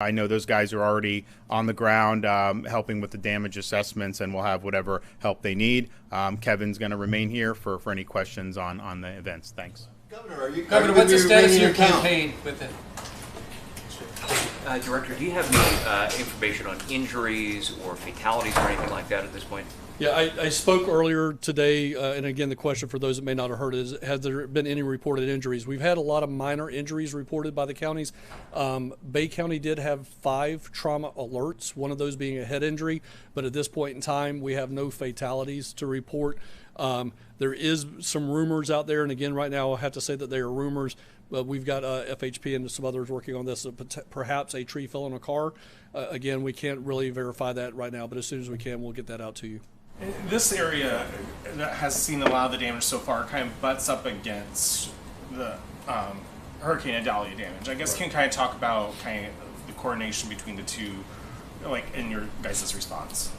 I know those guys are already on the ground helping with the damage assessments, and will have whatever help they need. Kevin's going to remain here for any questions on the events. Thanks. Governor, what's the status of your campaign with it? Director, do you have any information on injuries or fatalities or anything like that at this point? Yeah, I spoke earlier today, and again, the question for those that may not have heard is, has there been any reported injuries? We've had a lot of minor injuries reported by the counties. Bay County did have 5 trauma alerts, one of those being a head injury, but at this point in time, we have no fatalities to report. There is some rumors out there, and again, right now, I have to say that they are rumors, but we've got FHP and some others working on this. Perhaps a tree fell in a car. Again, we can't really verify that right now, but as soon as we can, we'll get that out to you. This area that has seen a lot of the damage so far kind of butts up against the Hurricane Idalia damage. I guess can kind of talk about kind of the coordination between the two, like in your guys' response.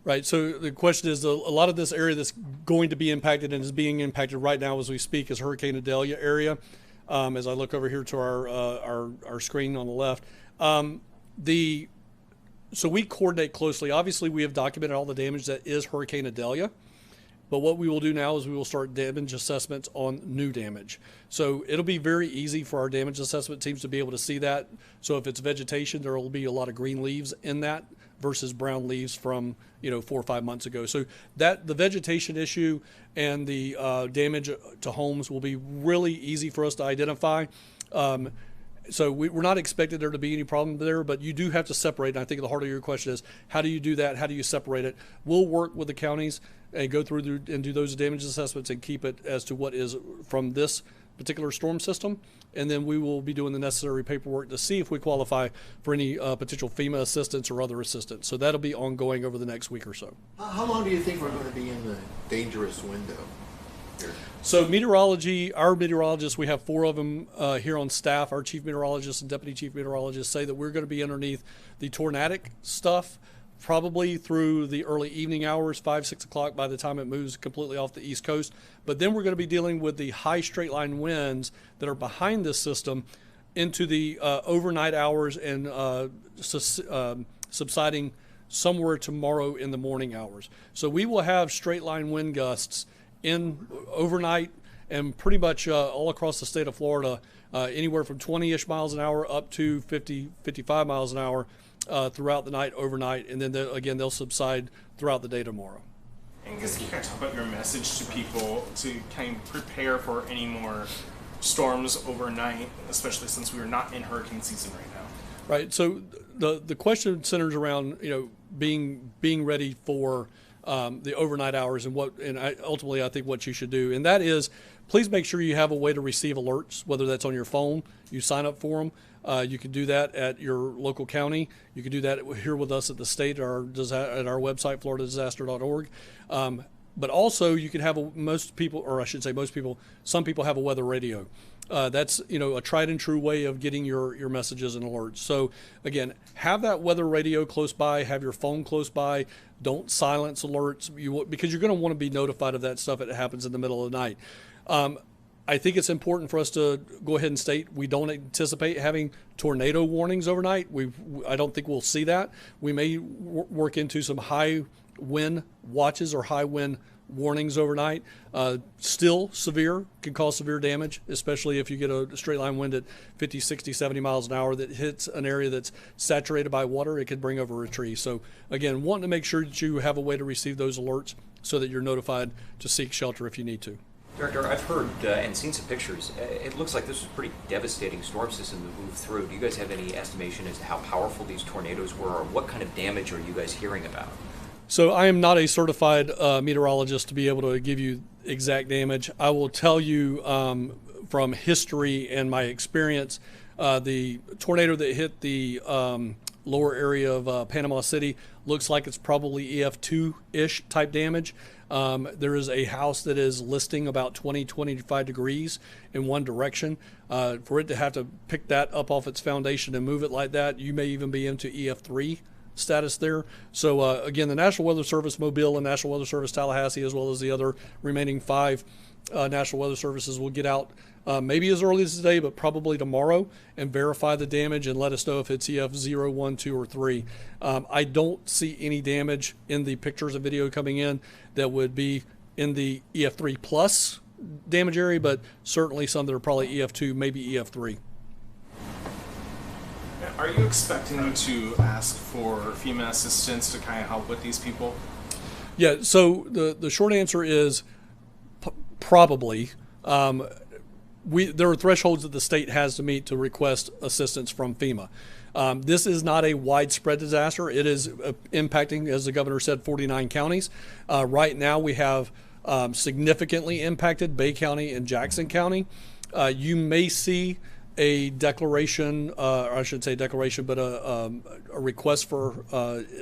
Right. So the question is, a lot of this area that's going to be impacted and is being impacted right now as we speak is Hurricane Idalia area. As I look over here to our screen on the left, so we coordinate closely. Obviously, we have documented all the damage that is Hurricane Idalia, but what we will do now is we will start damage assessments on new damage. So it'll be very easy for our damage assessment teams to be able to see that. So if it's vegetation, there will be a lot of green leaves in that versus brown leaves from 4 or 5 months ago. So that the vegetation issue and the damage to homes will be really easy for us to identify. So we're not expecting there to be any problem there, but you do have to separate. And I think the heart of your question is, how do you do that? How do you separate it? We'll work with the counties and go through and do those damage assessments and keep it as to what is from this particular storm system. And then we will be doing the necessary paperwork to see if we qualify for any potential FEMA assistance or other assistance. So that'll be ongoing over the next week or so. How long do you think we're going to be in the dangerous window here? So meteorology, our meteorologists, we have 4 of them here on staff. Our chief meteorologist and deputy chief meteorologists say that we're going to be underneath the tornadic stuff probably through the early evening hours, 5, 6 o'clock by the time it moves completely off the East Coast. But then we're going to be dealing with the high straight line winds that are behind this system into the overnight hours and subsiding somewhere tomorrow in the morning hours. So we will have straight line wind gusts in overnight and pretty much all across the state of Florida, anywhere from 20-ish miles an hour up to 50, 55 miles an hour throughout the night, overnight, and then again they'll subside throughout the day tomorrow. And I guess can you kind of talk about your message to people to kind of prepare for any more storms overnight, especially since we are not in hurricane season right now? Right. So the question centers around being ready for the overnight hours and ultimately I think what you should do, and that is please make sure you have a way to receive alerts, whether that's on your phone, you sign up for them. You can do that at your local county. You can do that here with us at the state at our website, floridadisaster.org. But also you can have some people have a weather radio. That's a tried and true way of getting your messages and alerts. So again, have that weather radio close by, have your phone close by. Don't silence alerts because you're going to want to be notified of that stuff if it happens in the middle of the night. I think it's important for us to go ahead and state we don't anticipate having tornado warnings overnight. I don't think we'll see that. We may work into some high wind watches or high wind warnings overnight. Still severe, can cause severe damage, especially if you get a straight line wind at 50, 60, 70 miles an hour that hits an area that's saturated by water. It could bring over a tree. So again, wanting to make sure that you have a way to receive those alerts so that you're notified to seek shelter if you need to. Director, I've heard and seen some pictures. It looks like this was a pretty devastating storm system that moved through. Do you guys have any estimation as to how powerful these tornadoes were, or what kind of damage are you guys hearing about? So I am not a certified meteorologist to be able to give you exact damage. I will tell you from history and my experience, the tornado that hit the lower area of Panama City looks like it's probably EF2-ish type damage. There is a house that is listing about 25 degrees in one direction. For it to have to pick that up off its foundation and move it like that, you may even be into EF3 status there. So again, the National Weather Service Mobile and National Weather Service Tallahassee, as well as the other remaining 5 National Weather Services, will get out maybe as early as today, but probably tomorrow, and verify the damage and let us know if it's EF 0, 1, 2, or 3. I don't see any damage in the pictures and video coming in that would be in the EF3 plus damage area, but certainly some that are probably EF2, maybe EF3. Are you expecting to ask for FEMA assistance to kind of help with these people? Yeah, so the short answer is probably. There are thresholds that the state has to meet to request assistance from FEMA. This is not a widespread disaster. It is impacting, as the governor said, 49 counties. Right now we have significantly impacted Bay County and Jackson County. You may see a declaration, or I should say declaration, but a request for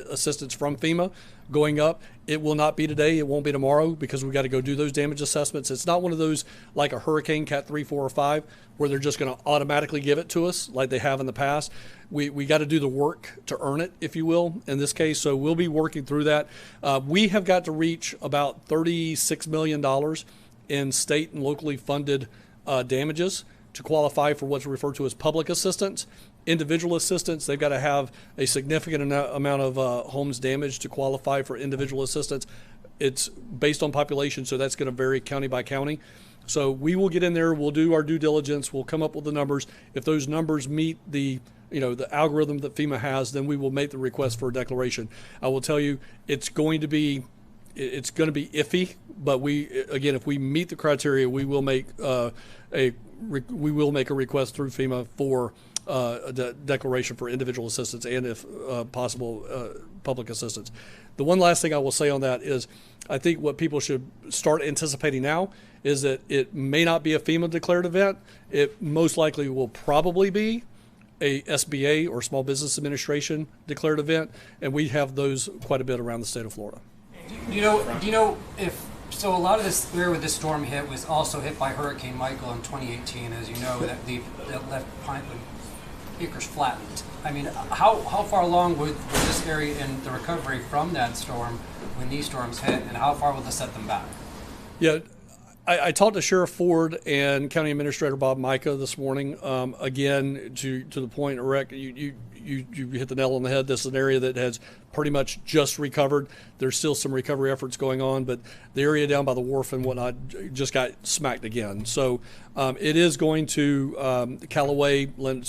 assistance from FEMA going up. It will not be today. It won't be tomorrow because we've got to go do those damage assessments. It's not one of those like a hurricane Cat 3, 4, or 5 where they're just going to automatically give it to us like they have in the past. We got to do the work to earn it, if you will, in this case. So we'll be working through that. We have got to reach about $36 million in state and locally funded damages to qualify for what's referred to as public assistance. Individual assistance, they've got to have a significant amount of homes damaged to qualify for individual assistance. It's based on population, so that's going to vary county by county. So we will get in there, we'll do our due diligence, we'll come up with the numbers. If those numbers meet the algorithm that FEMA has, then we will make the request for a declaration. I will tell you, it's going to be iffy, but if we meet the criteria, we will make a request through FEMA for a declaration for individual assistance and, if possible, public assistance. The one last thing I will say on that is I think what people should start anticipating now is that it may not be a FEMA declared event. It most likely will probably be a SBA or Small Business Administration declared event, and we have those quite a bit around the state of Florida. Do you know if so? A lot of this where this storm hit was also hit by Hurricane Michael in 2018, as you know, that left acres flattened. I mean, how far along was this area in the recovery from that storm when these storms hit, and how far will this set them back? Yeah, I talked to Sheriff Ford and County Administrator Bob Micah this morning. Again, to the point, Rick, you hit the nail on the head. This is an area that has pretty much just recovered. There's still some recovery efforts going on, but the area down by the wharf and whatnot just got smacked again. So it is going to Callaway,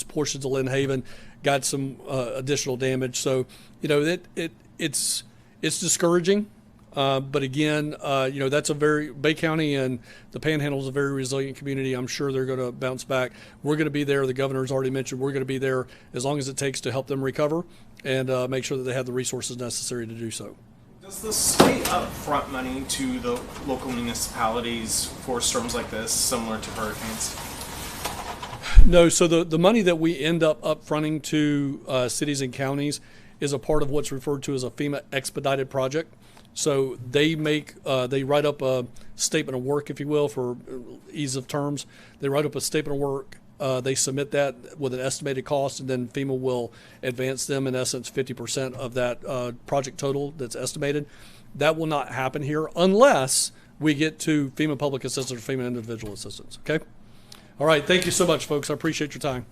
portions of Lynn Haven, got some additional damage. So it's discouraging. But again, that's Bay County and the Panhandle is a very resilient community. I'm sure they're going to bounce back. We're going to be there. The governor's already mentioned we're going to be there as long as it takes to help them recover and make sure that they have the resources necessary to do so. Does the state upfront money to the local municipalities for storms like this, similar to hurricanes? No, so the money that we end up upfronting to cities and counties is a part of what's referred to as a FEMA expedited project. So they write up a statement of work, if you will, for ease of terms. They write up a statement of work. They submit that with an estimated cost, and then FEMA will advance them, in essence, 50% of that project total that's estimated. That will not happen here unless we get to FEMA public assistance or FEMA individual assistance. Okay? All right. Thank you so much, folks. I appreciate your time.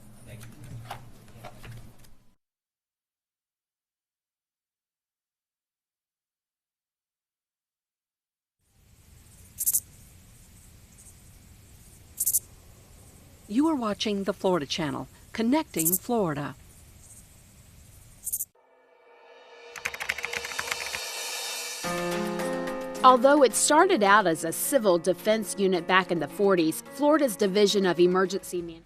You are watching the Florida Channel, connecting Florida. Although it started out as a civil defense unit back in the 40s, Florida's Division of Emergency Management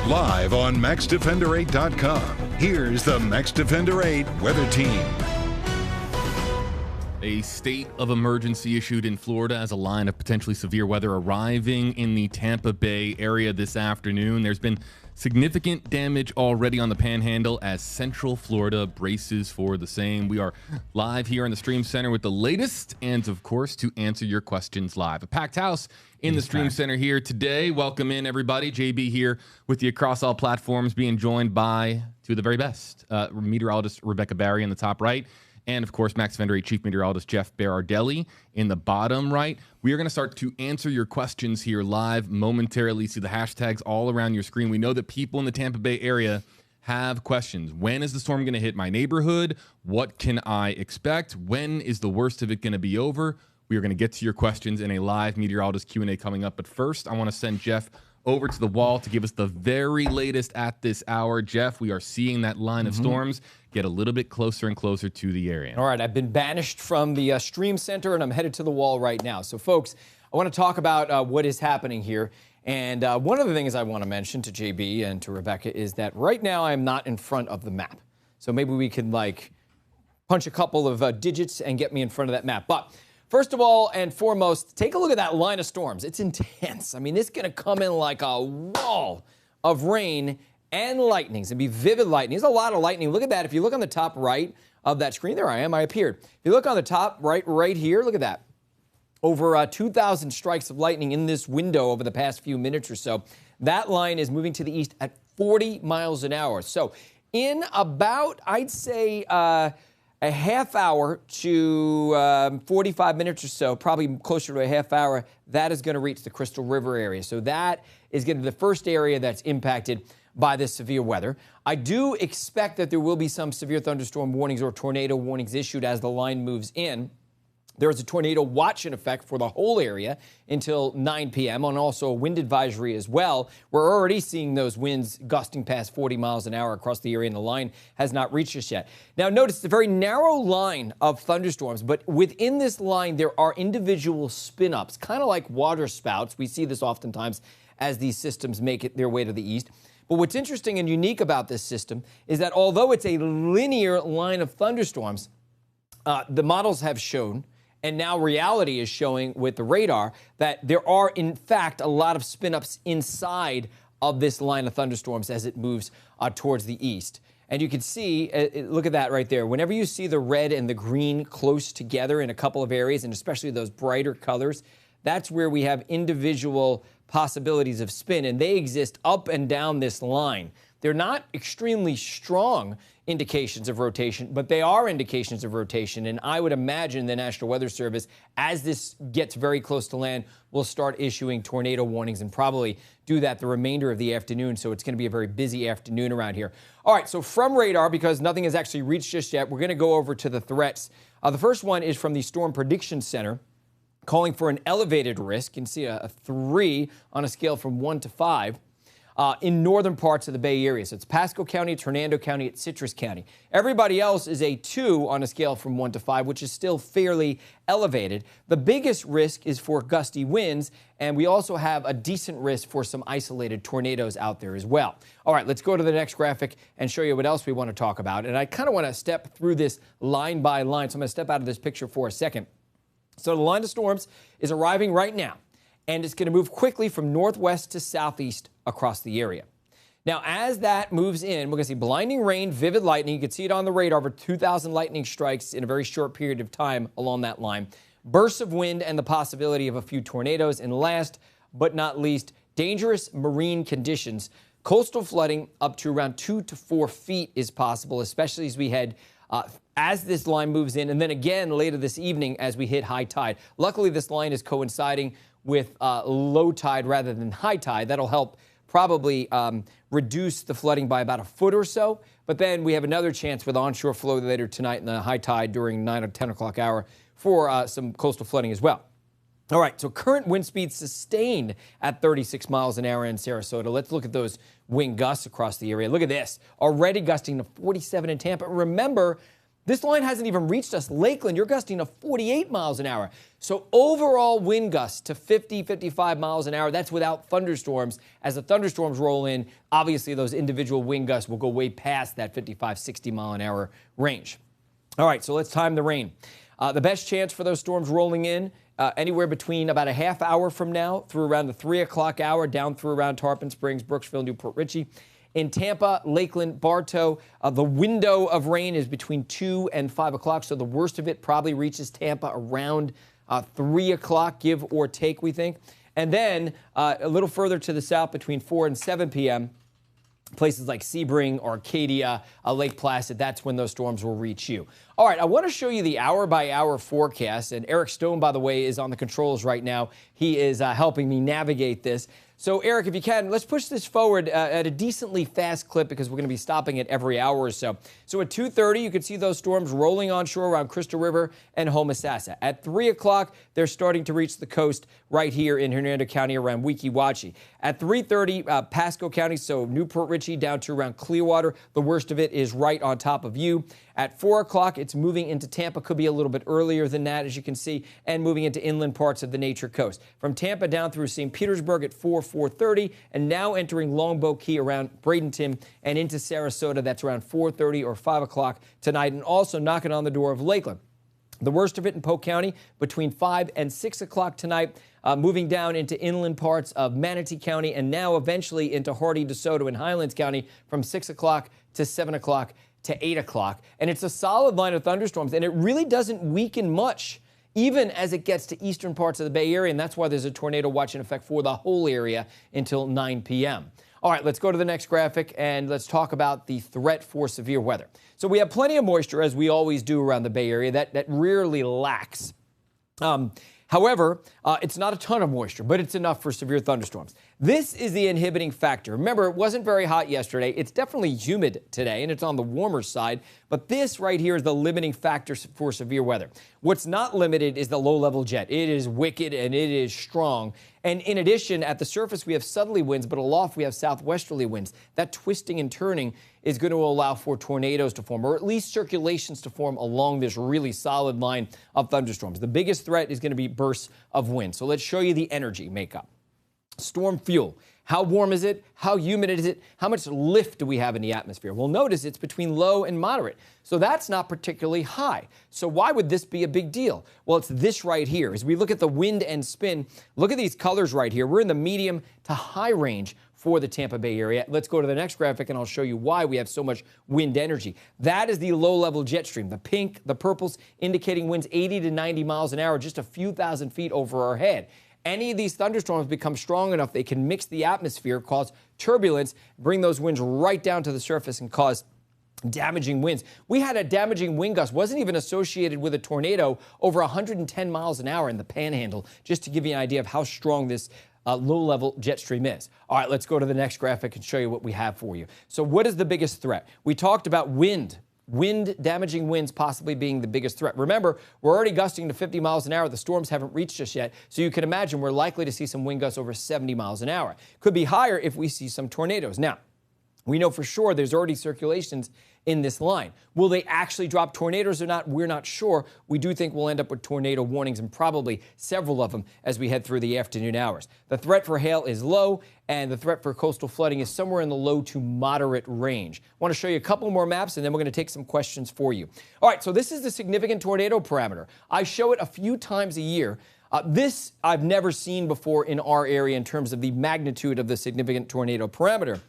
Live on MaxDefender8.com, here's the Max Defender 8 weather team. A state of emergency issued in Florida as a line of potentially severe weather arriving in the Tampa Bay area this afternoon. There's been significant damage already on the Panhandle as Central Florida braces for the same. We are live here in the Stream Center with the latest and, of course, to answer your questions live. A packed house in the Stream Center here today. Welcome in, everybody. JB here with you across all platforms, being joined by two of the very best. Meteorologist Rebecca Barry in the top right, and, of course, Max Defender 8 Chief Meteorologist Jeff Berardelli in the bottom right. We are going to start to answer your questions here live momentarily. See the hashtags all around your screen. We know that people in the Tampa Bay area have questions. When is the storm going to hit my neighborhood? What can I expect? When is the worst of it going to be over? We are going to get to your questions in a live meteorologist Q&A coming up. But first, I want to send Jeff over to the wall to give us the very latest at this hour. Jeff, we are seeing that line of storms get a little bit closer and closer to the area. All right, I've been banished from the Stream Center, and I'm headed to the wall right now. So, folks, I want to talk about what is happening here. And one of the things I want to mention to JB and to Rebecca is that right now I'm not in front of the map. So maybe we can, punch a couple of digits and get me in front of that map. But first of all and foremost, take a look at that line of storms. It's intense. I mean, it's going to come in like a wall of rain and lightning. It's going to be vivid lightning. There's a lot of lightning. Look at that. If you look on the top right of that screen, there I am. I appeared. If you look on the top right here, look at that. Over 2,000 strikes of lightning in this window over the past few minutes or so. That line is moving to the east at 40 miles an hour. So in about, I'd say, a half hour to 45 minutes or so, probably closer to a half hour, that is going to reach the Crystal River area. So that is going to be the first area that's impacted by this severe weather. I do expect that there will be some severe thunderstorm warnings or tornado warnings issued as the line moves in. There is a tornado watch in effect for the whole area until 9 p.m. and also a wind advisory as well. We're already seeing those winds gusting past 40 miles an hour across the area, and the line has not reached us yet. Now, notice it's a very narrow line of thunderstorms, but within this line, there are individual spin-ups, kind of like water spouts. We see this oftentimes as these systems make it their way to the east. But what's interesting and unique about this system is that although it's a linear line of thunderstorms, the models have shown, and now reality is showing with the radar, that there are, in fact, a lot of spin-ups inside of this line of thunderstorms as it moves towards the east. And you can see, look at that right there. Whenever you see the red and the green close together in a couple of areas, and especially those brighter colors, that's where we have individual possibilities of spin, and they exist up and down this line. They're not extremely strong indications of rotation, but they are indications of rotation, and I would imagine the National Weather Service, as this gets very close to land, will start issuing tornado warnings and probably do that the remainder of the afternoon, so it's going to be a very busy afternoon around here. All right, so from radar, because nothing has actually reached just yet, we're going to go over to the threats. The first one is from the Storm Prediction Center, calling for an elevated risk. You can see a 3 on a scale from 1 to 5 in northern parts of the Bay Area. So it's Pasco County, it's Hernando County, it's Citrus County. Everybody else is a 2 on a scale from 1 to 5, which is still fairly elevated. The biggest risk is for gusty winds, and we also have a decent risk for some isolated tornadoes out there as well. All right, let's go to the next graphic and show you what else we want to talk about. And I kind of want to step through this line by line, so I'm going to step out of this picture for a second. So the line of storms is arriving right now, and it's going to move quickly from northwest to southeast across the area. Now, as that moves in, we're going to see blinding rain, vivid lightning. You can see it on the radar, over 2,000 lightning strikes in a very short period of time along that line. Bursts of wind and the possibility of a few tornadoes. And last but not least, dangerous marine conditions. Coastal flooding up to around 2 to 4 feet is possible, especially as we head as this line moves in, and then again later this evening as we hit high tide. Luckily, this line is coinciding with low tide rather than high tide. That'll help probably reduce the flooding by about a foot or so. But then we have another chance with onshore flow later tonight in the high tide during 9 or 10 o'clock hour for some coastal flooding as well. All right, so current wind speeds sustained at 36 miles an hour in Sarasota. Let's look at those wind gusts across the area. Look at this, already gusting to 47 in Tampa. Remember, This line hasn't even reached us. Lakeland, you're gusting to 48 miles an hour. So overall wind gusts to 50, 55 miles an hour. That's without thunderstorms. As the thunderstorms roll in, obviously those individual wind gusts will go way past that 55, 60 mile an hour range. All right, so let's time the rain. The best chance for those storms rolling in anywhere between about a half hour from now through around the 3 o'clock hour, down through around Tarpon Springs, Brooksville, Newport Richey. In Tampa, Lakeland, Bartow, the window of rain is between 2 and 5 o'clock, so the worst of it probably reaches Tampa around 3 o'clock, give or take, we think. And then a little further to the south between 4 and 7 p.m., places like Sebring, Arcadia, Lake Placid, that's when those storms will reach you. All right, I want to show you the hour-by-hour forecast, and Eric Stone, by the way, is on the controls right now. He is helping me navigate this. So, Eric, if you can, let's push this forward at a decently fast clip because we're going to be stopping it every hour or so. So at 2:30, you can see those storms rolling onshore around Crystal River and Homosassa. At 3 o'clock, they're starting to reach the coast right here in Hernando County around Weeki Wachee. At 3:30, Pasco County, so Newport Richey down to around Clearwater. The worst of it is right on top of you. At 4 o'clock, it's moving into Tampa. Could be a little bit earlier than that, as you can see, and moving into inland parts of the Nature Coast. From Tampa down through St. Petersburg at 4:30, and now entering Longboat Key around Bradenton and into Sarasota. That's around 4:30 or 5 o'clock tonight, and also knocking on the door of Lakeland. The worst of it in Polk County between 5 and 6 o'clock tonight, moving down into inland parts of Manatee County, and now eventually into Hardee, DeSoto, and Highlands County from 6 o'clock to 7 o'clock to 8 o'clock. And it's a solid line of thunderstorms, and it really doesn't weaken much, even as it gets to eastern parts of the Bay Area, and that's why there's a tornado watch in effect for the whole area until 9 p.m. All right, let's go to the next graphic, and let's talk about the threat for severe weather. So we have plenty of moisture, as we always do around the Bay Area. That rarely lacks. However, it's not a ton of moisture, but it's enough for severe thunderstorms. This is the inhibiting factor. Remember, it wasn't very hot yesterday. It's definitely humid today, and it's on the warmer side. But this right here is the limiting factor for severe weather. What's not limited is the low-level jet. It is wicked, and it is strong. And in addition, at the surface, we have southerly winds, but aloft, we have southwesterly winds. That twisting and turning is going to allow for tornadoes to form, or at least circulations to form along this really solid line of thunderstorms. The biggest threat is going to be bursts of wind. So let's show you the energy makeup. Storm fuel. How warm is it? How humid is it? How much lift do we have in the atmosphere? Well, notice it's between low and moderate. So that's not particularly high. So why would this be a big deal? Well, it's this right here. As we look at the wind and spin, look at these colors right here. We're in the medium to high range for the Tampa Bay area. Let's go to the next graphic, and I'll show you why we have so much wind energy. That is the low-level jet stream. The pink, the purples, indicating winds 80 to 90 miles an hour, just a few thousand feet over our head. Any of these thunderstorms become strong enough, they can mix the atmosphere, cause turbulence, bring those winds right down to the surface and cause damaging winds. We had a damaging wind gust, wasn't even associated with a tornado, over 110 miles an hour in the Panhandle, just to give you an idea of how strong this low-level jet stream is. All right, let's go to the next graphic and show you what we have for you. So what is the biggest threat? We talked about wind. Damaging winds possibly being the biggest threat. Remember, we're already gusting to 50 miles an hour. The storms haven't reached us yet. So you can imagine we're likely to see some wind gusts over 70 miles an hour. Could be higher if we see some tornadoes. Now, we know for sure there's already circulations in this line. Will they actually drop tornadoes or not? We're not sure. We do think we'll end up with tornado warnings, and probably several of them as we head through the afternoon hours. The threat for hail is low, and the threat for coastal flooding is somewhere in the low to moderate range. I want to show you a couple more maps, and then we're going to take some questions for you. All right, so this is the significant tornado parameter. I show it a few times a year. This I've never seen before in our area in terms of the magnitude of the significant tornado parameter,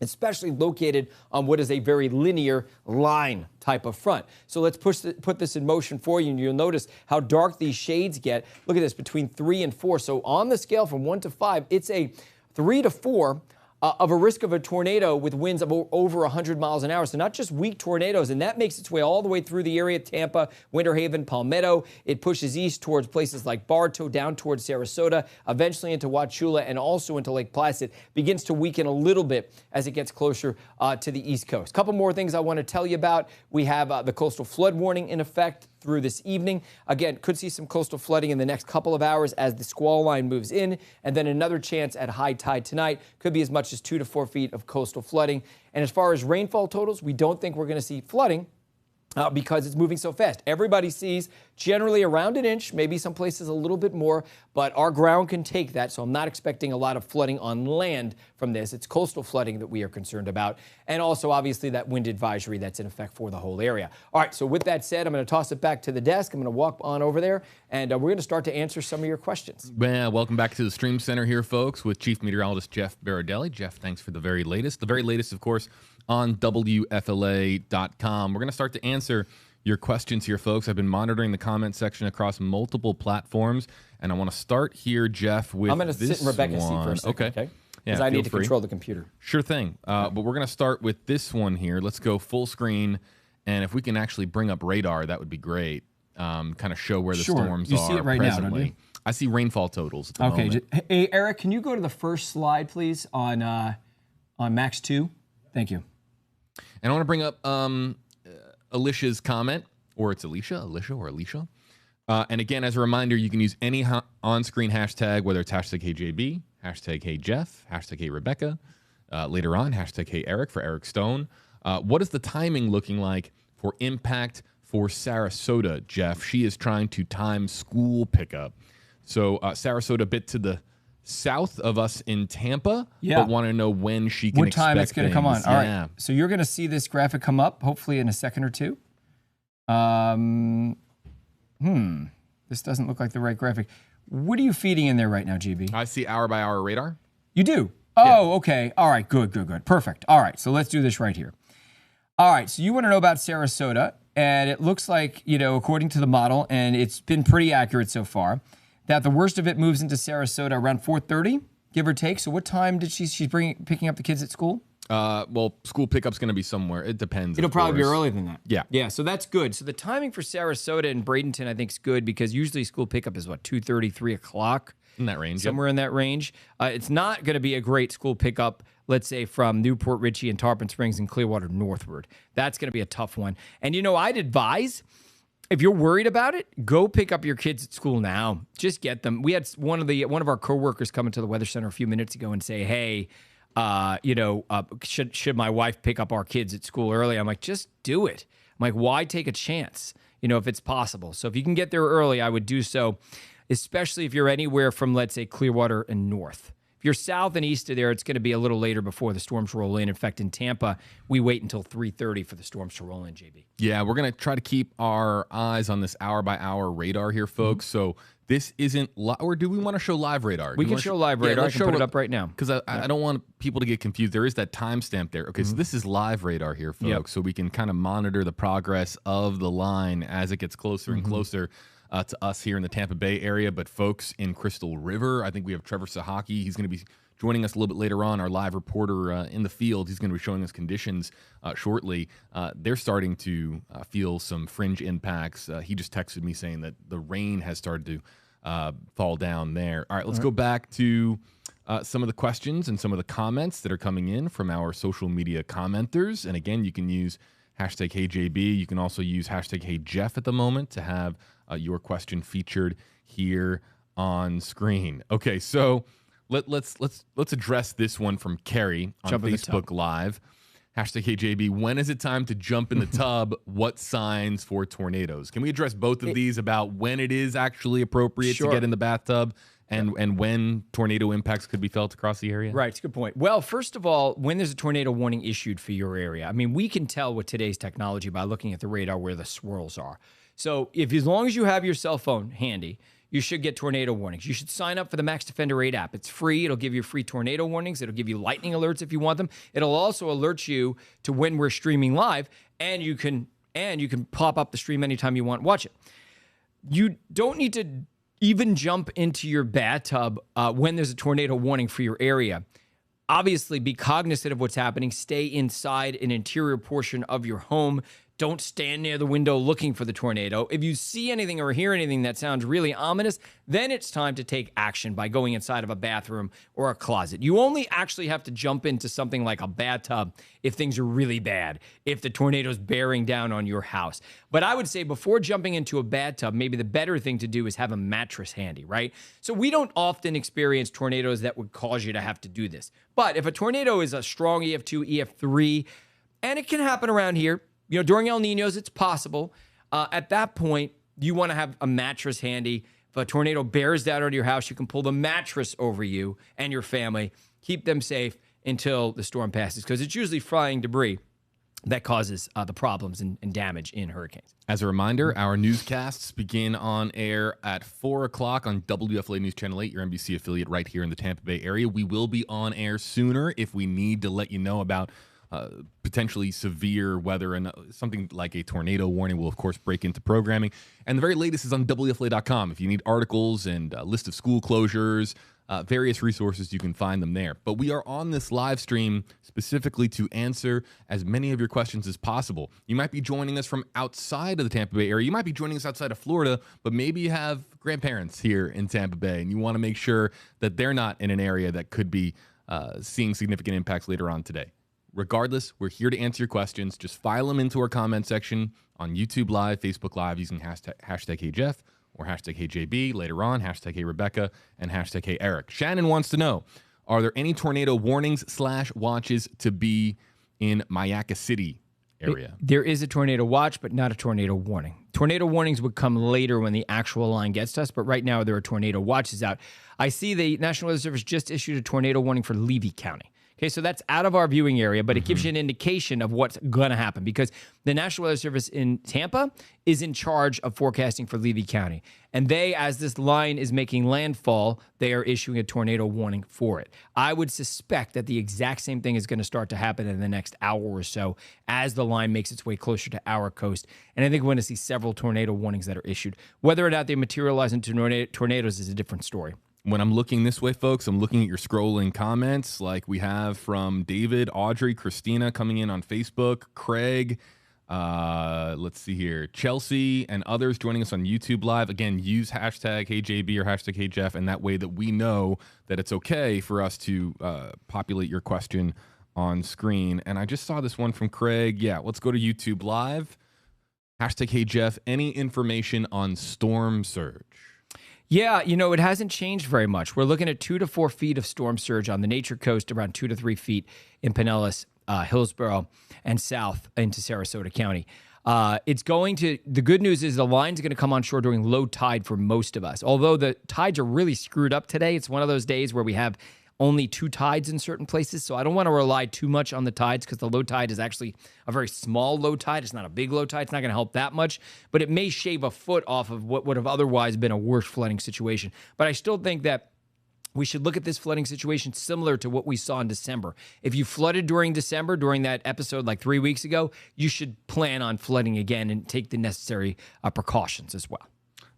especially located on what is a very linear line type of front. So let's put this in motion for you, and you'll notice how dark these shades get. Look at this, between 3 and 4. So on the scale from 1 to 5, it's a 3 to 4 of a risk of a tornado with winds of over 100 miles an hour. So not just weak tornadoes, and that makes its way all the way through the area, Tampa, Winter Haven, Palmetto. It pushes east towards places like Bartow, down towards Sarasota, eventually into Wauchula, and also into Lake Placid. Begins to weaken a little bit as it gets closer to the East Coast. Couple more things I want to tell you about. We have the coastal flood warning in effect through this evening. Again, could see some coastal flooding in the next couple of hours as the squall line moves in, and then another chance at high tide tonight. Could be as much as 2 to 4 feet of coastal flooding. And as far as rainfall totals, we don't think we're going to see flooding. because it's moving so fast. Everybody sees generally around an inch, maybe some places a little bit more, but our ground can take that, so I'm not expecting a lot of flooding on land from this. It's coastal flooding that we are concerned about, and also obviously that wind advisory that's in effect for the whole area. All right, so with that said, I'm going to toss it back to the desk. I'm going to walk on over there, and we're going to start to answer some of your questions. Well, welcome back to the Stream Center here, folks, with Chief Meteorologist Jeff Baradelli. Jeff, thanks for the very latest. The very latest, of course, on WFLA.com. We're going to start to answer your questions here, folks. I've been monitoring the comment section across multiple platforms, and I want to start here, Jeff, with I'm going to sit in Rebecca's seat for a second, okay? Because I need to control the computer. Sure thing. But we're going to start with this one here. Let's go full screen, and if we can actually bring up radar, that would be great. Kind of show where the storms are you see it right presently. now, don't you? I see rainfall totals at the moment. Hey, Eric, can you go to the first slide, please, on Max 2? Thank you. And I want to bring up Alicia's comment, or it's Alicia, or Alicia. And again, as a reminder, you can use any on-screen hashtag, whether it's hashtag HeyJB, hashtag HeyJeff, hashtag HeyRebecca, later on, hashtag HeyEric for Eric Stone. What is the timing looking like for impact for Sarasota, Jeff? She is trying to time school pickup. So Sarasota a bit to the south of us in Tampa, but want to know when she can expect what time it's going to come on. All yeah. right. So you're going to see this graphic come up, hopefully in a second or two. This doesn't look like the right graphic. What are you feeding in there right now, GB? I see hour-by-hour radar. You do? Oh, okay. All right. Good. Perfect. All right. So let's do this right here. All right. So you want to know about Sarasota, and it looks like, according to the model, and it's been pretty accurate so far, that the worst of it moves into Sarasota around 4:30, give or take. So what time did she's picking up the kids at school? Well, school pickup's going to be somewhere. It depends. It'll probably be earlier than that. Yeah. Yeah, so that's good. So the timing for Sarasota and Bradenton, I think, is good because usually school pickup is, 2:30, 3 o'clock? In that range. Somewhere in that range. It's not going to be a great school pickup, let's say, from Newport Richey and Tarpon Springs and Clearwater northward. That's going to be a tough one. And, I'd advise, if you're worried about it, go pick up your kids at school now. Just get them. We had one of our coworkers come into the Weather Center a few minutes ago and say, hey, should my wife pick up our kids at school early? I'm like, just do it. I'm like, why take a chance, if it's possible? So if you can get there early, I would do so, especially if you're anywhere from, let's say, Clearwater and north. If you're south and east of there, it's going to be a little later before the storms roll in. In fact, in Tampa, we wait until 3:30 for the storms to roll in, JB. Yeah, we're going to try to keep our eyes on this hour-by-hour radar here, folks. So this isn't or do we want to show live radar? We can show live radar. I can put it up right now. Because I don't want people to get confused. There is that timestamp there. Okay, so this is live radar here, folks. So we can kind of monitor the progress of the line as it gets closer and closer to us here in the Tampa Bay area. But folks in Crystal River, I think we have Trevor Sahaki. He's going to be joining us a little bit later on, our live reporter in the field. He's going to be showing us conditions shortly. They're starting to feel some fringe impacts. He just texted me saying that the rain has started to fall down there. All right, let's go back to some of the questions and some of the comments that are coming in from our social media commenters. And again, you can use hashtag HeyJB. You can also use hashtag HeyJeff at the moment to have your question featured here on screen. Okay, so let's address this one from Carrie on Facebook Live. Hashtag HeyJB. When is it time to jump in the tub? What signs for tornadoes? Can we address both of these about when it is actually appropriate to get in the bathtub and when tornado impacts could be felt across the area? Right, it's a good point. Well, first of all, when there's a tornado warning issued for your area, I mean, we can tell with today's technology by looking at the radar where the swirls are. So as long as you have your cell phone handy, you should get tornado warnings. You should sign up for the Max Defender 8 app. It's free. It'll give you free tornado warnings. It'll give you lightning alerts if you want them. It'll also alert you to when we're streaming live, and you can pop up the stream anytime you want. Watch it. You don't need to even jump into your bathtub when there's a tornado warning for your area. Obviously, be cognizant of what's happening. Stay inside an interior portion of your home. Don't stand near the window looking for the tornado. If you see anything or hear anything that sounds really ominous, then it's time to take action by going inside of a bathroom or a closet. You only actually have to jump into something like a bathtub if things are really bad, if the tornado's bearing down on your house. But I would say before jumping into a bathtub, maybe the better thing to do is have a mattress handy, right? So we don't often experience tornadoes that would cause you to have to do this. But if a tornado is a strong EF2, EF3, and it can happen around here, during El Niños, it's possible. At that point, you want to have a mattress handy. If a tornado bears down onto your house, you can pull the mattress over you and your family, keep them safe until the storm passes, because it's usually flying debris that causes the problems and damage in hurricanes. As a reminder, our newscasts begin on air at 4 o'clock on WFLA News Channel 8, your NBC affiliate right here in the Tampa Bay area. We will be on air sooner if we need to let you know about potentially severe weather, and something like a tornado warning will, of course, break into programming. And the very latest is on WFLA.com. If you need articles and a list of school closures, various resources, you can find them there. But we are on this live stream specifically to answer as many of your questions as possible. You might be joining us from outside of the Tampa Bay area. You might be joining us outside of Florida, but maybe you have grandparents here in Tampa Bay, and you want to make sure that they're not in an area that could be seeing significant impacts later on today. Regardless, we're here to answer your questions. Just file them into our comment section on YouTube Live, Facebook Live using hashtag HeyJeff or hashtag HeyJB. Later on, hashtag HeyRebecca and hashtag HeyEric. Shannon wants to know, are there any tornado warnings/watches to be in Mayaca City area? There is a tornado watch, but not a tornado warning. Tornado warnings would come later when the actual line gets to us, but right now there are tornado watches out. I see the National Weather Service just issued a tornado warning for Levy County. Okay, so that's out of our viewing area, but it gives you an indication of what's going to happen, because the National Weather Service in Tampa is in charge of forecasting for Levy County. And they, as this line is making landfall, they are issuing a tornado warning for it. I would suspect that the exact same thing is going to start to happen in the next hour or so as the line makes its way closer to our coast. And I think we're going to see several tornado warnings that are issued. Whether or not they materialize into tornadoes is a different story. When I'm looking this way, folks, I'm looking at your scrolling comments like we have from David, Audrey, Christina coming in on Facebook, Craig, let's see here, Chelsea, and others joining us on YouTube Live. Again, use hashtag HeyJB or hashtag HeyJeff, and that way that we know that it's okay for us to populate your question on screen. And I just saw this one from Craig. Yeah, let's go to YouTube Live. Hashtag HeyJeff, any information on storm surge? Yeah, it hasn't changed very much. We're looking at 2 to 4 feet of storm surge on the Nature Coast, around 2 to 3 feet in Pinellas, Hillsborough, and south into Sarasota County. The good news is the line's going to come on shore during low tide for most of us. Although the tides are really screwed up today, it's one of those days where we have only 2 tides in certain places. So I don't want to rely too much on the tides, because the low tide is actually a very small low tide. It's not a big low tide. It's not going to help that much, but it may shave a foot off of what would have otherwise been a worse flooding situation. But I still think that we should look at this flooding situation similar to what we saw in December. If you flooded during December, during that episode like 3 weeks ago, you should plan on flooding again and take the necessary precautions as well.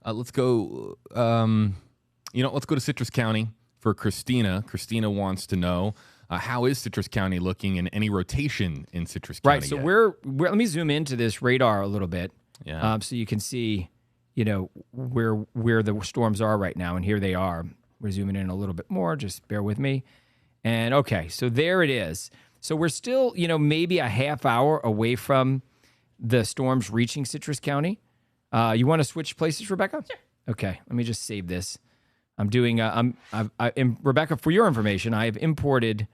Let's go. Let's go to Citrus County for Christina. Christina wants to know, how is Citrus County looking, and any rotation in Citrus County? Right. So we're let me zoom into this radar a little bit, so you can see, where the storms are right now, and here they are. We're zooming in a little bit more. Just bear with me. And okay, so there it is. So we're still, maybe a half hour away from the storms reaching Citrus County. You want to switch places, Rebecca? Sure. Okay. Let me just save this. I'm doing. Rebecca, for your information, I have imported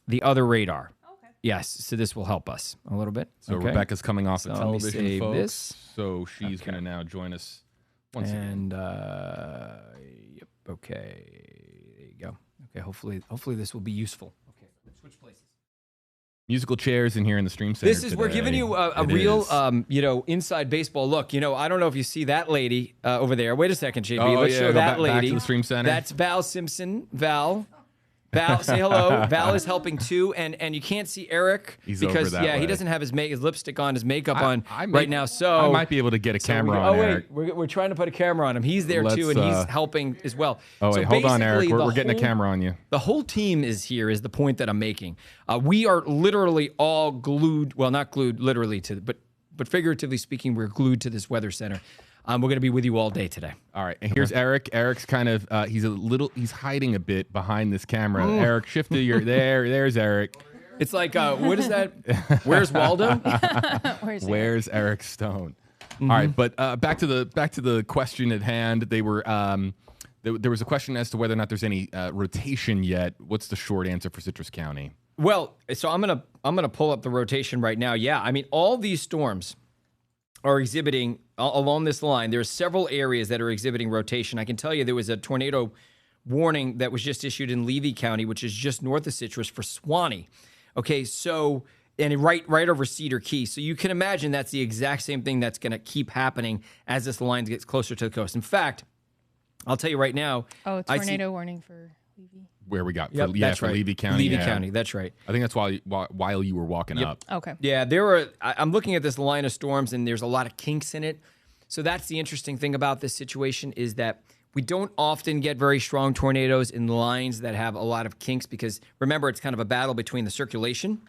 the other radar. Okay. Yes, so this will help us a little bit. So okay. Rebecca's coming off the television, let me save folks. This. So she's going to now join us once again. Yep. Okay. There you go. Okay. Hopefully this will be useful. Okay. Let's switch places. Musical chairs in here in the stream center. This is we're giving you a real inside baseball look. I don't know if you see that lady over there. Wait a second, JB. Let's show that lady. Back to the stream center. That's Val Simpson. Val, say hello. Val is helping too, and you can't see Eric because he doesn't have his lipstick on, his makeup on right now. So I might be able to get a camera on Eric. We're trying to put a camera on him. He's there too, and he's helping as well. Oh wait, hold on, Eric. We're getting a camera on you. The whole team is here. Is the point that I'm making? We are literally all glued. Well, not glued literally but figuratively speaking, we're glued to this weather center. We're going to be with you all day today. All right. And here's Eric. Eric's kind of, he's hiding a bit behind this camera. Eric, shift to your, there's Eric. It's like, what is that? Where's Waldo? Where's Eric Stone? Mm-hmm. All right. But back to the question at hand. They were, there was a question as to whether or not there's any rotation yet. What's the short answer for Citrus County? Well, so I'm gonna pull up the rotation right now. Yeah, I mean, all these storms are exhibiting along this line. There's several areas that are exhibiting rotation. I can tell you there was a tornado warning that was just issued in Levy County, which is just north of Citrus, for Suwannee. Okay, so and right over Cedar Key. So you can imagine that's the exact same thing that's going to keep happening as this line gets closer to the coast. In fact, I'll tell you right now. Oh, tornado warning for Levy. Where we got, that's for right. Levy County. Levy County, that's right. I think that's while you were walking up. Okay. Yeah, I'm looking at this line of storms, and there's a lot of kinks in it. So that's the interesting thing about this situation is that we don't often get very strong tornadoes in lines that have a lot of kinks because, remember, it's kind of a battle between the circulation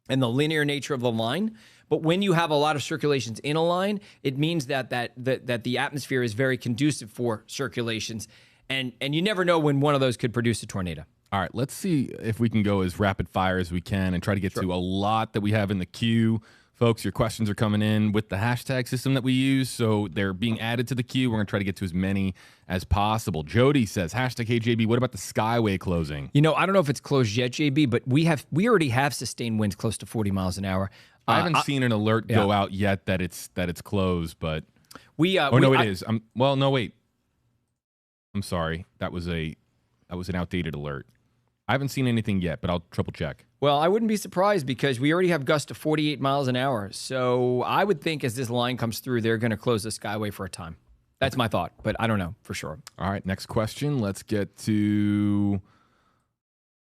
and the linear nature of the line. But when you have a lot of circulations in a line, it means that the atmosphere is very conducive for circulations. And you never know when one of those could produce a tornado. All right, let's see if we can go as rapid fire as we can and try to get to a lot that we have in the queue. Folks, your questions are coming in with the hashtag system that we use, so they're being added to the queue. We're going to try to get to as many as possible. Jody says, hashtag HJB, what about the Skyway closing? You know, I don't know if it's closed yet, JB, but we already have sustained winds close to 40 miles an hour. I haven't seen an alert go out yet that it's closed, but it is. No, wait. I'm sorry. That was an outdated alert. I haven't seen anything yet, but I'll triple check. Well, I wouldn't be surprised because we already have gusts to 48 miles an hour. So I would think as this line comes through, they're going to close the Skyway for a time. That's my thought, but I don't know for sure. All right, next question. Let's get to...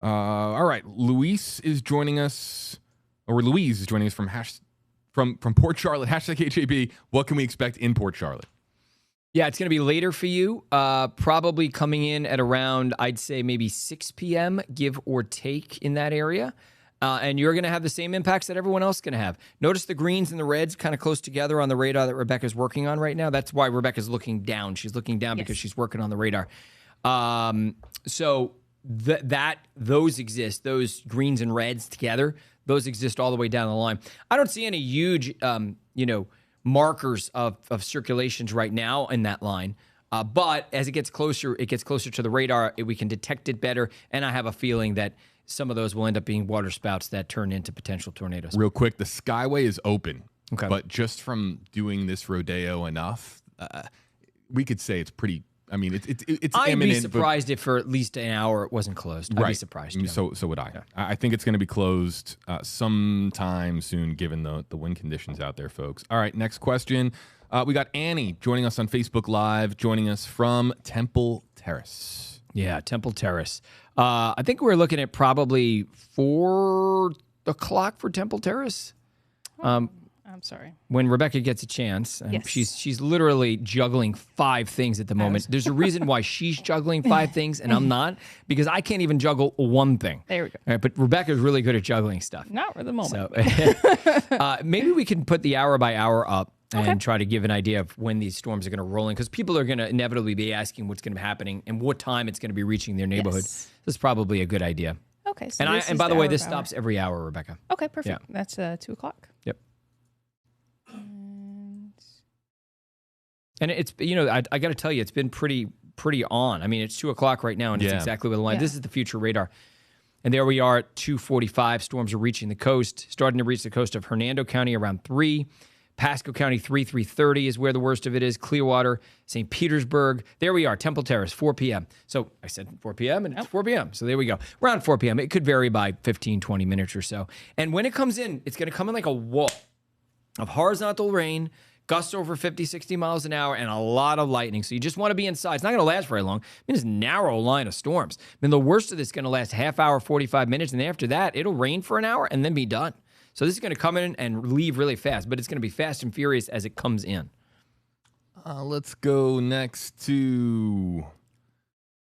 all right, Louise is joining us from Port Charlotte. Hashtag HAB. What can we expect in Port Charlotte? Yeah, it's going to be later for you. Probably coming in at around, I'd say maybe 6 p.m., give or take in that area. And you're going to have the same impacts that everyone else is going to have. Notice the greens and the reds kind of close together on the radar that Rebecca's working on right now. That's why Rebecca's looking down. She's looking down because she's working on the radar. So those exist. Those greens and reds together, those exist all the way down the line. I don't see any huge, markers of circulations right now in that line. But as it gets closer to the radar, we can detect it better. And I have a feeling that some of those will end up being water spouts that turn into potential tornadoes. Real quick, the Skyway is open. Okay. But just from doing this rodeo enough, we could say it's pretty... I mean, it's I'd imminent. be surprised if for at least an hour it wasn't closed. I'd be surprised. Yeah. So would I. Yeah. I think it's going to be closed sometime soon, given the wind conditions out there, folks. All right, next question. We got Annie joining us on Facebook Live, joining us from Temple Terrace. Yeah, Temple Terrace. I think we're looking at probably 4 o'clock for Temple Terrace. I'm sorry. When Rebecca gets a chance, yes. she's literally juggling 5 things at the moment. There's a reason why she's juggling 5 things and I'm not, because I can't even juggle one thing. There we go. All right, but Rebecca's really good at juggling stuff. Not for the moment. So maybe we can put the hour by hour up and try to give an idea of when these storms are going to roll in, because people are going to inevitably be asking what's going to be happening and what time it's going to be reaching their neighborhood. Yes. This is probably a good idea. Okay. So and by the way, this stops every hour, Rebecca. Okay, perfect. Yeah. That's 2 o'clock. Yep. And it's, I got to tell you, it's been pretty on. I mean, it's 2 o'clock right now, and it's exactly where the line. This is the future radar. And there we are at 2:45. Storms are reaching the coast, starting to reach the coast of Hernando County around 3. Pasco County, 3:30 is where the worst of it is. Clearwater, St. Petersburg. There we are, Temple Terrace, 4 p.m. So I said 4 p.m. and it's 4 p.m. So there we go. Around 4 p.m. It could vary by 15, 20 minutes or so. And when it comes in, it's going to come in like a wall of horizontal rain, gusts over 50, 60 miles an hour, and a lot of lightning. So you just want to be inside. It's not going to last very long. I mean, it's a narrow line of storms. I mean, the worst of this is going to last half hour, 45 minutes, and after that, it'll rain for an hour and then be done. So this is going to come in and leave really fast, but it's going to be fast and furious as it comes in. Let's go next to...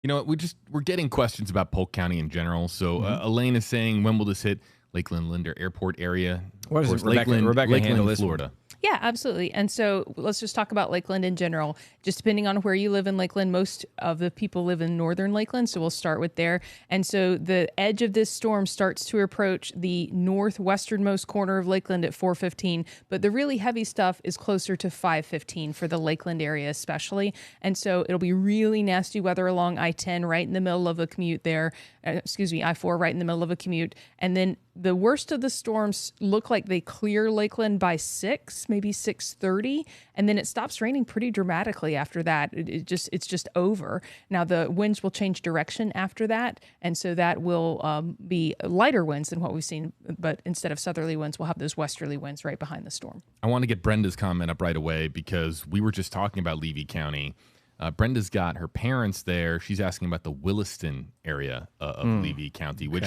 we're getting questions about Polk County in general. So Elaine is saying, when will this hit Lakeland Linder Airport area? What is it, Rebecca handle this, Florida. Yeah, absolutely. And so let's just talk about Lakeland in general. Just depending on where you live in Lakeland, most of the people live in northern Lakeland, so we'll start with there. And so the edge of this storm starts to approach the northwesternmost corner of Lakeland at 4:15, but the really heavy stuff is closer to 5:15 for the Lakeland area especially. And so it'll be really nasty weather along I-10 right in the middle of a commute there. I-4 right in the middle of a commute. And then the worst of the storms look like they clear Lakeland by 6, maybe 6:30, and then it stops raining pretty dramatically after that. It's just over. Now the winds will change direction after that, and so that will be lighter winds than what we've seen. But instead of southerly winds, we'll have those westerly winds right behind the storm. I want to get Brenda's comment up right away because we were just talking about Levy County. Brenda's got her parents there. She's asking about the Williston area of Levy County, which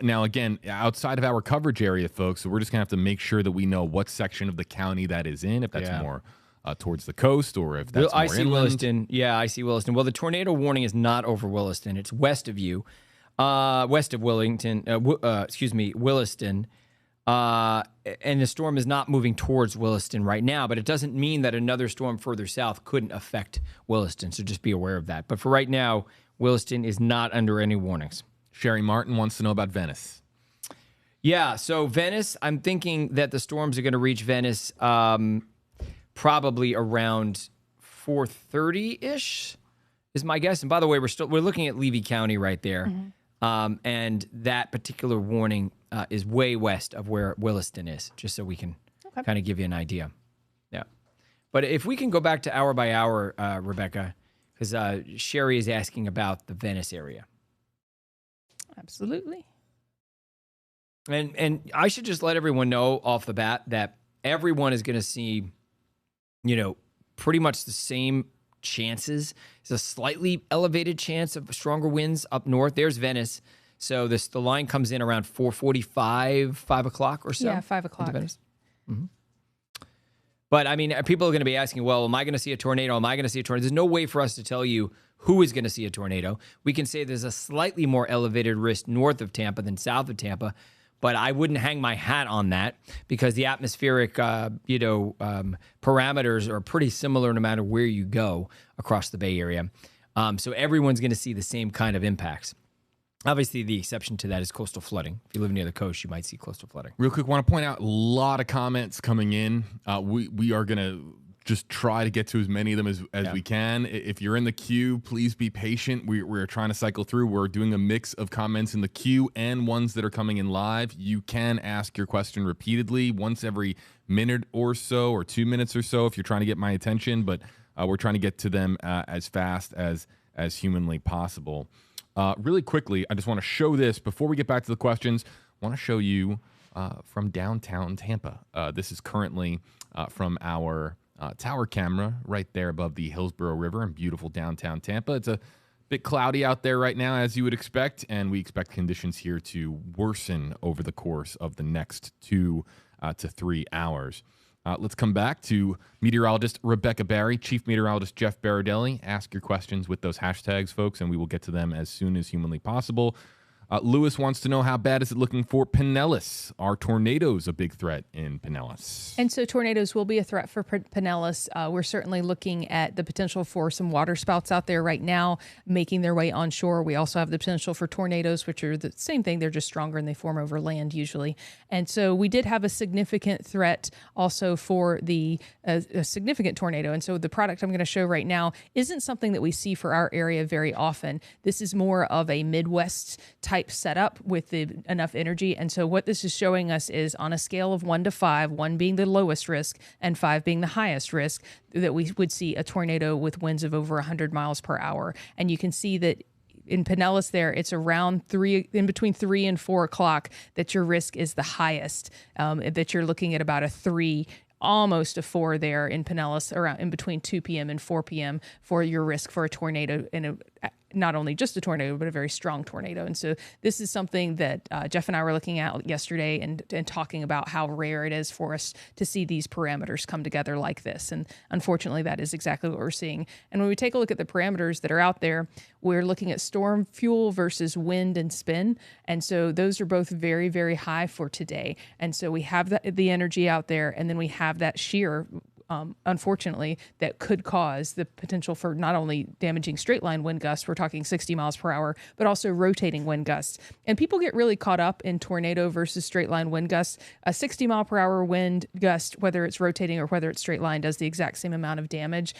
now, again, outside of our coverage area, folks, so we're just going to have to make sure that we know what section of the county that is in, if that's more towards the coast or if that's more I see inland. Williston. Yeah, I see Williston. Well, the tornado warning is not over Williston. It's west of you, west of Williston. And the storm is not moving towards Williston right now, but it doesn't mean that another storm further south couldn't affect Williston, so just be aware of that. But for right now, Williston is not under any warnings. Sherry Martin wants to know about Venice. Yeah, so Venice, I'm thinking that the storms are going to reach Venice probably around 4:30-ish is my guess. And by the way, we're looking at Levy County right there. And that particular warning is way west of where Williston is, just so we can kind of give you an idea. Yeah. But if we can go back to hour by hour, Rebecca, because Sherry is asking about the Venice area. Absolutely. And I should just let everyone know off the bat that everyone is going to see, pretty much the same chances. It's a slightly elevated chance of stronger winds up north. There's Venice. So the line comes in around 4:45, 5 o'clock or so. Yeah, 5 o'clock. Venice. But, I mean, people are going to be asking, well, am I going to see a tornado? Am I going to see a tornado? There's no way for us to tell you who is going to see a tornado. We can say there's a slightly more elevated risk north of Tampa than south of Tampa, but I wouldn't hang my hat on that because the atmospheric, parameters are pretty similar no matter where you go across the Bay Area. So everyone's going to see the same kind of impacts. Obviously, the exception to that is coastal flooding. If you live near the coast, you might see coastal flooding. Real quick, want to point out a lot of comments coming in. We are going to just try to get to as many of them as we can. If you're in the queue, please be patient. We're trying to cycle through. We're doing a mix of comments in the queue and ones that are coming in live. You can ask your question repeatedly once every minute or so or 2 minutes or so if you're trying to get my attention, but we're trying to get to them as fast as humanly possible. Really quickly, I just want to show this before we get back to the questions. I want to show you from downtown Tampa. This is currently from our tower camera right there above the Hillsborough River in beautiful downtown Tampa. It's a bit cloudy out there right now, as you would expect, and we expect conditions here to worsen over the course of the next 2 to 3 hours. Let's come back to meteorologist Rebecca Barry, chief meteorologist Jeff Baradelli. Ask your questions with those hashtags, folks, and we will get to them as soon as humanly possible. Lewis wants to know, how bad is it looking for Pinellas? Are tornadoes a big threat in Pinellas? And so tornadoes will be a threat for Pinellas. We're certainly looking at the potential for some water spouts out there right now making their way onshore. We also have the potential for tornadoes, which are the same thing. They're just stronger and they form over land usually. And so we did have a significant threat also for a significant tornado. And so the product I'm going to show right now isn't something that we see for our area very often. This is more of a Midwest type setup with enough energy. And so what this is showing us is on a scale of 1 to 5, 1 being the lowest risk and 5 being the highest risk, that we would see a tornado with winds of over 100 miles per hour. And you can see that in Pinellas there, it's around in between 3 and 4 o'clock that your risk is the highest, that you're looking at about a 3, almost a 4 there in Pinellas, around in between 2 p.m. and 4 p.m. for your risk for a tornado. not only just a tornado, but a very strong tornado. And so this is something that Jeff and I were looking at yesterday and talking about how rare it is for us to see these parameters come together like this. And unfortunately, that is exactly what we're seeing. And when we take a look at the parameters that are out there, we're looking at storm fuel versus wind and spin. And so those are both very, very high for today. And so we have the energy out there, and then we have that shear, unfortunately, that could cause the potential for not only damaging straight line wind gusts, we're talking 60 miles per hour, but also rotating wind gusts. And people get really caught up in tornado versus straight line wind gusts. A 60 mile per hour wind gust, whether it's rotating or whether it's straight line, does the exact same amount of damage.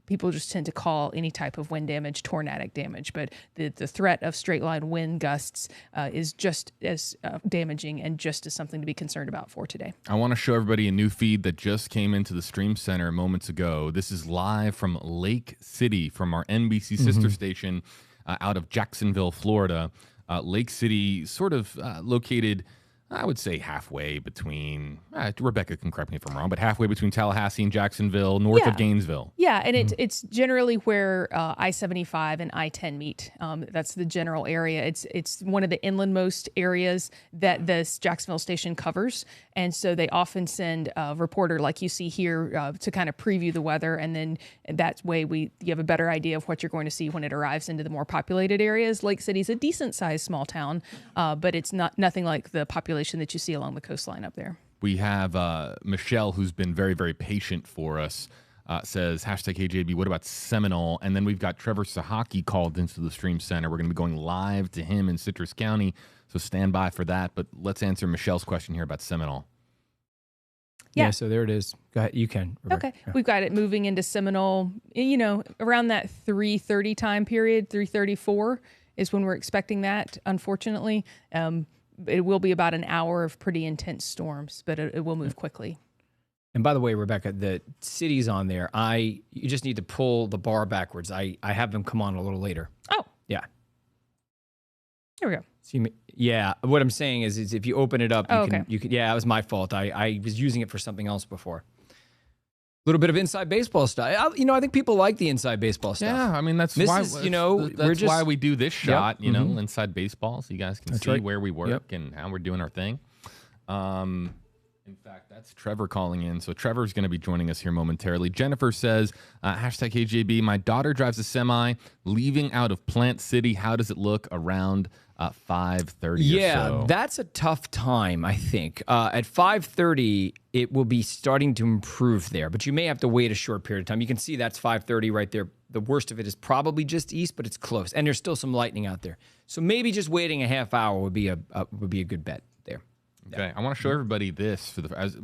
People just tend to call any type of wind damage tornadic damage, but the threat of straight line wind gusts is just as damaging and just as something to be concerned about for today. I want to show everybody a new feed that just came into the Stream Center moments ago. This is live from Lake City from our NBC sister station out of Jacksonville, Florida. Lake City sort of located, I would say, halfway between, Rebecca can correct me if I'm wrong, but halfway between Tallahassee and Jacksonville, north of Gainesville. Yeah, and it's generally where I-75 and I-10 meet. That's the general area. It's one of the inlandmost areas that this Jacksonville station covers, and so they often send a reporter like you see here to kind of preview the weather, and then that way you have a better idea of what you're going to see when it arrives into the more populated areas. Lake City's a decent-sized small town, but it's nothing like the population that you see along the coastline up there. We have Michelle, who's been very, very patient for us, says, #KJB, what about Seminole? And then we've got Trevor Sahaki called into the Stream Center. We're going to be going live to him in Citrus County, so stand by for that. But let's answer Michelle's question here about Seminole. Yeah, so there it is. Go ahead. You can, Rebecca. Okay. Yeah. We've got it moving into Seminole, around that 3:30 time period, 3:34 is when we're expecting that, unfortunately. It will be about an hour of pretty intense storms, but it will move quickly. And by the way, Rebecca, the cities on there, you just need to pull the bar backwards. I have them come on a little later. Oh. Yeah. Here we go. Yeah. What I'm saying is if you open it up, you can. Yeah, it was my fault. I was using it for something else before. A little bit of inside baseball stuff. I think people like the inside baseball stuff. Yeah, I mean, that's why we do this shot, inside baseball, so you guys can see where we work and how we're doing our thing. In fact, that's Trevor calling in. So Trevor's going to be joining us here momentarily. Jennifer says, #KJB, my daughter drives a semi leaving out of Plant City. How does it look around 5:30 or so? Yeah, that's a tough time, I think. At 5:30, it will be starting to improve there, but you may have to wait a short period of time. You can see that's 5:30 right there. The worst of it is probably just east, but it's close, and there's still some lightning out there. So maybe just waiting a half hour would be a good bet there. Okay, I want to show everybody this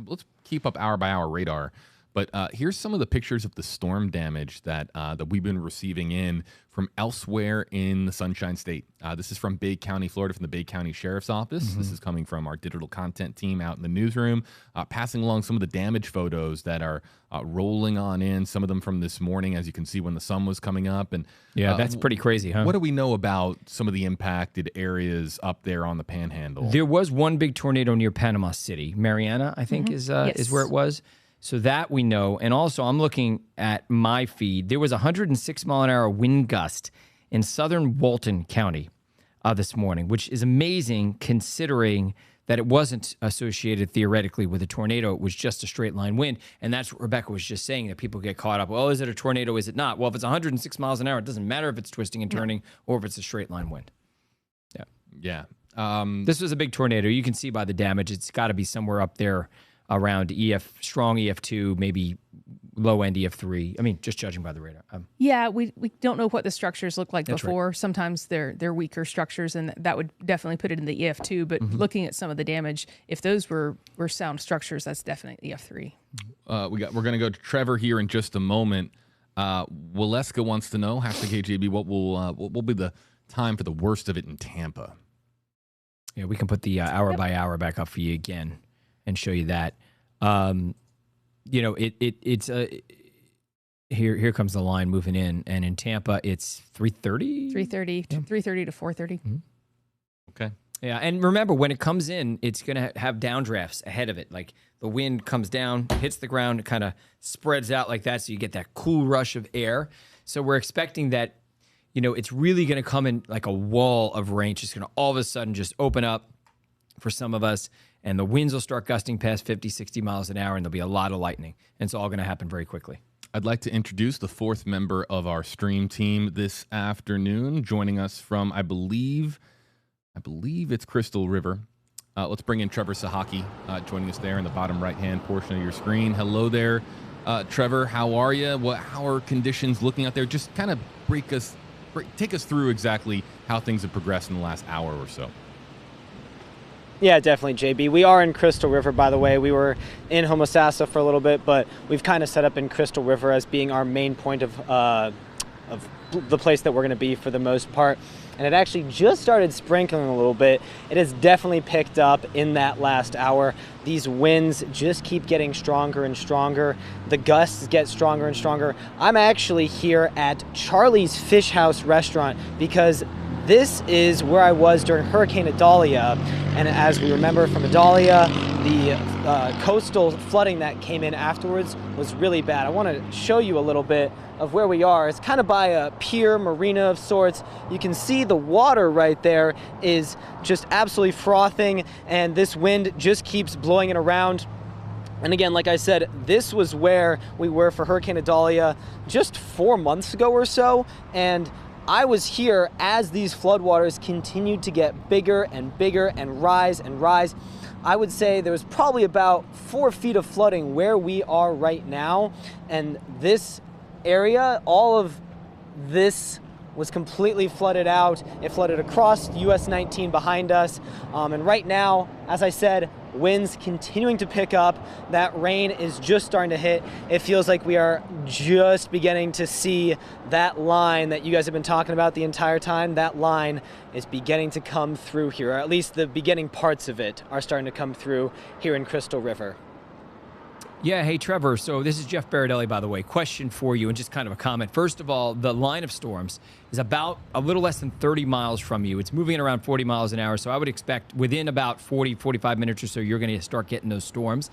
let's keep up hour by hour radar. But here's some of the pictures of the storm damage that we've been receiving in from elsewhere in the Sunshine State. This is from Bay County, Florida, from the Bay County Sheriff's Office. This is coming from our digital content team out in the newsroom, passing along some of the damage photos that are rolling on in, some of them from this morning, as you can see when the sun was coming up. And yeah, that's pretty crazy, huh? What do we know about some of the impacted areas up there on the Panhandle? There was one big tornado near Panama City. Mariana, I think, is where it was. So that we know. And also, I'm looking at my feed. There was a 106 mile an hour wind gust in southern Walton County this morning, which is amazing considering that it wasn't associated theoretically with a tornado. It was just a straight line wind. And that's what Rebecca was just saying, that people get caught up. Well, is it a tornado? Is it not? Well, if it's 106 miles an hour, it doesn't matter if it's twisting and turning or if it's a straight line wind. Yeah. This was a big tornado. You can see by the damage, it's got to be somewhere up there around strong EF2, maybe low end EF3. I mean, just judging by the radar. Yeah, we don't know what the structures look like before. Right. Sometimes they're weaker structures, and that would definitely put it in the EF2. But looking at some of the damage, if those were sound structures, that's definitely EF3. We're going to go to Trevor here in just a moment. Waleska wants to know, #KJB, what will be the time for the worst of it in Tampa? Yeah, we can put the hour by hour back up for you again and show you that. It's here comes the line moving in, and in Tampa it's 3:30. 3:30 to 4:30. Okay. Yeah, and remember, when it comes in, it's going to have downdrafts ahead of it. Like the wind comes down, hits the ground, it kind of spreads out like that, so you get that cool rush of air. So we're expecting that, it's really going to come in like a wall of rain. It's just going to all of a sudden just open up for some of us, and the winds will start gusting past 50, 60 miles an hour, and there'll be a lot of lightning. And it's all going to happen very quickly. I'd like to introduce the fourth member of our stream team this afternoon, joining us from, I believe it's Crystal River. Let's bring in Trevor Sahaki, joining us there in the bottom right-hand portion of your screen. Hello there, Trevor. How are you? How are conditions looking out there? Just kind of take us through exactly how things have progressed in the last hour or so. Yeah, definitely, JB. We are in Crystal River, by the way. We were in Homosassa for a little bit, but we've kind of set up in Crystal River as being our main point of the place that we're going to be for the most part. And it actually just started sprinkling a little bit. It has definitely picked up in that last hour. These winds just keep getting stronger and stronger. The gusts get stronger and stronger. I'm actually here at Charlie's Fish House restaurant because this is where I was during Hurricane Idalia, and as we remember from Idalia, the coastal flooding that came in afterwards was really bad. I want to show you a little bit of where we are. It's kind of by a pier, marina of sorts. You can see the water right there is just absolutely frothing, and this wind just keeps blowing it around. And again, like I said, this was where we were for Hurricane Idalia just 4 months ago or so, and I was here as these floodwaters continued to get bigger and bigger and rise and rise. I would say there was probably about 4 feet of flooding where we are right now. And this area, all of this was completely flooded out. It flooded across US 19 behind us. And right now, as I said, winds continuing to pick up. That rain is just starting to hit. It feels like we are just beginning to see that line that you guys have been talking about the entire time. That line is beginning to come through here, or at least the beginning parts of it are starting to come through here in Crystal River. Yeah, hey, Trevor. So this is Jeff Baradelli, by the way. Question for you and just kind of a comment. First of all, the line of storms is about a little less than 30 miles from you. It's moving at around 40 miles an hour, so I would expect within about 40, 45 minutes or so, you're going to start getting those storms.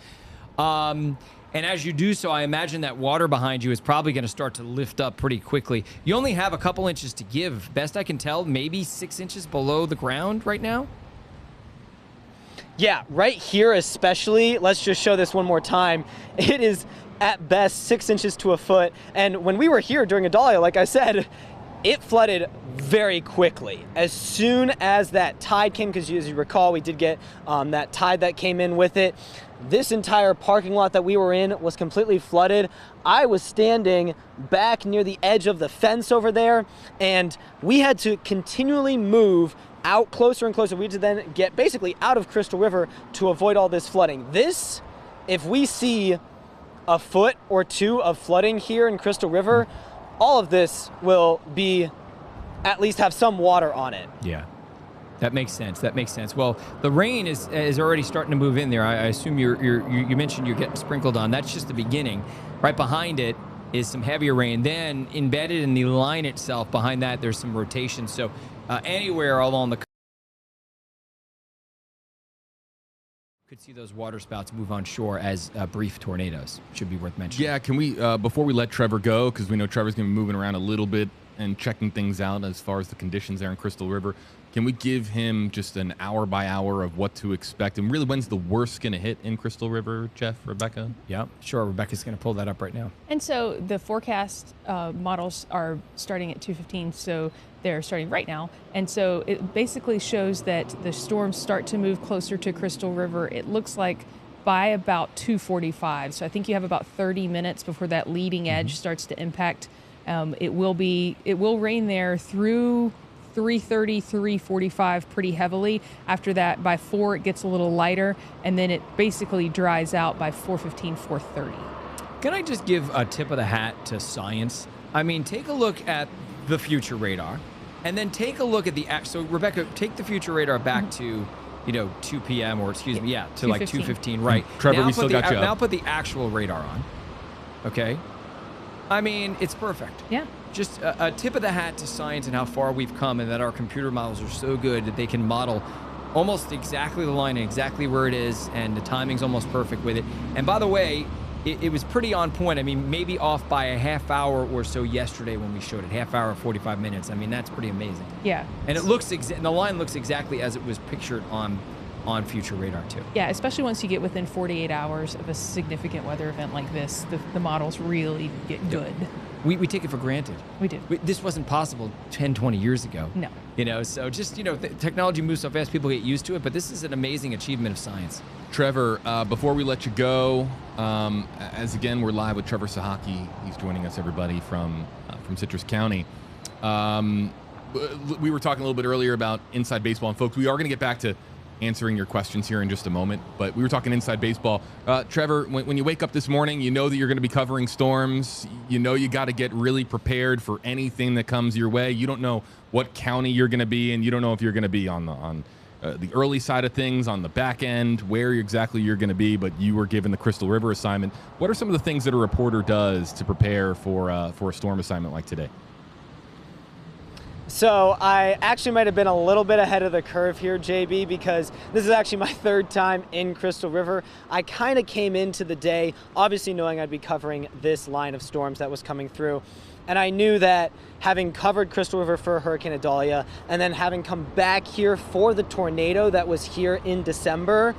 And as you do so, I imagine that water behind you is probably going to start to lift up pretty quickly. You only have a couple inches to give. Best I can tell, maybe 6 inches below the ground right now? Yeah, right here especially, let's just show this one more time. It is at best 6 inches to a foot. And when we were here during Idalia, like I said, it flooded very quickly. As soon as that tide came, because as you recall, we did get that tide that came in with it. This entire parking lot that we were in was completely flooded. I was standing back near the edge of the fence over there, and we had to continually move out closer and closer. We had to then get basically out of Crystal River to avoid all this flooding. This, if we see a foot or two of flooding here in Crystal River, all of this will be, at least have some water on it. Yeah. That makes sense. That makes sense. Well, the rain is already starting to move in there. I assume you mentioned you're getting sprinkled on. That's just the beginning. Right behind it is some heavier rain. Then embedded in the line itself, behind that, there's some rotation. So anywhere along the could see those water spouts move on shore as brief tornadoes. Should be worth mentioning. Yeah, can we, before we let Trevor go, because we know Trevor's going to be moving around a little bit and checking things out as far as the conditions there in Crystal River, can we give him just an hour by hour of what to expect? And really, when's the worst going to hit in Crystal River, Jeff, Rebecca? Yeah, sure. Rebecca's going to pull that up right now. And so the forecast models are starting at 2:15, so they're starting right now. And so it basically shows that the storms start to move closer to Crystal River. It looks like by about 2:45. So I think you have about 30 minutes before that leading edge starts to impact. It will rain there through 3:30, 3:45 pretty heavily. After that, by 4, it gets a little lighter, and then it basically dries out by 4:15, 4:30. Can I just give a tip of the hat to science? I mean, take a look at the future radar, and then take a look at the so Rebecca, take the future radar back to 2 p.m. or excuse me, to like 2:15, right? Trevor, now we still got you up. Now put the actual radar on. Okay. I mean, it's perfect. Yeah. Just a tip of the hat to science and how far we've come, and that our computer models are so good that they can model almost exactly the line and exactly where it is, and the timing's almost perfect with it. And by the way, it was pretty on point. I mean, maybe off by a half hour or so yesterday when we showed it. Half hour, 45 minutes. I mean, that's pretty amazing. Yeah. And it looks the line looks exactly as it was pictured on future radar too. Yeah, especially once you get within 48 hours of a significant weather event like this, the models really get good. We take it for granted. We do. This wasn't possible 10, 20 years ago. No. So just, technology moves so fast, people get used to it, but this is an amazing achievement of science. Trevor, before we let you go, as again, we're live with Trevor Sahaki. He's joining us, everybody, from Citrus County. We were talking a little bit earlier about Inside Baseball, and folks, we are going to get back to answering your questions here in just a moment, but we were talking Inside Baseball. Trevor, when you wake up this morning, you know that you're going to be covering storms. You know you got to get really prepared for anything that comes your way. You don't know what county you're going to be in. You don't know if you're going to be on the early side of things, on the back end, where exactly you're going to be, but you were given the Crystal River assignment. What are some of the things that a reporter does to prepare for a storm assignment like today? So I actually might have been a little bit ahead of the curve here, JB, because this is actually my third time in Crystal River. I kind of came into the day obviously knowing I'd be covering this line of storms that was coming through. And I knew that having covered Crystal River for Hurricane Idalia and then having come back here for the tornado that was here in December,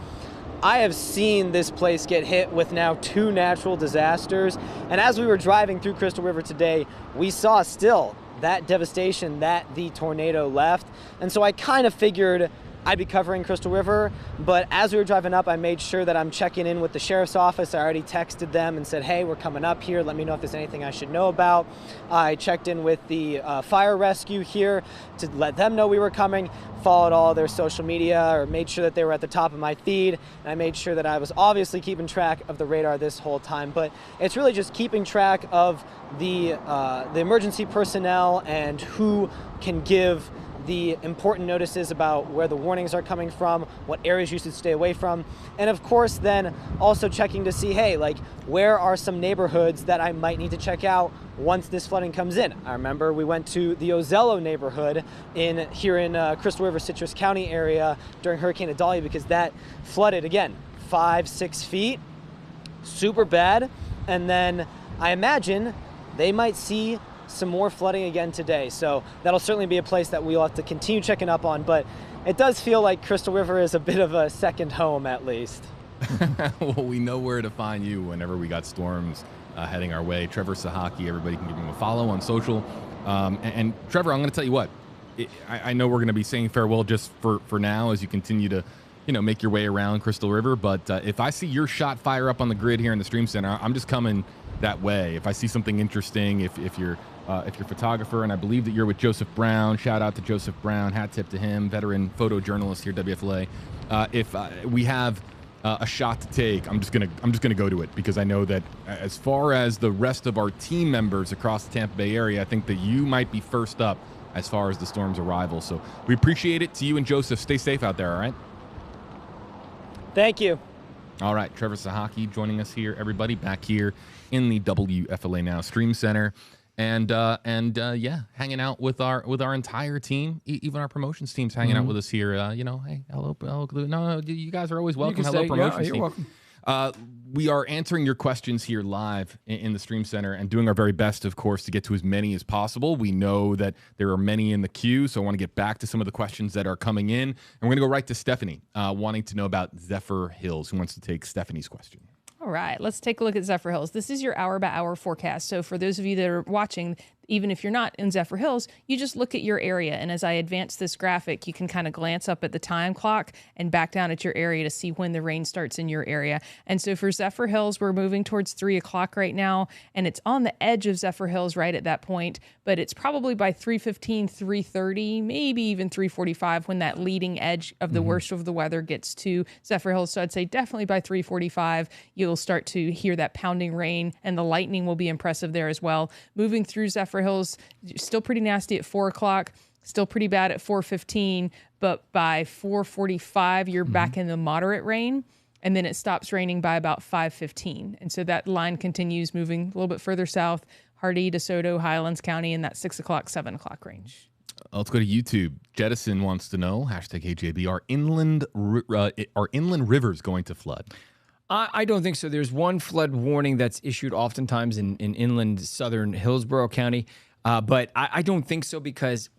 I have seen this place get hit with now 2 natural disasters. And as we were driving through Crystal River today, we saw still that devastation that the tornado left. And so I kind of figured I'd be covering Crystal River, but as we were driving up, I made sure that I'm checking in with the sheriff's office. I already texted them and said, hey, we're coming up here. Let me know if there's anything I should know about. I checked in with the fire rescue here to let them know we were coming, followed all their social media, or made sure that they were at the top of my feed. And I made sure that I was obviously keeping track of the radar this whole time, but it's really just keeping track of the emergency personnel and who can give the important notices about where the warnings are coming from, what areas you should stay away from, and of course then also checking to see, hey, like, where are some neighborhoods that I might need to check out once this flooding comes in. I remember we went to the Ozello neighborhood here in Crystal River, Citrus County area during Hurricane Idalia, because that flooded, again, 5-6 feet, super bad, and then I imagine they might see some more flooding again today. So that'll certainly be a place that we'll have to continue checking up on, but it does feel like Crystal River is a bit of a second home at least. Well, we know where to find you whenever we got storms heading our way. Trevor Sahaki, everybody can give him a follow on social. And Trevor, I'm going to tell you what, I know we're going to be saying farewell just for now as you continue to make your way around Crystal River, but if I see your shot fire up on the grid here in the Stream Center, I'm just coming that way. If I see something interesting, if you're a photographer, and I believe that you're with Joseph Brown, shout out to Joseph Brown, hat tip to him, veteran photojournalist here at WFLA. If we have a shot to take, I'm just gonna go to it, because I know that as far as the rest of our team members across the Tampa Bay area, I think that you might be first up as far as the storm's arrival. So we appreciate it. To you and Joseph, stay safe out there. All right. Thank you. All right, Trevor Sahaki joining us here, everybody, back here in the WFLA Now Stream Center, and yeah, hanging out with our entire team, even our promotions team's hanging out with us here. Hey, hello, no, you guys are always welcome. Hello, promotions team. You're welcome. We are answering your questions here live in the Stream Center and doing our very best, of course, to get to as many as possible. We know that there are many in the queue, so I want to get back to some of the questions that are coming in. And we're going to go right to Stephanie, wanting to know about Zephyr Hills. Who wants to take Stephanie's question? All right, let's take a look at Zephyr Hills. This is your hour-by-hour forecast. So for those of you that are watching, even if you're not in Zephyr Hills, you just look at your area. And as I advance this graphic, you can kind of glance up at the time clock and back down at your area to see when the rain starts in your area. And so for Zephyr Hills, we're moving towards 3 o'clock right now, and it's on the edge of Zephyr Hills right at that point, but it's probably by 3:15, 3:30, maybe even 3:45 when that leading edge of the worst of the weather gets to Zephyr Hills. So I'd say definitely by 3:45, you'll start to hear that pounding rain, and the lightning will be impressive there as well. Moving through Zephyr Hills, still pretty nasty at 4 o'clock, still pretty bad at 4:15, but by 4:45, you're back in the moderate rain, and then it stops raining by about 5:15. And so that line continues moving a little bit further south, Hardee, DeSoto, Highlands County in that 6 o'clock, 7 o'clock range. Let's go to YouTube. Jettison wants to know, #HJB, are inland rivers going to flood? I don't think so. There's one flood warning that's issued oftentimes in inland southern Hillsborough County, but I don't think so because,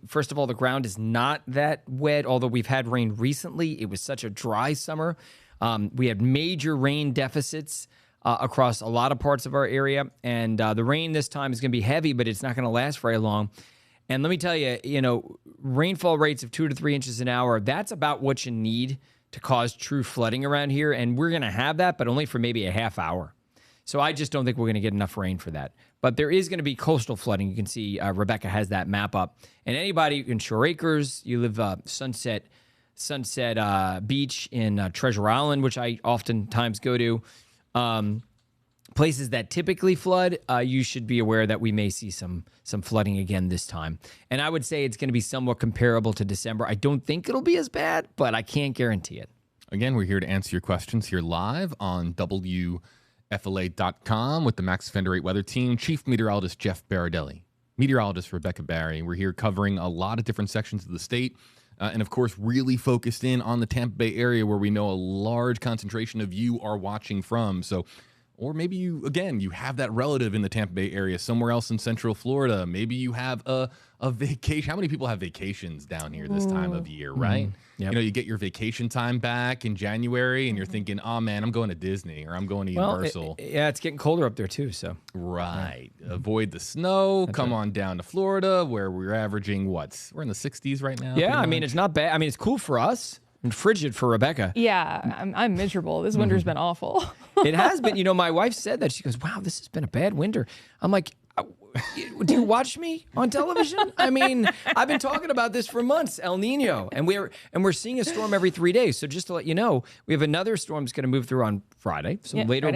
first of all, the ground is not that wet, although we've had rain recently. It was such a dry summer. We had major rain deficits across a lot of parts of our area, and the rain this time is going to be heavy, but it's not going to last very long. And let me tell you, rainfall rates of 2 to 3 inches an hour, that's about what you need to cause true flooding around here. And we're going to have that, but only for maybe a half hour. So I just don't think we're going to get enough rain for that. But there is going to be coastal flooding. You can see Rebecca has that map up. And anybody in Shore Acres, you live Sunset Beach in Treasure Island, which I oftentimes go to, places that typically flood, you should be aware that we may see some flooding again this time. And I would say it's going to be somewhat comparable to December. I don't think it'll be as bad, but I can't guarantee it. Again, we're here to answer your questions here live on WFLA.com with the Max Defender 8 weather team, Chief Meteorologist Jeff Baradelli, Meteorologist Rebecca Barry. We're here covering a lot of different sections of the state. And of course, really focused in on the Tampa Bay area where we know a large concentration of you are watching from. So, or maybe you have that relative in the Tampa Bay area, somewhere else in Central Florida. Maybe you have a vacation. How many people have vacations down here this time of year, right? Yep. You get your vacation time back in January and you're thinking, oh man, I'm going to Disney or I'm going to Universal. It's getting colder up there too, so. Right. Avoid the snow. Come on down to Florida where we're averaging we're in the 60s right now. Yeah, it's not bad. It's cool for us. And frigid for Rebecca. Yeah, I'm miserable. This winter's been awful. It has been. My wife said that. She goes, wow, this has been a bad winter. I'm like, do you watch me on television? I've been talking about this for months, El Nino. And we're seeing a storm every 3 days. So just to let you know, we have another storm that's going to move through on Friday. So later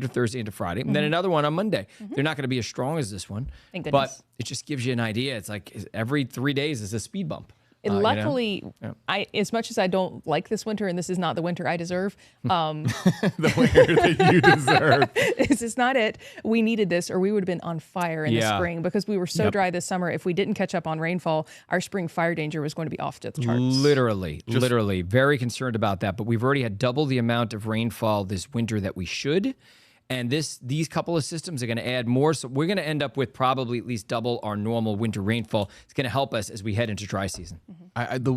Thursday into Friday. And then another one on Monday. They're not going to be as strong as this one. Thank goodness. But it just gives you an idea. It's like every 3 days is a speed bump. Luckily, as much as I don't like this winter, and this is not the winter I deserve, the winter that you deserve. This is not it. We needed this, or we would have been on fire in the spring because we were so dry this summer. If we didn't catch up on rainfall, our spring fire danger was going to be off to the charts. Literally, very concerned about that. But we've already had double the amount of rainfall this winter that we should. And these couple of systems are going to add more. So we're going to end up with probably at least double our normal winter rainfall. It's going to help us as we head into dry season.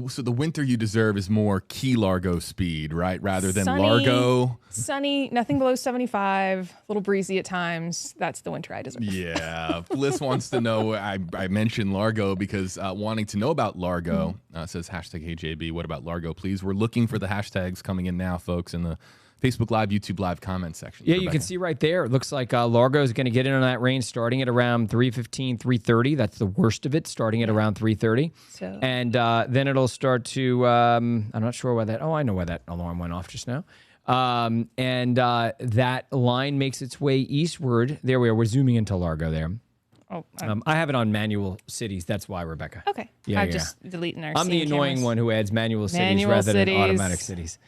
So the winter you deserve is more Key Largo speed, right? Rather than sunny, Largo. Sunny, nothing below 75, a little breezy at times. That's the winter I deserve. Yeah. Bliss wants to know, I mentioned Largo because wanting to know about Largo, says #HeyJB, what about Largo, please? We're looking for the hashtags coming in now, folks, in the Facebook Live, YouTube Live comment section. Yeah, Rebecca. You can see right there. It looks like Largo is going to get in on that range starting at around 3:15, 3:30. That's the worst of it, starting at around 3:30. So. And then it'll start to, I'm not sure why that, I know why that alarm went off just now. That line makes its way eastward. There we are. We're zooming into Largo there. I have it on manual cities. That's why, Rebecca. Okay. I'm just deleting our I'm the annoying one who adds manual cities rather than automatic cities.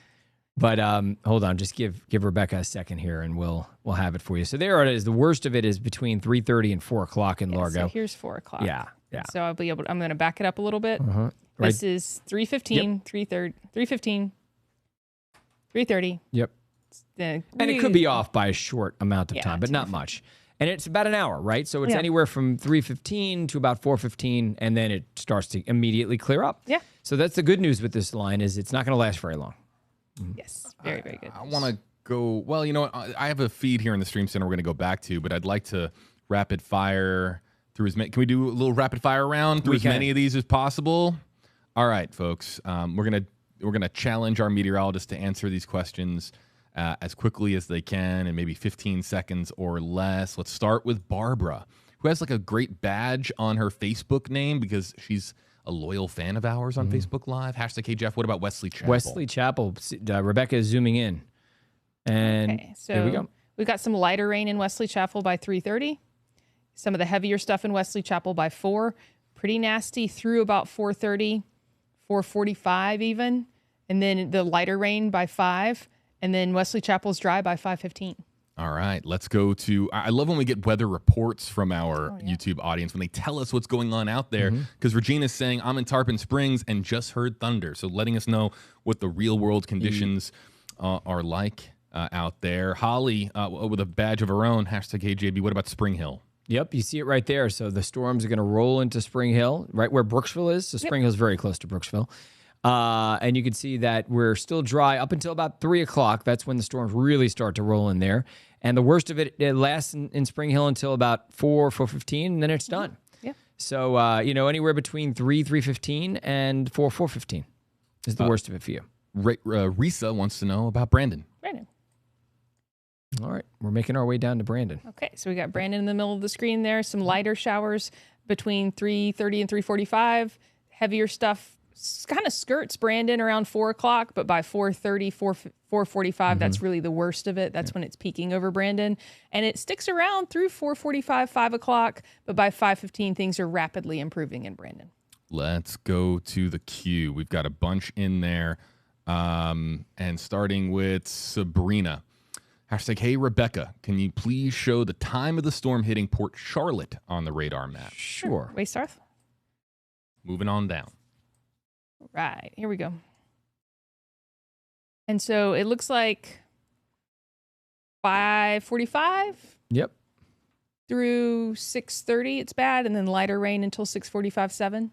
But hold on, just give Rebecca a second here, and we'll have it for you. So there it is. The worst of it is between 3:30 and 4 o'clock in Largo. So here's 4 o'clock. Yeah. So I'll be able. I'm going to back it up a little bit. This is 3:15, 3:30, 3:15, 3:30. Yep. And it could be off by a short amount of time, but not much. And it's about an hour, right? So it's anywhere from 3:15 to about 4:15, and then it starts to immediately clear up. Yeah. So that's the good news with this line is it's not going to last very long. Yes, very, very good. I want to go, well, you know what? I have a feed here in the Stream Center we're going to go back to, but I'd like to rapid fire through as many. Can we do a little rapid fire round through as many of these as possible? All right, folks. We're gonna challenge our meteorologists to answer these questions as quickly as they can in maybe 15 seconds or less. Let's start with Barbara, who has like a great badge on her Facebook name because she's a loyal fan of ours on Facebook Live. #Hey Jeff, what about Wesley Chapel? Wesley Chapel. Rebecca is zooming in. And so here we go. We've got some lighter rain in Wesley Chapel by 3:30. Some of the heavier stuff in Wesley Chapel by 4. Pretty nasty through about 4:30, 4:45 even. And then the lighter rain by 5. And then Wesley Chapel's dry by 5:15. All right, let's go to, I love when we get weather reports from our YouTube audience, when they tell us what's going on out there, because Regina's saying, I'm in Tarpon Springs and just heard thunder. So letting us know what the real world conditions are like. out there. Holly, with a badge of her own, hashtag HJB. What about Spring Hill? Yep, you see it right there. So the storms are going to roll into Spring Hill, right where Brooksville is. So Spring Hill is very close to Brooksville. And you can see that we're still dry up until about 3 o'clock. That's when the storms really start to roll in there. And the worst of it lasts in Spring Hill until about 4:15, and then it's done. Yeah. So, anywhere between 3:15, and 4:15 is the worst of it for you. Risa wants to know about Brandon. Brandon. All right, we're making our way down to Brandon. Okay, so we got Brandon in the middle of the screen there. Some lighter showers between 3:30 and 3:45. Heavier stuff kind of skirts Brandon around 4 o'clock, but by 4:30, 4:45, that's really the worst of it. That's when it's peaking over Brandon. And it sticks around through 4:45, 5 o'clock, but by 5:15, things are rapidly improving in Brandon. Let's go to the queue. We've got a bunch in there. And starting with Sabrina. Hashtag, hey, Rebecca, can you please show the time of the storm hitting Port Charlotte on the radar map? Sure. Way south. Moving on down. Right, here we go. And so it looks like 5:45. Yep. Through 6:30, it's bad, and then lighter rain until 6:45, 7.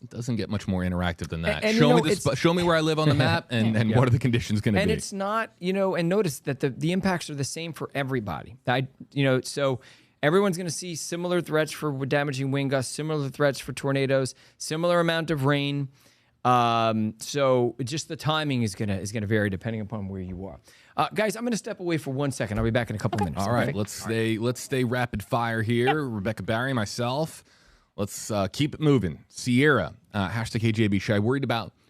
It doesn't get much more interactive than that. And Show me where I live on the map, and what are the conditions going to be? And it's not, and notice that the impacts are the same for everybody. So everyone's going to see similar threats for damaging wind gusts, similar threats for tornadoes, similar amount of rain. So just the timing is gonna vary depending upon where you are. Guys, I'm going to step away for 1 second. I'll be back in a couple minutes. All right, let's stay rapid fire here. Yep. Rebecca Barry, myself. Let's keep it moving. Sierra, hashtag KJB.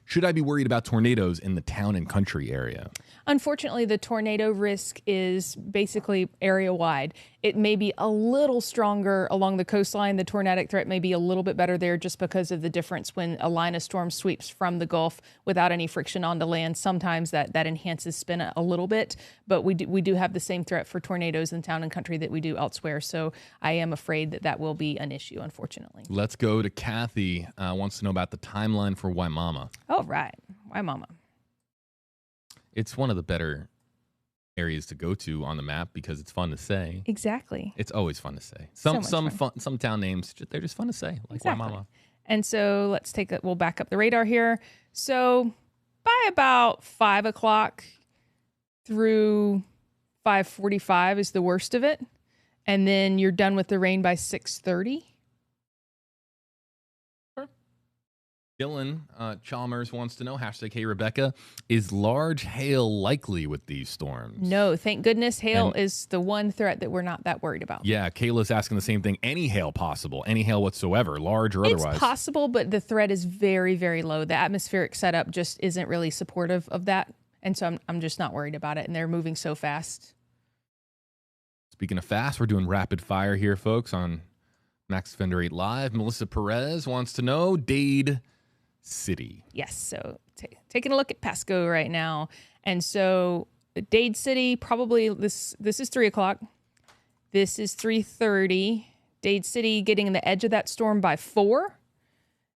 Should I be worried about tornadoes in the town and country area? Unfortunately, the tornado risk is basically area-wide. It may be a little stronger along the coastline. The tornadic threat may be a little bit better there just because of the difference when a line of storm sweeps from the Gulf without any friction onto land. Sometimes that enhances spin a little bit, but we do have the same threat for tornadoes in town and country that we do elsewhere. So I am afraid that will be an issue, unfortunately. Let's go to Kathy. Wants to know about the timeline for Waimama. Oh, right. Waimama. It's one of the better areas to go to on the map because it's fun to say. Exactly. It's always fun to say. Some town names, they're just fun to say, like Waimama. And so we'll back up the radar here. So by about 5 o'clock through 5:45 is the worst of it. And then you're done with the rain by 6:30. Dylan Chalmers wants to know, hashtag, hey, Rebecca, is large hail likely with these storms? No, thank goodness. Hail is the one threat that we're not that worried about. Yeah, Kayla's asking the same thing. Any hail possible? Any hail whatsoever, large or otherwise? It's possible, but the threat is very, very low. The atmospheric setup just isn't really supportive of that. And so I'm just not worried about it. And they're moving so fast. Speaking of fast, we're doing rapid fire here, folks, on Max Defender 8 Live. Melissa Perez wants to know, Dade City. Yes, so taking a look at Pasco right now. And so Dade City, probably this is 3 o'clock. This is 3:30. Dade City getting the edge of that storm by 4.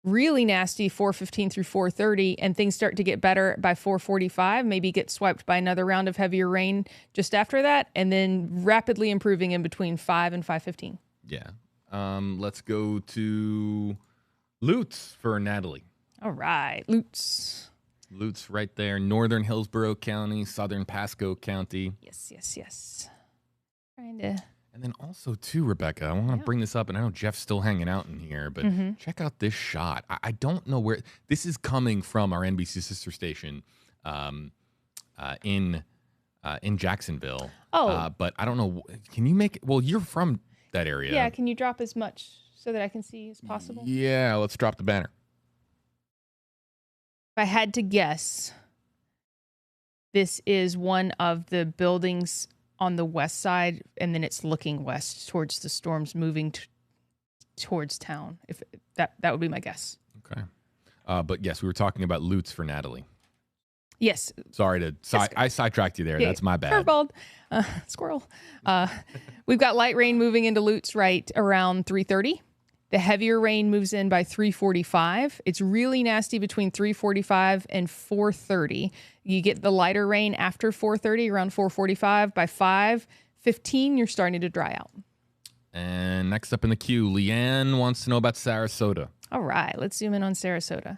Really nasty 4:15 through 4:30, and things start to get better by 4:45, maybe get swiped by another round of heavier rain just after that, and then rapidly improving in between 5 and 5:15. Yeah. Let's go to Lutz for Natalie. All right, Lutz. Lutz right there, northern Hillsborough County, southern Pasco County. Yes. Trying to... And then also, too, Rebecca, I want to bring this up, and I know Jeff's still hanging out in here, but check out this shot. I don't know where... This is coming from our NBC sister station in Jacksonville. But I don't know... Can you make... Well, you're from that area. Yeah, can you drop as much so that I can see as possible? Yeah, let's drop the banner. If I had to guess, this is one of the buildings on the west side, and then it's looking west towards the storms moving towards town. If that would be my guess. Okay. But yes, we were talking about Lutz for Natalie. Yes. Sorry I sidetracked you there. Yeah, that's my bad. Curveball. Squirrel. We've got light rain moving into Lutz right around 3:30. The heavier rain moves in by 3:45. It's really nasty between 3:45 and 4:30. You get the lighter rain after 4:30, around 4:45. By 5:15, you're starting to dry out. And next up in the queue, Leanne wants to know about Sarasota. All right, let's zoom in on Sarasota.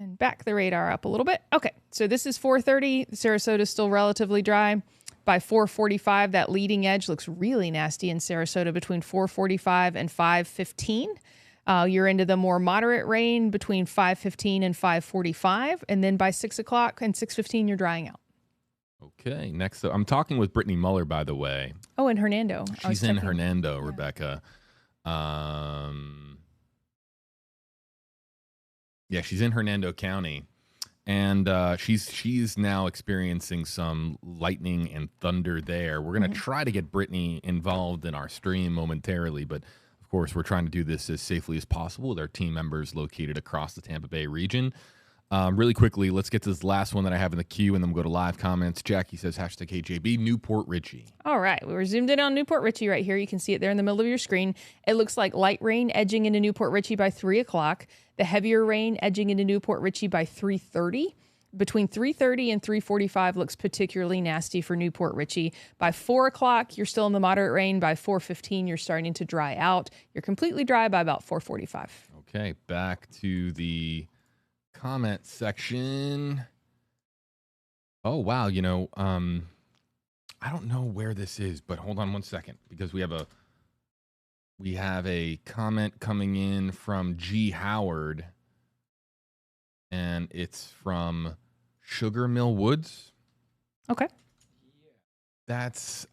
And back the radar up a little bit. Okay, so this is 4:30. Sarasota is still relatively dry. By 4:45, that leading edge looks really nasty in Sarasota between 4:45 and 5:15. You're into the more moderate rain between 5:15 and 5:45. And then by 6 o'clock and 6:15, you're drying out. Okay, next up, I'm talking with Brittany Muller, by the way. Oh, and Hernando. She's in Hernando, yeah. Rebecca. Yeah, she's in Hernando County. And she's now experiencing some lightning and thunder there. We're going to try to get Brittany involved in our stream momentarily, but of course we're trying to do this as safely as possible with our team members located across the Tampa Bay region. Really quickly, let's get to this last one that I have in the queue, and then we'll go to live comments. Jackie says, #KJB, Newport Richey. All right, we're zoomed in on Newport Richey right here. You can see it there in the middle of your screen. It looks like light rain edging into Newport Richey by 3 o'clock. The heavier rain edging into Newport Richey by 3:30. Between 3:30 and 3:45 looks particularly nasty for Newport Richey. By 4 o'clock, you're still in the moderate rain. By 4:15, you're starting to dry out. You're completely dry by about 4:45. Okay, back to the comment section. Oh, wow. I don't know where this is, but hold on one second, because we have a comment coming in from G. Howard, and it's from Sugar Mill Woods. Okay. That's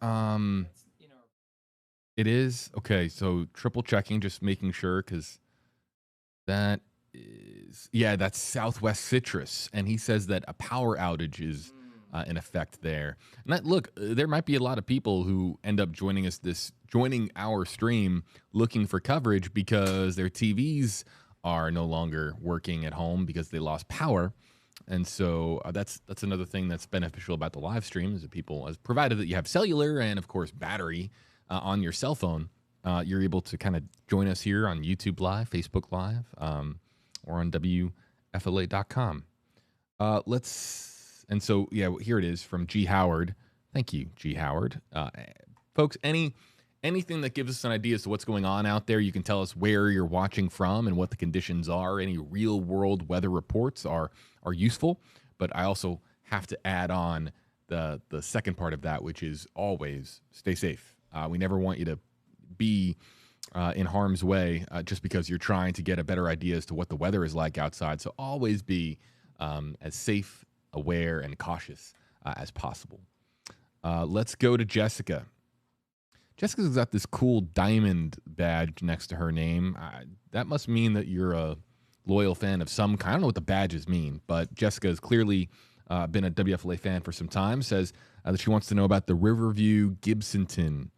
it is. Okay, so triple checking, just making sure, because that is, that's Southwest Citrus, and he says that a power outage is in effect there. And look, there might be a lot of people who end up joining our stream looking for coverage because their TVs are no longer working at home because they lost power. And so that's another thing that's beneficial about the live stream, is that people, as provided that you have cellular and of course battery on your cell phone, you're able to kind of join us here on YouTube Live, Facebook Live, or on WFLA.com. And so, here it is from G. Howard. Thank you, G. Howard. Folks, anything that gives us an idea as to what's going on out there, you can tell us where you're watching from and what the conditions are. Any real-world weather reports are useful, but I also have to add on the second part of that, which is always stay safe. We never want you to be in harm's way just because you're trying to get a better idea as to what the weather is like outside. So always be as safe, aware, and cautious as possible. Let's go to Jessica. Jessica's got this cool diamond badge next to her name. That must mean that you're a loyal fan of some kind. I don't know what the badges mean, but Jessica has clearly been a WFLA fan for some time. Says that she wants to know about the Riverview, Gibsonton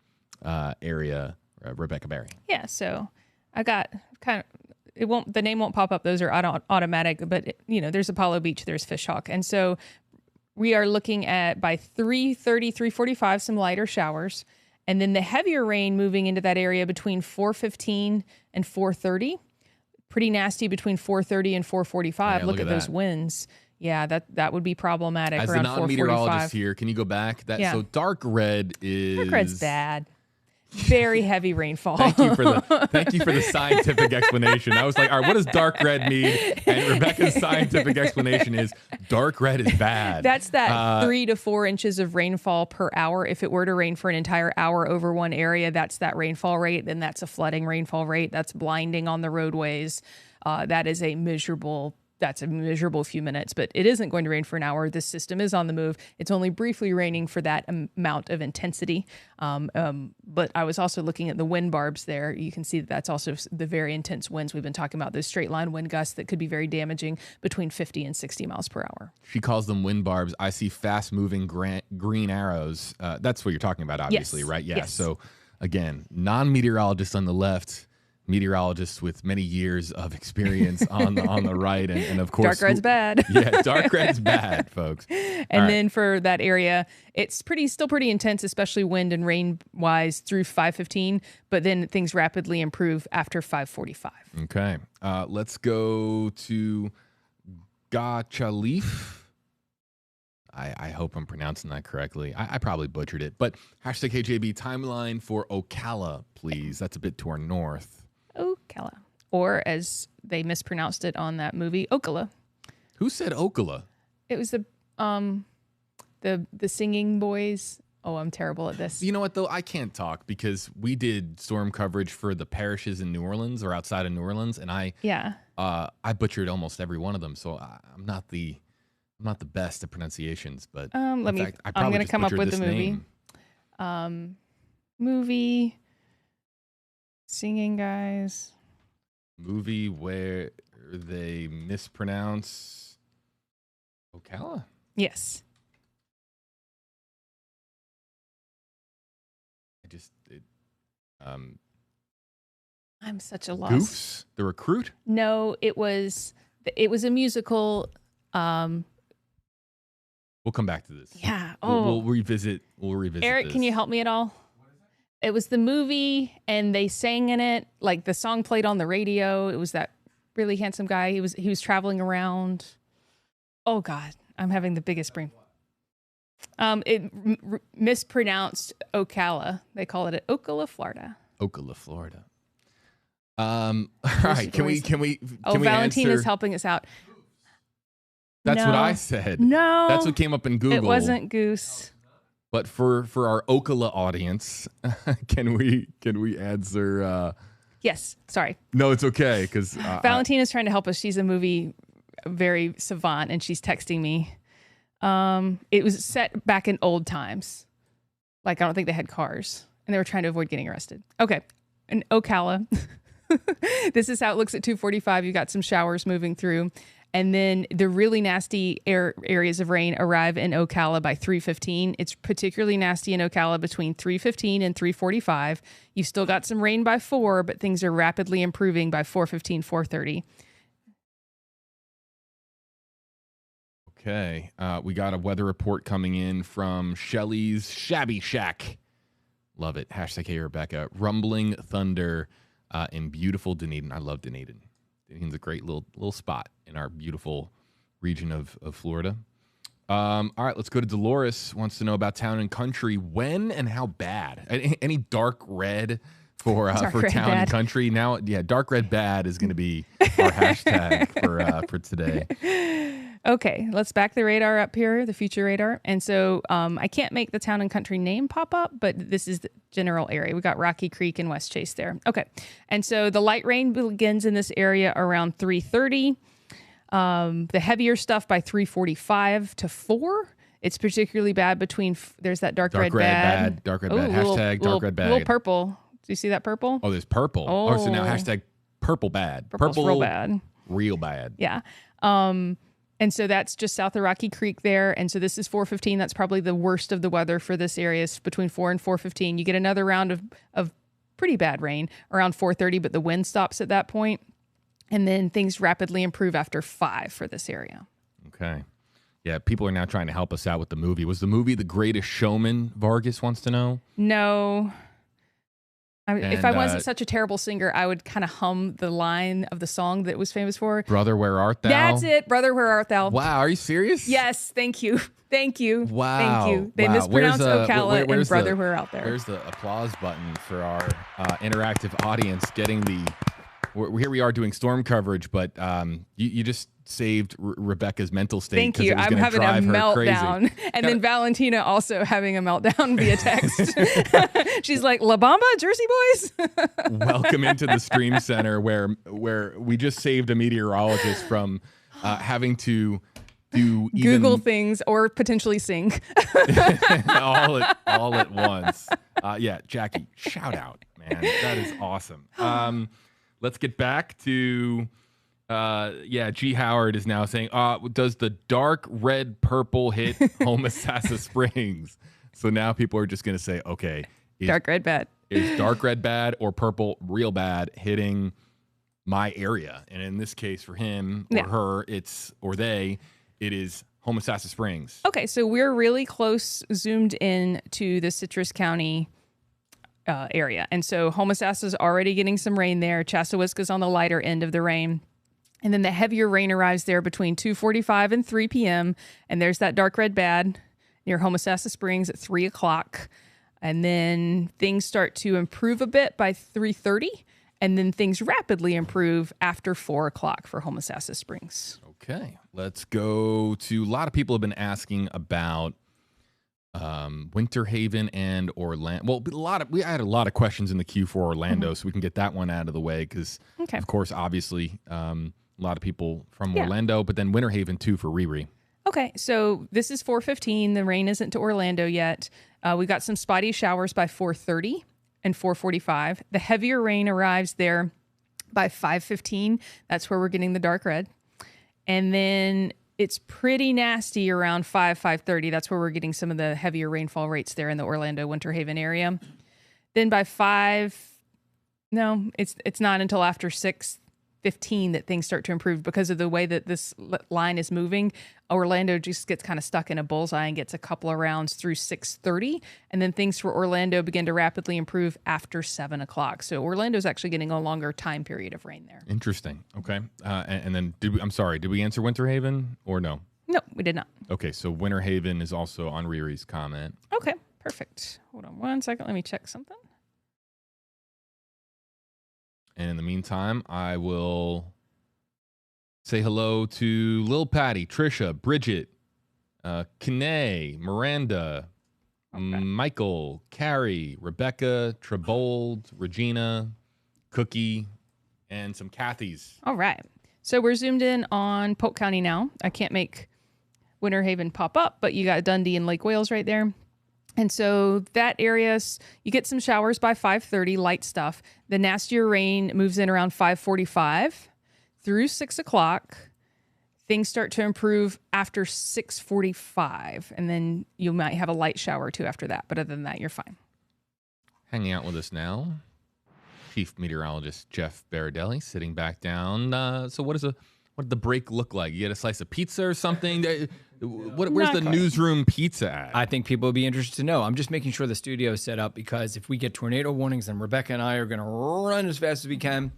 area. Rebecca Berry. Yeah, so I got the name won't pop up. Those are automatic, but there's Apollo Beach, there's Fishhawk. And so we are looking at by 3:30, 3:45, some lighter showers. And then the heavier rain moving into that area between 4:15 and 4:30. Pretty nasty between 4:30 and 4:45. Yeah, look at those winds. Yeah, that would be problematic. As around the non-meteorologist here, can you go back? So dark red is... Dark red's bad. Very heavy rainfall. Thank you for the scientific explanation. I was like, all right, what does dark red mean? And Rebecca's scientific explanation is dark red is bad. That's that 3 to 4 inches of rainfall per hour. If it were to rain for an entire hour over one area, that's that rainfall rate. Then that's a flooding rainfall rate. That's blinding on the roadways. That is a miserable few minutes, but it isn't going to rain for an hour. This system is on the move. It's only briefly raining for that amount of intensity. But I was also looking at the wind barbs there. You can see that's also the very intense winds we've been talking about, those straight line wind gusts that could be very damaging between 50 and 60 miles per hour. She calls them wind barbs. I see fast moving green arrows. That's what you're talking about, obviously, yes. right? Yeah. Yes. So again, non-meteorologist on the left, meteorologist with many years of experience on the right, and of course, Dark red's bad. Yeah, dark red's bad, folks. And then for that area, it's still pretty intense, especially wind and rain wise through 5:15. But then things rapidly improve after 5:45. Okay, let's go to Gachalif. I hope I'm pronouncing that correctly. I probably butchered it, but hashtag KJB timeline for Ocala, please. That's a bit to our north. Ocala, or as they mispronounced it on that movie, Ocala. Who said Ocala? It was the singing boys. Oh, I'm terrible at this. You know what, though? I can't talk because we did storm coverage for the parishes in New Orleans or outside of New Orleans, and I butchered almost every one of them, so I'm not the best at pronunciations, but I'm going to come up with the movie. Movie singing guys. Movie where they mispronounce Ocala? Yes. I'm such a loss. Goofs? The Recruit? No, it was a musical. We'll come back to this. Yeah. We'll revisit. Eric, this. can you help me at all? It was the movie, and they sang in it. Like the song played on the radio. It was that really handsome guy. He was traveling around. Oh God, I'm having the biggest brain. Mispronounced Ocala. They call it Ocala, Florida. Ocala, Florida. All right. Can we Valentina's answer? helping us out. That's what I said. No. That's what came up in Google. It wasn't Goose. But for our Ocala audience, can we answer? Yes. Sorry. No, it's okay because Valentina's trying to help us. She's a movie very savant, and she's texting me. It was set back in old times. Like I don't think they had cars, and they were trying to avoid getting arrested. Okay. In Ocala, this is how it looks at 2:45. You got some showers moving through. And then the really nasty areas of rain arrive in Ocala by 3:15. It's particularly nasty in Ocala between 3:15 and 3:45. You've still got some rain by 4, but things are rapidly improving by 4:15, 4:30. Okay. We got a weather report coming in from Shelly's Shabby Shack. Love it. Hashtag Hey Rebecca. Rumbling thunder in beautiful Dunedin. I love Dunedin. Dunedin's a great little spot in our beautiful region of Florida. All right, let's go to Dolores. Wants to know about Town and Country. When and how bad? Any dark red for Town and Country? Now, yeah, dark red bad is going to be our hashtag for today. Okay, let's back the radar up here, the future radar. And so I can't make the Town and Country name pop up, but this is the general area. We got Rocky Creek and West Chase there. Okay, and so the light rain begins in this area around 3:30. The heavier stuff by 3:45 to 4. It's particularly bad between, there's that dark red bad. Dark red bad. Hashtag dark red bad. Little purple. Do you see that purple? Oh, there's purple. Oh, so now hashtag purple bad. Purple's real bad. Real bad. Yeah. And so that's just south of Rocky Creek there. And so this is 4:15. That's probably the worst of the weather for this area. It's between 4 and 4:15. You get another round of pretty bad rain around 4:30, but the wind stops at that point. And then things rapidly improve after 5 for this area. Okay. Yeah, people are now trying to help us out with the movie. Was the movie The Greatest Showman, Vargas wants to know? No. If I wasn't such a terrible singer, I would kind of hum the line of the song that it was famous for. Brother, Where Art Thou? That's it. Brother, Where Art Thou? Wow, are you serious? Yes, thank you. Thank you. Wow. Thank you. They mispronounced Ocala and Brother, Where Out There. Where's the applause button for our interactive audience getting the... Here we are doing storm coverage, but you just saved Rebecca's mental state. Thank you. I'm having a meltdown. And then Valentina also having a meltdown via text. She's like, La Bamba, Jersey Boys? Welcome into the Stream Center where we just saved a meteorologist from having to do Google things or potentially sing. all at once. Yeah, Jackie, shout out, man. That is awesome. Let's get back to, G. Howard is now saying, does the dark red purple hit Homosassa Springs? So now people are just going to say, okay. Dark red bad. is dark red bad or purple real bad hitting my area. And in this case, for him or her, it is Homosassa Springs. Okay, so we're really close, zoomed in to the Citrus County area. And so Homosassa's already getting some rain there. Chaskawiska's on the lighter end of the rain. And then the heavier rain arrives there between 2:45 and 3 p.m. And there's that dark red bad near Homosassa Springs at 3 o'clock. And then things start to improve a bit by 3:30. And then things rapidly improve after 4 o'clock for Homosassa Springs. Okay, let's go to, a lot of people have been asking about Winter Haven and Orlando. Well, we had a lot of questions in the queue for Orlando, so we can get that one out of the way because, of course, obviously, a lot of people from Orlando, but then Winter Haven too for Riri. Okay, so this is 4:15. The rain isn't to Orlando yet. We got some spotty showers by 4:30 and 4:45. The heavier rain arrives there by 5:15. That's where we're getting the dark red. And then it's pretty nasty around 5:30. That's where we're getting some of the heavier rainfall rates there in the Orlando Winter Haven area. Then by 5, no, it's not until after 6:15 that things start to improve because of the way that this line is moving. Orlando just gets kind of stuck in a bullseye and gets a couple of rounds through 6:30. And then things for Orlando begin to rapidly improve after 7 o'clock. So Orlando's actually getting a longer time period of rain there. Interesting. Okay. And then did we answer Winter Haven or no? No, we did not. Okay. So Winter Haven is also on Riri's comment. Okay, perfect. Hold on one second. Let me check something. And in the meantime, I will say hello to Lil Patty, Trisha, Bridget, Kanae, Miranda, Michael, Carrie, Rebecca, Trebold, Regina, Cookie, and some Kathys. All right. So we're zoomed in on Polk County now. I can't make Winter Haven pop up, but you got Dundee and Lake Wales right there. And so that area, you get some showers by 5:30, light stuff. The nastier rain moves in around 5:45 through 6 o'clock. Things start to improve after 6:45, and then you might have a light shower or two after that. But other than that, you're fine. Hanging out with us now, Chief Meteorologist Jeff Baradelli, sitting back down. So what did the break look like? You get a slice of pizza or something? Where's the newsroom pizza at? I think people would be interested to know. I'm just making sure the studio is set up because if we get tornado warnings, then Rebecca and I are going to run as fast as we can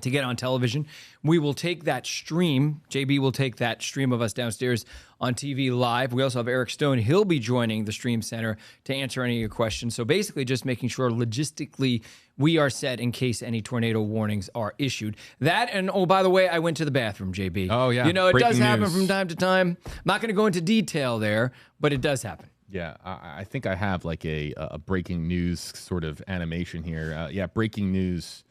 to get on television. We will take that stream. JB will take that stream of us downstairs on TV live. We also have Eric Stone. He'll be joining the Stream Center to answer any of your questions. So basically just making sure logistically we are set in case any tornado warnings are issued. That and, oh, by the way, I went to the bathroom, JB. Oh, yeah. You know, it Breaking does happen news. from time to time. I'm not going to go into detail there, but it does happen. Yeah, I think I have like a breaking news sort of animation here. Breaking news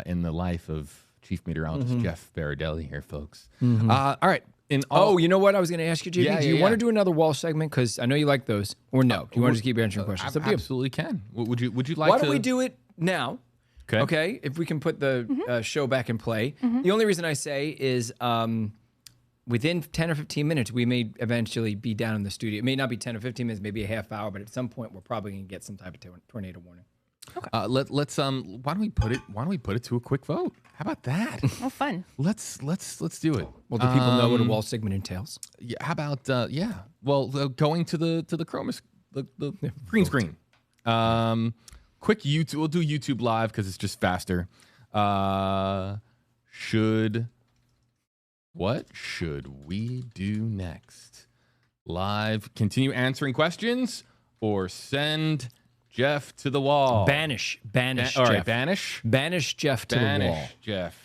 in the life of Chief Meteorologist Jeff Baradelli here, folks. All right. You know what I was going to ask you, JB? Do you want to do another wall segment? Because I know you like those. Or no? Do you want to just keep answering questions? I absolutely can. Would you like to? Why don't we do it now? Okay. If we can put the show back in play. The only reason I say is within 10 or 15 minutes, we may eventually be down in the studio. It may not be 10 or 15 minutes, maybe a half hour, but at some point, we're probably going to get some type of tornado warning. Okay. Let's why don't we put it to a quick vote? How about that? Oh, fun. Let's do it. Well, do people know what a wall segment entails? Yeah. How about Well, going to the chroma the green screen. Quick YouTube. We'll do YouTube live because it's just faster. What should we do next? Live. Continue answering questions or send Jeff to the wall. Banish Jeff. All right, banish Jeff to the wall. Jeff.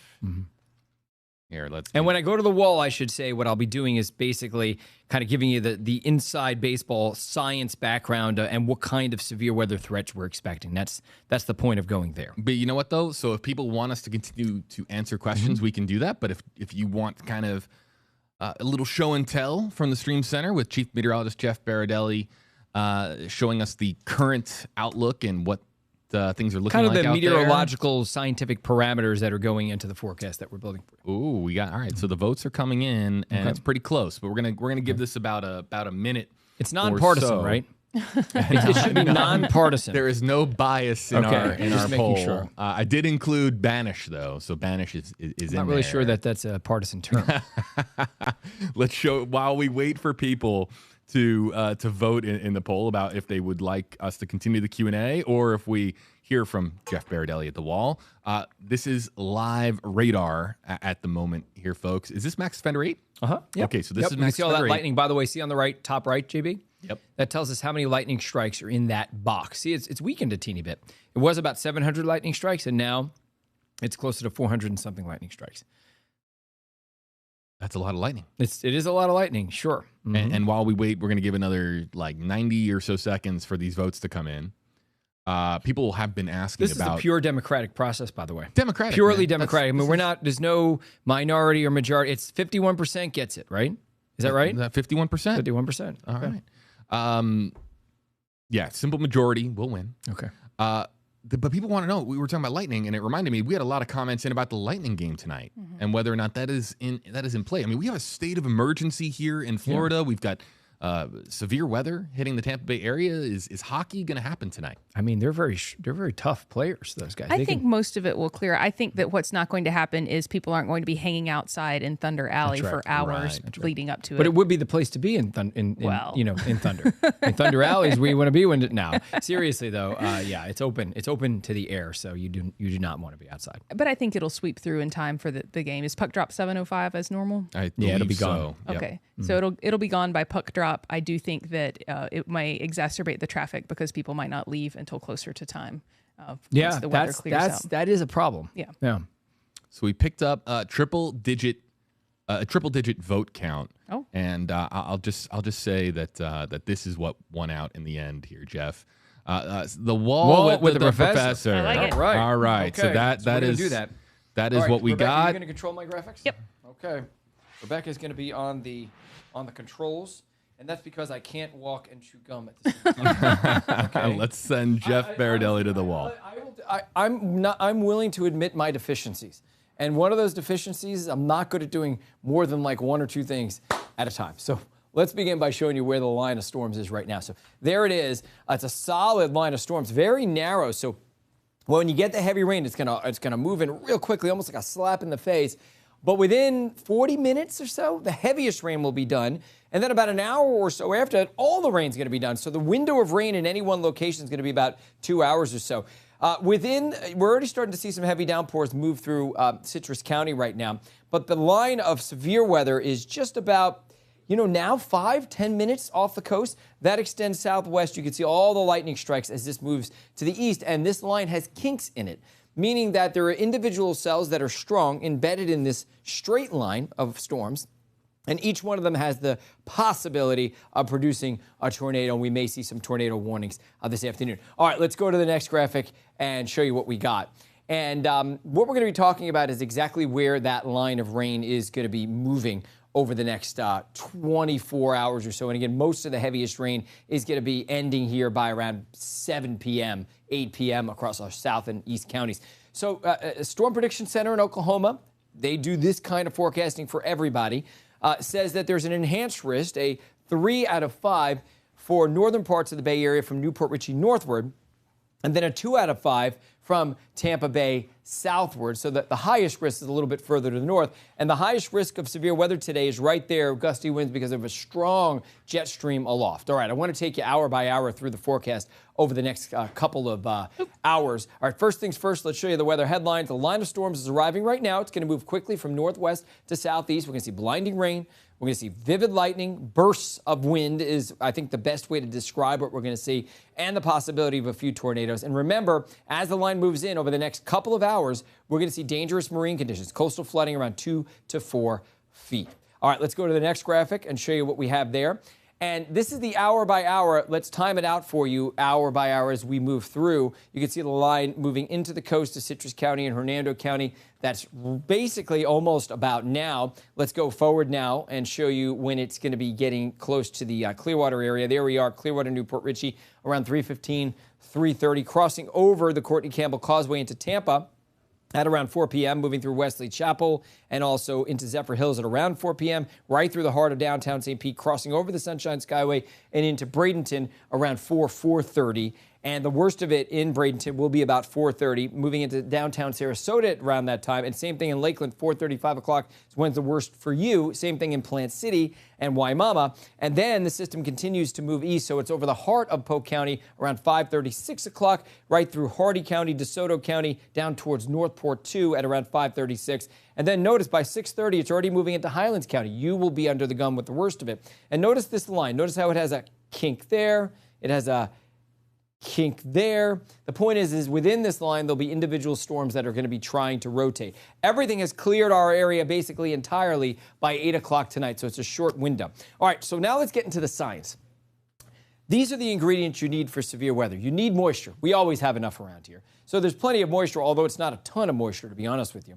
Here, let's. And when I go to the wall, I should say what I'll be doing is basically kind of giving you the inside baseball science background and what kind of severe weather threats we're expecting. That's the point of going there. But you know what though? So if people want us to continue to answer questions, we can do that. But if you want kind of a little show and tell from the Stream Center with Chief Meteorologist Jeff Baradelli. Showing us the current outlook and what things are looking kind of like the out meteorological scientific parameters that are going into the forecast that we're building. Ooh, we got all right. So the votes are coming in, and it's pretty close. But we're gonna give this about a minute. It's nonpartisan, right? It should be nonpartisan. There is no bias in our just making poll. sure. I did include banish though, so banish is I'm in not really there. sure that that's a partisan term. Let's show while we wait for people to vote in the poll about if they would like us to continue the Q&A or if we hear from Jeff Baradelli at the wall. This is live radar at the moment here, folks. Is this Max Defender 8? Uh-huh. Yep. Okay, so this is You Max see all that Defender 8. lightning, by the way. See on the right, top right, JB? Yep. That tells us how many lightning strikes are in that box. See, it's weakened a teeny bit. It was about 700 lightning strikes, and now it's closer to 400 and something lightning strikes. That's a lot of lightning. It is a lot of lightning, sure. Mm-hmm. And while we wait, we're going to give another like 90 or so seconds for these votes to come in. People have been asking This about is a pure democratic process, by the way. Democratic, Purely man. democratic. There's no minority or majority. It's 51% gets it, right? Is that right? 51%? 51%. All right. Yeah, simple majority will win. Okay. But people want to know, we were talking about lightning, and it reminded me, we had a lot of comments in about the lightning game tonight and whether or not that is in play. I mean, we have a state of emergency here in Florida. Yeah. We've got severe weather hitting the Tampa Bay area. Is hockey going to happen tonight? I mean, they're very tough players, those guys. I think most of it will clear. I think that what's not going to happen is people aren't going to be hanging outside in Thunder Alley for hours leading up to it. But it would be the place to be in Thunder. In Thunder Alley is where you want to be now. Seriously though, yeah, it's open. It's open to the air, so you do not want to be outside. But I think it'll sweep through in time for the game. Is puck drop 7:05 as normal? Yeah, it'll be gone. So. Okay, so it'll be gone by puck drop. I do think that it might exacerbate the traffic because people might not leave until closer to time. Once the weather clears out. That is a problem. Yeah. So we picked up a triple digit vote count. Oh. And I'll just say that this is what won out in the end here, Jeff. The wall with the professor. I like it. All right. Okay. So that is do that. That is All right, what we Rebecca, got. You're going to control my graphics? Yep. Okay. Rebecca's going to be on the controls, and that's because I can't walk and chew gum at the same time. Okay. Let's send Jeff Baradelli to the wall. I'm willing to admit my deficiencies. And one of those deficiencies, I'm not good at doing more than like one or two things at a time. So let's begin by showing you where the line of storms is right now. So there it is. It's a solid line of storms, very narrow. So when you get the heavy rain, it's gonna move in real quickly, almost like a slap in the face. But within 40 minutes or so, the heaviest rain will be done. And then about an hour or so after that, all the rain's going to be done. So the window of rain in any one location is going to be about 2 hours or so. We're already starting to see some heavy downpours move through Citrus County right now. But the line of severe weather is just about, now 5-10 minutes off the coast. That extends southwest. You can see all the lightning strikes as this moves to the east. And this line has kinks in it, meaning that there are individual cells that are strong embedded in this straight line of storms. And each one of them has the possibility of producing a tornado. We may see some tornado warnings this afternoon. All right, let's go to the next graphic and show you what we got. And what we're going to be talking about is exactly where that line of rain is going to be moving over the next 24 hours or so. And again, most of the heaviest rain is going to be ending here by around 7 p.m., 8 p.m. across our south and east counties. So Storm Prediction Center in Oklahoma, they do this kind of forecasting for everybody. Says that there's an enhanced risk, a 3 out of 5 for northern parts of the Bay Area from Newport Richey northward, and then a 2 out of 5 from Tampa Bay southward, so that the highest risk is a little bit further to the north. And the highest risk of severe weather today is right there, gusty winds because of a strong jet stream aloft. All right, I want to take you hour by hour through the forecast over the next couple of hours. All right, first things first, let's show you the weather headlines. The line of storms is arriving right now. It's going to move quickly from northwest to southeast. We're going to see blinding rain. We're going to see vivid lightning. Bursts of wind is, I think, the best way to describe what we're going to see, and the possibility of a few tornadoes. And remember, as the line moves in over the next couple of hours, we're going to see dangerous marine conditions, coastal flooding around 2 to 4 feet. All right, let's go to the next graphic and show you what we have there. And this is the hour by hour. Let's time it out for you hour by hour as we move through. You can see the line moving into the coast of Citrus County and Hernando County. That's basically almost about now. Let's go forward now and show you when it's going to be getting close to the Clearwater area. There we are, Clearwater, Newport Richey, around 3:15, 3:30, crossing over the Courtney Campbell Causeway into Tampa. at around 4 p.m., moving through Wesley Chapel and also into Zephyr Hills at around 4 p.m., right through the heart of downtown St. Pete, crossing over the Sunshine Skyway and into Bradenton around 4:30. And the worst of it in Bradenton will be about 4:30, moving into downtown Sarasota at around that time. And same thing in Lakeland, 4:30, 5 o'clock is when's the worst for you. Same thing in Plant City and Waimama. And then the system continues to move east, so it's over the heart of Polk County around 5:30, 6 o'clock, right through Hardee County, DeSoto County, down towards Northport 2 at around 5:36. And then notice by 6:30, it's already moving into Highlands County. You will be under the gun with the worst of it. And notice this line. Notice how it has a kink there. It has a kink there. The point is within this line, there'll be individual storms that are going to be trying to rotate. Everything has cleared our area basically entirely by 8 o'clock tonight, so it's a short window. All right, so now let's get into the science. These are the ingredients you need for severe weather. You need moisture. We always have enough around here. So there's plenty of moisture, although it's not a ton of moisture, to be honest with you.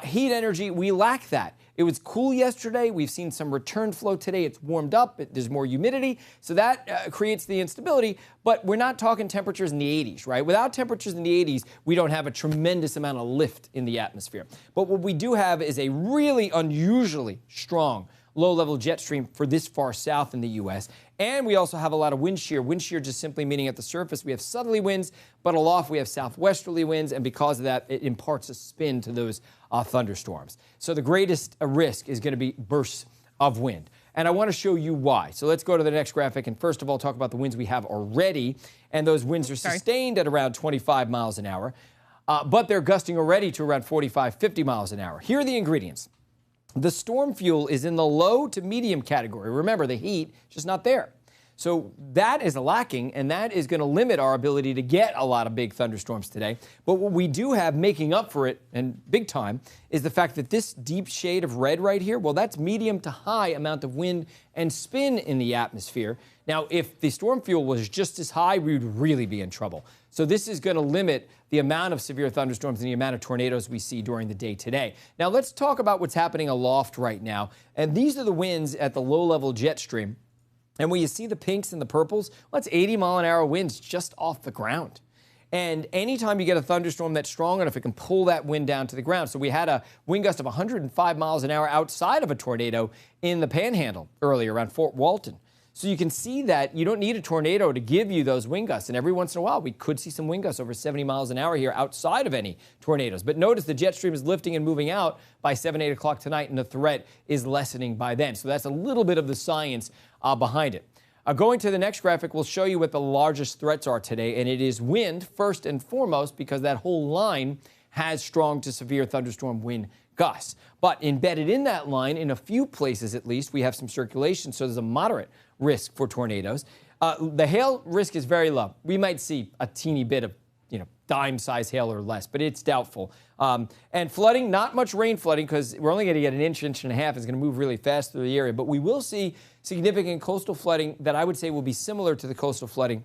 Heat energy, we lack that. It was cool yesterday. We've seen some return flow today. It's warmed up. There's more humidity. So that creates the instability. But we're not talking temperatures in the 80s, right? Without temperatures in the 80s, we don't have a tremendous amount of lift in the atmosphere. But what we do have is a really unusually strong low-level jet stream for this far south in the U.S. And we also have a lot of wind shear. Wind shear just simply meaning at the surface we have southerly winds, but aloft we have southwesterly winds, and because of that, it imparts a spin to those thunderstorms. So the greatest risk is going to be bursts of wind. And I want to show you why. So let's go to the next graphic and first of all talk about the winds we have already. And those winds are sustained at around 25 miles an hour, but they're gusting already to around 45, 50 miles an hour. Here are the ingredients. The storm fuel is in the low to medium category. Remember, the heat is just not there. So that is lacking, and that is going to limit our ability to get a lot of big thunderstorms today. But what we do have making up for it, and big time, is the fact that this deep shade of red right here, well, that's medium to high amount of wind and spin in the atmosphere. Now, if the storm fuel was just as high, we would really be in trouble. So this is going to limit the amount of severe thunderstorms and the amount of tornadoes we see during the day today. Now, let's talk about what's happening aloft right now. And these are the winds at the low-level jet stream. And when you see the pinks and the purples, well, that's 80-mile-an-hour winds just off the ground. And anytime you get a thunderstorm that's strong enough, it can pull that wind down to the ground. So we had a wind gust of 105 miles an hour outside of a tornado in the Panhandle earlier around Fort Walton. So you can see that you don't need a tornado to give you those wind gusts. And every once in a while, we could see some wind gusts over 70 miles an hour here outside of any tornadoes. But notice the jet stream is lifting and moving out by 7, 8 o'clock tonight, and the threat is lessening by then. So that's a little bit of the science behind it. Going to the next graphic, we'll show you what the largest threats are today, and it is wind first and foremost because that whole line has strong to severe thunderstorm wind gusts. But embedded in that line, in a few places at least, we have some circulation, so there's a moderate risk for tornadoes. The hail risk is very low. We might see a teeny bit of dime-size hail or less, but it's doubtful. And flooding, not much rain flooding because we're only going to get an inch, inch and a half. It's going to move really fast through the area. But we will see significant coastal flooding that I would say will be similar to the coastal flooding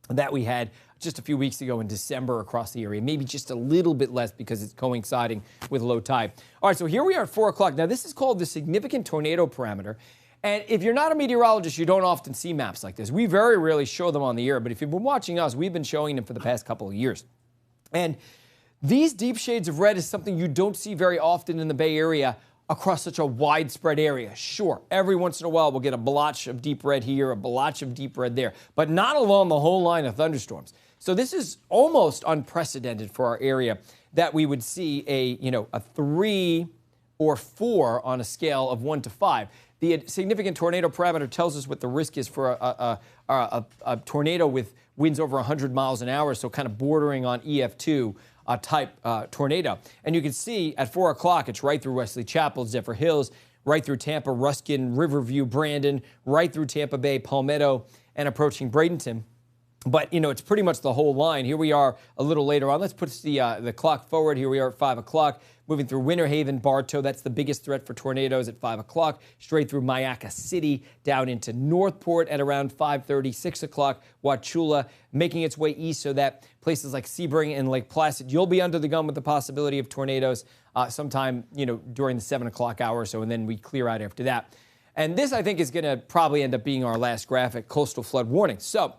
that we had just a few weeks ago in December across the area. Maybe just a little bit less because it's coinciding with low tide. All right, so here we are at 4 o'clock. Now, this is called the significant tornado parameter. And if you're not a meteorologist, you don't often see maps like this. We very rarely show them on the air, but if you've been watching us, we've been showing them for the past couple of years. And these deep shades of red is something you don't see very often in the Bay Area across such a widespread area. Sure, every once in a while we'll get a blotch of deep red here, a blotch of deep red there, but not along the whole line of thunderstorms. So this is almost unprecedented for our area that we would see a 3 or 4 on a scale of 1 to 5. The significant tornado parameter tells us what the risk is for a tornado with winds over 100 miles an hour, so kind of bordering on EF2 type tornado. And you can see at 4 o'clock, it's right through Wesley Chapel, Zephyr Hills, right through Tampa, Ruskin, Riverview, Brandon, right through Tampa Bay, Palmetto, and approaching Bradenton. But, it's pretty much the whole line. Here we are a little later on. Let's put the clock forward. Here we are at 5 o'clock, moving through Winter Haven, Bartow. That's the biggest threat for tornadoes at 5 o'clock. Straight through Mayaca City, down into Northport at around 5:30, 6 o'clock. Wauchula, making its way east so that places like Sebring and Lake Placid, you'll be under the gun with the possibility of tornadoes sometime, during the 7 o'clock hour or so, and then we clear out after that. And this, I think, is going to probably end up being our last graphic, coastal flood warning. So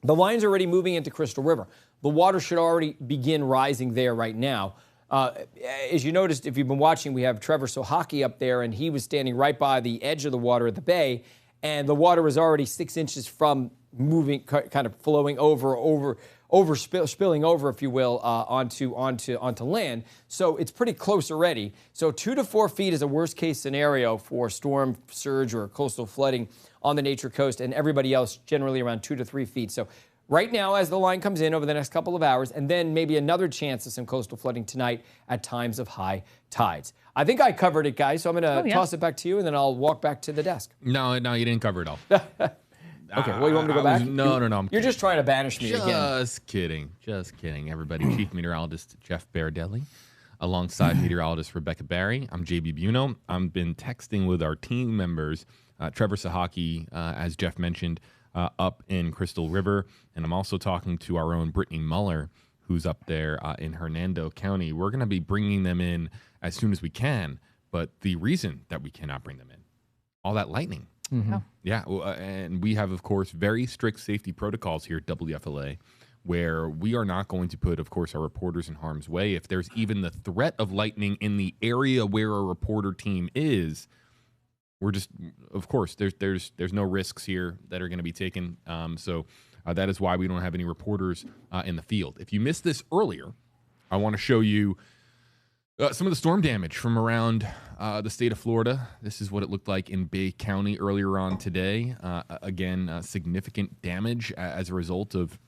the line's already moving into Crystal River. The water should already begin rising there right now. As you noticed, if you've been watching, we have Trevor Sohaki up there, and he was standing right by the edge of the water at the bay, and the water was already 6 inches from moving, kind of flowing spilling over, if you will, onto land. So it's pretty close already. So 2 to 4 feet is a worst case scenario for storm surge or coastal flooding on the Nature Coast, and everybody else generally around 2 to 3 feet. So right now, as the line comes in over the next couple of hours, and then maybe another chance of some coastal flooding tonight at times of high tides. I think I covered it, guys, so I'm going to toss it back to you, and then I'll walk back to the desk. No, you didn't cover it all. Okay, well, you want me to go back? No. You're just trying to banish me again. Just kidding, everybody. Chief Meteorologist Jeff Bardelli, alongside meteorologist Rebecca Barry. I'm JB Buno. I've been texting with our team members, Trevor Sohaki, as Jeff mentioned, up in Crystal River, and I'm also talking to our own Brittany Muller, who's up there in Hernando County. We're going to be bringing them in as soon as we can, but the reason that we cannot bring them in, all that lightning. Mm-hmm. Yeah, and we have, of course, very strict safety protocols here at WFLA, where we are not going to put, of course, our reporters in harm's way. If there's even the threat of lightning in the area where a reporter team is, we're just, of course, there's no risks here that are going to be taken. So that is why we don't have any reporters in the field. If you missed this earlier, I want to show you some of the storm damage from around the state of Florida. This is what it looked like in Bay County earlier on today. Again, significant damage as a result of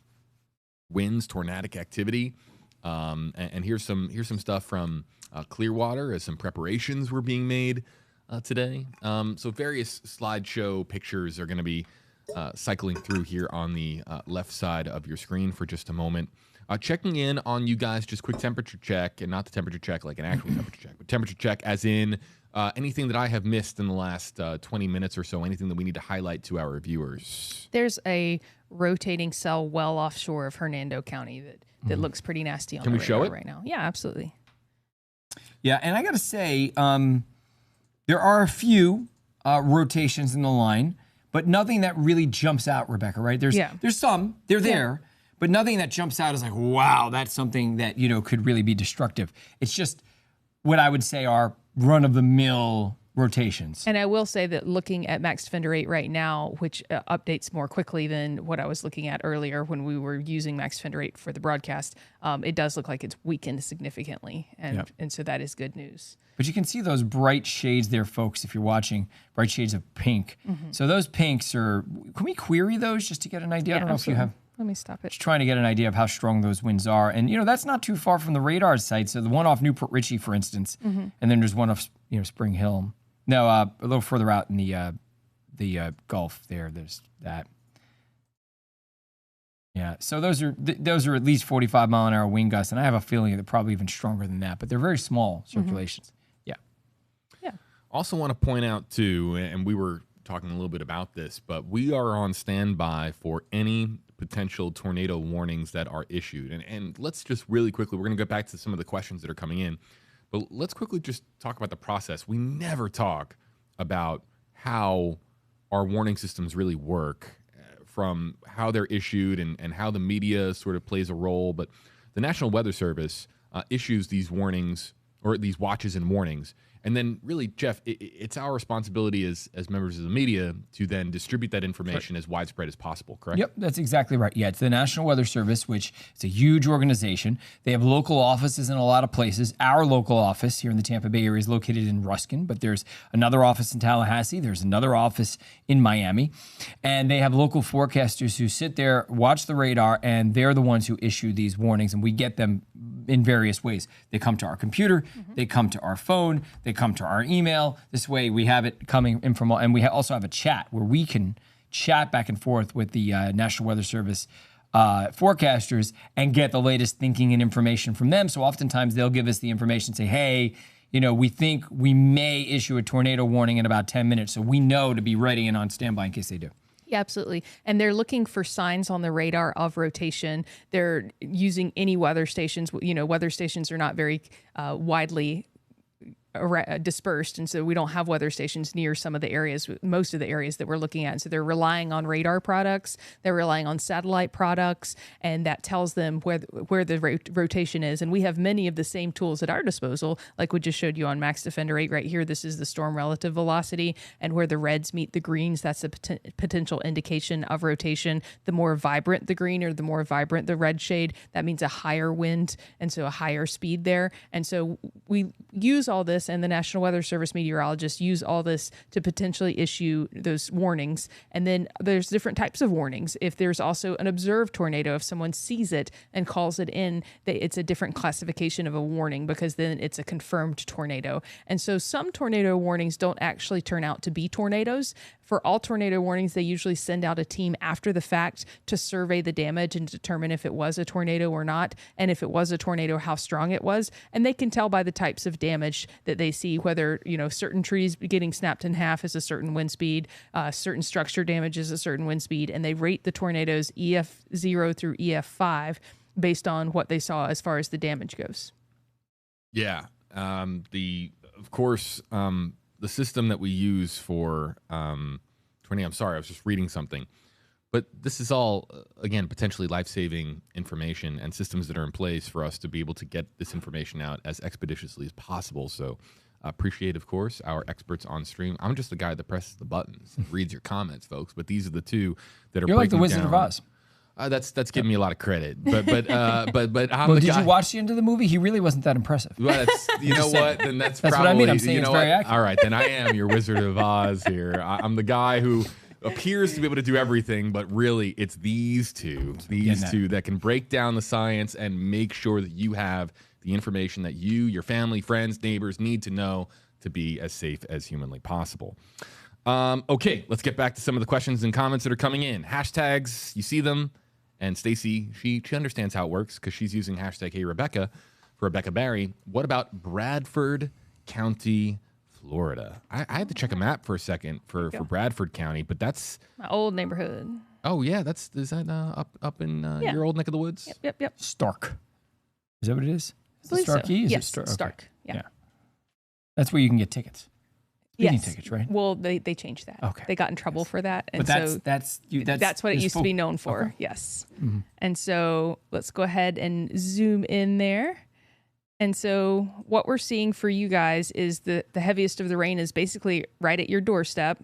winds, tornadic activity. And here's some stuff from Clearwater as some preparations were being made today. So various slideshow pictures are going to be cycling through here on the left side of your screen for just a moment. Checking in on you guys, just quick temperature check, and not the temperature check like an actual temperature check, but temperature check as in anything that I have missed in the last 20 minutes or so, anything that we need to highlight to our viewers. There's a rotating cell well offshore of Hernando County that looks pretty nasty on the radar right now. Yeah, absolutely. Yeah, and I got to say, there are a few rotations in the line, but nothing that really jumps out, Rebecca, right? There's some, they're there. But nothing that jumps out is like, wow, that's something that, could really be destructive. It's just what I would say are run-of-the-mill rotations. And I will say that looking at Max Defender 8 right now, which updates more quickly than what I was looking at earlier when we were using Max Defender 8 for the broadcast, it does look like it's weakened significantly. And so that is good news. But you can see those bright shades there, folks, if you're watching, bright shades of pink. So those pinks are, can we query those just to get an idea? I don't know if you have. Let me stop it. Just trying to get an idea of how strong those winds are. And, that's not too far from the radar site. So the one off Newport Richey, for instance, and then there's one off, Spring Hill. No, a little further out in the Gulf there, there's that. Yeah, so those are at least 45-mile-an-hour wind gusts, and I have a feeling they're probably even stronger than that, but they're very small circulations. Yeah. Also want to point out, too, and we were talking a little bit about this, but we are on standby for any potential tornado warnings that are issued. And let's just really quickly, we're going to get back to some of the questions that are coming in, but let's quickly just talk about the process. We never talk about how our warning systems really work, from how they're issued and how the media sort of plays a role. But the National Weather Service issues these warnings, or these watches and warnings. And then really, Jeff, it's our responsibility as members of the media to then distribute that information as widespread as possible, correct? Yep, that's exactly right. Yeah, it's the National Weather Service, which is a huge organization. They have local offices in a lot of places. Our local office here in the Tampa Bay area is located in Ruskin, but there's another office in Tallahassee. There's another office in Miami. And they have local forecasters who sit there, watch the radar, and they're the ones who issue these warnings, and we get them in various ways. They come to our computer, they come to our phone, they come to our email. This way we have it coming in from, and we also have a chat where we can chat back and forth with the National Weather Service forecasters and get the latest thinking and information from them. So oftentimes they'll give us the information, say, hey, we think we may issue a tornado warning in about 10 minutes. So we know to be ready and on standby in case they do. Yeah, absolutely. And they're looking for signs on the radar of rotation. They're using any weather stations. Weather stations are not very widely dispersed, and so we don't have weather stations near some of the areas, most of the areas that we're looking at. And so they're relying on radar products, they're relying on satellite products, and that tells them where the rotation is. And we have many of the same tools at our disposal, like we just showed you on Max Defender 8 right here. This is the storm relative velocity, and where the reds meet the greens, that's a potential indication of rotation. The more vibrant the green or the more vibrant the red shade, that means a higher wind, and so a higher speed there. And so we use all this, and the National Weather Service meteorologists use all this to potentially issue those warnings. And then there's different types of warnings. If there's also an observed tornado, if someone sees it and calls it in, it's a different classification of a warning, because then it's a confirmed tornado. And so some tornado warnings don't actually turn out to be tornadoes. For all tornado warnings, they usually send out a team after the fact to survey the damage and determine if it was a tornado or not, and if it was a tornado, how strong it was. And they can tell by the types of damage that they see whether, certain trees getting snapped in half is a certain wind speed, certain structure damage is a certain wind speed, and they rate the tornadoes EF0 through EF5 based on what they saw as far as the damage goes. Yeah. Of course, the system that we use for tornado, I'm sorry, I was just reading something. But this is all, again, potentially life-saving information and systems that are in place for us to be able to get this information out as expeditiously as possible. So appreciate, of course, our experts on stream. I'm just the guy that presses the buttons and reads your comments, folks. But these are the two that are You're like the breaking Wizard down. of Oz. That's giving me a lot of credit. But I'm well, the did guy. you watch the end of the movie? He really wasn't that impressive. Well, you know what? Then that's what probably, I mean. I'm saying you it's know very what? accurate. All right, then I am your Wizard of Oz here. I'm the guy who appears to be able to do everything, but really it's these two that can break down the science and make sure that you have the information that you, your family, friends, neighbors need to know to be as safe as humanly possible. Okay, let's get back to some of the questions and comments that are coming in. Hashtags, you see them. And Stacy, she understands how it works because she's using hashtag Hey Rebecca for Rebecca Barry. What about Bradford County, Florida? I had to check a map for a second for Bradford County, but that's my old neighborhood. Oh yeah, is that up in your old neck of the woods? Yep. Stark. Is that what it is? Is it believe so. Starkey? Is Yes, it Stark? Stark. Yeah. That's where you can get tickets. Yes. Tickets, right? Well, they changed that. Okay. They got in trouble for that, and but that's what it used to be known for. Okay. Yes. Mm-hmm. And so let's go ahead and zoom in there. And so what we're seeing for you guys is the heaviest of the rain is basically right at your doorstep,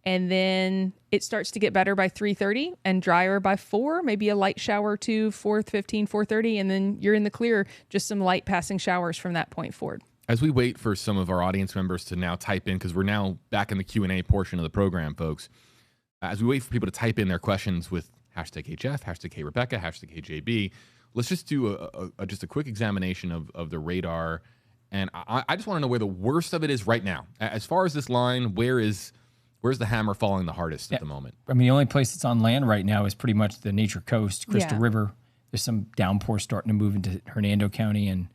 and then it starts to get better by 3:30 and drier by 4, maybe a light shower to 4:15, 4:30, and then you're in the clear. Just some light passing showers from that point forward. As we wait for some of our audience members to now type in, because we're now back in the Q&A portion of the program, folks. As we wait for people to type in their questions with hashtag HF, hashtag Hey Rebecca, hashtag Hey JB, let's just do just a quick examination of the radar. And I just want to know where the worst of it is right now. As far as this line, where's the hammer falling the hardest at the moment? I mean, the only place that's on land right now is pretty much the Nature Coast, Crystal Yeah. River. There's some downpour starting to move into Hernando County and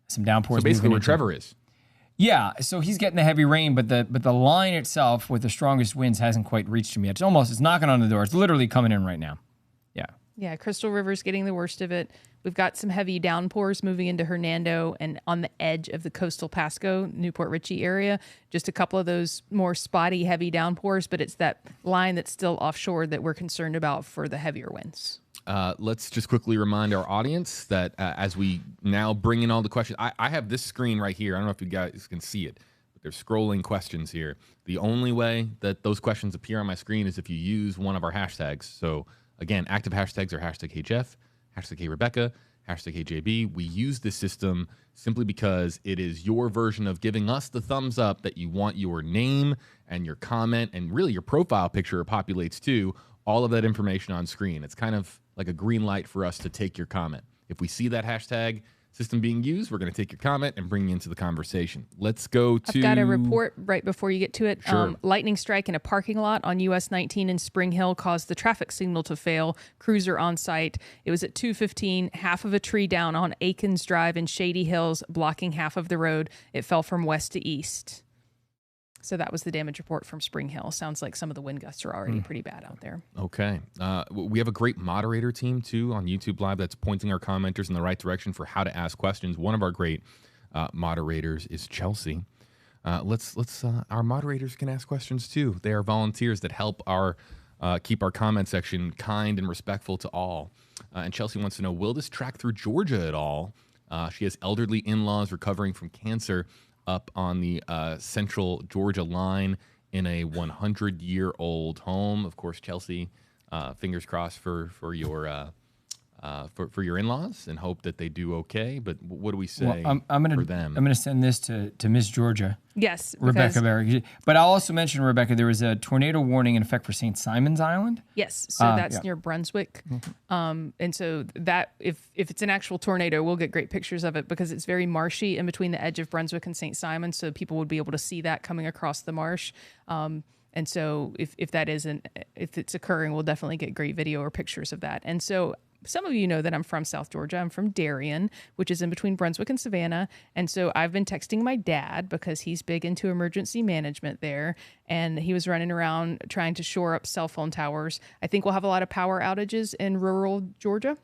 some downpours. So basically moving where into- Trevor is. Yeah, so he's getting the heavy rain, but the line itself with the strongest winds hasn't quite reached him yet. It's knocking on the door. It's literally coming in right now. Yeah. Yeah, Crystal River's getting the worst of it. We've got some heavy downpours moving into Hernando and on the edge of the coastal Pasco, Newport Richey area. Just a couple of those more spotty, heavy downpours, but it's that line that's still offshore that we're concerned about for the heavier winds. Let's just quickly remind our audience that as we now bring in all the questions, I have this screen right here. I don't know if you guys can see it, but there's scrolling questions here. The only way that those questions appear on my screen is if you use one of our hashtags. So again, active hashtags are hashtag HF, hashtag Hey Rebecca, hashtag Hey JB. We use this system simply because it is your version of giving us the thumbs up that you want your name and your comment and really your profile picture populates too. All of that information on screen. It's kind of like a green light for us to take your comment. If we see that hashtag system being used, we're going to take your comment and bring you into the conversation. Let's go to... I've got a report right before you get to it. Sure. Lightning strike in a parking lot on US 19 in Spring Hill caused the traffic signal to fail. Crews are on site. It was at 2:15, half of a tree down on Aikens Drive in Shady Hills, blocking half of the road. It fell from west to east. So that was the damage report from Spring Hill. Sounds like some of the wind gusts are already pretty bad out there. Okay. We have a great moderator team, too, on YouTube Live that's pointing our commenters in the right direction for how to ask questions. One of our great moderators is Chelsea. Let's our moderators can ask questions too. They are volunteers that help our keep our comment section kind and respectful to all. And Chelsea wants to know, will this track through Georgia at all? She has elderly in-laws recovering from cancer up on the central Georgia line in a 100-year-old home. Of course, Chelsea, fingers crossed for your in-laws, and hope that they do okay. But what do we say for them? I'm gonna send this to Miss Georgia. Yes, Rebecca Berry. But I'll also mention, Rebecca, there was a tornado warning in effect for St. Simon's Island. Yes, so that's near Brunswick. And so that if it's an actual tornado, we'll get great pictures of it because it's very marshy in between the edge of Brunswick and St. Simon, so people would be able to see that coming across the marsh. And so if it's occurring, we'll definitely get great video or pictures of that. And so some of you know that I'm from South Georgia. I'm from Darien, which is in between Brunswick and Savannah. And so I've been texting my dad because he's big into emergency management there. And he was running around trying to shore up cell phone towers. I think we'll have a lot of power outages in rural Georgia.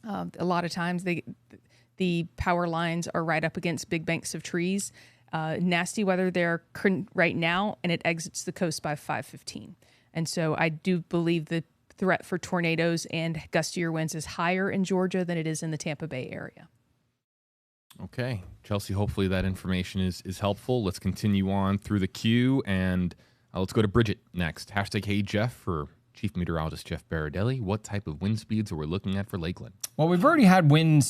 A lot of times the power lines are right up against big banks of trees. Nasty weather there right now, and it exits the coast by 5:15. And so I do believe the threat for tornadoes and gustier winds is higher in Georgia than it is in the Tampa Bay area. Okay, Chelsea, hopefully that information is helpful. Let's continue on through the queue, and let's go to Bridget next. Hashtag Hey Jeff for Chief Meteorologist Jeff Baradelli. What type of wind speeds are we looking at for Lakeland? Well, we've already had wind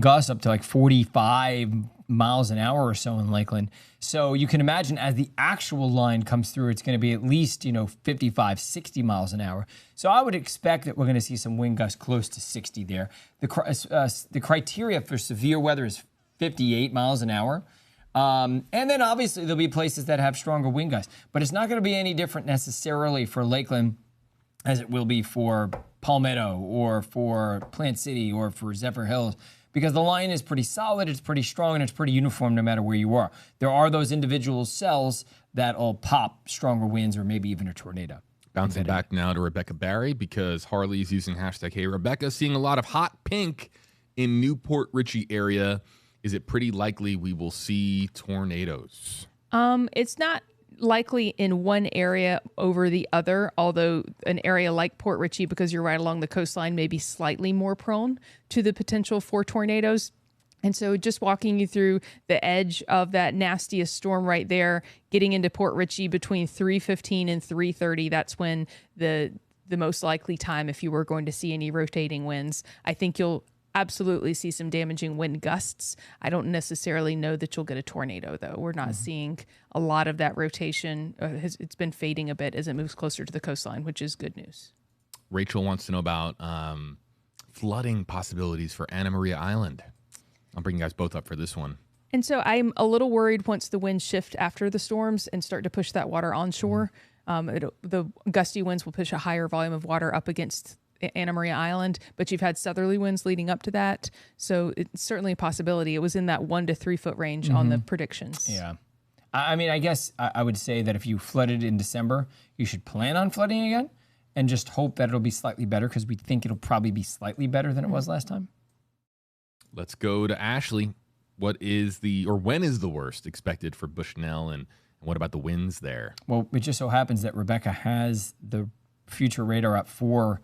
gusts up to like 45 miles an hour or so in Lakeland. So you can imagine as the actual line comes through, it's going to be at least, 55, 60 miles an hour. So I would expect that we're going to see some wind gusts close to 60 there. The criteria for severe weather is 58 miles an hour. And then obviously there'll be places that have stronger wind gusts, but it's not going to be any different necessarily for Lakeland as it will be for Palmetto or for Plant City or for Zephyr Hills, because the line is pretty solid, it's pretty strong, and it's pretty uniform no matter where you are. There are those individual cells that'll pop stronger winds or maybe even a tornado. Bouncing back now to Rebecca Barry, because Harley's using hashtag Hey Rebecca, seeing a lot of hot pink in Newport Richey area. Is it pretty likely we will see tornadoes? It's not likely in one area over the other, although an area like Port Richey, because you're right along the coastline, may be slightly more prone to the potential for tornadoes. And so just walking you through the edge of that nastiest storm right there, getting into Port Richey between 3:15 and 3:30, that's when the most likely time if you were going to see any rotating winds. I think you'll absolutely see some damaging wind gusts. I don't necessarily know that you'll get a tornado, though. We're not seeing a lot of that rotation. It's been fading a bit as it moves closer to the coastline, which is good news. Rachel wants to know about flooding possibilities for Anna Maria Island. I'll bring you guys both up for this one. And so I'm a little worried once the winds shift after the storms and start to push that water onshore. The gusty winds will push a higher volume of water up against Anna Maria Island, but you've had southerly winds leading up to that. So it's certainly a possibility. It was in that 1 to 3 foot range on the predictions. Yeah. I mean, I guess I would say that if you flooded in December, you should plan on flooding again and just hope that it'll be slightly better, because we think it'll probably be slightly better than it was last time. Let's go to Ashley. When is the worst expected for Bushnell, and what about the winds there? Well, it just so happens that Rebecca has the future radar up for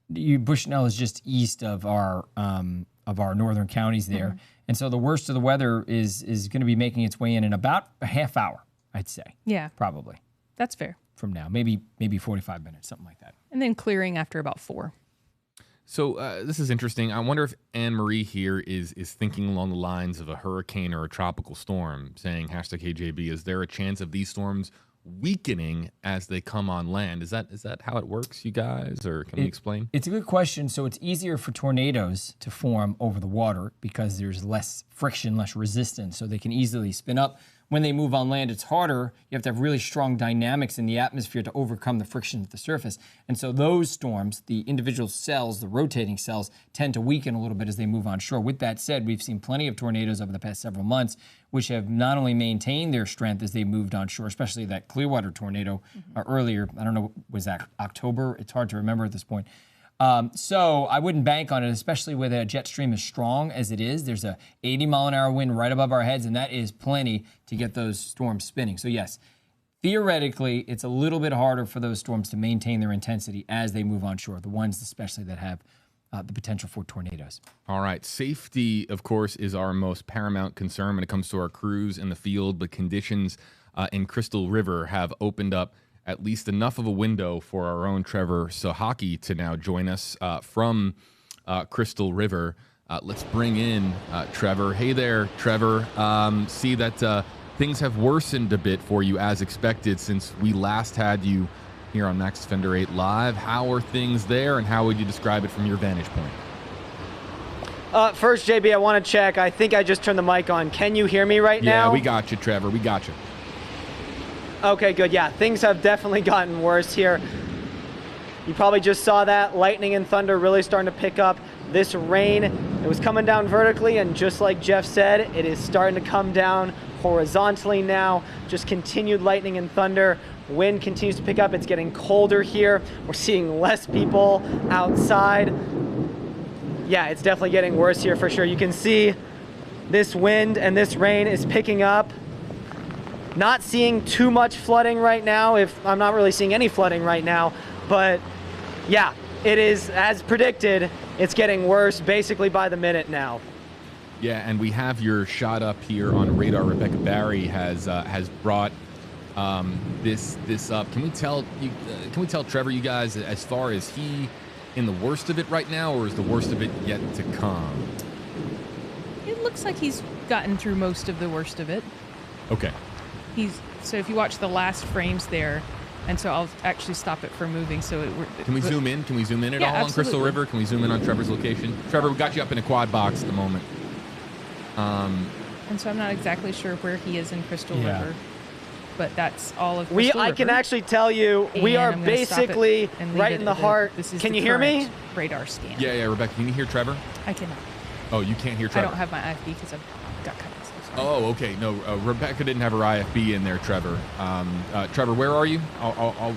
Bushnell is just east of our northern counties there. And so the worst of the weather is going to be making its way in about a half hour, I'd say. Yeah. Probably. That's fair. From now, maybe 45 minutes, something like that. And then clearing after about 4. So this is interesting. I wonder if Anne Marie here is thinking along the lines of a hurricane or a tropical storm, saying hashtag KJB, is there a chance of these storms weakening as they come on land? Is that how it works, you guys, or can we explain? It's a good question. So it's easier for tornadoes to form over the water because there's less friction, less resistance, so they can easily spin up. When they move on land, it's harder. You have to have really strong dynamics in the atmosphere to overcome the friction at the surface. And so those storms, the individual cells, the rotating cells, tend to weaken a little bit as they move on shore. With that said, we've seen plenty of tornadoes over the past several months, which have not only maintained their strength as they moved on shore, especially that Clearwater tornado earlier. I don't know, was that October? It's hard to remember at this point. So I wouldn't bank on it, especially with a jet stream as strong as it is. There's a 80-mile-an-hour wind right above our heads, and that is plenty to get those storms spinning. So yes, theoretically, it's a little bit harder for those storms to maintain their intensity as they move onshore, the ones especially that have the potential for tornadoes. All right. Safety, of course, is our most paramount concern when it comes to our crews in the field, but conditions in Crystal River have opened up at least enough of a window for our own Trevor Sahaki to now join us from Crystal River. Let's bring in Trevor. Hey there, Trevor. See that things have worsened a bit for you as expected since we last had you here on Max Defender 8 Live. How are things there, and how would you describe it from your vantage point? First, JB, I want to check. I think I just turned the mic on. Can you hear me right now? Yeah, we got you, Trevor. We got you. Okay, good. Yeah, things have definitely gotten worse here. You probably just saw that. Lightning and thunder really starting to pick up. This rain, it was coming down vertically, and just like Jeff said, it is starting to come down horizontally now. Just continued lightning and thunder. Wind continues to pick up. It's getting colder here. We're seeing less people outside. Yeah, it's definitely getting worse here for sure. You can see this wind and this rain is picking up. Not seeing too much flooding right now. I'm not really seeing any flooding right now, but yeah, it is as predicted. It's getting worse basically by the minute now. Yeah, and we have your shot up here on radar. Rebecca Barry has brought this up. Can we tell Trevor, you guys, as far as he in the worst of it right now, or is the worst of it yet to come? It looks like he's gotten through most of the worst of it. Okay. So if you watch the last frames there, and so I'll actually stop it from moving. So can we zoom in? Can we zoom in at all absolutely. On Crystal River? Can we zoom in on Trevor's location? Trevor, we got you up in a quad box at the moment. And so I'm not exactly sure where he is in Crystal River, but that's all of Crystal River. I can actually tell you, we are basically right in the heart. Can you hear me? Radar scan. Yeah, Rebecca, can you hear Trevor? I cannot. Oh, you can't hear Trevor? I don't have my IFB because I've got cut. Oh, okay. No, Rebecca didn't have her IFB in there, Trevor. Trevor, where are you? I'll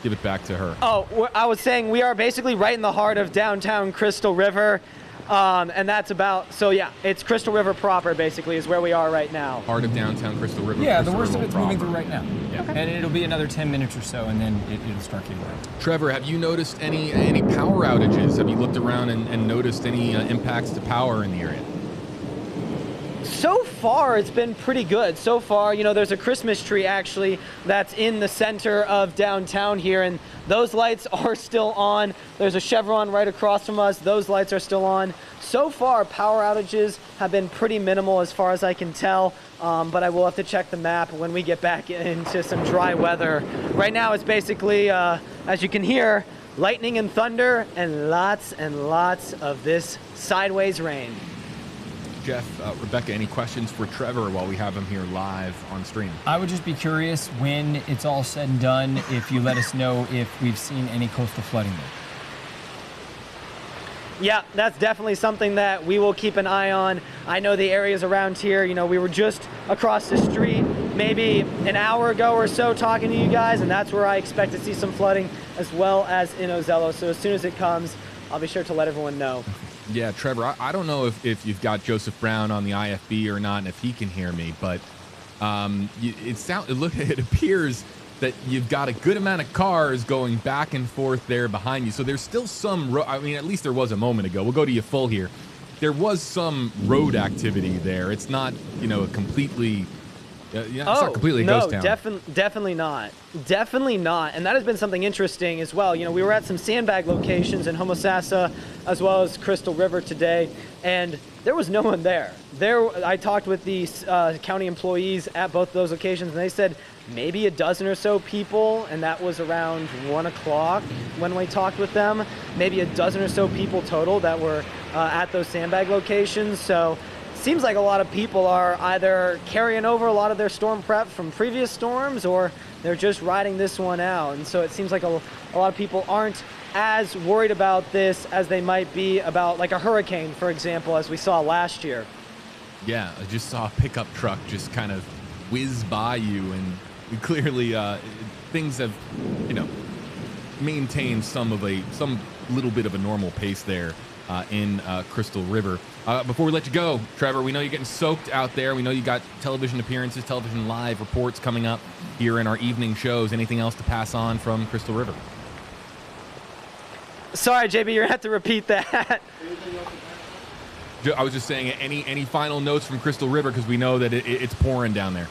give it back to her. Oh, I was saying we are basically right in the heart of downtown Crystal River. And that's about, so yeah, it's Crystal River proper basically is where we are right now. Heart of downtown Crystal River. Yeah, Crystal the worst River of it's proper. moving through right now. Yeah. Okay. And it'll be another 10 minutes or so, and then it'll start getting worse. Trevor, have you noticed any power outages? Have you looked around and noticed any impacts to power in the area? So far, it's been pretty good. So far, there's a Christmas tree actually that's in the center of downtown here, and those lights are still on. There's a Chevron right across from us. Those lights are still on. So far, power outages have been pretty minimal as far as I can tell, but I will have to check the map when we get back into some dry weather. Right now, it's basically, as you can hear, lightning and thunder and lots of this sideways rain. Jeff, Rebecca, any questions for Trevor while we have him here live on stream? I would just be curious when it's all said and done, if you let us know if we've seen any coastal flooding there. Yeah, that's definitely something that we will keep an eye on. I know the areas around here, we were just across the street maybe an hour ago or so talking to you guys, and that's where I expect to see some flooding as well as in Ozello. So as soon as it comes, I'll be sure to let everyone know. Yeah, Trevor, I don't know if you've got Joseph Brown on the IFB or not, and if he can hear me, but it appears that you've got a good amount of cars going back and forth there behind you. So there's still some, at least there was a moment ago. We'll go to you full here. There was some road activity there. It's not, a completely... it's not completely a ghost town. Definitely not. Definitely not. And that has been something interesting as well. We were at some sandbag locations in Homosassa as well as Crystal River today, and there was no one there. I talked with the county employees at both those locations, and they said maybe a dozen or so people, and that was around 1 o'clock when we talked with them. Maybe a dozen or so people total that were at those sandbag locations. So seems like a lot of people are either carrying over a lot of their storm prep from previous storms, or they're just riding this one out. And so it seems like a lot of people aren't as worried about this as they might be about like a hurricane, for example, as we saw last year. Yeah, I just saw a pickup truck just kind of whiz by you, and clearly things have, maintained some little bit of a normal pace there in Crystal River. Before we let you go, Trevor, we know you're getting soaked out there. We know you got television appearances, television live reports coming up here in our evening shows. Anything else to pass on from Crystal River? Sorry, JB, you're going to have to repeat that. I was just saying, any final notes from Crystal River, because we know that it's pouring down there.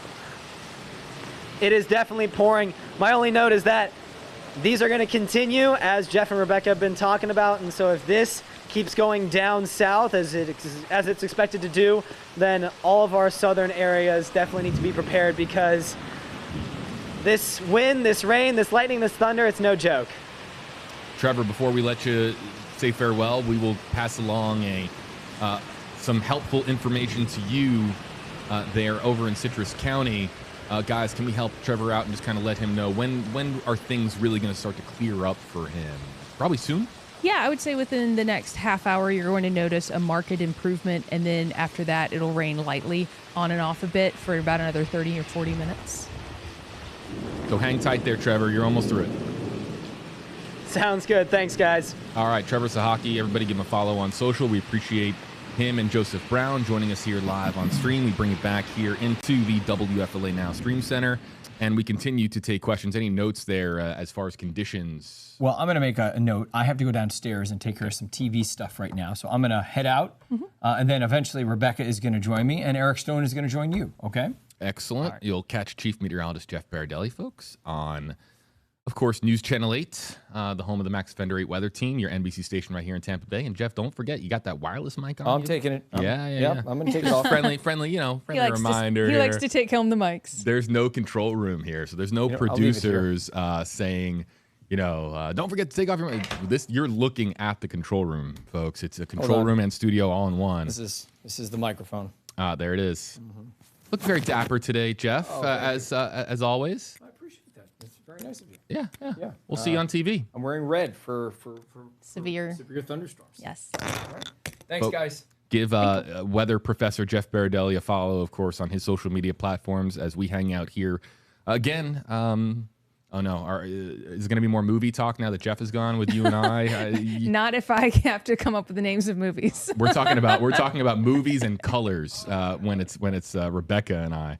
It is definitely pouring. My only note is that these are going to continue, as Jeff and Rebecca have been talking about, and so if this keeps going down south as it's expected to do, then all of our southern areas definitely need to be prepared, because this wind, this rain, this lightning, this thunder, it's no joke. Trevor, before we let you say farewell, we will pass along some helpful information to you there over in Citrus County. Guys, can we help Trevor out and just kind of let him know when are things really going to start to clear up for him? Probably soon? Yeah, I would say within the next half hour, you're going to notice a marked improvement. And then after that, it'll rain lightly on and off a bit for about another 30 or 40 minutes. So hang tight there, Trevor. You're almost through it. Sounds good. Thanks, guys. All right, Trevor Sahaki, everybody give him a follow on social. We appreciate him and Joseph Brown joining us here live on stream. We bring it back here into the WFLA Now Stream Center, and we continue to take questions. Any notes there as far as conditions? Well, I'm going to make a note. I have to go downstairs and take care of some TV stuff right now, so I'm going to head out, and then eventually Rebecca is going to join me, and Eric Stone is going to join you, okay? Excellent. Right. You'll catch Chief Meteorologist Jeff Baradelli, folks, on, of course, News Channel 8, the home of the Max Defender 8 weather team, your NBC station right here in Tampa Bay. And Jeff, don't forget, you got that wireless mic on. I'm taking it. Yeah. I'm going to take it off. friendly, reminder. He likes to take home the mics. There's no control room here, so there's no producers saying, don't forget to take off your mic. You're looking at the control room, folks. It's a control room and studio all in one. This is the microphone. There it is. Look very dapper today, Jeff, as always. I appreciate that. It's very nice of you. Yeah. We'll see you on TV. I'm wearing red for severe thunderstorms. Yes. Right. Thanks, guys. Give weather professor Jeff Baradelli a follow, of course, on his social media platforms as we hang out here again. Oh no! Is it going to be more movie talk now that Jeff is gone with you and I? Not if I have to come up with the names of movies. We're talking about movies and colors when it's Rebecca and I.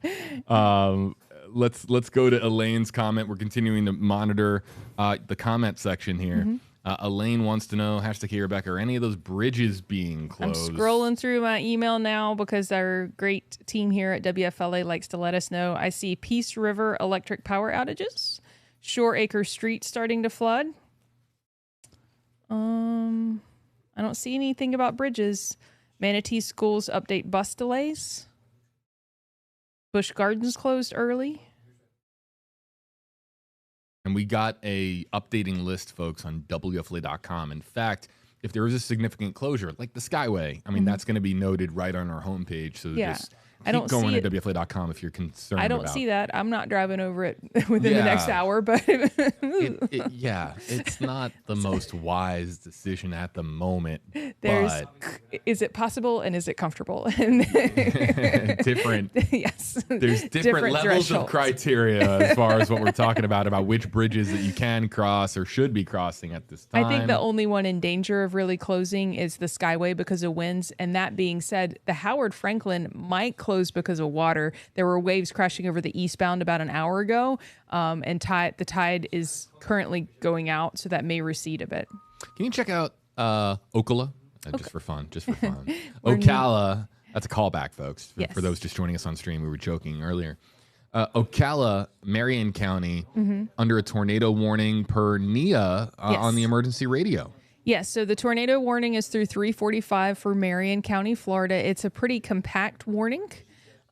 Let's go to Elaine's comment. We're continuing to monitor the comment section here. Elaine wants to know, #Hey Rebecca, are any of those bridges being closed? I'm scrolling through my email now because our great team here at WFLA likes to let us know. I see Peace River electric power outages. Shore Acre Street starting to flood. I don't see anything about bridges. Manatee schools update bus delays. Busch Gardens closed early. And we got a updating list, folks, on WFLA.com. In fact, if there is a significant closure, like the Skyway, I mean, that's going to be noted right on our homepage. So just keep going to WFLA.com if you're concerned. I don't see that. I'm not driving over it within the next hour, but it's not the most wise decision at the moment. Is it possible and is it comfortable? Different. Yes. There's different levels thresholds. of criteria as far as what we're talking about which bridges that you can cross or should be crossing at this time. I think the only one in danger of really closing is the Skyway because of winds. And that being said, the Howard Franklin might close because of water. There were waves crashing over the eastbound about an hour ago, and the tide is currently going out, so that may recede a bit. Can you check out Ocala? Just for fun. Ocala, that's a callback, folks. For those just joining us on stream, we were joking earlier. Ocala, Marion County, under a tornado warning per NEA on the emergency radio. Yes, so the tornado warning is through 3:45 for Marion County, Florida. It's a pretty compact warning.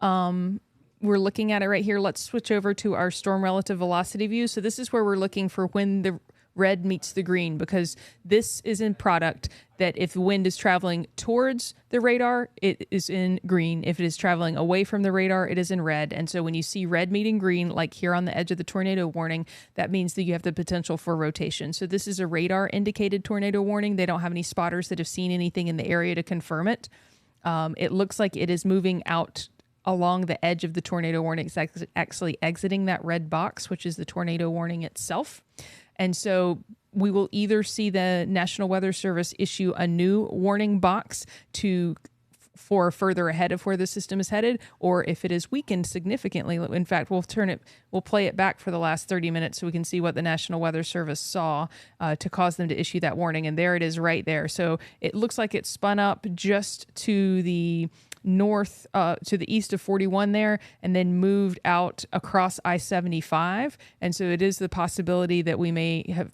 We're looking at it right here. Let's switch over to our storm relative velocity view. So this is where we're looking for when the red meets the green, because this is in product that if the wind is traveling towards the radar, it is in green. If it is traveling away from the radar, it is in red. And so when you see red meeting green, like here on the edge of the tornado warning, that means that you have the potential for rotation. So this is a radar indicated tornado warning. They don't have any spotters that have seen anything in the area to confirm it. It looks like it is moving out along the edge of the tornado warning. It's actually exiting that red box, which is the tornado warning itself. And so we will either see the National Weather Service issue a new warning box for further ahead of where the system is headed, or if it is weakened significantly. In fact, we'll play it back for the last 30 minutes so we can see what the National Weather Service saw to cause them to issue that warning. And there it is right there. So it looks like it spun up just to the north, to the east of 41 there, and then moved out across I-75. And so it is the possibility that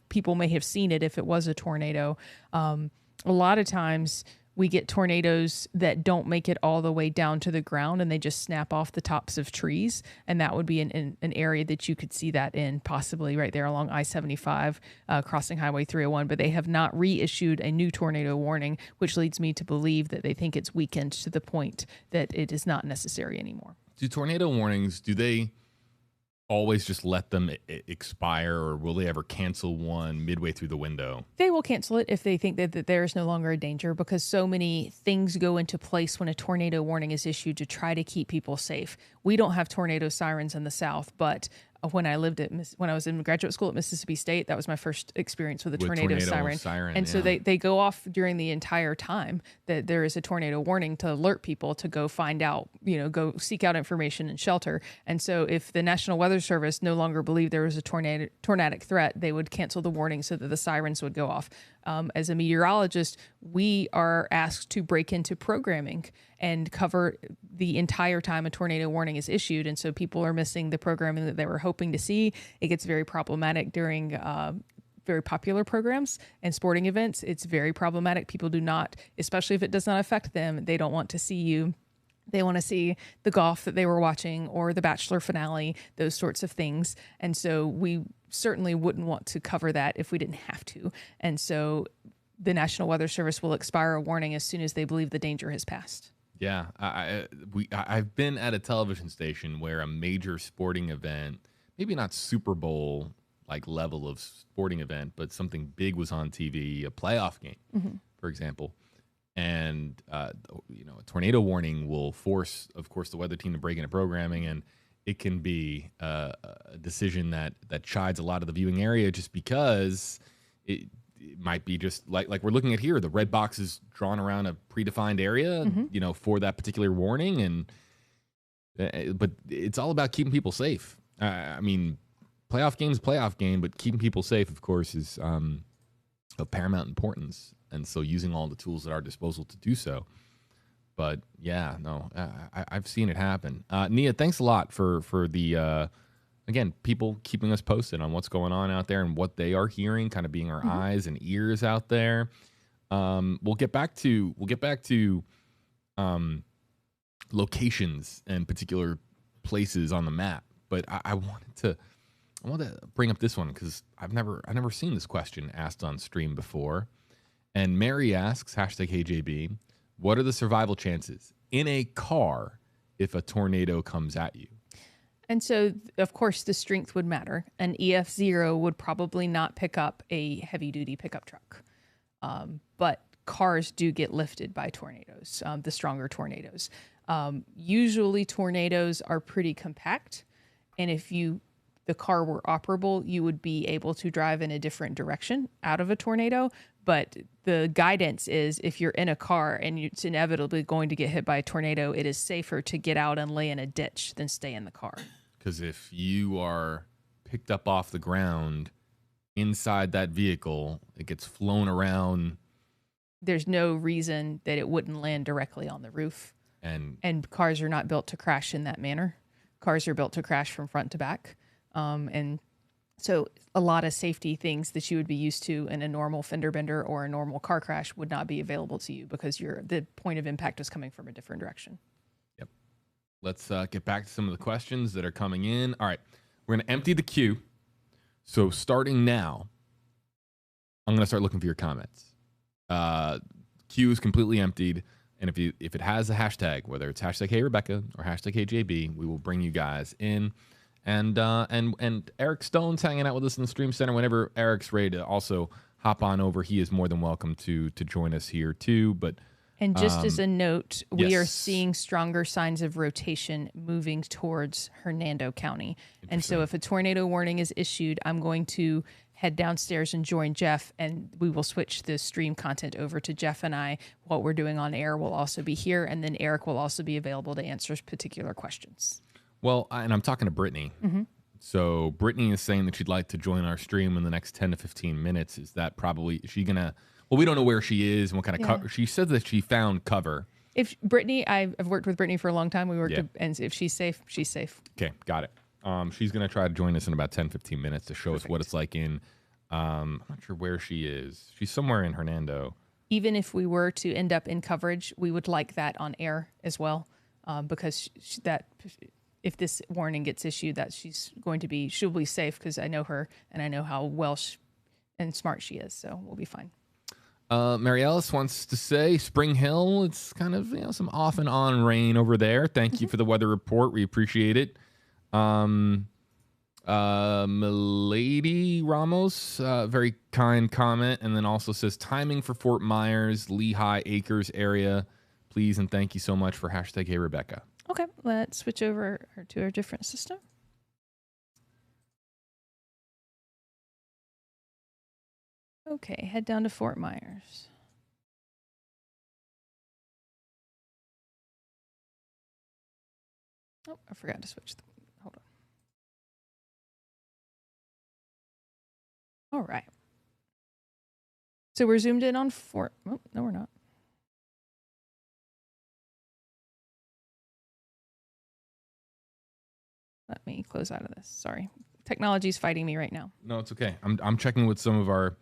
people may have seen it if it was a tornado. A lot of times we get tornadoes that don't make it all the way down to the ground and they just snap off the tops of trees. And that would be an area that you could see that in, possibly right there along I-75, crossing Highway 301. But they have not reissued a new tornado warning, which leads me to believe that they think it's weakened to the point that it is not necessary anymore. Do tornado warnings, do they always just let them expire, or will they ever cancel one midway through the window? They will cancel it if they think that there is no longer a danger, because so many things go into place when a tornado warning is issued to try to keep people safe. We don't have tornado sirens in the South, but when I was in graduate school at Mississippi State, that was my first experience with a tornado siren. And so they go off during the entire time that there is a tornado warning to alert people to go find out, go seek out information and shelter. And so if the National Weather Service no longer believed there was a tornadic threat, they would cancel the warning so that the sirens would go off. As a meteorologist, we are asked to break into programming and cover the entire time a tornado warning is issued. And so people are missing the programming that they were hoping to see. It gets very problematic during very popular programs and sporting events. It's very problematic. People do not, especially if it does not affect them, they don't want to see you. They want to see the golf that they were watching or the Bachelor finale, those sorts of things. And so we certainly wouldn't want to cover that if we didn't have to. And so the National Weather Service will expire a warning as soon as they believe the danger has passed. Yeah, I've been at a television station where a major sporting event, maybe not Super Bowl like level of sporting event, but something big was on TV, a playoff game, for example. And a tornado warning will force, of course, the weather team to break into programming, and it can be a decision that chides a lot of the viewing area, just because it might be just like we're looking at here. The red box is drawn around a predefined area, for that particular warning, and but it's all about keeping people safe. I mean, playoff game, but keeping people safe, of course, is of paramount importance. And so using all the tools at our disposal to do so. But yeah, no, I've seen it happen. Nia, thanks a lot for the, again, people keeping us posted on what's going on out there and what they are hearing, kind of being our eyes and ears out there. We'll get back to locations and particular places on the map. But I wanted to bring up this one because I've never seen this question asked on stream before. And Mary asks, #HJB, what are the survival chances in a car if a tornado comes at you? And so, of course, the strength would matter. An EF0 would probably not pick up a heavy-duty pickup truck. But cars do get lifted by tornadoes, the stronger tornadoes. Usually, tornadoes are pretty compact. And if the car were operable, you would be able to drive in a different direction out of a tornado. But the guidance is if you're in a car and it's inevitably going to get hit by a tornado, it is safer to get out and lay in a ditch than stay in the car. Because if you are picked up off the ground inside that vehicle, it gets flown around. There's no reason that it wouldn't land directly on the roof. And cars are not built to crash in that manner. Cars are built to crash from front to back. And so a lot of safety things that you would be used to in a normal fender bender or a normal car crash would not be available to you because the point of impact is coming from a different direction. Yep. Let's get back to some of the questions that are coming in. All right. We're going to empty the queue. So starting now, I'm going to start looking for your comments. Queue is completely emptied. And if it has a hashtag, whether it's #HeyRebecca or #HeyJB, we will bring you guys in. And Eric Stone's hanging out with us in the Stream Center. Whenever Eric's ready to also hop on over, he is more than welcome to join us here too. But and just as a note, we yes. are seeing stronger signs of rotation moving towards Hernando County. And so if a tornado warning is issued, I'm going to head downstairs and join Jeff, and we will switch the stream content over to Jeff and I. What we're doing on air will also be here, and then Eric will also be available to answer particular questions. Well, and I'm talking to Brittany. Mm-hmm. So Brittany is saying that she'd like to join our stream in the next 10 to 15 minutes. Is that probably, is she going to, well, we don't know where she is and what kind of cover. She said that she found cover. If Brittany, I've worked with Brittany for a long time. We worked, and if she's safe, she's safe. Okay, got it. She's going to try to join us in about 10, 15 minutes to show us what it's like in, I'm not sure where she is. She's somewhere in Hernando. Even if we were to end up in coverage, we would like that on air as well, because if this warning gets issued, that she'll be safe, because I know her and I know how well and smart she is, so we'll be fine. Mary Ellis wants to say Spring Hill, it's kind of some off and on rain over there. Thank you for the weather report. We appreciate it. Milady Ramos, very kind comment, and then also says timing for Fort Myers, Lehigh Acres area, please and thank you so much for hashtag Hey Rebecca. Okay, let's switch over to a different system. Okay, head down to Fort Myers. Oh, I forgot to switch. Hold on. All right. So we're zoomed in on Fort. Oh, no, we're not. Let me close out of this. Sorry. Technology's fighting me right now. No, it's okay. I'm checking with some of our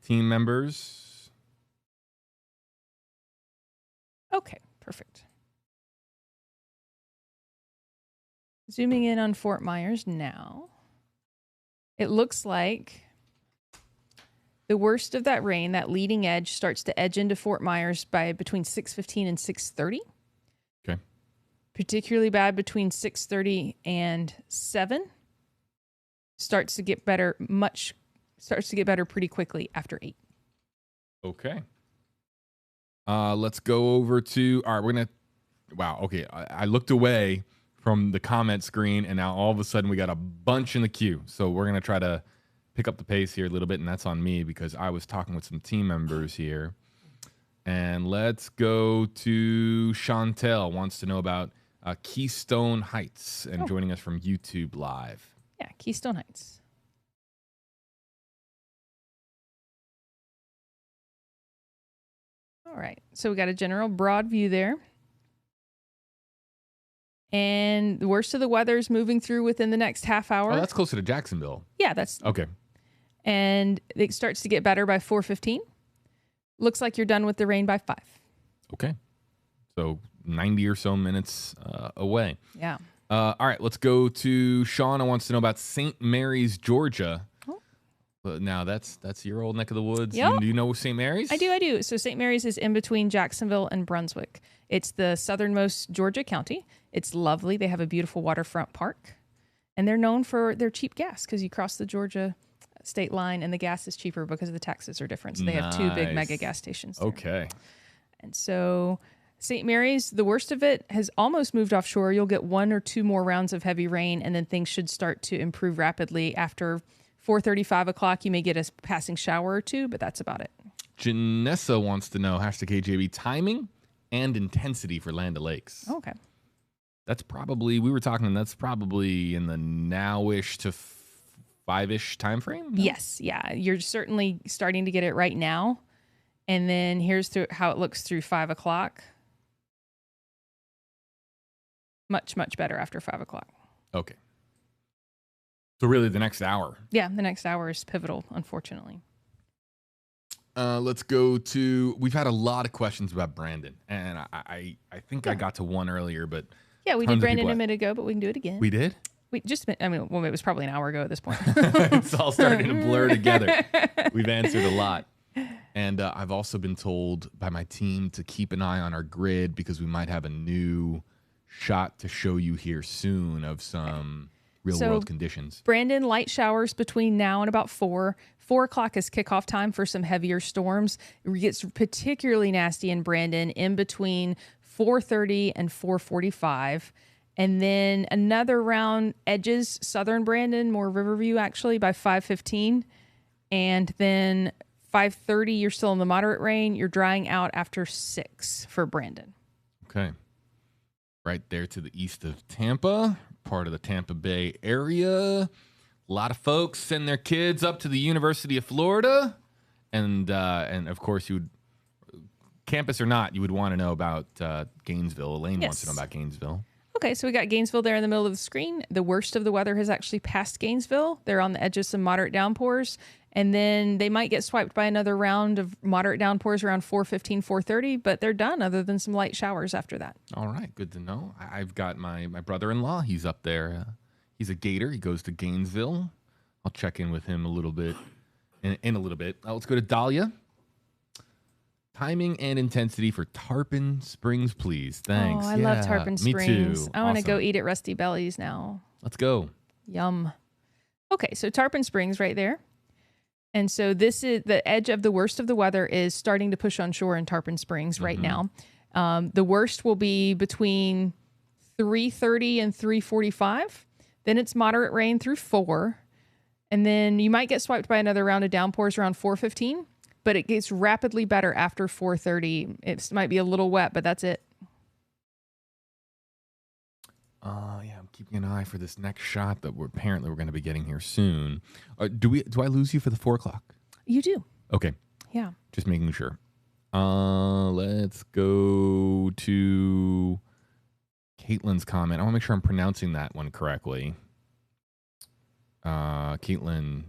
team members. Okay, perfect. Zooming in on Fort Myers now. It looks like the worst of that rain, that leading edge, starts to edge into Fort Myers by between 6:15 and 6:30. Okay. Particularly bad between 6:30 and 7. Starts to get better pretty quickly after 8. Okay. Let's go over to, all right, we're going to, wow, okay. I looked away from the comment screen, and now all of a sudden we got a bunch in the queue. So we're going to try to pick up the pace here a little bit, and that's on me because I was talking with some team members here. And let's go to Chantel, wants to know about Keystone Heights and joining us from YouTube Live. Yeah, Keystone Heights. All right, so we got a general broad view there. And the worst of the weather is moving through within the next half hour. Oh, that's closer to Jacksonville. Yeah, that's... Okay. And it starts to get better by 4:15. Looks like you're done with the rain by 5. Okay. So 90 or so minutes away. Yeah. All right, let's go to Shauna wants to know about St. Mary's, Georgia. Now, that's your old neck of the woods. Yep. Do you know St. Mary's? I do. So St. Mary's is in between Jacksonville and Brunswick. It's the southernmost Georgia county. It's lovely. They have a beautiful waterfront park. And they're known for their cheap gas because you cross the Georgia state line and the gas is cheaper because the taxes are different. So they have 2 big mega gas stations there. Okay. And so St. Mary's, the worst of it has almost moved offshore. You'll get 1 or 2 more rounds of heavy rain, and then things should start to improve rapidly. After 4:30, 5 o'clock, you may get a passing shower or 2, but that's about it. Janessa wants to know, hashtag KJB, timing and intensity for Land O'Lakes. Okay. That's probably, we were talking, that's probably in the now-ish to 5-ish time frame? No? Yes, yeah. You're certainly starting to get it right now. And then here's how it looks through 5 o'clock. Much, much better after 5 o'clock. Okay. So really the next hour. Yeah, the next hour is pivotal, unfortunately. Let's go to, we've had a lot of questions about Brandon. And I think I got to one earlier, but yeah, we did Brandon a minute ago, but we can do it again. We did? It was probably an hour ago at this point. It's all starting to blur together. We've answered a lot. And I've also been told by my team to keep an eye on our grid because we might have a new shot to show you here soon of some real-world conditions. Brandon, light showers between now and about 4. 4 o'clock is kickoff time for some heavier storms. It gets particularly nasty in Brandon in between 4:30 and 4:45. And then another round edges southern Brandon, more Riverview actually, by 5:15. And then 5:30, you're still in the moderate rain. You're drying out after 6 for Brandon. Okay. Right there to the east of Tampa, part of the Tampa Bay area. A lot of folks send their kids up to the University of Florida. And of course, you would, campus or not, you would want to know about Gainesville. Elaine wants to know about Gainesville. Okay, so we got Gainesville there in the middle of the screen. The worst of the weather has actually passed Gainesville. They're on the edge of some moderate downpours. And then they might get swiped by another round of moderate downpours around 4:15, 4:30, but they're done other than some light showers after that. All right, good to know. I've got my brother-in-law. He's up there. He's a Gator. He goes to Gainesville. I'll check in with him a little bit in a little bit. Let's go to Dahlia. Timing and intensity for Tarpon Springs, please. Thanks. Oh, I love Tarpon Springs. Me too. I want to go eat at Rusty Bellies now. Let's go. Yum. Okay, so Tarpon Springs right there. And so this is the edge of the worst of the weather is starting to push on shore in Tarpon Springs right now. The worst will be between 3:30 and 3:45. Then it's moderate rain through 4. And then you might get swiped by another round of downpours around 4:15, but it gets rapidly better after 4:30. It might be a little wet, but that's it. Yeah, I'm keeping an eye for this next shot that we're going to be getting here soon. Do I lose you for the 4 o'clock? You do. Okay. Yeah. Just making sure. Let's go to Caitlin's comment. I want to make sure I'm pronouncing that one correctly. Caitlin,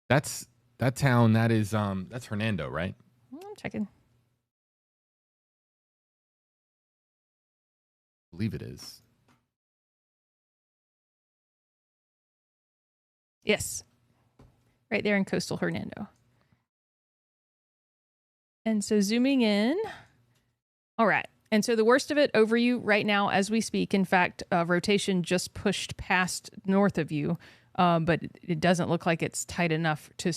that's that town. That's Hernando, right? I'm checking. I believe it is. Yes. Right there in coastal Hernando. And so zooming in. All right. And so the worst of it over you right now as we speak. In fact, rotation just pushed past north of you, but it doesn't look like it's tight enough to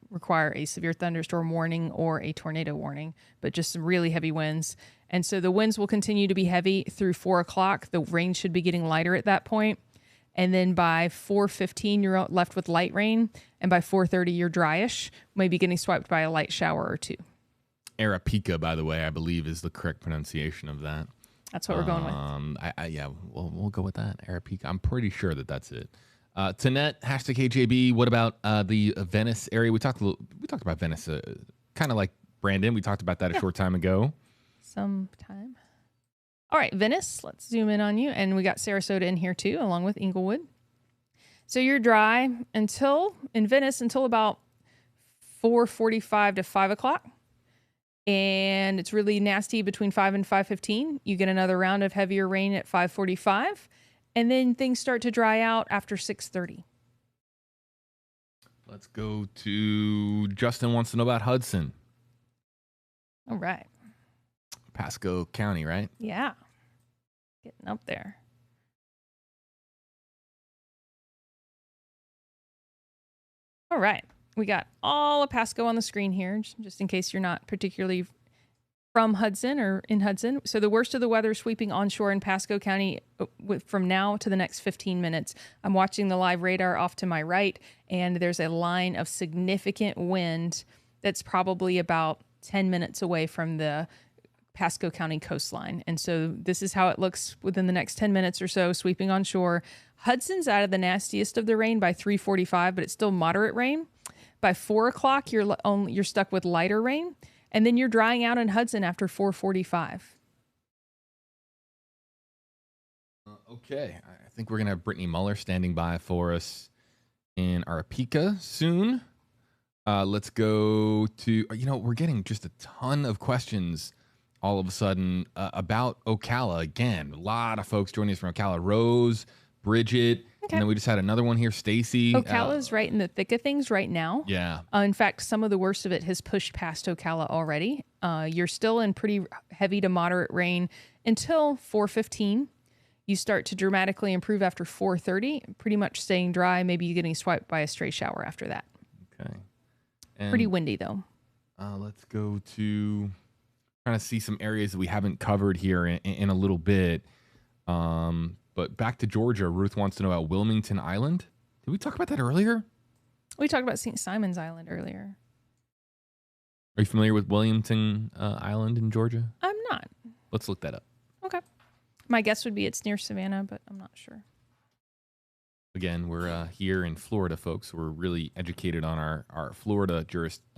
require a severe thunderstorm warning or a tornado warning, but just some really heavy winds. And so the winds will continue to be heavy through 4 o'clock. The rain should be getting lighter at that point. And then by 4:15, you're left with light rain. And by 4:30, you're dryish, maybe getting swiped by a light shower or 2. Arapica, by the way, I believe is the correct pronunciation of that. That's what we're going with. Yeah, we'll go with that. Arapica. I'm pretty sure that's it. Tanette, #KJB. What about the Venice area? We talked about Venice, kind of like Brandon. We talked about that a short time ago. Sometime. All right, Venice. Let's zoom in on you, and we got Sarasota in here too, along with Inglewood. So you're dry in Venice until about 4:45 to 5 o'clock. And it's really nasty between 5 and 5:15. You get another round of heavier rain at 5:45. And then things start to dry out after 6:30. Let's go to Justin wants to know about Hudson. All right. Pasco County, right? Yeah. Getting up there. All right. We got all of Pasco on the screen here, just in case you're not particularly from Hudson or in Hudson. So the worst of the weather is sweeping onshore in Pasco County from now to the next 15 minutes. I'm watching the live radar off to my right, and there's a line of significant wind that's probably about 10 minutes away from the Pasco County coastline. And so this is how it looks within the next 10 minutes or so, sweeping onshore. Hudson's out of the nastiest of the rain by 3:45, but it's still moderate rain. By 4 o'clock, you're stuck with lighter rain, and then you're drying out in Hudson after 4:45. Okay, I think we're going to have Brittany Muller standing by for us in Arapica soon. Let's go to, we're getting just a ton of questions all of a sudden about Ocala again. A lot of folks joining us from Ocala. Rose, Bridget, and then we just had another one here, Stacy. Ocala's right in the thick of things right now. Yeah. In fact, some of the worst of it has pushed past Ocala already. You're still in pretty heavy to moderate rain until 4:15. You start to dramatically improve after 4:30, pretty much staying dry, maybe getting swiped by a stray shower after that. Okay. And, pretty windy, though. Let's go to trying to see some areas that we haven't covered here in a little bit. But back to Georgia, Ruth wants to know about Wilmington Island. Did we talk about that earlier? We talked about St. Simon's Island earlier. Are you familiar with Williamson Island in Georgia? I'm not. Let's look that up. Okay. My guess would be it's near Savannah, but I'm not sure. Again, we're here in Florida, folks. We're really educated on our Florida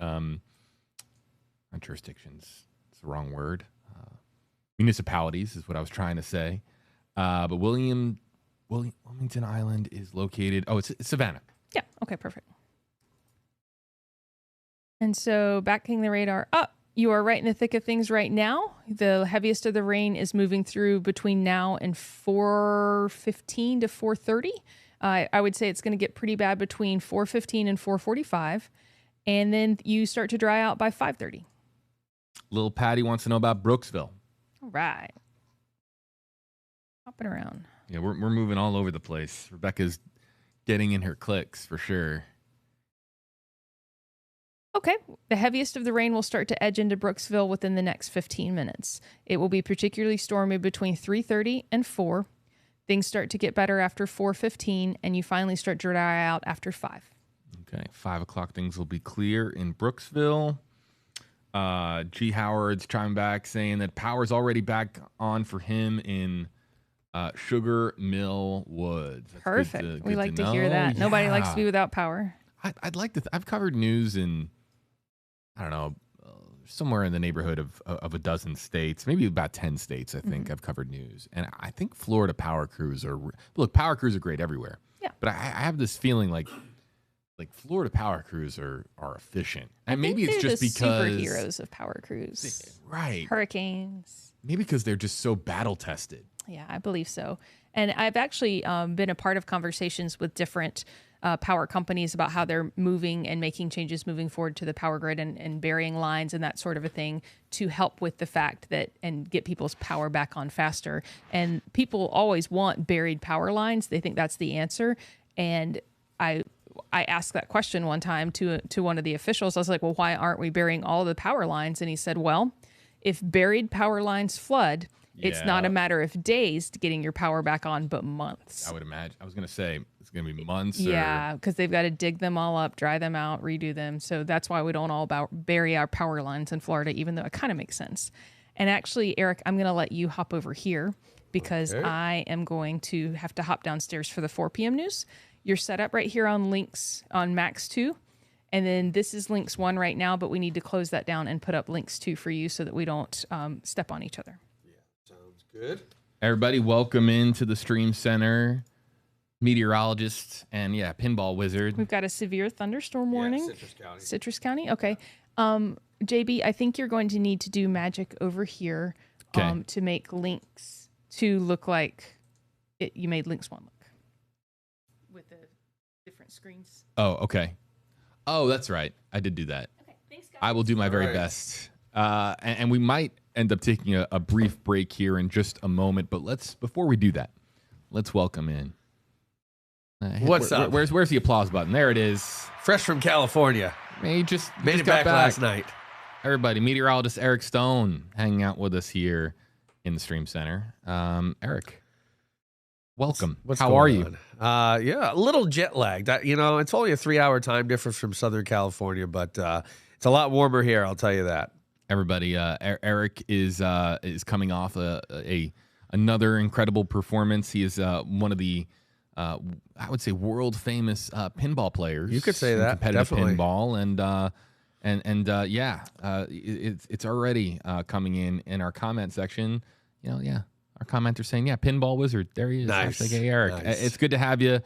not jurisdictions. It's the wrong word. Municipalities is what I was trying to say. But Wilmington Island is located. Oh, it's Savannah. Yeah. Okay. Perfect. And so backing the radar up, you are right in the thick of things right now. The heaviest of the rain is moving through between now and 4:15 to 4:30. I would say it's going to get pretty bad between 4:15 and 4:45. And then you start to dry out by 5:30. Little Patty wants to know about Brooksville. All right. Hopping around. Yeah, we're moving all over the place. Rebecca's getting in her clicks for sure. Okay. The heaviest of the rain will start to edge into Brooksville within the next 15 minutes. It will be particularly stormy between 3:30 and 4. Things start to get better after 4:15, and you finally start to dry out after 5. Okay, 5 o'clock, things will be clear in Brooksville. G. Howard's chiming back saying that power's already back on for him in Sugar Mill Woods. That's Perfect. We like to hear that. Yeah. Nobody likes to be without power. I'd like to. I've covered news in, I don't know, somewhere in the neighborhood of a dozen states, maybe about 10 states. I think I've covered news, and I think Florida power crews are power crews are great everywhere. Yeah, but I have this feeling like Florida power crews are efficient, and maybe it's just because superheroes of power crews, right? Hurricanes. Maybe because they're just so battle tested. Yeah, I believe so. And I've actually been a part of conversations with different power companies about how they're moving and making changes moving forward to the power grid and burying lines and that sort of a thing to help with the fact that and get people's power back on faster. And people always want buried power lines. They think that's the answer. And I asked that question one time to one of the officials. I was like, well, why aren't we burying all the power lines? And he said, well, if buried power lines flood, it's not a matter of days to getting your power back on, but months. I would imagine. I was going to say it's going to be months. Yeah, because they've got to dig them all up, dry them out, redo them. So that's why we don't all bury our power lines in Florida, even though it kind of makes sense. And actually, Eric, I'm going to let you hop over here because I am going to have to hop downstairs for the 4 p.m. news. You're set up right here on links on Max 2. And then this is links 1 right now, but we need to close that down and put up links 2 for you so that we don't step on each other. Good. Everybody, welcome into the Stream Center. Meteorologist and pinball wizard. We've got a severe thunderstorm warning. Citrus County. Citrus County. Okay. JB, I think you're going to need to do magic over here to make links 2 look like you made links 1 look with the different screens. Oh, okay. Oh, that's right. I did do that. Okay. Thanks, guys. I will do my very best. And we might end up taking a brief break here in just a moment, but before we do that, let's welcome in. What's up? Where's the applause button? There it is. Fresh from California. He just made it got back last night. Everybody, meteorologist Eric Stone hanging out with us here in the Stream Center. Eric, welcome. How are you? Yeah, a little jet lagged. It's only a 3-hour time difference from Southern California, but it's a lot warmer here. I'll tell you that. Everybody, Eric is coming off another incredible performance. He is one of the I would say world famous pinball players. You could say that, competitive definitely. pinball, it's already coming in our comment section. Our commenters saying, pinball wizard. There he is. Nice. Hashtag Eric. Nice. It's good to have you.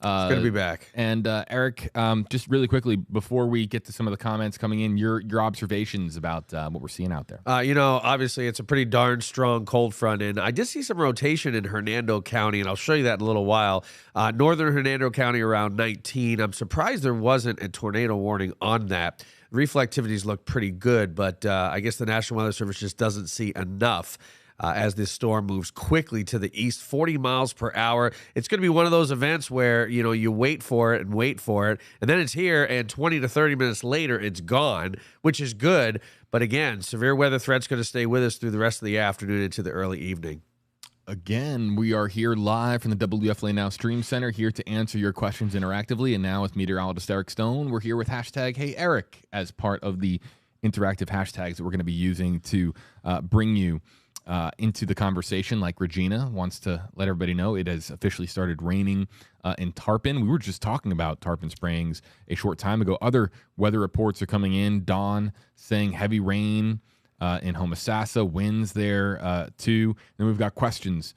It's good to be back. And Eric, just really quickly before we get to some of the comments coming in, your observations about what we're seeing out there. Obviously it's a pretty darn strong cold front, and I did see some rotation in Hernando County, and I'll show you that in a little while. Northern Hernando County around 19. I'm surprised there wasn't a tornado warning on that. Reflectivities look pretty good, but I guess the National Weather Service just doesn't see enough. As this storm moves quickly to the east, 40 miles per hour. It's going to be one of those events where, you wait for it, and then it's here, and 20 to 30 minutes later, it's gone, which is good. But again, severe weather threat's going to stay with us through the rest of the afternoon into the early evening. Again, we are here live from the WFLA Now Stream Center, here to answer your questions interactively. And now with meteorologist Eric Stone, we're here with hashtag Hey Eric as part of the interactive hashtags that we're going to be using to bring you into the conversation. Like Regina wants to let everybody know, it has officially started raining in Tarpon. We were just talking about Tarpon Springs a short time ago. Other weather reports are coming in. Dawn saying heavy rain in Homosassa, winds there too. Then we've got questions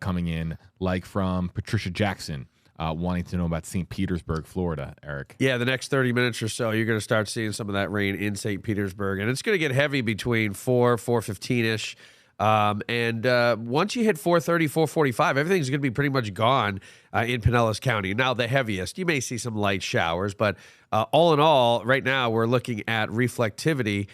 coming in, like from Patricia Jackson, wanting to know about St. Petersburg, Florida, Eric. Yeah, the next 30 minutes or so, you're going to start seeing some of that rain in St. Petersburg, and it's going to get heavy between 4:15-ish. Once you hit 4:30, 4:45, everything's going to be pretty much gone in Pinellas County. Now, the heaviest, you may see some light showers, but all in all, right now, we're looking at reflectivity,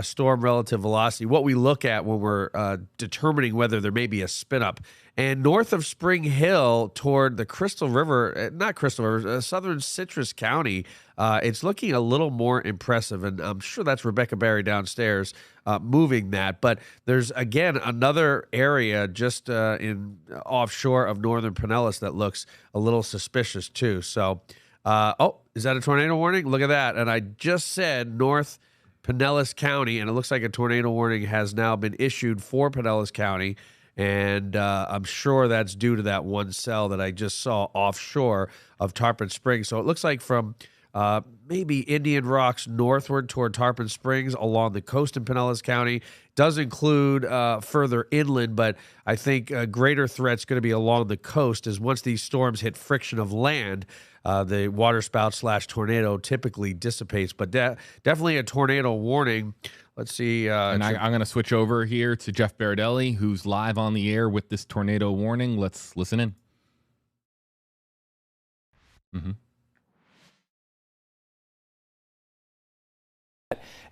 storm relative velocity, what we look at when we're determining whether there may be a spin up. And north of Spring Hill toward the Crystal River, not Crystal River, southern Citrus County, it's looking a little more impressive. And I'm sure that's Rebecca Berry downstairs moving that. But there's, again, another area just in offshore of northern Pinellas that looks a little suspicious too. So, is that a tornado warning? Look at that. And I just said north Pinellas County, and it looks like a tornado warning has now been issued for Pinellas County. And I'm sure that's due to that one cell that I just saw offshore of Tarpon Springs. So it looks like from maybe Indian Rocks northward toward Tarpon Springs along the coast in Pinellas County. Does include further inland, but I think a greater threat's going to be along the coast, as once these storms hit friction of land, the waterspout / tornado typically dissipates. But definitely a tornado warning. Let's see. And I'm going to switch over here to Jeff Baradelli, who's live on the air with this tornado warning. Let's listen in.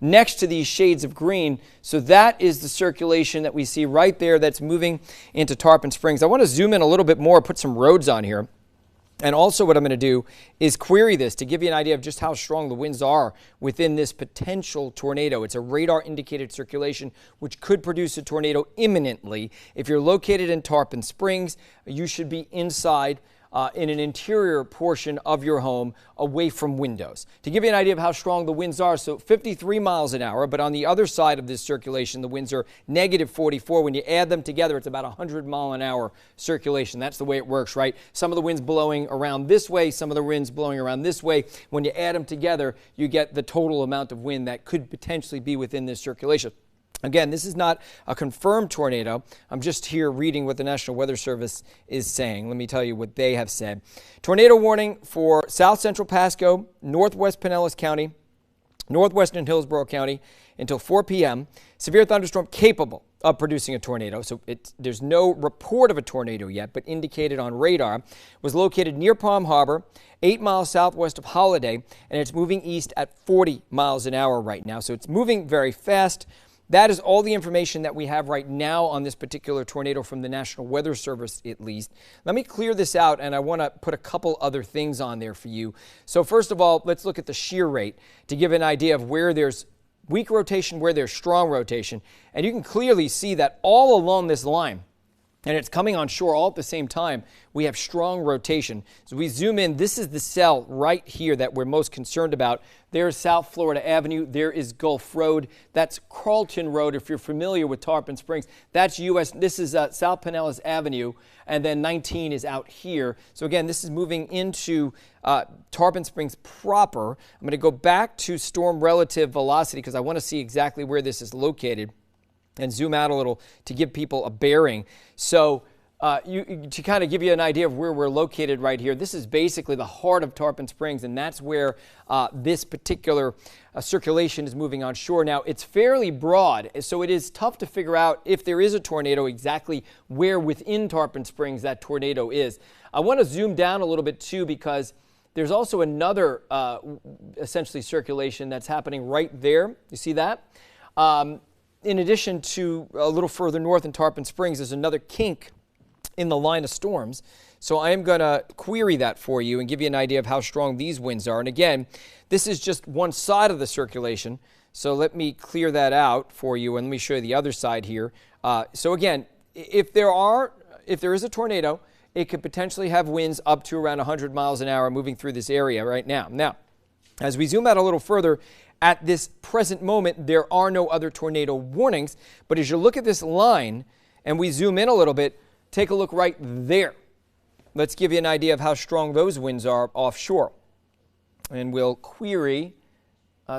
Next to these shades of green, so that is the circulation that we see right there that's moving into Tarpon Springs. I want to zoom in a little bit more, put some roads on here. And also what I'm going to do is query this to give you an idea of just how strong the winds are within this potential tornado. It's a radar-indicated circulation which could produce a tornado imminently. If you're located in Tarpon Springs, you should be inside in an interior portion of your home away from windows. To give you an idea of how strong the winds are, so 53 miles an hour, but on the other side of this circulation, the winds are negative 44. When you add them together, it's about 100 mile an hour circulation. That's the way it works, right? Some of the winds blowing around this way, some of the winds blowing around this way. When you add them together, you get the total amount of wind that could potentially be within this circulation. Again, this is not a confirmed tornado. I'm just here reading what the National Weather Service is saying. Let me tell you what they have said. Tornado warning for south central Pasco, northwest Pinellas County, northwestern Hillsborough County until 4 p.m. Severe thunderstorm capable of producing a tornado. So there's no report of a tornado yet, but indicated on radar. Was located near Palm Harbor, 8 miles southwest of Holiday, and it's moving east at 40 miles an hour right now. So it's moving very fast. That is all the information that we have right now on this particular tornado from the National Weather Service, at least. Let me clear this out, and I want to put a couple other things on there for you. So first of all, let's look at the shear rate to give an idea of where there's weak rotation, where there's strong rotation. And you can clearly see that all along this line, and it's coming on shore all at the same time, we have strong rotation. So we zoom in, this is the cell right here that we're most concerned about. There's South Florida Avenue, there is Gulf Road, that's Carlton Road if you're familiar with Tarpon Springs. That's US, this is South Pinellas Avenue, and then 19 is out here. So again, this is moving into Tarpon Springs proper. I'm going to go back to storm relative velocity because I want to see exactly where this is located, and zoom out a little to give people a bearing. So to kind of give you an idea of where we're located right here, this is basically the heart of Tarpon Springs, and that's where this particular circulation is moving on shore. Now, it's fairly broad, so it is tough to figure out if there is a tornado exactly where within Tarpon Springs that tornado is. I want to zoom down a little bit too, because there's also another essentially circulation that's happening right there. You see that? In addition to a little further north in Tarpon Springs, there's another kink in the line of storms. So I am going to query that for you and give you an idea of how strong these winds are. And again, this is just one side of the circulation. So let me clear that out for you, and let me show you the other side here. So again, if there are if there is a tornado, it could potentially have winds up to around 100 miles an hour moving through this area right now. Now, as we zoom out a little further, at this present moment, there are no other tornado warnings. But as you look at this line and we zoom in a little bit, take a look right there. Let's give you an idea of how strong those winds are offshore. And we'll query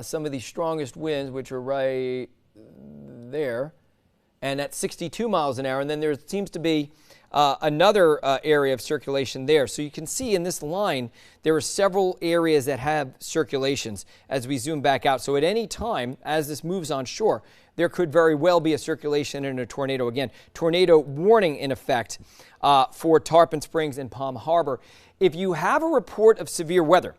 some of the strongest winds, which are right there, and at 62 miles an hour. And then there seems to be another area of circulation there. So you can see in this line, there are several areas that have circulations as we zoom back out. So at any time, as this moves on shore, there could very well be a circulation and a tornado. Again, tornado warning in effect for Tarpon Springs and Palm Harbor. If you have a report of severe weather,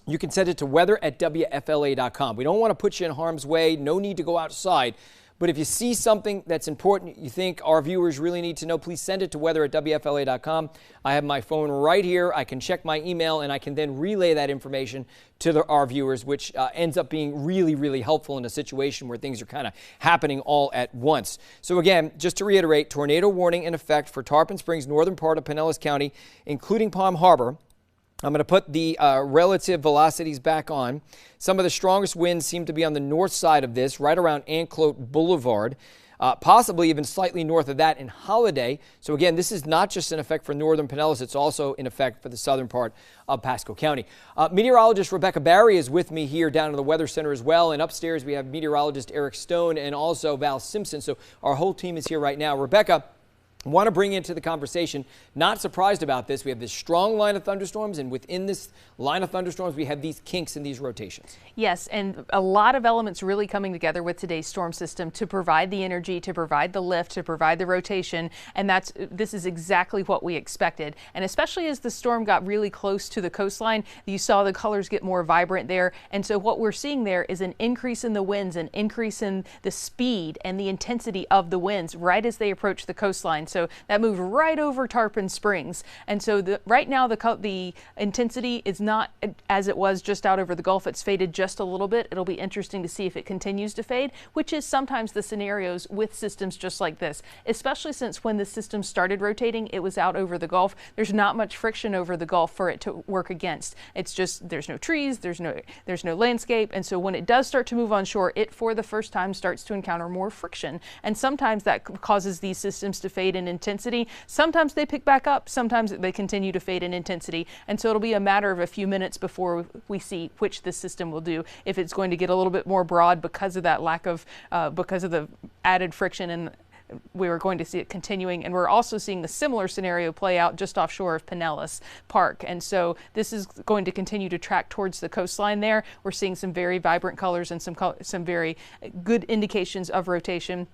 you can send it to weather@WFLA.com. We don't want to put you in harm's way. No need to go outside. But if you see something that's important, you think our viewers really need to know, please send it to weather@WFLA.com. I have my phone right here. I can check my email, and I can then relay that information to our viewers, which ends up being really, really helpful in a situation where things are kind of happening all at once. So again, just to reiterate, tornado warning in effect for Tarpon Springs, northern part of Pinellas County, including Palm Harbor. I'm going to put the relative velocities back on. Some of the strongest winds seem to be on the north side of this, right around Anclote Boulevard, possibly even slightly north of that in Holiday. So again, this is not just in effect for northern Pinellas, it's also in effect for the southern part of Pasco County. Meteorologist Rebecca Barry is with me here down in the Weather Center as well, and upstairs we have meteorologist Eric Stone and also Val Simpson. So our whole team is here right now. Rebecca, I want to bring into the conversation, not surprised about this. We have this strong line of thunderstorms, and within this line of thunderstorms, we have these kinks and these rotations. Yes, and a lot of elements really coming together with today's storm system to provide the energy, to provide the lift, to provide the rotation, and this is exactly what we expected. And especially as the storm got really close to the coastline, you saw the colors get more vibrant there. And so what we're seeing there is an increase in the winds, an increase in the speed and the intensity of the winds right as they approach the coastline. So that moved right over Tarpon Springs. And so right now the intensity is not as it was just out over the Gulf. It's faded just a little bit. It'll be interesting to see if it continues to fade, which is sometimes the scenarios with systems just like this, especially since when the system started rotating, it was out over the Gulf. There's not much friction over the Gulf for it to work against. It's just there's no trees, there's no landscape. And so when it does start to move on shore, it for the first time starts to encounter more friction. And sometimes that causes these systems to fade in intensity. Sometimes they pick back up, sometimes they continue to fade in intensity. And so it'll be a matter of a few minutes before we see which this system will do, if it's going to get a little bit more broad because of that lack of, because of the added friction, and we were going to see it continuing. And we're also seeing the similar scenario play out just offshore of Pinellas Park. And so this is going to continue to track towards the coastline there. We're seeing some very vibrant colors and some very good indications of rotation.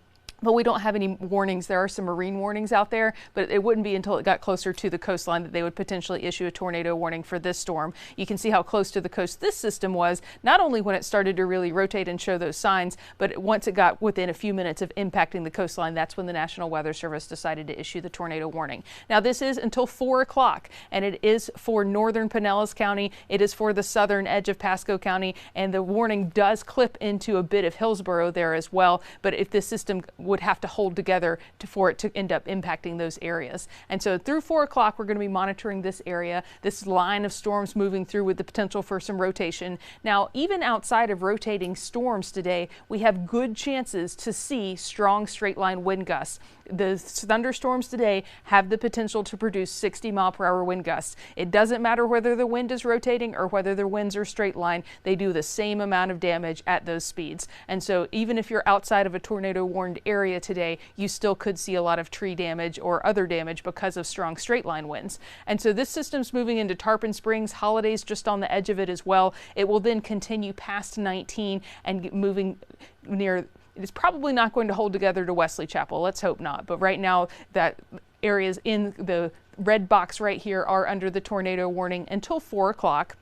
But we don't have any warnings. There are some marine warnings out there, but it wouldn't be until it got closer to the coastline that they would potentially issue a tornado warning for this storm. You can see how close to the coast this system was, not only when it started to really rotate and show those signs, but once it got within a few minutes of impacting the coastline, that's when the National Weather Service decided to issue the tornado warning. Now this is until 4 o'clock, and it is for northern Pinellas County. It is for the southern edge of Pasco County, and the warning does clip into a bit of Hillsborough there as well. But if this system would have to hold together for it to end up impacting those areas. And so through 4 o'clock, we're going to be monitoring this area, this line of storms moving through with the potential for some rotation. Now, even outside of rotating storms today, we have good chances to see strong straight line wind gusts. The thunderstorms today have the potential to produce 60-mile-per-hour wind gusts. It doesn't matter whether the wind is rotating or whether the winds are straight line. They do the same amount of damage at those speeds. And so even if you're outside of a tornado-warned area today, you still could see a lot of tree damage or other damage because of strong straight line winds. And so this system's moving into Tarpon Springs. Holiday's just on the edge of it as well. It will then continue past 19 and moving near. It's probably not going to hold together to Wesley Chapel. Let's hope not. But right now, that areas in the red box right here are under the tornado warning until 4 o'clock.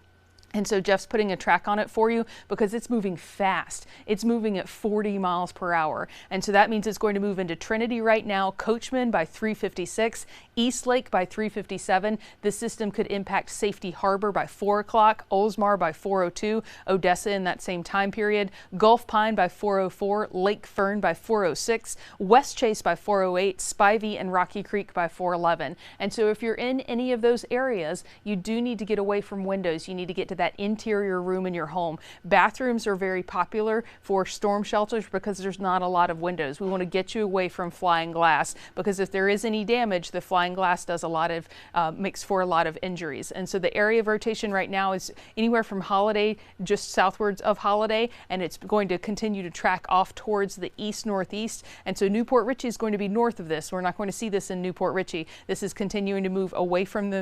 And so Jeff's putting a track on it for you because it's moving fast. It's moving at 40 miles per hour. And so that means it's going to move into Trinity right now, Coachman by 3:56, Eastlake by 3:57. This system could impact Safety Harbor by 4 o'clock, Oldsmar by 4:02, Odessa in that same time period, Gulf Pine by 4:04, Lake Fern by 4:06, West Chase by 4:08, Spivey and Rocky Creek by 4:11. And so if you're in any of those areas, you do need to get away from windows. You need to get to that interior room in your home. Bathrooms are very popular for storm shelters because there's not a lot of windows. We want to get you away from flying glass because if there is any damage, the flying glass does a lot of makes for a lot of injuries. And so the area of rotation right now is anywhere from Holiday just southwards of Holiday, and it's going to continue to track off towards the east-northeast. And so Newport Richey is going to be north of this. We're not going to see this in Newport Richey. This is continuing to move away from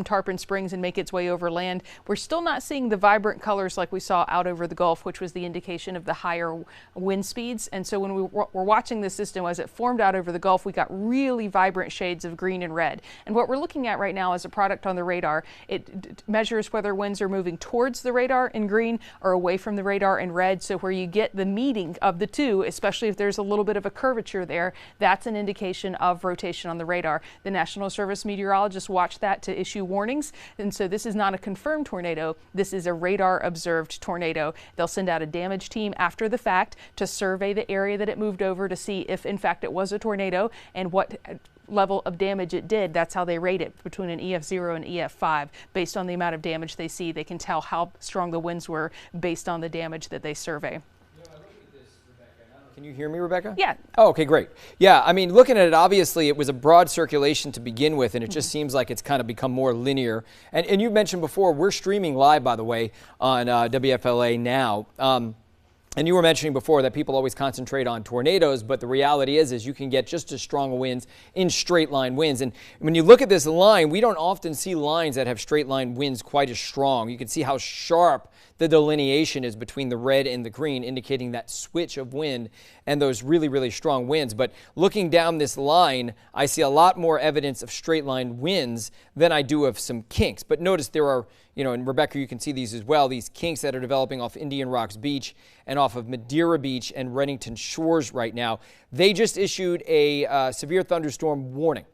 Tarpon Springs and make its way over land. We're still not seeing the vibrant colors like we saw out over the Gulf, which was the indication of the higher wind speeds. And so when we're watching the system as it formed out over the Gulf, we got really vibrant shades of green and red. And what we're looking at right now is a product on the radar. It measures whether winds are moving towards the radar in green or away from the radar in red. So where you get the meeting of the two, especially if there's a little bit of a curvature there, that's an indication of rotation on the radar. The National Service meteorologists watch that to issue warnings. And so this is not a confirmed tornado. This is a radar observed tornado. They'll send out a damage team after the fact to survey the area that it moved over to see if in fact it was a tornado and what level of damage it did. That's how they rate it between an EF0 and EF5. Based on the amount of damage they see, they can tell how strong the winds were based on the damage that they survey. Can you hear me, Rebecca? Yeah. Oh, okay, great. Yeah, I mean, looking at it, obviously, it was a broad circulation to begin with, and it just seems like it's kind of become more linear. And you mentioned before, we're streaming live, by the way, on WFLA now. And you were mentioning before that people always concentrate on tornadoes, but the reality is you can get just as strong winds in straight line winds. And when you look at this line, we don't often see lines that have straight line winds quite as strong. You can see how sharp the delineation is between the red and the green, indicating that switch of wind and those really, really strong winds. But looking down this line, I see a lot more evidence of straight line winds than I do of some kinks. But notice there are, and Rebecca, you can see these as well, these kinks that are developing off Indian Rocks Beach and off of Madeira Beach and Reddington Shores right now. They just issued a severe thunderstorm warning.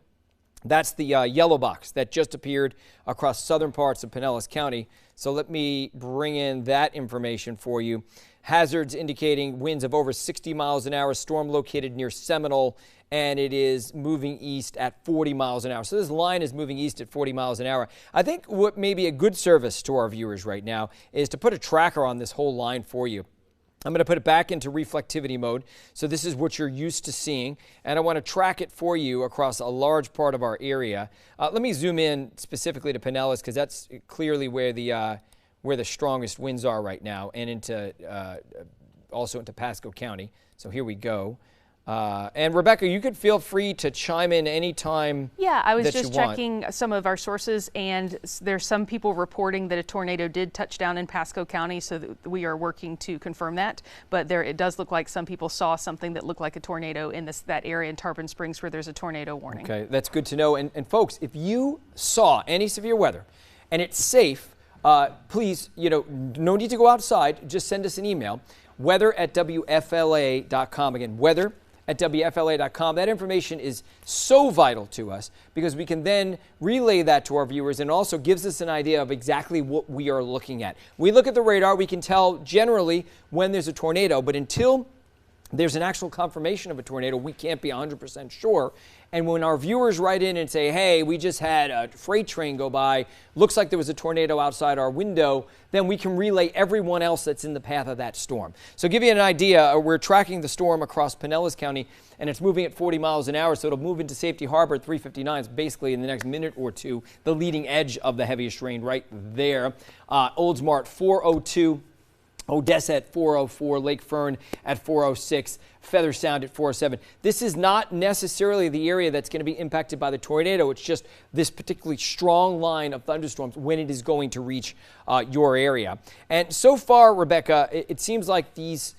That's the yellow box that just appeared across southern parts of Pinellas County. So let me bring in that information for you. Hazards indicating winds of over 60 miles an hour, storm located near Seminole, and it is moving east at 40 miles an hour. So this line is moving east at 40 miles an hour. I think what may be a good service to our viewers right now is to put a tracker on this whole line for you. I'm going to put it back into reflectivity mode. So this is what you're used to seeing. And I want to track it for you across a large part of our area. Let me zoom in specifically to Pinellas because that's clearly where the strongest winds are right now, and into also into Pasco County. So here we go. And Rebecca, you could feel free to chime in anytime. Yeah, I was just checking some of our sources, and there's some people reporting that a tornado did touch down in Pasco County, so that we are working to confirm that. But it does look like some people saw something that looked like a tornado in that area in Tarpon Springs where there's a tornado warning. Okay, that's good to know. And folks, if you saw any severe weather and it's safe, please, no need to go outside. Just send us an email, weather@WFLA.com. Again, weather@WFLA.com. That information is so vital to us because we can then relay that to our viewers and also gives us an idea of exactly what we are looking at. We look at the radar, we can tell generally when there's a tornado, but until there's an actual confirmation of a tornado, we can't be 100% sure. And when our viewers write in and say, hey, we just had a freight train go by, looks like there was a tornado outside our window, then we can relay everyone else that's in the path of that storm. So give you an idea, we're tracking the storm across Pinellas County, and it's moving at 40 miles an hour, so it'll move into Safety Harbor at 3:59. It's basically in the next minute or two, the leading edge of the heaviest rain right there. Oldsmar at 4:02. Odessa at 4:04, Lake Fern at 4:06, Feather Sound at 4:07. This is not necessarily the area that's going to be impacted by the tornado. It's just this particularly strong line of thunderstorms when it is going to reach your area. And so far, Rebecca, it seems like these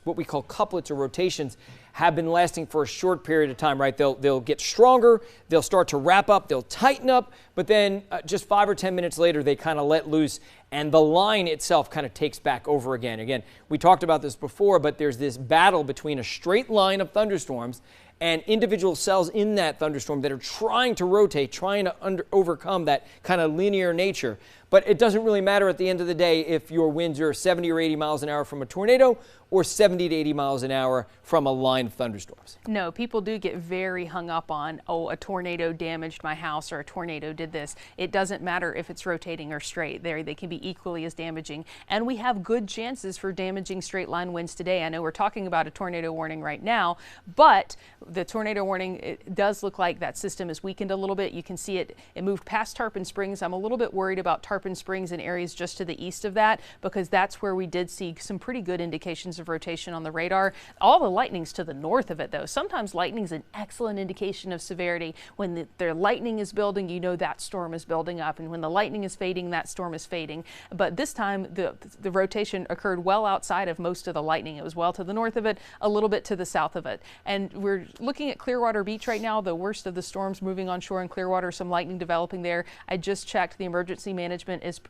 what we call couplets or rotations have been lasting for a short period of time, right? They'll get stronger, they'll start to wrap up, they'll tighten up, but then just 5 or 10 minutes later, they kind of let loose, and the line itself kind of takes back over again. Again, we talked about this before, but there's this battle between a straight line of thunderstorms and individual cells in that thunderstorm that are trying to rotate, trying to overcome that kind of linear nature. But it doesn't really matter at the end of the day if your winds are 70 or 80 miles an hour from a tornado or 70 to 80 miles an hour from a line of thunderstorms. No, people do get very hung up on, oh, a tornado damaged my house or a tornado did this. It doesn't matter if it's rotating or straight. They can be equally as damaging. And we have good chances for damaging straight line winds today. I know we're talking about a tornado warning right now, but the tornado warning, it does look like that system is weakened a little bit. You can see it moved past Tarpon Springs. I'm a little bit worried about Tarpon Springs and areas just to the east of that, because that's where we did see some pretty good indications of rotation on the radar. All the lightning's to the north of it, though. Sometimes lightning's an excellent indication of severity. When the lightning is building, you know that storm is building up, and when the lightning is fading, that storm is fading. But this time, the rotation occurred well outside of most of the lightning. It was well to the north of it, a little bit to the south of it. And we're looking at Clearwater Beach right now, the worst of the storms moving on shore in Clearwater, some lightning developing there. I just checked. The emergency management is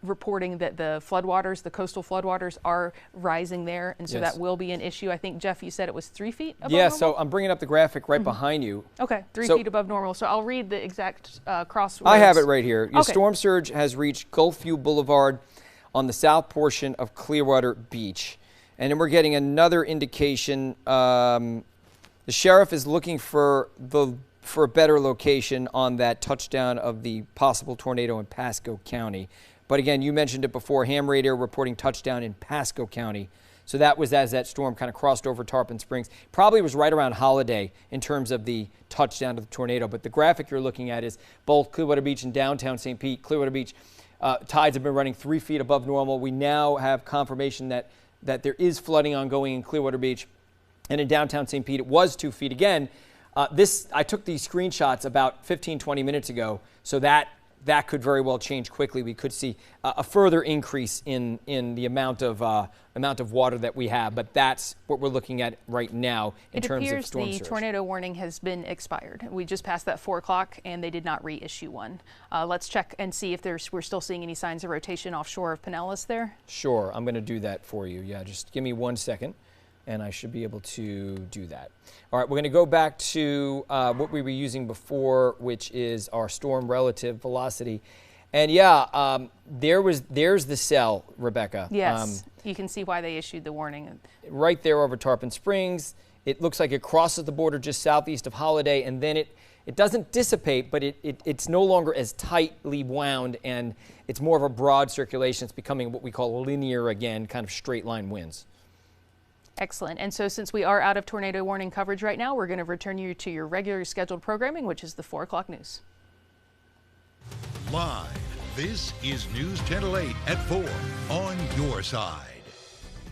reporting that the floodwaters, the coastal floodwaters, are rising there, and so that will be an issue. I think, Jeff, you said it was 3 feet above normal? So I'm bringing up the graphic right behind you. Okay, 3 feet above normal. So I'll read the exact crosswords. I have it right here. Your Okay. storm surge has reached Gulfview Boulevard on the south portion of Clearwater Beach. And then we're getting another indication. The sheriff is looking for a better location on that touchdown of the possible tornado in Pasco County. But again, you mentioned it before, ham radar reporting touchdown in Pasco County. So that was as that storm kind of crossed over Tarpon Springs. Probably was right around Holiday in terms of the touchdown of the tornado. But the graphic you're looking at is both Clearwater Beach and downtown St. Pete. Clearwater Beach tides have been running 3 feet above normal. We now have confirmation that there is flooding ongoing in Clearwater Beach. And in downtown St. Pete, it was 2 feet again. I took these screenshots about 15, 20 minutes ago, so that could very well change quickly. We could see a further increase in the amount of water that we have, but that's what we're looking at right now in terms of storm surge. It appears the tornado warning has been expired. We just passed that 4 o'clock, and they did not reissue one. Let's check and see if we're still seeing any signs of rotation offshore of Pinellas there. Sure, I'm going to do that for you. Yeah, just give me 1 second, and I should be able to do that. All right, we're going to go back to what we were using before, which is our storm relative velocity. And there's the cell, Rebecca. Yes, you can see why they issued the warning. Right there over Tarpon Springs. It looks like it crosses the border just southeast of Holiday, and then it doesn't dissipate, but it's no longer as tightly wound, and it's more of a broad circulation. It's becoming what we call linear again, kind of straight line winds. Excellent. And so since we are out of tornado warning coverage right now, we're going to return you to your regular scheduled programming, which is the 4 o'clock news. Live, this is News Channel 8 at 4 on your side.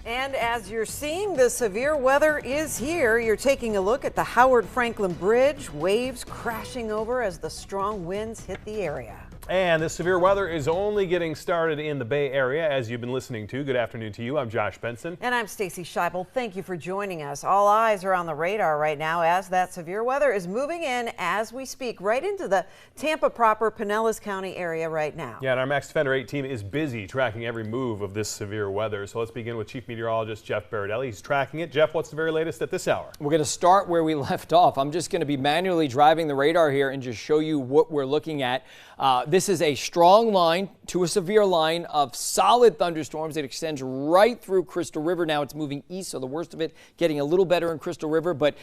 And as you're seeing, the severe weather is here. You're taking a look at the Howard Franklin Bridge, waves crashing over as the strong winds hit the area. And the severe weather is only getting started in the Bay Area, as you've been listening to. Good afternoon to you. I'm Josh Benson. And I'm Stacy Scheibel. Thank you for joining us. All eyes are on the radar right now as that severe weather is moving in as we speak right into the Tampa proper Pinellas County area right now. Yeah, and our Max Defender 8 team is busy tracking every move of this severe weather. So let's begin with Chief Meteorologist Jeff Baradelli. He's tracking it. Jeff, what's the very latest at this hour? We're going to start where we left off. I'm just going to be manually driving the radar here and just show you what we're looking at. This is a strong line to a severe line of solid thunderstorms. It extends right through Crystal River. Now it's moving east, so the worst of it getting a little better in Crystal River, but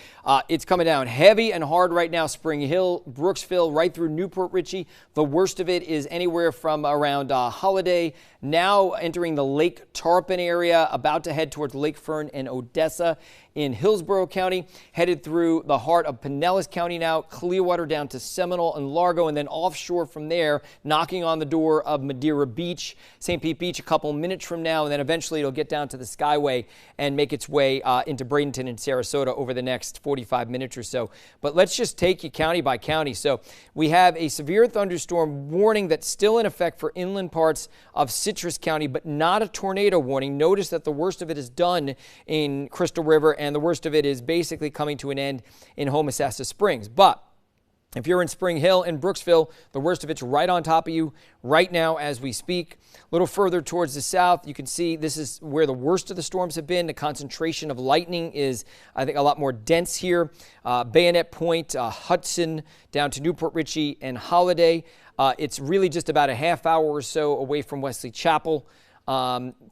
it's coming down heavy and hard right now. Spring Hill, Brooksville, right through Newport Richey. The worst of it is anywhere from around Holiday, now entering the Lake Tarpon area, about to head towards Lake Fern and Odessa. In Hillsborough County, headed through the heart of Pinellas County now, Clearwater down to Seminole and Largo, and then offshore from there, knocking on the door of Madeira Beach, St. Pete Beach a couple minutes from now, and then eventually it'll get down to the Skyway and make its way into Bradenton and Sarasota over the next 45 minutes or so. But let's just take you county by county. So we have a severe thunderstorm warning that's still in effect for inland parts of Citrus County, but not a tornado warning. Notice that the worst of it is done in Crystal River and and the worst of it is basically coming to an end in Homosassa Springs. But if you're in Spring Hill and Brooksville, the worst of it's right on top of you right now as we speak. A little further towards the south, you can see this is where the worst of the storms have been. The concentration of lightning is, I think, a lot more dense here. Bayonet Point, Hudson, down to Newport Richey and Holiday. It's really just about a half hour or so away from Wesley Chapel.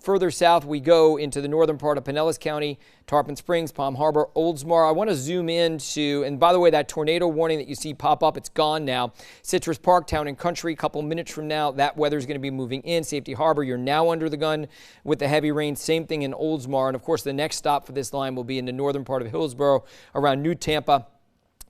Further south, we go into the northern part of Pinellas County, Tarpon Springs, Palm Harbor, Oldsmar. I want to zoom into, and by the way, that tornado warning that you see pop up, it's gone now. Citrus Park, Town and Country, a couple minutes from now, that weather is going to be moving in. Safety Harbor, you're now under the gun with the heavy rain. Same thing in Oldsmar. And of course, the next stop for this line will be in the northern part of Hillsborough, around New Tampa,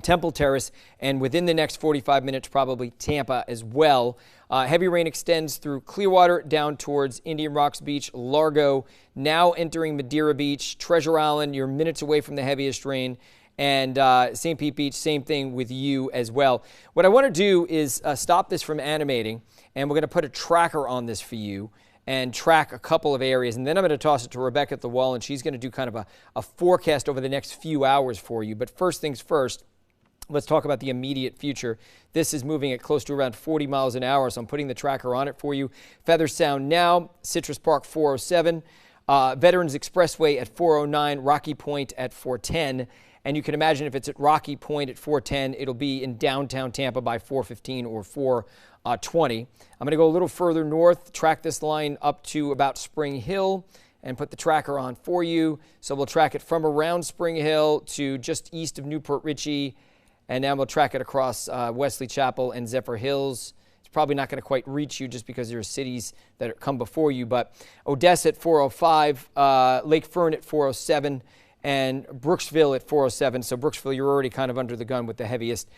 Temple Terrace, and within the next 45 minutes, probably Tampa as well. Heavy rain extends through Clearwater down towards Indian Rocks Beach, Largo, now entering Madeira Beach, Treasure Island. You're minutes away from the heaviest rain. And St. Pete Beach, same thing with you as well. What I want to do is stop this from animating, and we're going to put a tracker on this for you and track a couple of areas. And then I'm going to toss it to Rebecca at the wall, and she's going to do kind of a forecast over the next few hours for you. But first things first, let's talk about the immediate future. This is moving at close to around 40 miles an hour, so I'm putting the tracker on it for you. Feather Sound now, Citrus Park 407, Veterans Expressway at 409, Rocky Point at 410. And you can imagine if it's at Rocky Point at 410, it'll be in downtown Tampa by 415 or 420. I'm going to go a little further north, track this line up to about Spring Hill, and put the tracker on for you. So we'll track it from around Spring Hill to just east of Newport Richey. And now we'll track it across Wesley Chapel and Zephyr Hills. It's probably not going to quite reach you just because there are cities that come before you. But Odessa at 405, Lake Fern at 407, and Brooksville at 407. So Brooksville, you're already kind of under the gun with the heaviest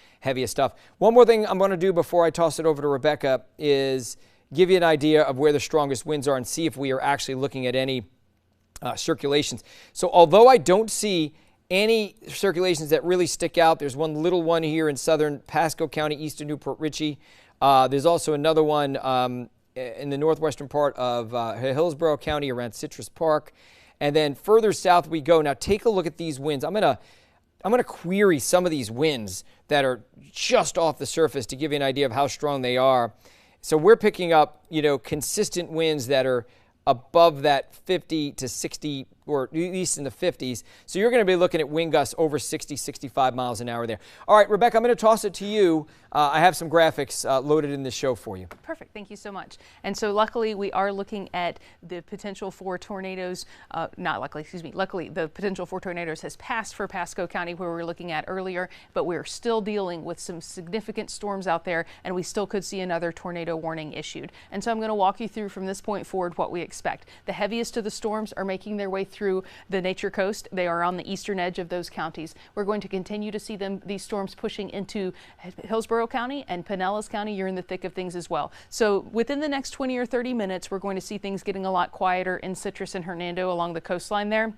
stuff. One more thing I'm going to do before I toss it over to Rebecca is give you an idea of where the strongest winds are and see if we are actually looking at any circulations. So although I don't see any circulations that really stick out, there's one little one here in southern Pasco County, east of Newport Richey. There's also another one in the northwestern part of Hillsborough County around Citrus Park. And then further south we go. Now take a look at these winds. I'm gonna query some of these winds that are just off the surface to give you an idea of how strong they are. So we're picking up, consistent winds that are above that 50 to 60, or at least in the 50s. So you're going to be looking at wind gusts over 60, 65 miles an hour there. All right, Rebecca, I'm going to toss it to you. I have some graphics loaded in this show for you. Perfect. Thank you so much. And so luckily, we are looking at the potential for tornadoes. Luckily, the potential for tornadoes has passed for Pasco County, where we were looking at earlier, but we're still dealing with some significant storms out there, and we still could see another tornado warning issued. And so I'm going to walk you through from this point forward what we expect. The heaviest of the storms are making their way through the Nature Coast. They are on the eastern edge of those counties. We're going to continue to see these storms pushing into Hillsborough County and Pinellas County. You're in the thick of things as well. So within the next 20 or 30 minutes, we're going to see things getting a lot quieter in Citrus and Hernando along the coastline there.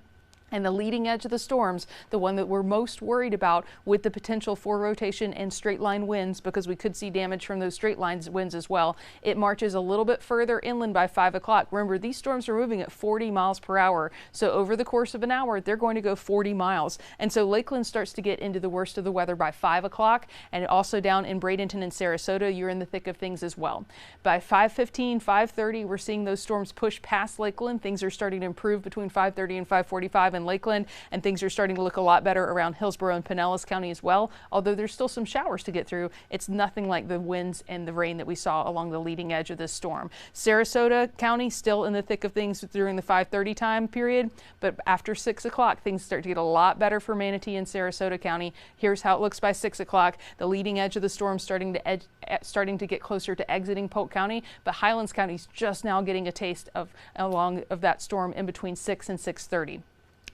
And the leading edge of the storms, the one that we're most worried about with the potential for rotation and straight line winds, because we could see damage from those straight line winds as well, it marches a little bit further inland by 5 o'clock. Remember, these storms are moving at 40 miles per hour. So over the course of an hour, they're going to go 40 miles. And so Lakeland starts to get into the worst of the weather by 5 o'clock. And also down in Bradenton and Sarasota, you're in the thick of things as well. By 5:15, 5:30, we're seeing those storms push past Lakeland. Things are starting to improve between 5:30 and 5:45 in Lakeland, and things are starting to look a lot better around Hillsborough and Pinellas County as well. Although there's still some showers to get through, it's nothing like the winds and the rain that we saw along the leading edge of this storm. Sarasota County still in the thick of things during the 5:30 time period, but after 6 o'clock, things start to get a lot better for Manatee and Sarasota County. Here's how it looks by 6 o'clock. The leading edge of the storm starting to get closer to exiting Polk County, but Highlands County is just now getting a taste of that storm in between 6 and 6:30.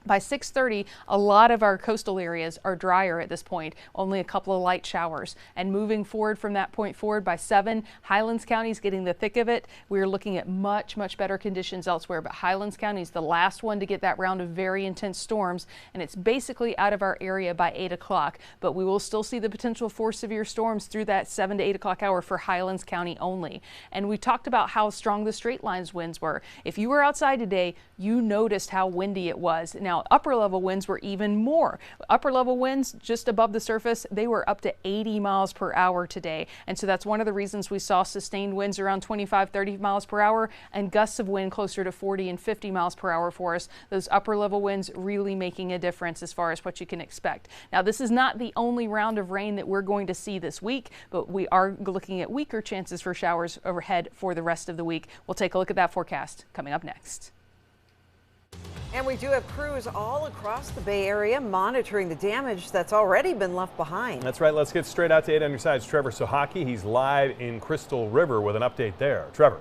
By 6:30, a lot of our coastal areas are drier at this point, only a couple of light showers. And moving forward from that point forward, by 7, Highlands County is getting the thick of it. We're looking at much, much better conditions elsewhere, but Highlands County is the last one to get that round of very intense storms, and it's basically out of our area by 8 o'clock. But we will still see the potential for severe storms through that 7 to 8 o'clock hour for Highlands County only. And we talked about how strong the straight lines winds were. If you were outside today, you noticed how windy it was. Now, Now, upper level winds were even more. Upper level winds just above the surface, they were up to 80 miles per hour today. And so that's one of the reasons we saw sustained winds around 25, 30 miles per hour and gusts of wind closer to 40 and 50 miles per hour for us. Those upper level winds really making a difference as far as what you can expect. Now, this is not the only round of rain that we're going to see this week, but we are looking at weaker chances for showers overhead for the rest of the week. We'll take a look at that forecast coming up next. And we do have crews all across the Bay Area monitoring the damage that's already been left behind. That's right. Let's get straight out to 8 on your side's Trevor Sahaki. He's live in Crystal River with an update there. Trevor.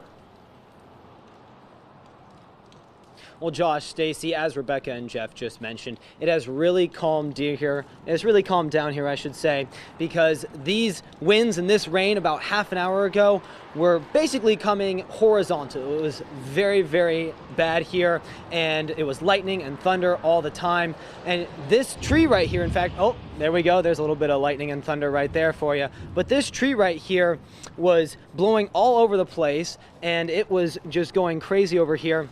Well, Josh, Stacy, as Rebecca and Jeff just mentioned, it has really calmed down here. It's really calmed down here, I should say, because these winds and this rain about half an hour ago were basically coming horizontal. It was very, very bad here, and it was lightning and thunder all the time. And this tree right here, in fact, oh, there we go. There's a little bit of lightning and thunder right there for you. But this tree right here was blowing all over the place, and it was just going crazy over here.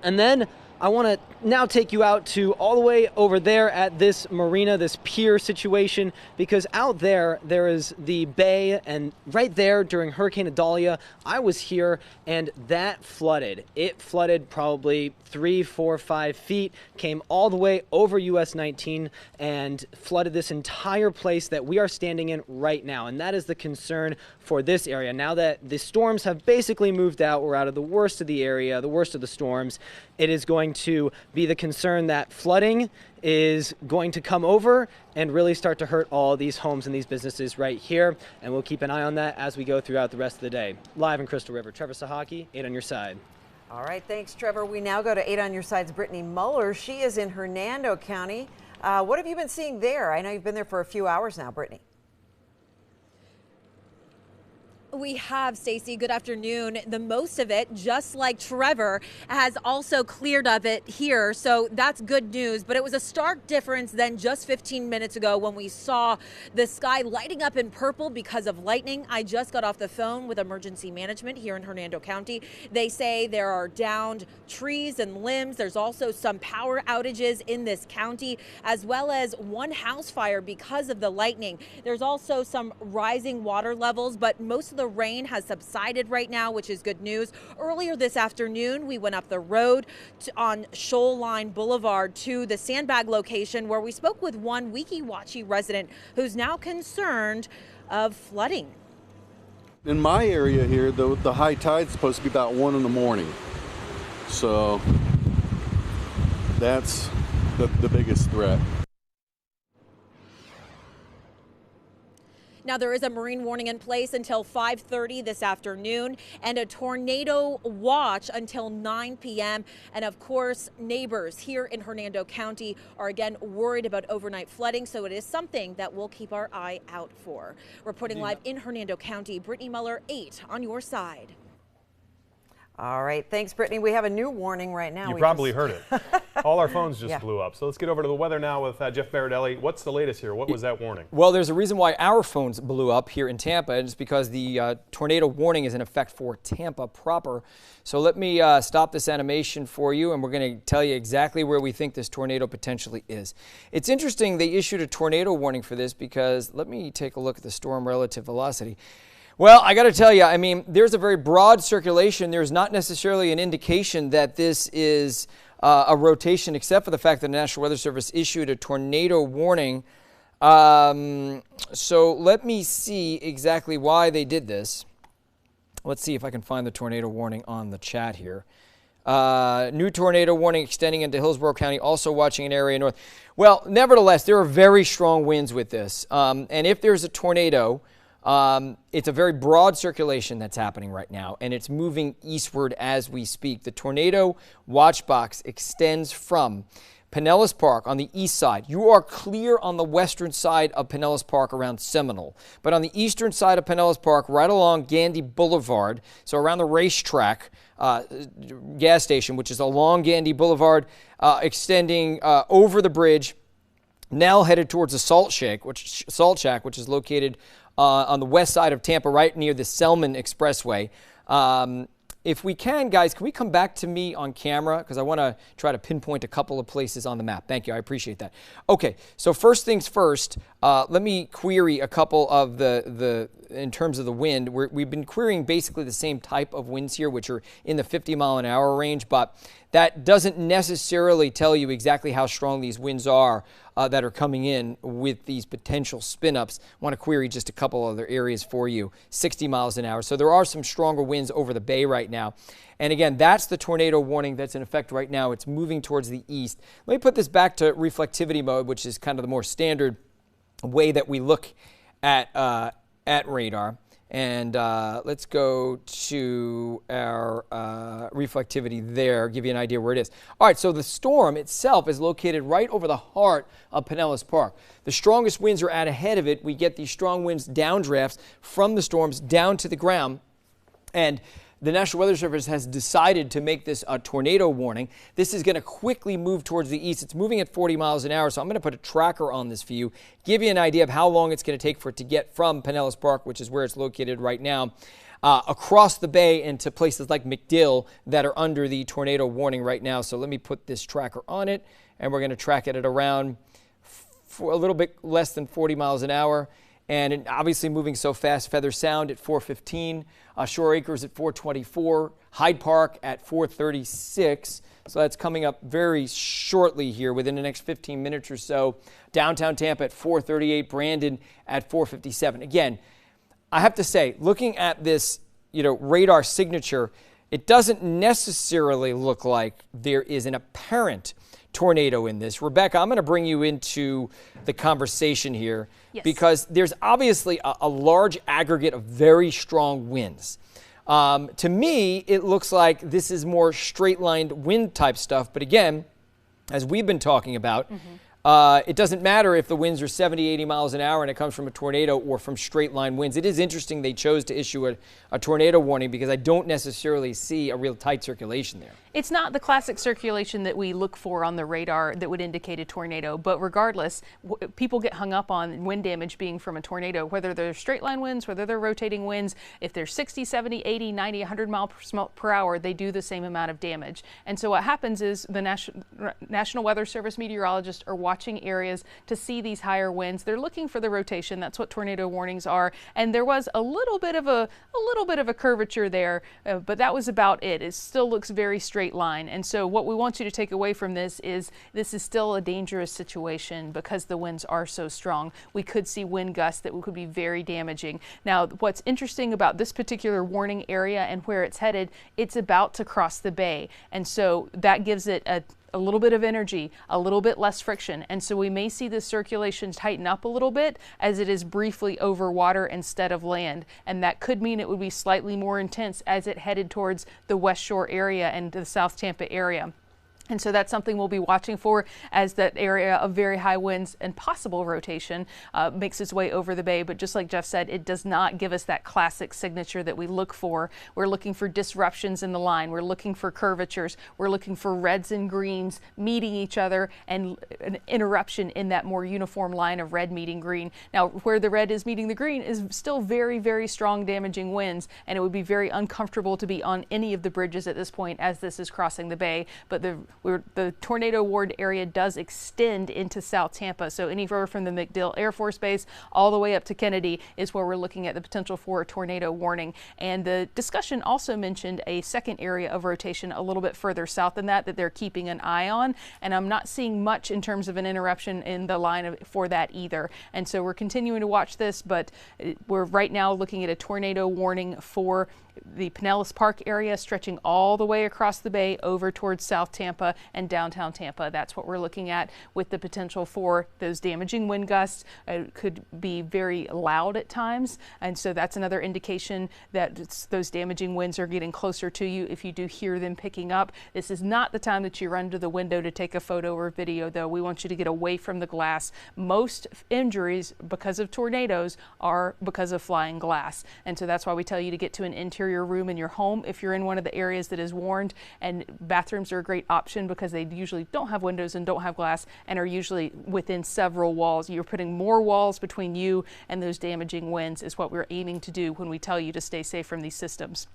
And then I want to now take you out to all the way over there at this marina, this pier situation, because out there, there is the bay, and right there during Hurricane Idalia, I was here and that flooded. It flooded probably 3, 4, 5 feet, came all the way over US 19 and flooded this entire place that we are standing in right now. And that is the concern for this area. Now that the storms have basically moved out, we're out of the worst of the area, the worst of the storms, it is going to be the concern that flooding is going to come over and really start to hurt all these homes and these businesses right here. And we'll keep an eye on that as we go throughout the rest of the day. Live in Crystal River, Trevor Sahaki, 8 on your side. All right, thanks, Trevor. We now go to 8 on your side's Brittany Muller. She is in Hernando County. What have you been seeing there? I know you've been there for a few hours now, Brittany. We have, Stacy. Good afternoon. The most of it, just like Trevor, has also cleared of it here. So that's good news. But it was a stark difference than just 15 minutes ago when we saw the sky lighting up in purple because of lightning. I just got off the phone with emergency management here in Hernando County. They say there are downed trees and limbs. There's also some power outages in this county, as well as one house fire because of the lightning. There's also some rising water levels, but most of the rain has subsided right now, which is good news. Earlier this afternoon, we went up the road on Shoreline Boulevard to the Sandbag location where we spoke with one Weeki Wachee resident who's now concerned of flooding. In my area here, the high tide's supposed to be about 1 in the morning. So that's the biggest threat. Now, there is a marine warning in place until 5:30 this afternoon and a tornado watch until 9 p.m. And of course, neighbors here in Hernando County are again worried about overnight flooding. So it is something that we'll keep our eye out for. Reporting live in Hernando County, Brittany Muller, 8 on your side. All right, thanks, Brittany. We have a new warning right now. You probably heard it. All our phones just blew up. So let's get over to the weather now with Jeff Berardelli. What's the latest here? What was that warning? Well, there's a reason why our phones blew up here in Tampa, and it's because the tornado warning is in effect for Tampa proper. So let me stop this animation for you, and we're going to tell you exactly where we think this tornado potentially is. It's interesting they issued a tornado warning for this because let me take a look at the storm relative velocity. Well, I got to tell you, I mean, there's a very broad circulation. There's not necessarily an indication that this is a rotation, except for the fact that the National Weather Service issued a tornado warning. So let me see exactly why they did this. Let's see if I can find the tornado warning on the chat here. New tornado warning extending into Hillsborough County, also watching an area north. Well, nevertheless, there are very strong winds with this. And if there's a tornado, it's a very broad circulation that's happening right now, and it's moving eastward as we speak. The tornado watch box extends from Pinellas Park on the east side. You are clear on the western side of Pinellas Park around Seminole. But on the eastern side of Pinellas Park, right along Gandy Boulevard, so around the racetrack gas station, which is along Gandy Boulevard, extending over the bridge, now headed towards the Salt Shack, which is located on the west side of Tampa, right near the Selman Expressway. if we can, guys, can we come back to me on camera? Because I want to try to pinpoint a couple of places on the map. Thank you. I appreciate that. Okay, so first things first, let me query a couple of in terms of the wind. We've been querying basically the same type of winds here, which are in the 50-mile-an-hour range, but that doesn't necessarily tell you exactly how strong these winds are that are coming in with these potential spin-ups. I want to query just a couple other areas for you. 60 miles an hour. So there are some stronger winds over the bay right now. And again, that's the tornado warning that's in effect right now. It's moving towards the east. Let me put this back to reflectivity mode, which is kind of the more standard way that we look at radar. And let's go to our reflectivity there, give you an idea where it is. All right, so the storm itself is located right over the heart of Pinellas Park. The strongest winds are out ahead of it. We get these strong winds, downdrafts from the storms down to the ground. And the National Weather Service has decided to make this a tornado warning. This is going to quickly move towards the east. It's moving at 40 miles an hour, so I'm going to put a tracker on this for you, give you an idea of how long it's going to take for it to get from Pinellas Park, which is where it's located right now, across the bay into places like McDill that are under the tornado warning right now. So let me put this tracker on it, and we're going to track it at around for a little bit less than 40 miles an hour. And obviously moving so fast, Feather Sound at 415, Shore Acres at 424, Hyde Park at 436. So that's coming up very shortly here within the next 15 minutes or so. Downtown Tampa at 438, Brandon at 457. Again, I have to say, looking at this, radar signature, it doesn't necessarily look like there is an apparent tornado in this. Rebecca, I'm going to bring you into the conversation here because there's obviously a large aggregate of very strong winds. To me, it looks like this is more straight-lined wind type stuff. But again, as we've been talking about, it doesn't matter if the winds are 70, 80 miles an hour and it comes from a tornado or from straight-line winds. It is interesting they chose to issue a tornado warning because I don't necessarily see a real tight circulation there. It's not the classic circulation that we look for on the radar that would indicate a tornado, but regardless, people get hung up on wind damage being from a tornado, whether they're straight line winds, whether they're rotating winds. If they're 60, 70, 80, 90, 100 miles per hour, they do the same amount of damage. And so what happens is the National Weather Service meteorologists are watching areas to see these higher winds. They're looking for the rotation. That's what tornado warnings are. And there was a little bit of a curvature there, but that was about it. It still looks very straight line. And so what we want you to take away from this is still a dangerous situation because the winds are so strong. We could see wind gusts that could be very damaging. Now, what's interesting about this particular warning area and where it's headed, it's about to cross the bay. And so that gives it a little bit of energy, a little bit less friction. And so we may see the circulation tighten up a little bit as it is briefly over water instead of land. And that could mean it would be slightly more intense as it headed towards the West Shore area and the South Tampa area. And so that's something we'll be watching for as that area of very high winds and possible rotation makes its way over the bay. But just like Jeff said, it does not give us that classic signature that we look for. We're looking for disruptions in the line. We're looking for curvatures. We're looking for reds and greens meeting each other and an interruption in that more uniform line of red meeting green. Now, where the red is meeting the green is still very, very strong damaging winds, and it would be very uncomfortable to be on any of the bridges at this point as this is crossing the bay. But the tornado warned area does extend into South Tampa. So anywhere from the McDill Air Force Base all the way up to Kennedy is where we're looking at the potential for a tornado warning. And the discussion also mentioned a second area of rotation a little bit further south than that they're keeping an eye on. And I'm not seeing much in terms of an interruption in the line for that either. And so we're continuing to watch this, but we're right now looking at a tornado warning for the Pinellas Park area stretching all the way across the bay over towards South Tampa and downtown Tampa. That's what we're looking at with the potential for those damaging wind gusts. It could be very loud at times, and so that's another indication that those damaging winds are getting closer to you if you do hear them picking up. This is not the time that you run to the window to take a photo or video, though. We want you to get away from the glass. Most injuries because of tornadoes are because of flying glass, and so that's why we tell you to get to an interior room in your home if you're in one of the areas that is warned. And bathrooms are a great option because they usually don't have windows and don't have glass and are usually within several walls. You're putting more walls between you and those damaging winds is what we're aiming to do when we tell you to stay safe from these systems.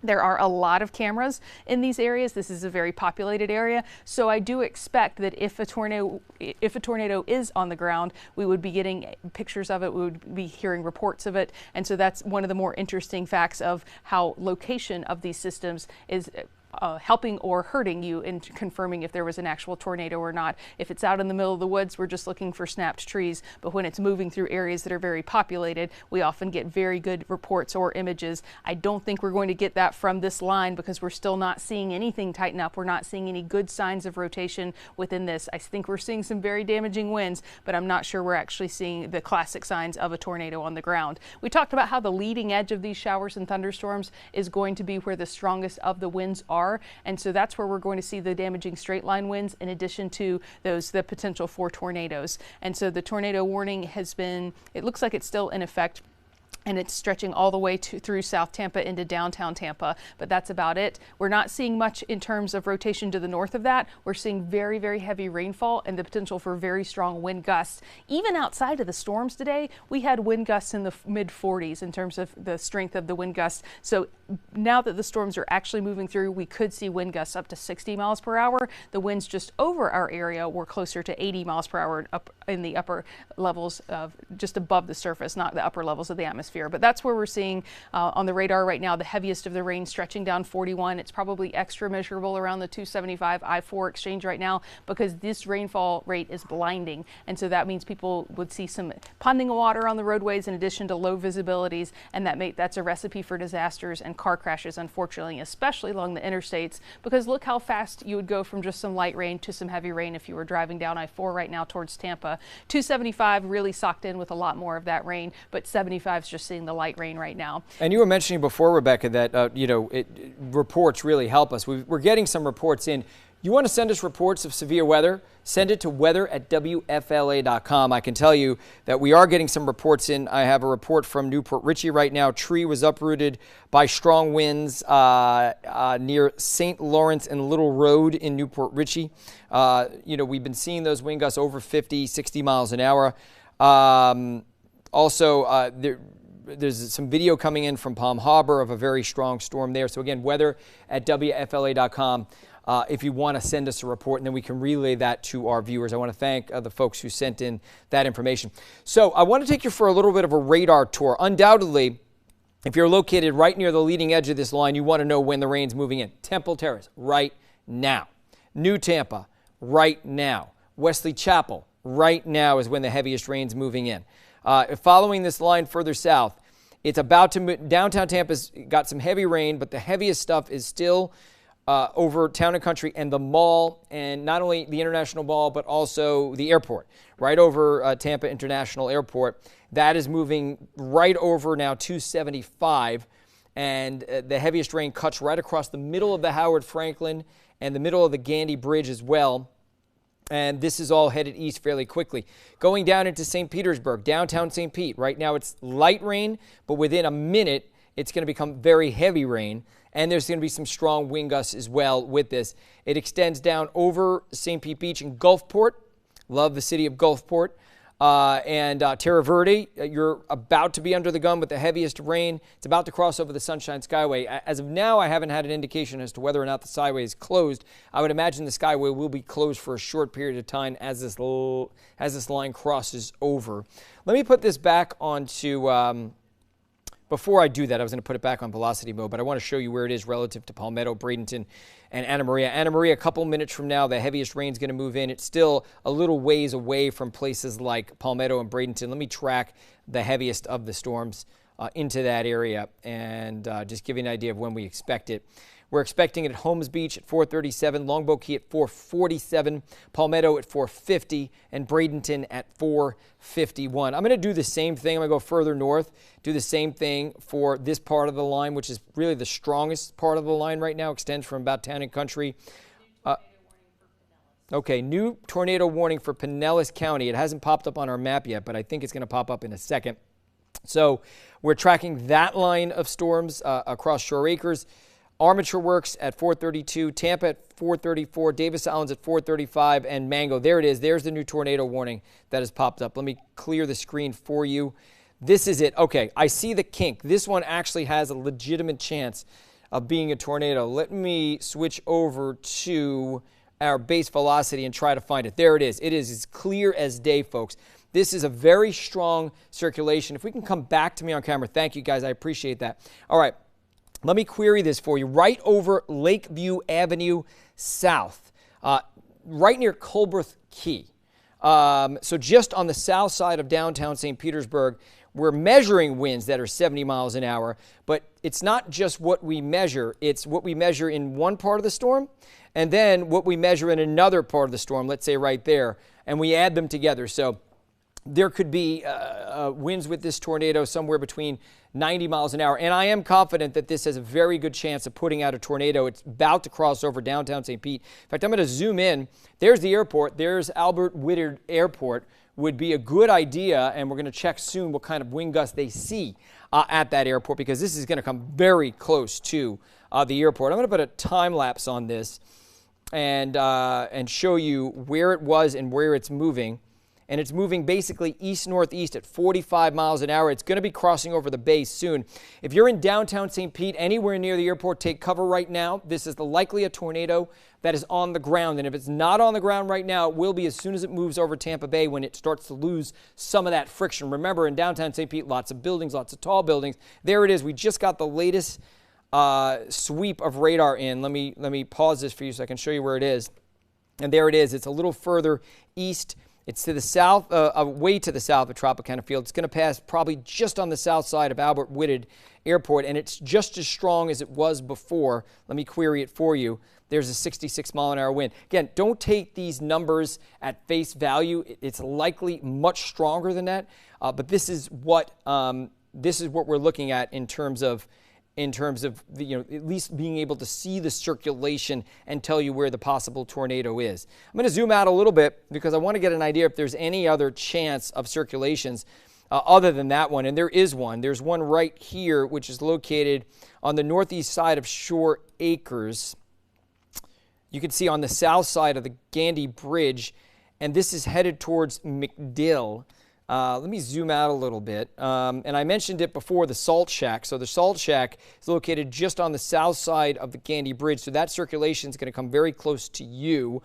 There are a lot of cameras in these areas. This is a very populated area. So I do expect that if a tornado is on the ground, we would be getting pictures of it. We would be hearing reports of it. And so that's one of the more interesting facts of how location of these systems is helping or hurting you in confirming if there was an actual tornado or not. If it's out in the middle of the woods, we're just looking for snapped trees. But when it's moving through areas that are very populated, we often get very good reports or images. I don't think we're going to get that from this line because we're still not seeing anything tighten up. We're not seeing any good signs of rotation within this. I think we're seeing some very damaging winds, but I'm not sure we're actually seeing the classic signs of a tornado on the ground. We talked about how the leading edge of these showers and thunderstorms is going to be where the strongest of the winds are. And so that's where we're going to see the damaging straight line winds in addition to the potential for tornadoes. And so the tornado warning has been, it looks like it's still in effect. And it's stretching all the way through South Tampa into downtown Tampa, but that's about it. We're not seeing much in terms of rotation to the north of that. We're seeing very, very heavy rainfall and the potential for very strong wind gusts. Even outside of the storms today, we had wind gusts in the mid-40s in terms of the strength of the wind gusts. So now that the storms are actually moving through, we could see wind gusts up to 60 miles per hour. The winds just over our area were closer to 80 miles per hour up in the upper levels of just above the surface, not the upper levels of the atmosphere. But that's where we're seeing on the radar right now the heaviest of the rain stretching down 41. It's probably extra measurable around the 275 I-4 exchange right now because this rainfall rate is blinding. And so that means people would see some ponding of water on the roadways in addition to low visibilities. And that's a recipe for disasters and car crashes, unfortunately, especially along the interstates, because look how fast you would go from just some light rain to some heavy rain if you were driving down I-4 right now towards Tampa. 275 really socked in with a lot more of that rain, but 75 is just seeing the light rain right now. And you were mentioning before, Rebecca, that reports really help us. We're getting some reports in. You want to send us reports of severe weather? Send it to weather@wfla.com. I can tell you that we are getting some reports in. I have a report from Newport Richey right now. Tree was uprooted by strong winds near St. Lawrence and Little Road in Newport Richey. We've been seeing those wind gusts over 50, 60 miles an hour. There's some video coming in from Palm Harbor of a very strong storm there. So again, weather@wfla.com. If you want to send us a report, and then we can relay that to our viewers. I want to thank the folks who sent in that information. So I want to take you for a little bit of a radar tour. Undoubtedly, if you're located right near the leading edge of this line, you want to know when the rain's moving in. Temple Terrace, right now. New Tampa, right now. Wesley Chapel, right now is when the heaviest rain's moving in. Following this line further south, it's about to move. Downtown Tampa's got some heavy rain, but the heaviest stuff is still over Town and Country and the mall, and not only the International Mall, but also the airport, right over Tampa International Airport. That is moving right over now 275, and the heaviest rain cuts right across the middle of the Howard Franklin and the middle of the Gandy Bridge as well. And this is all headed east fairly quickly. Going down into St. Petersburg, downtown St. Pete. Right now it's light rain, but within a minute it's going to become very heavy rain. And there's going to be some strong wind gusts as well with this. It extends down over St. Pete Beach and Gulfport. Love the city of Gulfport. And Terra Verde, you're about to be under the gun with the heaviest rain. It's about to cross over the Sunshine Skyway. As of now, I haven't had an indication as to whether or not the Skyway is closed. I would imagine the Skyway will be closed for a short period of time as this line crosses over. Let me put this back onto... Before I do that, I was going to put it back on velocity mode, but I want to show you where it is relative to Palmetto, Bradenton, and Anna Maria. Anna Maria, a couple minutes from now, the heaviest rain is going to move in. It's still a little ways away from places like Palmetto and Bradenton. Let me track the heaviest of the storms into that area and just give you an idea of when we expect it. We're expecting it at Holmes Beach at 437, Longboat Key at 447, Palmetto at 450, and Bradenton at 451. I'm going to do the same thing. I'm going to go further north, do the same thing for this part of the line, which is really the strongest part of the line right now, extends from about Town and Country. Okay, new tornado warning for Pinellas County. It hasn't popped up on our map yet, but I think it's going to pop up in a second. So we're tracking that line of storms across Shore Acres. Armature Works at 432, Tampa at 434, Davis Islands at 435, and Mango. There it is. There's the new tornado warning that has popped up. Let me clear the screen for you. This is it. Okay, I see the kink. This one actually has a legitimate chance of being a tornado. Let me switch over to our base velocity and try to find it. There it is. It is as clear as day, folks. This is a very strong circulation. If we can come back to me on camera, thank you guys, I appreciate that. All right, let me query this for you. Right over Lakeview Avenue South, right near Culbreth Key. So just on the south side of downtown St. Petersburg, we're measuring winds that are 70 miles an hour, but it's not just what we measure, it's what we measure in one part of the storm, and then what we measure in another part of the storm, let's say right there, and we add them together. So there could be winds with this tornado somewhere between 90 miles an hour. And I am confident that this has a very good chance of putting out a tornado. It's about to cross over downtown St. Pete. In fact, I'm going to zoom in. There's the airport. There's Albert Whittard Airport. Would be a good idea, and we're going to check soon what kind of wind gusts they see at that airport, because this is going to come very close to the airport. I'm going to put a time lapse on this and show you where it was and where it's moving. And it's moving basically east-northeast at 45 miles an hour. It's going to be crossing over the bay soon. If you're in downtown St. Pete, anywhere near the airport, take cover right now. This is likely a tornado that is on the ground. And if it's not on the ground right now, it will be as soon as it moves over Tampa Bay, when it starts to lose some of that friction. Remember, in downtown St. Pete, lots of buildings, lots of tall buildings. There it is. We just got the latest sweep of radar in. Let me pause this for you so I can show you where it is. And there it is. It's a little further east. It's to the south, way to the south of Tropicana Field. It's going to pass probably just on the south side of Albert Whittard Airport, and it's just as strong as it was before. Let me query it for you. There's a 66 mile an hour wind. Again, don't take these numbers at face value. It's likely much stronger than that, but this is what we're looking at in terms of the, at least being able to see the circulation and tell you where the possible tornado is. I'm going to zoom out a little bit because I want to get an idea if there's any other chance of circulations other than that one, and there is one. There's one right here, which is located on the northeast side of Shore Acres. You can see on the south side of the Gandy Bridge, and this is headed towards McDill. Let me zoom out a little bit. And I mentioned it before, the Salt Shack. So the Salt Shack is located just on the south side of the Gandy Bridge. So that circulation is going to come very close to you.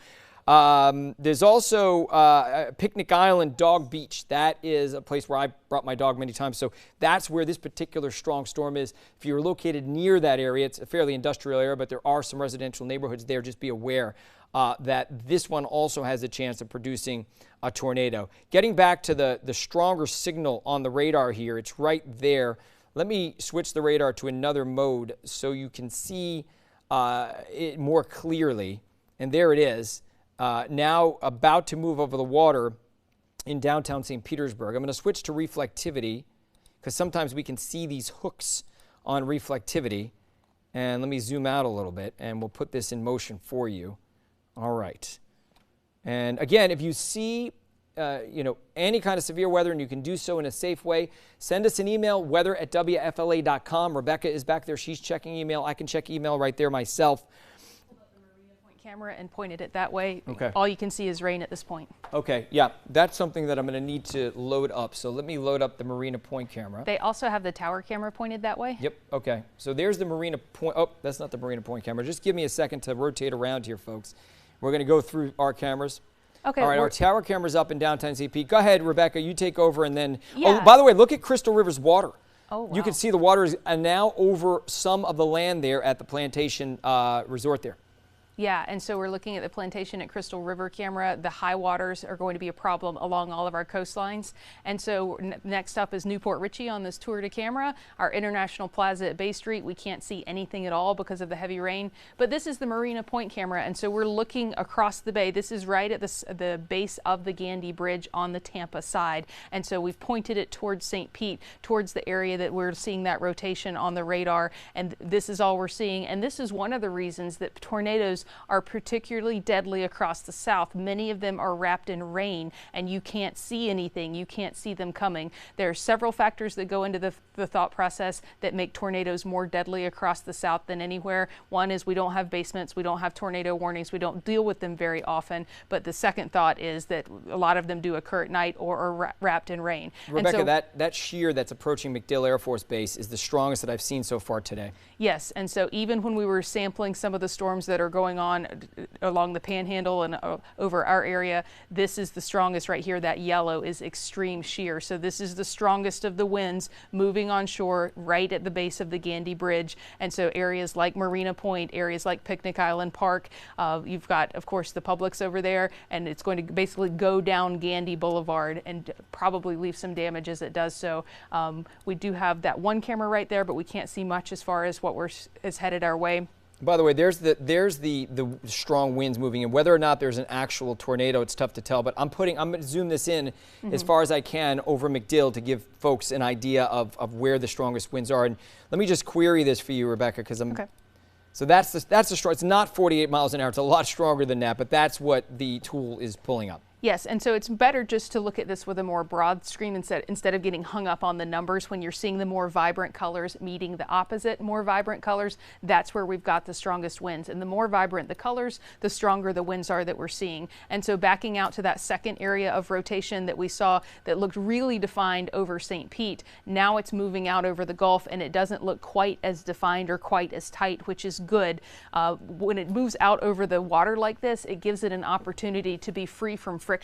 There's also Picnic Island, Dog Beach. That is a place where I brought my dog many times. So that's where this particular strong storm is. If you're located near that area, it's a fairly industrial area, but there are some residential neighborhoods there. Just be aware that this one also has a chance of producing a tornado. Getting back to the stronger signal on the radar here, it's right there. Let me switch the radar to another mode so you can see it more clearly. And there it is, now about to move over the water in downtown St. Petersburg. I'm going to switch to reflectivity because sometimes we can see these hooks on reflectivity. And let me zoom out a little bit, and we'll put this in motion for you. All right. And again, if you see any kind of severe weather and you can do so in a safe way, send us an email, weather@wfla.com. Rebecca is back there. She's checking email. I can check email right there myself. Camera and pointed it that way. Okay. All you can see is rain at this point. Okay, yeah, that's something that I'm going to need to load up. So let me load up the Marina Point camera. They also have the tower camera pointed that way. Yep, okay. So there's the Marina Point. Oh, that's not the Marina Point camera. Just give me a second to rotate around here, folks. We're going to go through our cameras. Okay. All right, our tower camera's up in downtown St. Pete. Go ahead, Rebecca, you take over, and then... Yeah. Oh, by the way, look at Crystal River's water. Oh, wow. You can see the water is now over some of the land there at the Plantation Resort there. Yeah, and so we're looking at the Plantation at Crystal River camera. The high waters are going to be a problem along all of our coastlines. And so next up is Newport Richey on this tour to camera. Our International Plaza at Bay Street, we can't see anything at all because of the heavy rain. But this is the Marina Point camera, and so we're looking across the bay. This is right at the base of the Gandy Bridge on the Tampa side. And so we've pointed it towards St. Pete, towards the area that we're seeing that rotation on the radar. And this is all we're seeing. And this is one of the reasons that tornadoes tornadoes are particularly deadly across the south. Many of them are wrapped in rain, and you can't see anything. You can't see them coming. There are several factors that go into the thought process that make tornadoes more deadly across the south than anywhere. One is we don't have basements, we don't have tornado warnings, we don't deal with them very often. But the second thought is that a lot of them do occur at night or are wrapped in rain. Rebecca, and so, that shear that's approaching MacDill Air Force Base is the strongest that I've seen so far today. yes, and so even when we were sampling some of the storms that are going on along the Panhandle and over our area, this is the strongest right here. That yellow is extreme shear. So this is the strongest of the winds moving on shore right at the base of the Gandy Bridge. And so areas like Marina Point, areas like Picnic Island Park, you've got, of course, the Publix over there, and it's going to basically go down Gandy Boulevard and probably leave some damage as it does so. We do have that one camera right there, but we can't see much as far as what is headed our way. By the way, there's the strong winds moving in. Whether or not there's an actual tornado, it's tough to tell. But I'm going to zoom this in as far as I can over MacDill to give folks an idea of where the strongest winds are. And let me just query this for you, Rebecca, because I'm. Okay. So that's the strong. It's not 48 miles an hour. It's a lot stronger than that. But that's what the tool is pulling up. Yes, and so it's better just to look at this with a more broad screen instead of getting hung up on the numbers. When you're seeing the more vibrant colors meeting the opposite more vibrant colors, that's where we've got the strongest winds. And the more vibrant the colors, the stronger the winds are that we're seeing. And so backing out to that second area of rotation that we saw that looked really defined over St. Pete, now it's moving out over the Gulf, and it doesn't look quite as defined or quite as tight, which is good. When it moves out over the water like this, it gives it an opportunity to be free from friction.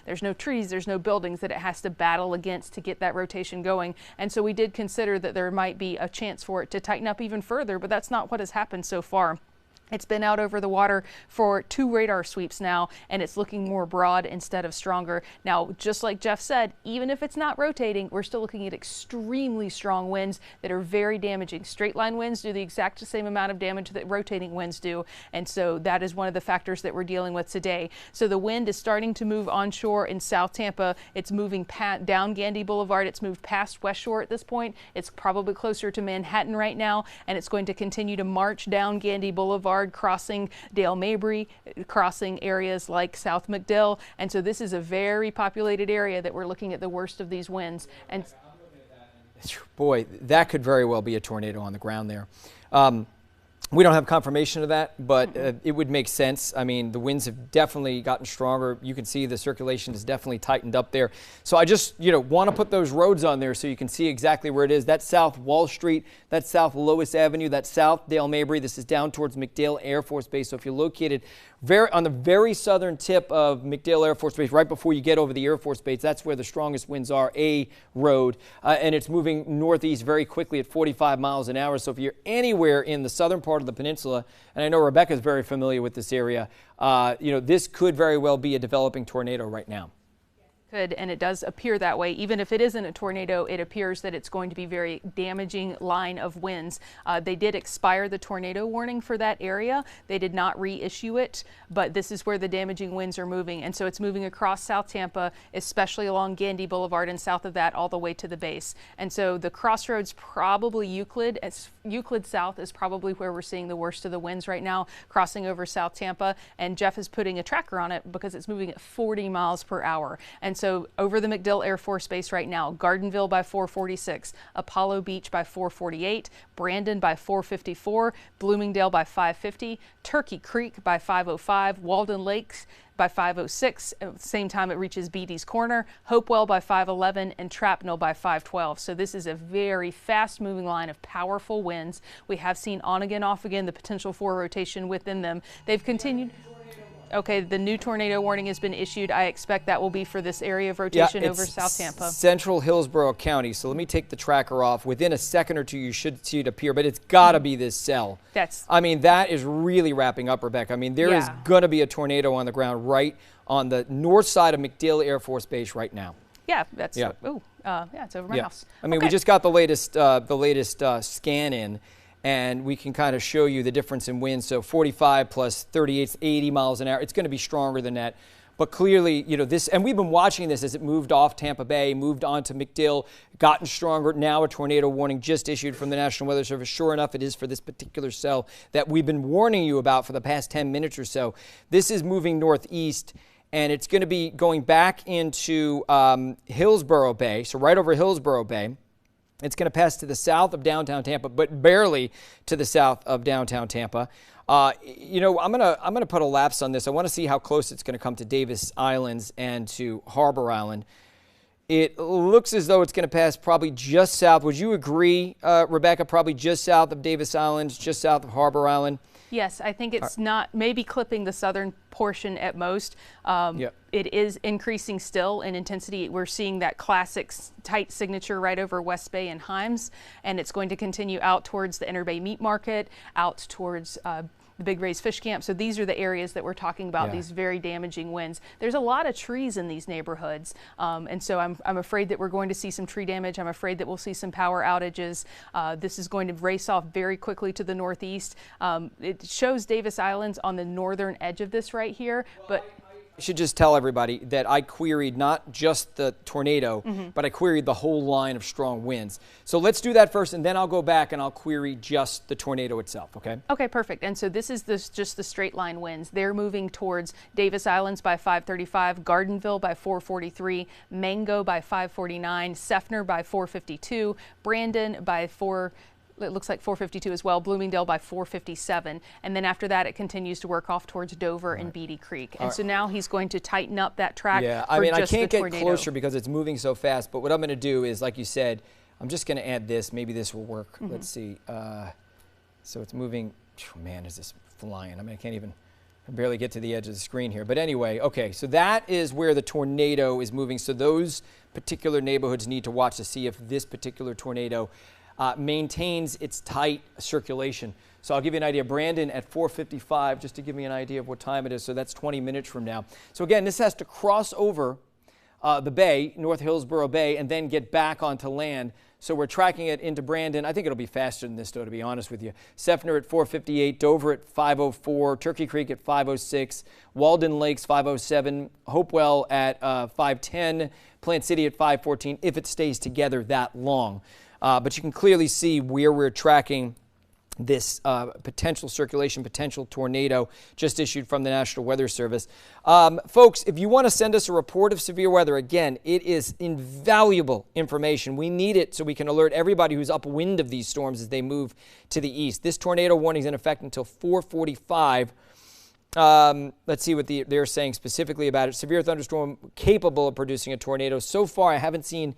There's no trees, there's no buildings that it has to battle against to get that rotation going. And so we did consider that there might be a chance for it to tighten up even further, but that's not what has happened so far. It's been out over the water for 2 radar sweeps now, and it's looking more broad instead of stronger. Now, just like Jeff said, even if it's not rotating, we're still looking at extremely strong winds that are very damaging. Straight line winds do the exact same amount of damage that rotating winds do, and so that is one of the factors that we're dealing with today. So the wind is starting to move onshore in South Tampa. It's moving down Gandy Boulevard. It's moved past West Shore at this point. It's probably closer to Manhattan right now, and it's going to continue to march down Gandy Boulevard, crossing Dale Mabry, crossing areas like South MacDill. And so this is a very populated area that we're looking at the worst of these winds. And boy, that could very well be a tornado on the ground there. We don't have confirmation of that, but it would make sense. I mean, the winds have definitely gotten stronger. You can see the circulation has definitely tightened up there. So I just, want to put those roads on there so you can see exactly where it is. That's South Wall Street, that's South Lois Avenue, that's South Dale Mabry. This is down towards MacDill Air Force Base. So if you're located on the very southern tip of MacDill Air Force Base, right before you get over the Air Force Base, that's where the strongest winds are, A road, and it's moving northeast very quickly at 45 miles an hour. So if you're anywhere in the southern part of the peninsula, and I know Rebecca's very familiar with this area, this could very well be a developing tornado right now. Could, and it does appear that way. Even if it isn't a tornado, it appears that it's going to be very damaging line of winds. They did expire the tornado warning for that area. They did not reissue it, but this is where the damaging winds are moving. And so it's moving across South Tampa, especially along Gandy Boulevard and south of that all the way to the base. And so the crossroads, probably Euclid South is probably where we're seeing the worst of the winds right now, crossing over South Tampa. And Jeff is putting a tracker on it because it's moving at 40 miles per hour. And so over the MacDill Air Force Base right now, Gardenville by 446, Apollo Beach by 448, Brandon by 454, Bloomingdale by 550, Turkey Creek by 505, Walden Lakes by 506. At the same time, it reaches Beatty's Corner, Hopewell by 511, and Trapnell by 512. So this is a very fast-moving line of powerful winds. We have seen on again, off again, the potential for rotation within them. They've continued. Okay, the new tornado warning has been issued. I expect that will be for this area of rotation over South Tampa. Central Hillsborough County. So let me take the tracker off. Within a second or two, you should see it appear, but it's got to be this cell. That is really wrapping up, Rebecca. I mean, there is going to be a tornado on the ground right on the north side of MacDill Air Force Base right now. Yeah, that's it's over my house. I mean, we just got the latest scan in, and we can kind of show you the difference in winds. So 45 plus 38 is 80 miles an hour. It's going to be stronger than that. But clearly, you know, this, and we've been watching this as it moved off Tampa Bay, moved on to McDill, gotten stronger. Now a tornado warning just issued from the National Weather Service. Sure enough, it is for this particular cell that we've been warning you about for the past 10 minutes or so. This is moving northeast, and it's going to be going back into Hillsborough Bay, so right over Hillsborough Bay. It's going to pass to the south of downtown Tampa, but barely to the south of downtown Tampa. You know, I'm gonna put a lapse on this. I want to see how close it's going to come to Davis Islands and to Harbor Island. It looks as though it's going to pass probably just south. Would you agree, Rebecca? Probably just south of Davis Islands, just south of Harbor Island. Yes, I think it's not maybe clipping the southern portion at most. It is increasing still in intensity. We're seeing that classic tight signature right over West Bay and Himes, and it's going to continue out towards the Inner Bay Meat Market, out towards the Big Ray's Fish Camp. So these are the areas that we're talking about, these very damaging winds. There's a lot of trees in these neighborhoods, and so I'm afraid that we're going to see some tree damage. I'm afraid that we'll see some power outages. This is going to race off very quickly to the northeast. It shows Davis Islands on the northern edge of this right here, but I should just tell everybody that I queried not just the tornado, but I queried the whole line of strong winds. So let's do that first, and then I'll go back and I'll query just the tornado itself, okay? Okay, perfect. And so this is just the straight line winds. They're moving towards Davis Islands by 5:35, Gardenville by 4:43, Mango by 5:49, Seffner by 4:52, Brandon by it looks like 4:52 as well, Bloomingdale by 4:57, and then after that it continues to work off towards Dover and Beatty Creek. And so now he's going to tighten up that track. Yeah, I mean, I can't get closer because it's moving so fast, but what I'm going to do is, like you said, I'm just going to add this. Maybe this will work. Let's see. So it's moving. Man, is this flying? I mean, I barely get to the edge of the screen here. But anyway, okay, so that is where the tornado is moving. So those particular neighborhoods need to watch to see if this particular tornado maintains its tight circulation. So I'll give you an idea. Brandon at 4:55, just to give me an idea of what time it is. So that's 20 minutes from now. So again, this has to cross over the bay, North Hillsborough Bay, and then get back onto land. So we're tracking it into Brandon. I think it'll be faster than this, though, to be honest with you. Seffner at 4:58, Dover at 5:04, Turkey Creek at 5:06, Walden Lakes 5:07, Hopewell at 5:10, Plant City at 5:14, if it stays together that long. But you can clearly see where we're tracking this potential circulation, potential tornado just issued from the National Weather Service. Folks, if you want to send us a report of severe weather, again, it is invaluable information. We need it so we can alert everybody who's upwind of these storms as they move to the east. This tornado warning is in effect until 4:45. Let's see what they're saying specifically about it. Severe thunderstorm capable of producing a tornado. So far, I haven't seen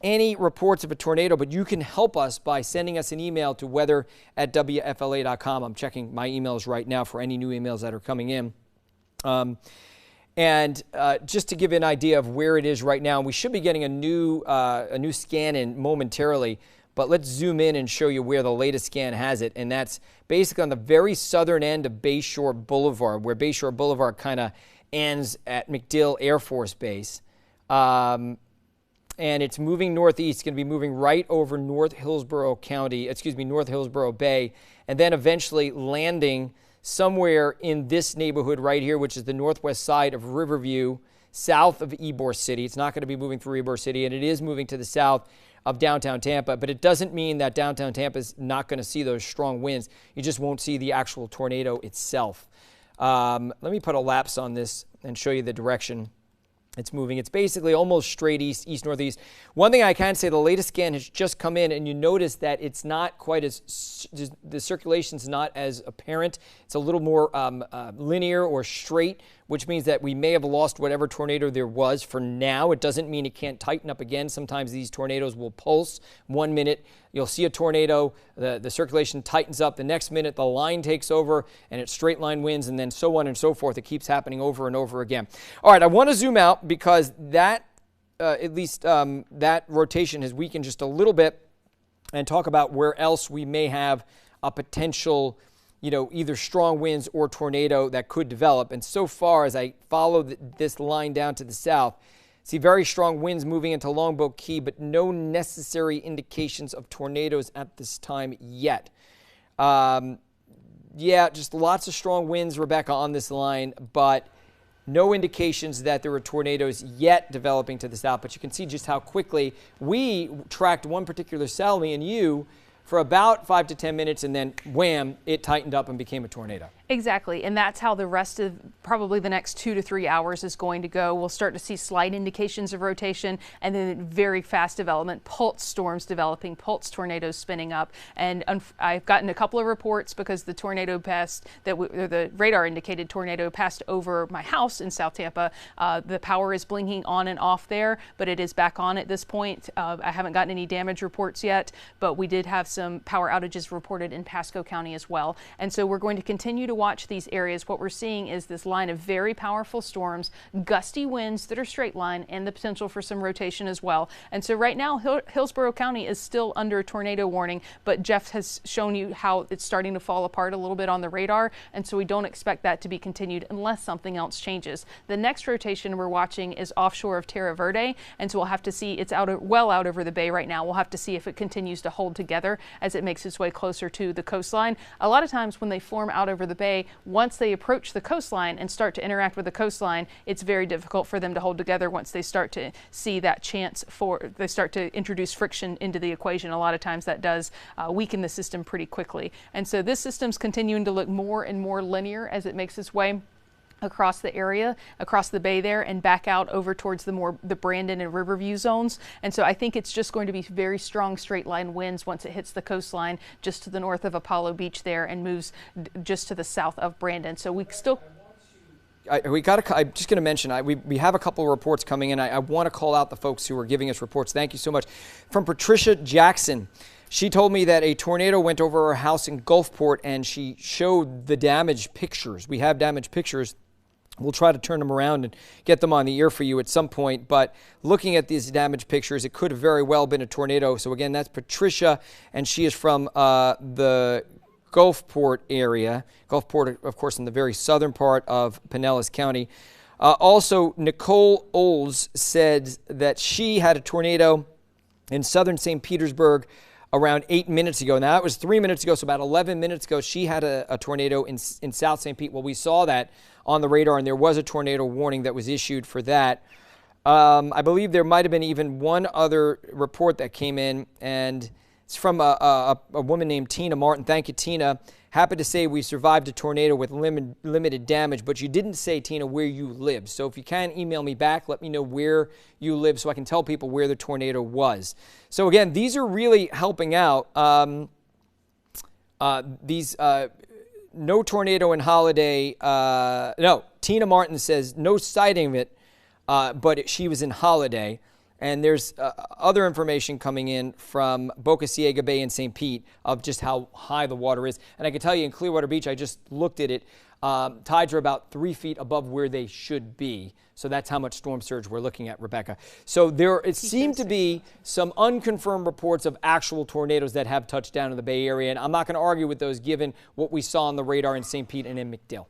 any reports of a tornado, but you can help us by sending us an email to weather@wfla.com. I'm checking my emails right now for any new emails that are coming in. Just to give you an idea of where it is right now, we should be getting a new scan in momentarily, but let's zoom in and show you where the latest scan has it, and that's basically on the very southern end of Bayshore Boulevard, where Bayshore Boulevard kind of ends at MacDill Air Force Base. And it's moving northeast. It's going to be moving right over North Hillsborough Bay, and then eventually landing somewhere in this neighborhood right here, which is the northwest side of Riverview, south of Ybor City. It's not going to be moving through Ybor City, and it is moving to the south of downtown Tampa, but it doesn't mean that downtown Tampa is not going to see those strong winds. You just won't see the actual tornado itself. Let me put a lapse on this and show you the direction it's moving. It's basically almost straight east, east-northeast. One thing I can say, the latest scan has just come in, and you notice that it's not quite as, the circulation's not as apparent. It's a little more linear or straight, which means that we may have lost whatever tornado there was for now. It doesn't mean it can't tighten up again. Sometimes these tornadoes will pulse. 1 minute, you'll see a tornado, the circulation tightens up. The next minute, the line takes over, and it's straight line winds, and then so on and so forth. It keeps happening over and over again. All right, I want to zoom out because that, that rotation has weakened just a little bit, and talk about where else we may have a potential, either strong winds or tornado that could develop. And so far, as I follow this line down to the south, see very strong winds moving into Longboat Key, but no necessary indications of tornadoes at this time yet. Yeah, just lots of strong winds, Rebecca, on this line, but No indications that there were tornadoes yet developing to the south, but you can see just how quickly we tracked one particular cell, me and you, for about 5 to 10 minutes, and then wham, it tightened up and became a tornado. Exactly, and that's how the rest of probably the next 2 to 3 hours is going to go. We'll start to see slight indications of rotation and then very fast development, pulse storms developing, pulse tornadoes spinning up. And I've gotten a couple of reports because the tornado passed, the radar indicated tornado passed over my house in South Tampa. The power is blinking on and off there, but it is back on at this point. I haven't gotten any damage reports yet, but we did have some power outages reported in Pasco County as well. And so we're going to continue to watch these areas. What we're seeing is this line of very powerful storms, gusty winds that are straight line, and the potential for some rotation as well. And so right now, Hillsborough County is still under a tornado warning, but Jeff has shown you how it's starting to fall apart a little bit on the radar. And so we don't expect that to be continued unless something else changes. The next rotation we're watching is offshore of Terra Verde. And so we'll have to see, it's well out over the bay right now. We'll have to see if it continues to hold together as it makes its way closer to the coastline. A lot of times when they form out over the bay, once they approach the coastline and start to interact with the coastline, it's very difficult for them to hold together once they start to see that chance for, they start to introduce friction into the equation. A lot of times that does weaken the system pretty quickly. And so this system's continuing to look more and more linear as it makes its way across the area, across the bay there, and back out over towards the Brandon and Riverview zones. And so I think it's just going to be very strong straight line winds once it hits the coastline just to the north of Apollo Beach there and moves just to the south of Brandon. So we still... I'm just going to mention, we have a couple of reports coming in. I want to call out the folks who are giving us reports. Thank you so much. From Patricia Jackson. She told me that a tornado went over her house in Gulfport, and she showed the damage pictures. We have damage pictures. We'll try to turn them around and get them on the air for you at some point. But looking at these damage pictures, it could have very well been a tornado. So again, that's Patricia, and she is from the Gulfport area. Gulfport, of course, in the very southern part of Pinellas County. Also, Nicole Oles said that she had a tornado in southern St. Petersburg around 8 minutes ago. Now, that was 3 minutes ago, so about 11 minutes ago, she had a tornado in South St. Pete. Well, we saw that on the radar, and there was a tornado warning that was issued for that. I believe there might have been even one other report that came in, and it's from a woman named Tina Martin. Thank you, Tina. Happy to say we survived a tornado with limited damage, but you didn't say, Tina, where you live. So if you can, email me back. Let me know where you live so I can tell people where the tornado was. So again, these are really helping out. No tornado in Holiday. No, Tina Martin says no sighting of it, but she was in Holiday. And there's other information coming in from Boca Ciega Bay and St. Pete of just how high the water is. And I can tell you in Clearwater Beach, I just looked at it, tides are about 3 feet above where they should be. So that's how much storm surge we're looking at, Rebecca. So it seemed to be some unconfirmed reports of actual tornadoes that have touched down in the Bay Area. And I'm not going to argue with those given what we saw on the radar in St. Pete and in McDill.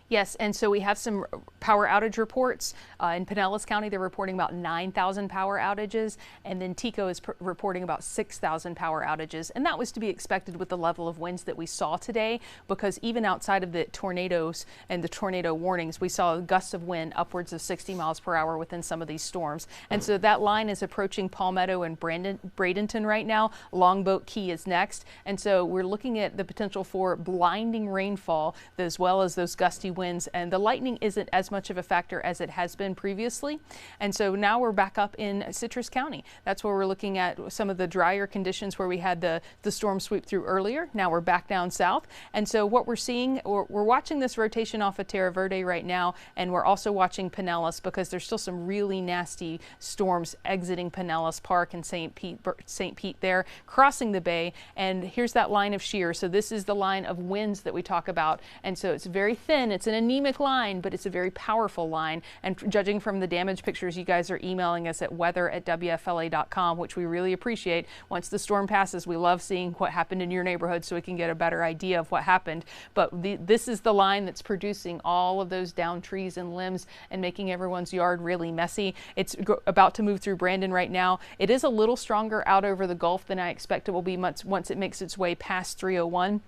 Yes, and so we have some power outage reports. In Pinellas County, they're reporting about 9,000 power outages, and then TECO is reporting about 6,000 power outages. And that was to be expected with the level of winds that we saw today, because even outside of the tornadoes and the tornado warnings, we saw gusts of wind upwards of 60 miles per hour within some of these storms. And so that line is approaching Palmetto and Bradenton right now. Longboat Key is next. And so we're looking at the potential for blinding rainfall as well as those gusty winds, and the lightning isn't as much of a factor as it has been previously. And so now we're back up in Citrus County. That's where we're looking at some of the drier conditions where we had the storm sweep through earlier. Now we're back down south. And so what we're seeing, we're watching this rotation off of Terra Verde right now, and we're also watching Pinellas because there's still some really nasty storms exiting Pinellas Park and St. Pete there, crossing the bay. And here's that line of shear. So this is the line of winds that we talk about. And so it's very thin. It's an anemic line, but it's a very powerful line. And judging from the damage pictures, you guys are emailing us at weather@wfla.com, which we really appreciate. Once the storm passes, we love seeing what happened in your neighborhood so we can get a better idea of what happened. But this is the line that's producing all of those downed trees and limbs and making everyone's yard really messy. It's about to move through Brandon right now. It is a little stronger out over the Gulf than I expect it will be once it makes its way past 301.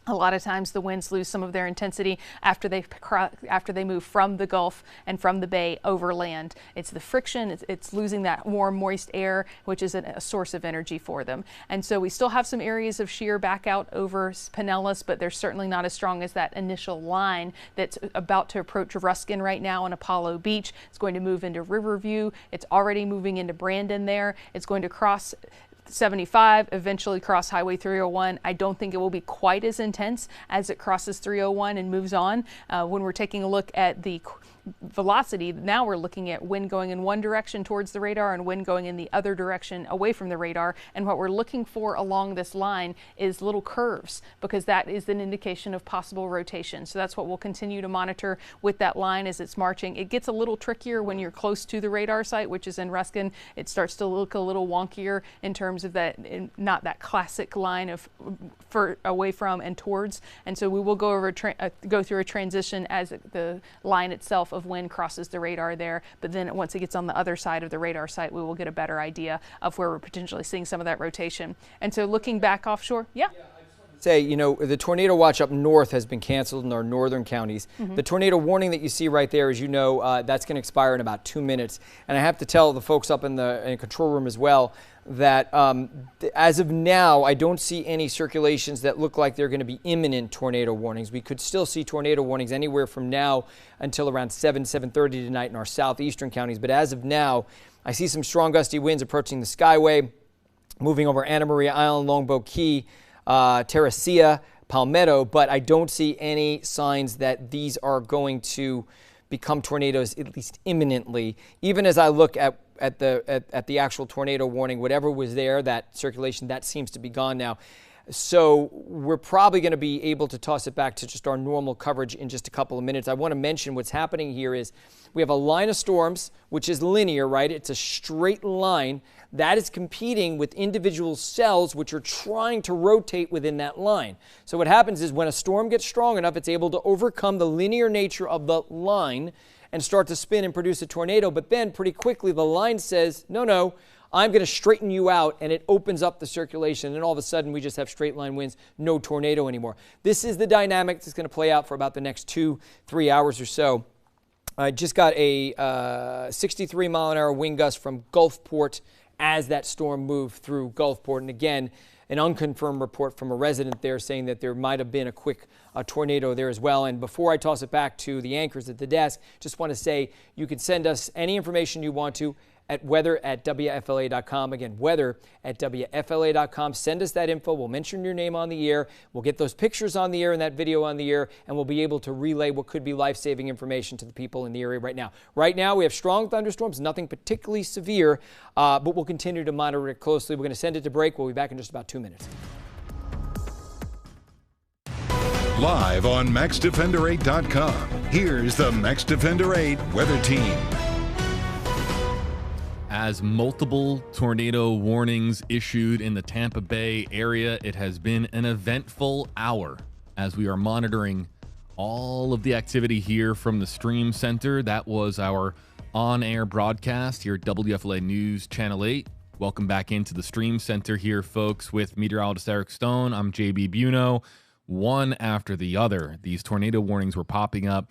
A lot of times the winds lose some of their intensity after they move from the Gulf and from the bay over land. It's the friction, it's losing that warm, moist air, which is a source of energy for them. And so we still have some areas of shear back out over Pinellas, but they're certainly not as strong as that initial line that's about to approach Ruskin right now on Apollo Beach. It's going to move into Riverview. It's already moving into Brandon there. It's going to cross 75, eventually cross Highway 301. I don't think it will be quite as intense as it crosses 301 and moves on. When we're taking a look at the velocity, now we're looking at wind going in one direction towards the radar and wind going in the other direction away from the radar. And what we're looking for along this line is little curves, because that is an indication of possible rotation. So that's what we'll continue to monitor with that line as it's marching. It gets a little trickier when you're close to the radar site, which is in Ruskin. It starts to look a little wonkier in terms of that, not that classic line of away from and towards. And so we will go over go through a transition as the line itself of wind crosses the radar there, but then once it gets on the other side of the radar site, we will get a better idea of where we're potentially seeing some of that rotation. And so looking back offshore, say, you know, the tornado watch up north has been canceled in our northern counties. The tornado warning that you see right there, as you know, that's going to expire in about 2 minutes. And I have to tell the folks up in the control room as well that as of now, I don't see any circulations that look like they're going to be imminent tornado warnings. We could still see tornado warnings anywhere from now until around 7:30 tonight in our southeastern counties. But as of now, I see some strong gusty winds approaching the Skyway, moving over Anna Maria Island, Longboat Key, Teresita, Palmetto, but I don't see any signs that these are going to become tornadoes, at least imminently. Even as I look at the actual tornado warning, whatever was there, that circulation, that seems to be gone now. So we're probably going to be able to toss it back to just our normal coverage in just a couple of minutes. I want to mention what's happening here is we have a line of storms, which is linear, right? It's a straight line that is competing with individual cells, which are trying to rotate within that line. So what happens is when a storm gets strong enough, it's able to overcome the linear nature of the line and start to spin and produce a tornado. But then pretty quickly, the line says, no, I'm going to straighten you out, and it opens up the circulation, and all of a sudden we just have straight line winds, no tornado anymore. This is the dynamic that's going to play out for about the next 2-3 hours or so. I just got a 63 mile an hour wind gust from Gulfport as that storm moved through Gulfport. And again, an unconfirmed report from a resident there saying that there might have been a quick tornado there as well. And before I toss it back to the anchors at the desk, just want to say you can send us any information you want to at weather@WFLA.com. Again, weather@WFLA.com. Send us that info. We'll mention your name on the air. We'll get those pictures on the air and that video on the air, and we'll be able to relay what could be life-saving information to the people in the area right now. Right now, we have strong thunderstorms, nothing particularly severe, but we'll continue to monitor it closely. We're going to send it to break. We'll be back in just about 2 minutes. Live on MaxDefender8.com, here's the Max Defender 8 weather team. As multiple tornado warnings issued in the Tampa Bay area, it has been an eventful hour as we are monitoring all of the activity here from the Stream Center. That was our on-air broadcast here at WFLA News Channel 8. Welcome back into the Stream Center here, folks, with meteorologist Eric Stone. I'm JB Buno. One after the other, these tornado warnings were popping up.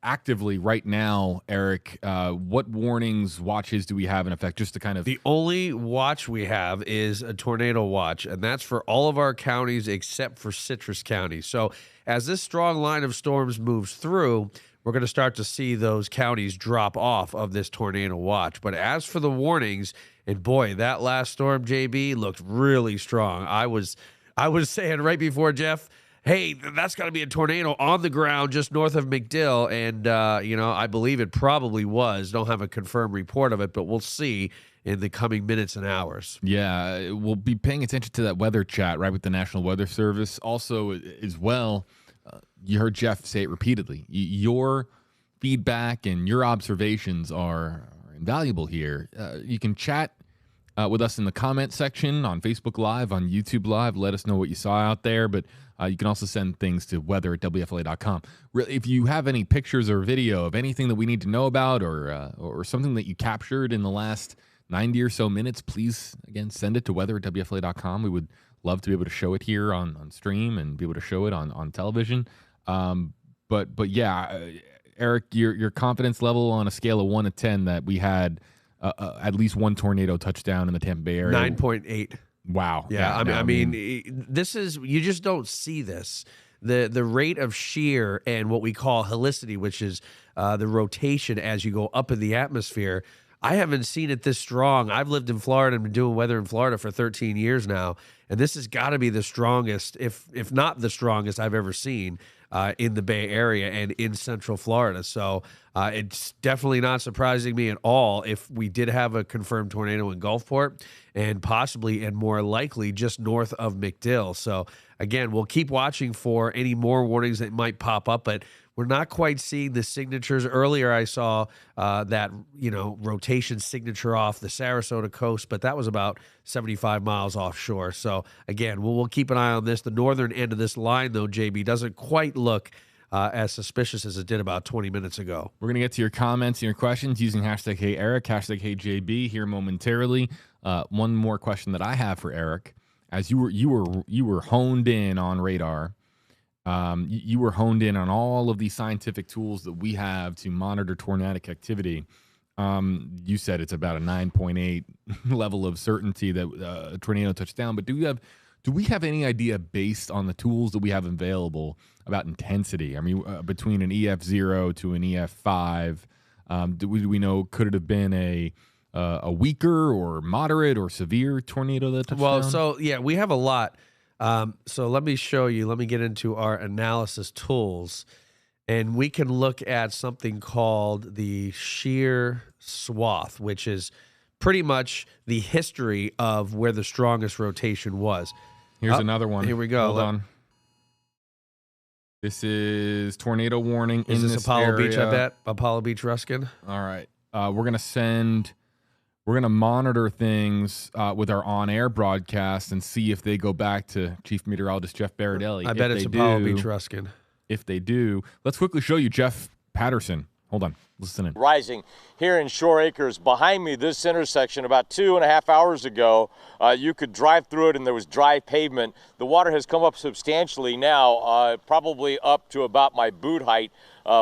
Actively right now, Eric, what warnings, watches do we have in effect, just to kind of... The only watch we have is a tornado watch, and that's for all of our counties except for Citrus County. So as this strong line of storms moves through, we're going to start to see those counties drop off of this tornado watch. But as for the warnings, and boy, that last storm, JB, looked really strong. I was saying right before, Jeff, hey, that's got to be a tornado on the ground just north of McDill. And, I believe it probably was. Don't have a confirmed report of it, but we'll see in the coming minutes and hours. Yeah, we'll be paying attention to that weather chat, right, with the National Weather Service. Also, as well, you heard Jeff say it repeatedly. Your feedback and your observations are invaluable here. You can chat with us in the comment section on Facebook Live, on YouTube Live. Let us know what you saw out there, but you can also send things to weather@WFLA.com. If you have any pictures or video of anything that we need to know about, or something that you captured in the last 90 or so minutes, please, again, send it to weather@WFLA.com. We would love to be able to show it here on stream and be able to show it on television. But yeah, Eric, your confidence level on a scale of 1 to 10 that we had at least one tornado touchdown in the Tampa Bay area. 9.8. Wow. Yeah, I mean, this is, you just don't see this. The rate of shear and what we call helicity, which is the rotation as you go up in the atmosphere, I haven't seen it this strong. I've lived in Florida and been doing weather in Florida for 13 years now, and this has got to be the strongest, if not the strongest I've ever seen in the Bay Area and in Central Florida. So it's definitely not surprising me at all if we did have a confirmed tornado in Gulfport and possibly and more likely just north of McDill. So again, we'll keep watching for any more warnings that might pop up, but we're not quite seeing the signatures. Earlier, I saw that, rotation signature off the Sarasota coast, but that was about 75 miles offshore. So again, we'll keep an eye on this. The northern end of this line, though, JB, doesn't quite look as suspicious as it did about 20 minutes ago. We're going to get to your comments and your questions using hashtag #HeyEric, hashtag #HeyJB here momentarily. One more question that I have for Eric. As you were honed in on radar, you were honed in on all of these scientific tools that we have to monitor tornadic activity. You said it's about a 9.8 level of certainty that a tornado touched down. But do we have any idea, based on the tools that we have available, about intensity? I mean, between an EF0 to an EF5, do we know, could it have been a weaker or moderate or severe tornado that touched down? Well, so yeah, we have a lot. So let me show you. Let me get into our analysis tools, and we can look at something called the shear swath, which is pretty much the history of where the strongest rotation was. Here's another one. Here we go. Hold on. This is tornado warning Is in this Apollo area. Beach, I bet? Apollo Beach, Ruskin? All right. We're going to monitor things with our on-air broadcast and see if they go back to Chief Meteorologist Jeff Baradelli. I bet it's Apollo Beach, Ruskin. If they do, let's quickly show you Jeff Patterson. Hold on. Listen in. Rising here in Shore Acres. Behind me, this intersection, about 2.5 hours ago, you could drive through it and there was dry pavement. The water has come up substantially now, probably up to about my boot height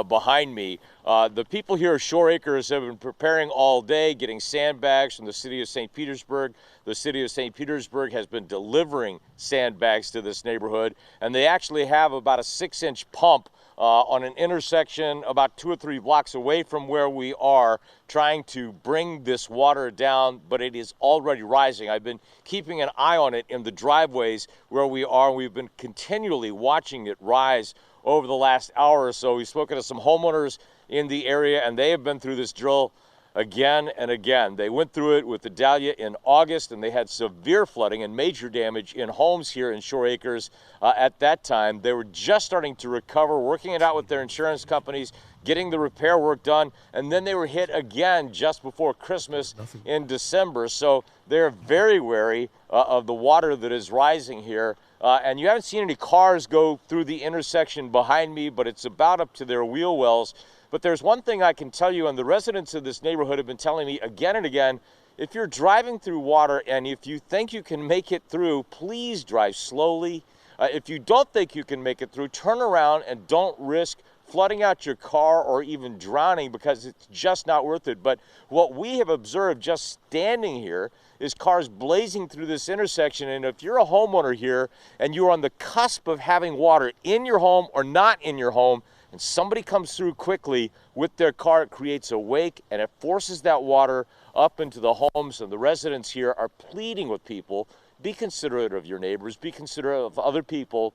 behind me. The people here at Shore Acres have been preparing all day, getting sandbags from the city of St. Petersburg. The city of St. Petersburg has been delivering sandbags to this neighborhood, and they actually have about a 6-inch pump on an intersection about 2 or 3 blocks away from where we are, trying to bring this water down, but it is already rising. I've been keeping an eye on it in the driveways where we are. We've been continually watching it rise over the last hour or so. We've spoken to some homeowners in the area, and they have been through this drill again and again. They went through it with the Dahlia in August, and they had severe flooding and major damage in homes here in Shore Acres at that time. They were just starting to recover, working it out with their insurance companies, getting the repair work done, and then they were hit again just before Christmas in December. So they're very wary of the water that is rising here. And you haven't seen any cars go through the intersection behind me, but it's about up to their wheel wells. But there's one thing I can tell you, and the residents of this neighborhood have been telling me again and again, if you're driving through water and if you think you can make it through, please drive slowly. If you don't think you can make it through, turn around and don't risk flooding out your car or even drowning, because it's just not worth it. But what we have observed just standing here is cars blazing through this intersection. And if you're a homeowner here and you're on the cusp of having water in your home or not in your home, and somebody comes through quickly with their car, it creates a wake and it forces that water up into the homes. And the residents here are pleading with people, be considerate of your neighbors, be considerate of other people,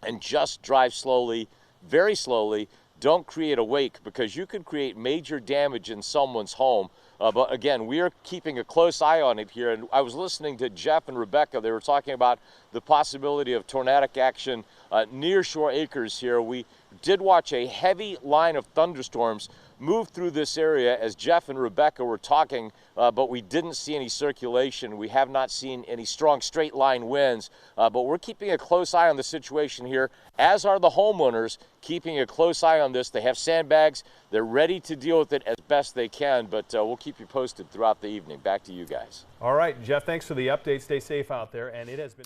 and just drive slowly, very slowly. Don't create a wake, because you could create major damage in someone's home. But again, we are keeping a close eye on it here. And I was listening to Jeff and Rebecca. They were talking about the possibility of tornadic action near Shore Acres here. We did watch a heavy line of thunderstorms move through this area as Jeff and Rebecca were talking, but we didn't see any circulation. We have not seen any strong straight line winds, but we're keeping a close eye on the situation here, as are the homeowners keeping a close eye on this. They have sandbags. They're ready to deal with it as best they can, but we'll keep you posted throughout the evening. Back to you guys. All right, Jeff, thanks for the update. Stay safe out there, and it has been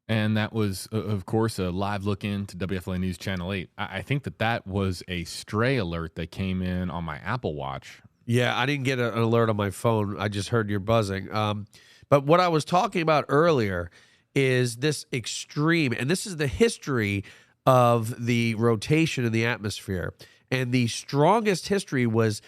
And that was, of course, a live look into WFLA News Channel 8. I think that was a stray alert that came in on my Apple Watch. Yeah, I didn't get an alert on my phone. I just heard your buzzing. But what I was talking about earlier is this extreme, and this is the history of the rotation in the atmosphere. And the strongest history was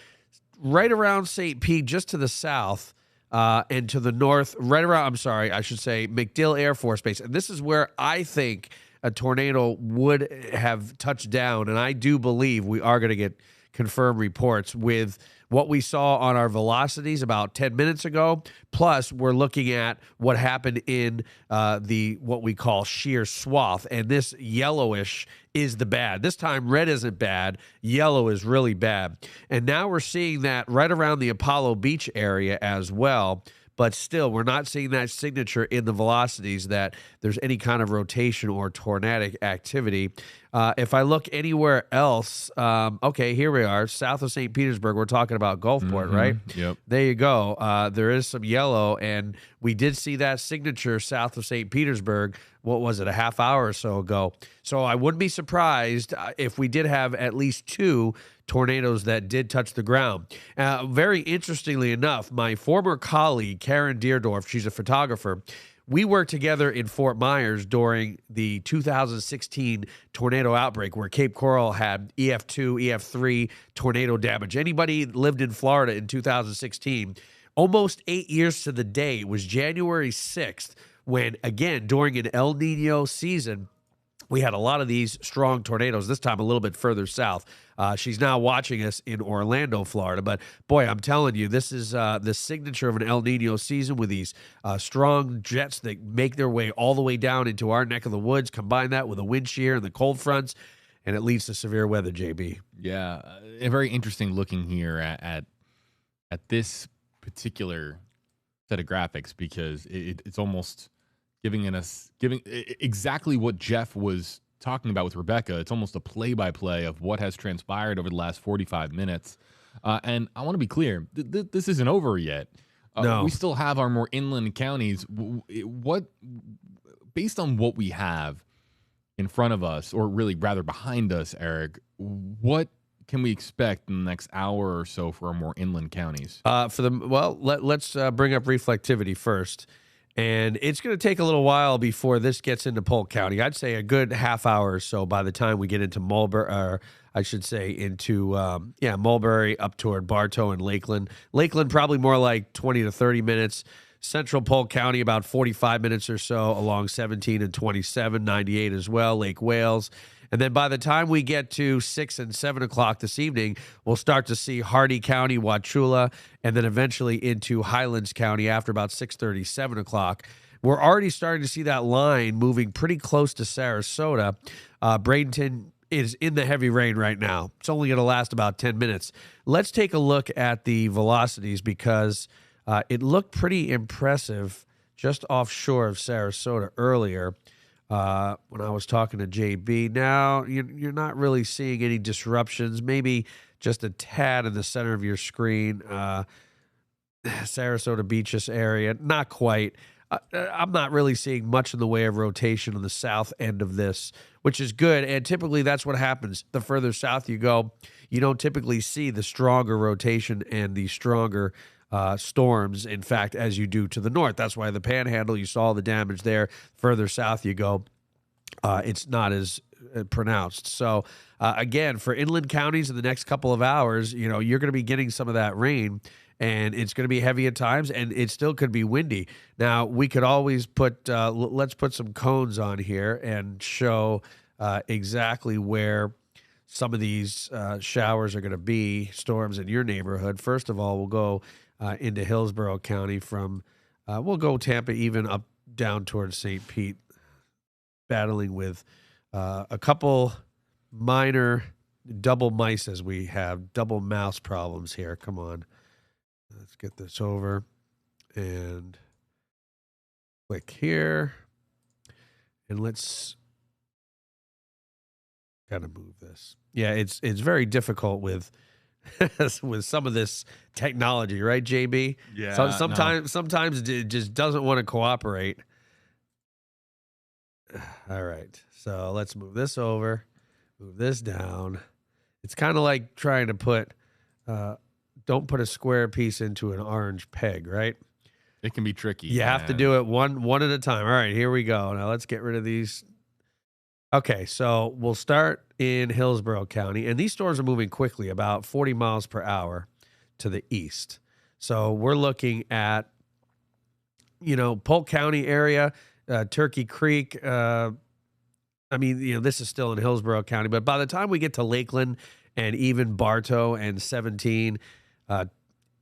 right around St. Pete, just to the south, and to the north, right around, I'm sorry, I should say MacDill Air Force Base. And this is where I think a tornado would have touched down. And I do believe we are going to get confirmed reports with what we saw on our velocities about 10 minutes ago. Plus, we're looking at what happened in what we call shear swath. And this yellowish is the bad. This time, red isn't bad. Yellow is really bad. And now we're seeing that right around the Apollo Beach area as well. But still, we're not seeing that signature in the velocities that there's any kind of rotation or tornadic activity. If I look anywhere else, okay, here we are, south of St. Petersburg. We're talking about Gulfport, right? Yep. There you go. There is some yellow, and we did see that signature south of St. Petersburg. What was it, a half hour or so ago? So I wouldn't be surprised if we did have at least 2 tornadoes that did touch the ground. Very interestingly enough, my former colleague, Karen Deerdorf, she's a photographer, we worked together in Fort Myers during the 2016 tornado outbreak where Cape Coral had EF2, EF3 tornado damage. Anybody lived in Florida in 2016, almost 8 years to the day, it was January 6th, when, again, during an El Nino season, we had a lot of these strong tornadoes, this time a little bit further south. She's now watching us in Orlando, Florida. But, boy, I'm telling you, this is the signature of an El Nino season with these strong jets that make their way all the way down into our neck of the woods. Combine that with the wind shear and the cold fronts, and it leads to severe weather, JB. Yeah, very interesting looking here at this particular set of graphics because it's almost giving exactly what Jeff was talking about with Rebecca. It's almost a play-by-play of what has transpired over the last 45 minutes. And I want to be clear, this isn't over yet. No. We still have our more inland counties. Based on what we have in front of us, or really rather behind us, Eric, what can we expect in the next hour or so for our more inland counties? Let's bring up reflectivity first. And it's going to take a little while before this gets into Polk County. I'd say a good half hour or so by the time we get into Mulberry, or I should say into, Mulberry up toward Bartow and Lakeland. Lakeland probably more like 20 to 30 minutes. Central Polk County about 45 minutes or so along 17 and 27, 98 as well, Lake Wales. And then by the time we get to 6 and 7 o'clock this evening, we'll start to see Hardee County, Wauchula, and then eventually into Highlands County after about 6:30, 7 o'clock. We're already starting to see that line moving pretty close to Sarasota. Bradenton is in the heavy rain right now. It's only going to last about 10 minutes. Let's take a look at the velocities because it looked pretty impressive just offshore of Sarasota earlier. When I was talking to JB. Now, you're not really seeing any disruptions, maybe just a tad in the center of your screen. Sarasota Beaches area, not quite. I'm not really seeing much in the way of rotation on the south end of this, which is good. And typically that's what happens. The further south you go, you don't typically see the stronger rotation and the stronger storms, in fact, as you do to the north. That's why the Panhandle, you saw the damage there. Further south you go, it's not as pronounced. So, again, for inland counties in the next couple of hours, you're going to be getting some of that rain, and it's going to be heavy at times, and it still could be windy. Now, we could always let's put some cones on here and show exactly where some of these showers are going to be, storms in your neighborhood. First of all, we'll go into Hillsborough County we'll go Tampa even up down towards St. Pete, battling with a couple minor double mice as we have double mouse problems here. Come on. Let's get this over and click here. And let's kind of move this. Yeah, it's very difficult with with some of this technology, right, JB? Yeah. So sometimes it just doesn't want to cooperate. All right. So let's move this over, move this down. It's kind of like trying to put, don't put a square piece into an orange peg, right? It can be tricky. You have to do it one at a time. All right, here we go. Now let's get rid of these. Okay, so we'll start in Hillsborough County, and these storms are moving quickly, about 40 miles per hour to the east. So we're looking at, Polk County area, Turkey Creek. This is still in Hillsborough County, but by the time we get to Lakeland and even Bartow and 17,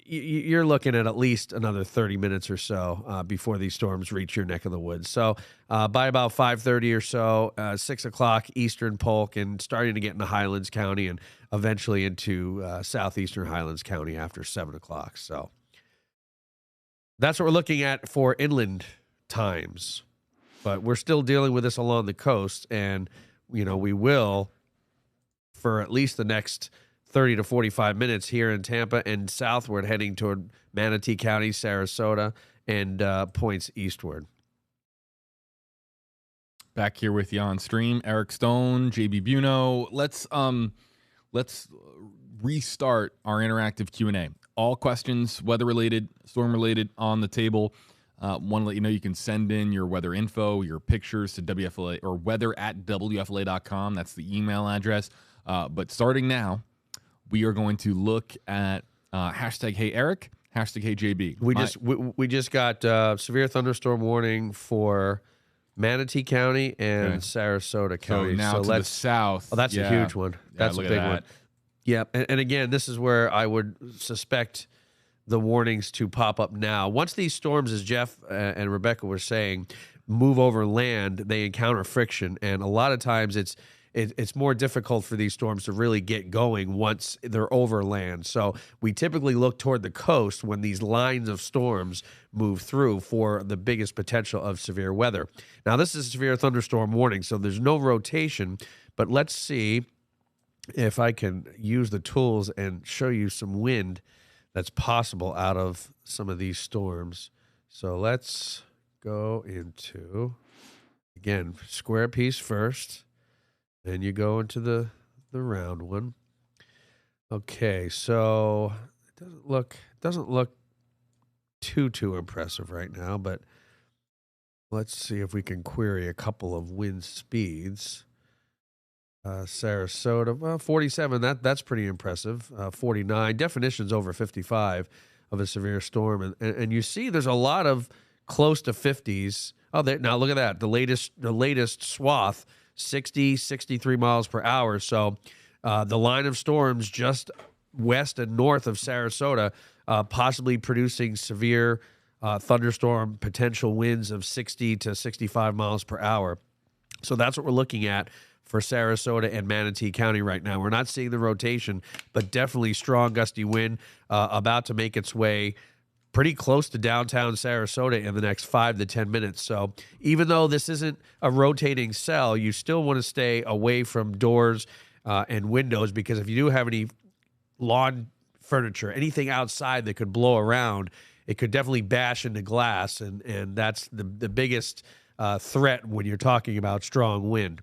you're looking at least another 30 minutes or so before these storms reach your neck of the woods. So by about 5:30 or so, 6 o'clock eastern Polk, and starting to get into Highlands County and eventually into southeastern Highlands County after 7 o'clock. So that's what we're looking at for inland times. But we're still dealing with this along the coast, and, we will for at least the next 30 to 45 minutes here in Tampa and southward, heading toward Manatee County, Sarasota, and points eastward. Back here with you on stream, Eric Stone, JB Buno. Let's restart our interactive Q&A. All questions, weather-related, storm-related, on the table. Want to let you know you can send in your weather info, your pictures to WFLA or weather@WFLA.com. That's the email address. But starting now, we are going to look at hashtag Hey Eric, hashtag Hey JB. We just got severe thunderstorm warning for Manatee County and Sarasota County. So now to the south. Oh, that's a huge one. That's a big one. Yeah, and again, this is where I would suspect the warnings to pop up now. Once these storms, as Jeff and Rebecca were saying, move over land, they encounter friction, and a lot of times it's more difficult for these storms to really get going once they're over land. So we typically look toward the coast when these lines of storms move through for the biggest potential of severe weather. Now, this is a severe thunderstorm warning, so there's no rotation, but let's see if I can use the tools and show you some wind that's possible out of some of these storms. So let's go into, again, square piece first. Then you go into the round one. Okay, so it doesn't look too impressive right now, but let's see if we can query a couple of wind speeds. Sarasota, well, 47, that's pretty impressive. 49, definition's over 55 of a severe storm. And you see there's a lot of close to 50s. Oh, now look at that. The latest swath, 60, 63 miles per hour. So the line of storms just west and north of Sarasota, possibly producing severe thunderstorm potential winds of 60 to 65 miles per hour. So that's what we're looking at for Sarasota and Manatee County right now. We're not seeing the rotation, but definitely strong gusty wind about to make its way pretty close to downtown Sarasota in the next 5 to 10 minutes. So even though this isn't a rotating cell, you still want to stay away from doors and windows, because if you do have any lawn furniture, anything outside that could blow around, it could definitely bash into glass, and that's the biggest threat when you're talking about strong wind.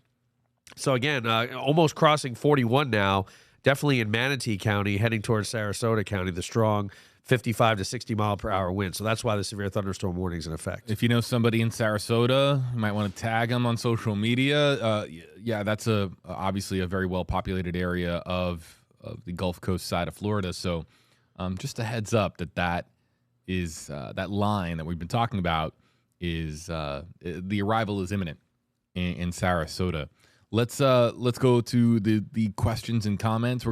So again, almost crossing 41 now, definitely in Manatee County, heading towards Sarasota County, the strong 55 to 60 mile per hour wind. So that's why the severe thunderstorm warning is in effect. If you know somebody in Sarasota, you might want to tag them on social media. Yeah, that's obviously a very well populated area of the Gulf Coast side of Florida. So just a heads up that is that line that we've been talking about is the arrival is imminent in Sarasota. Let's go to the questions and comments.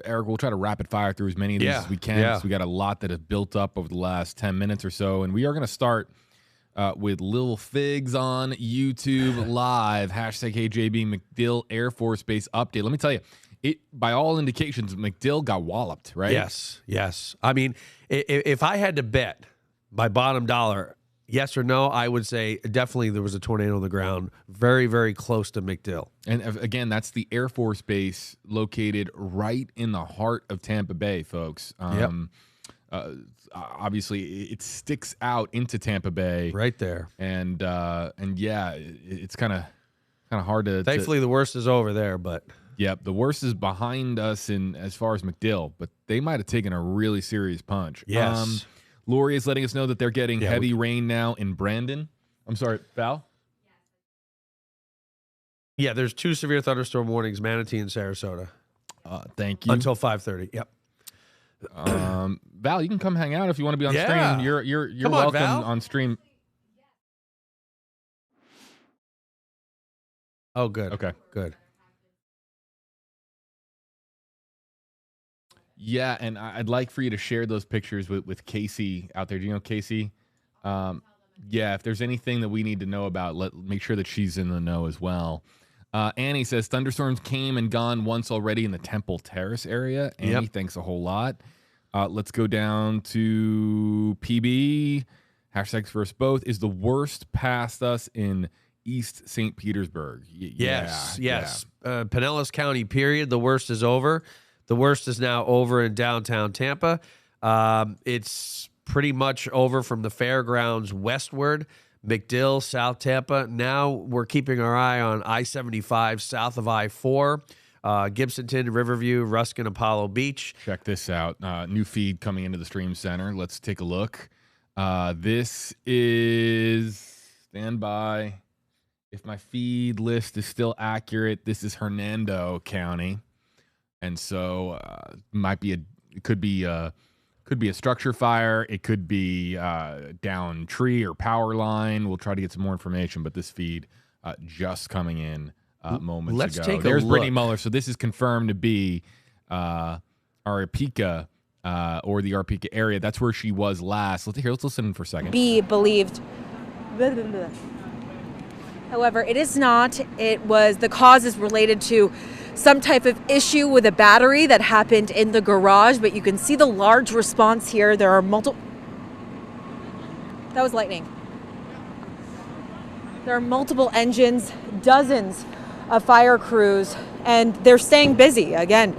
Eric, we'll try to rapid fire through as many of these as we can. Because we got a lot that have built up over the last 10 minutes or so. And we are going to start with Lil Figs on YouTube live. Hashtag HeyJB MacDill Air Force Base update. Let me tell you, by all indications, MacDill got walloped, right? Yes. I mean, if I had to bet my bottom dollar, yes or no, I would say definitely there was a tornado on the ground very, very close to MacDill. And again, that's the Air Force Base located right in the heart of Tampa Bay, folks. obviously it sticks out into Tampa Bay right there, and yeah, it's kind of hard to. Thankfully, the worst is over there, but yep, the worst is behind us in as far as McDill, but they might have taken a really serious punch. Yes. Lori is letting us know that they're getting Yeah, heavy rain now in Brandon. I'm sorry, Val. Yeah, there's 2 severe thunderstorm warnings, Manatee and Sarasota. Thank you. Until 5:30. Yep. Val, you can come hang out if you want to be on Yeah. stream. You're Come on, welcome Val. on stream. Oh, good. Okay. Good. Yeah, and I'd like for you to share those pictures with Casey out there. Do you know Casey? Yeah, if there's anything that we need to know about, make sure that she's in the know as well. Annie says, thunderstorms came and gone once already in the Temple Terrace area. Annie, thanks a whole lot. Let's go down to PB. Hashtags first both. Is the worst past us in East St. Petersburg? Yes. Pinellas County, period. The worst is over. The worst is now over in downtown Tampa. It's pretty much over from the fairgrounds westward. McDill, South Tampa. Now we're keeping our eye on I-75 south of I-4. Gibsonton, Riverview, Ruskin, Apollo Beach. Check this out. New feed coming into the stream center. Let's take a look. This is, stand by. If my feed list is still accurate, this is Hernando County. And so it could be a structure fire. It could be down tree or power line. We'll try to get some more information, but this feed just coming in moments Let's ago. take a There's look. Brittany Muller. So this is confirmed to be Aripika or the Aripika area. That's where she was last. Let's listen for a second. Be believed. However, it is not. The cause is related to some type of issue with a battery that happened in the garage, but you can see the large response here. There are multiple. That was lightning. There are multiple engines, dozens of fire crews, and they're staying busy again.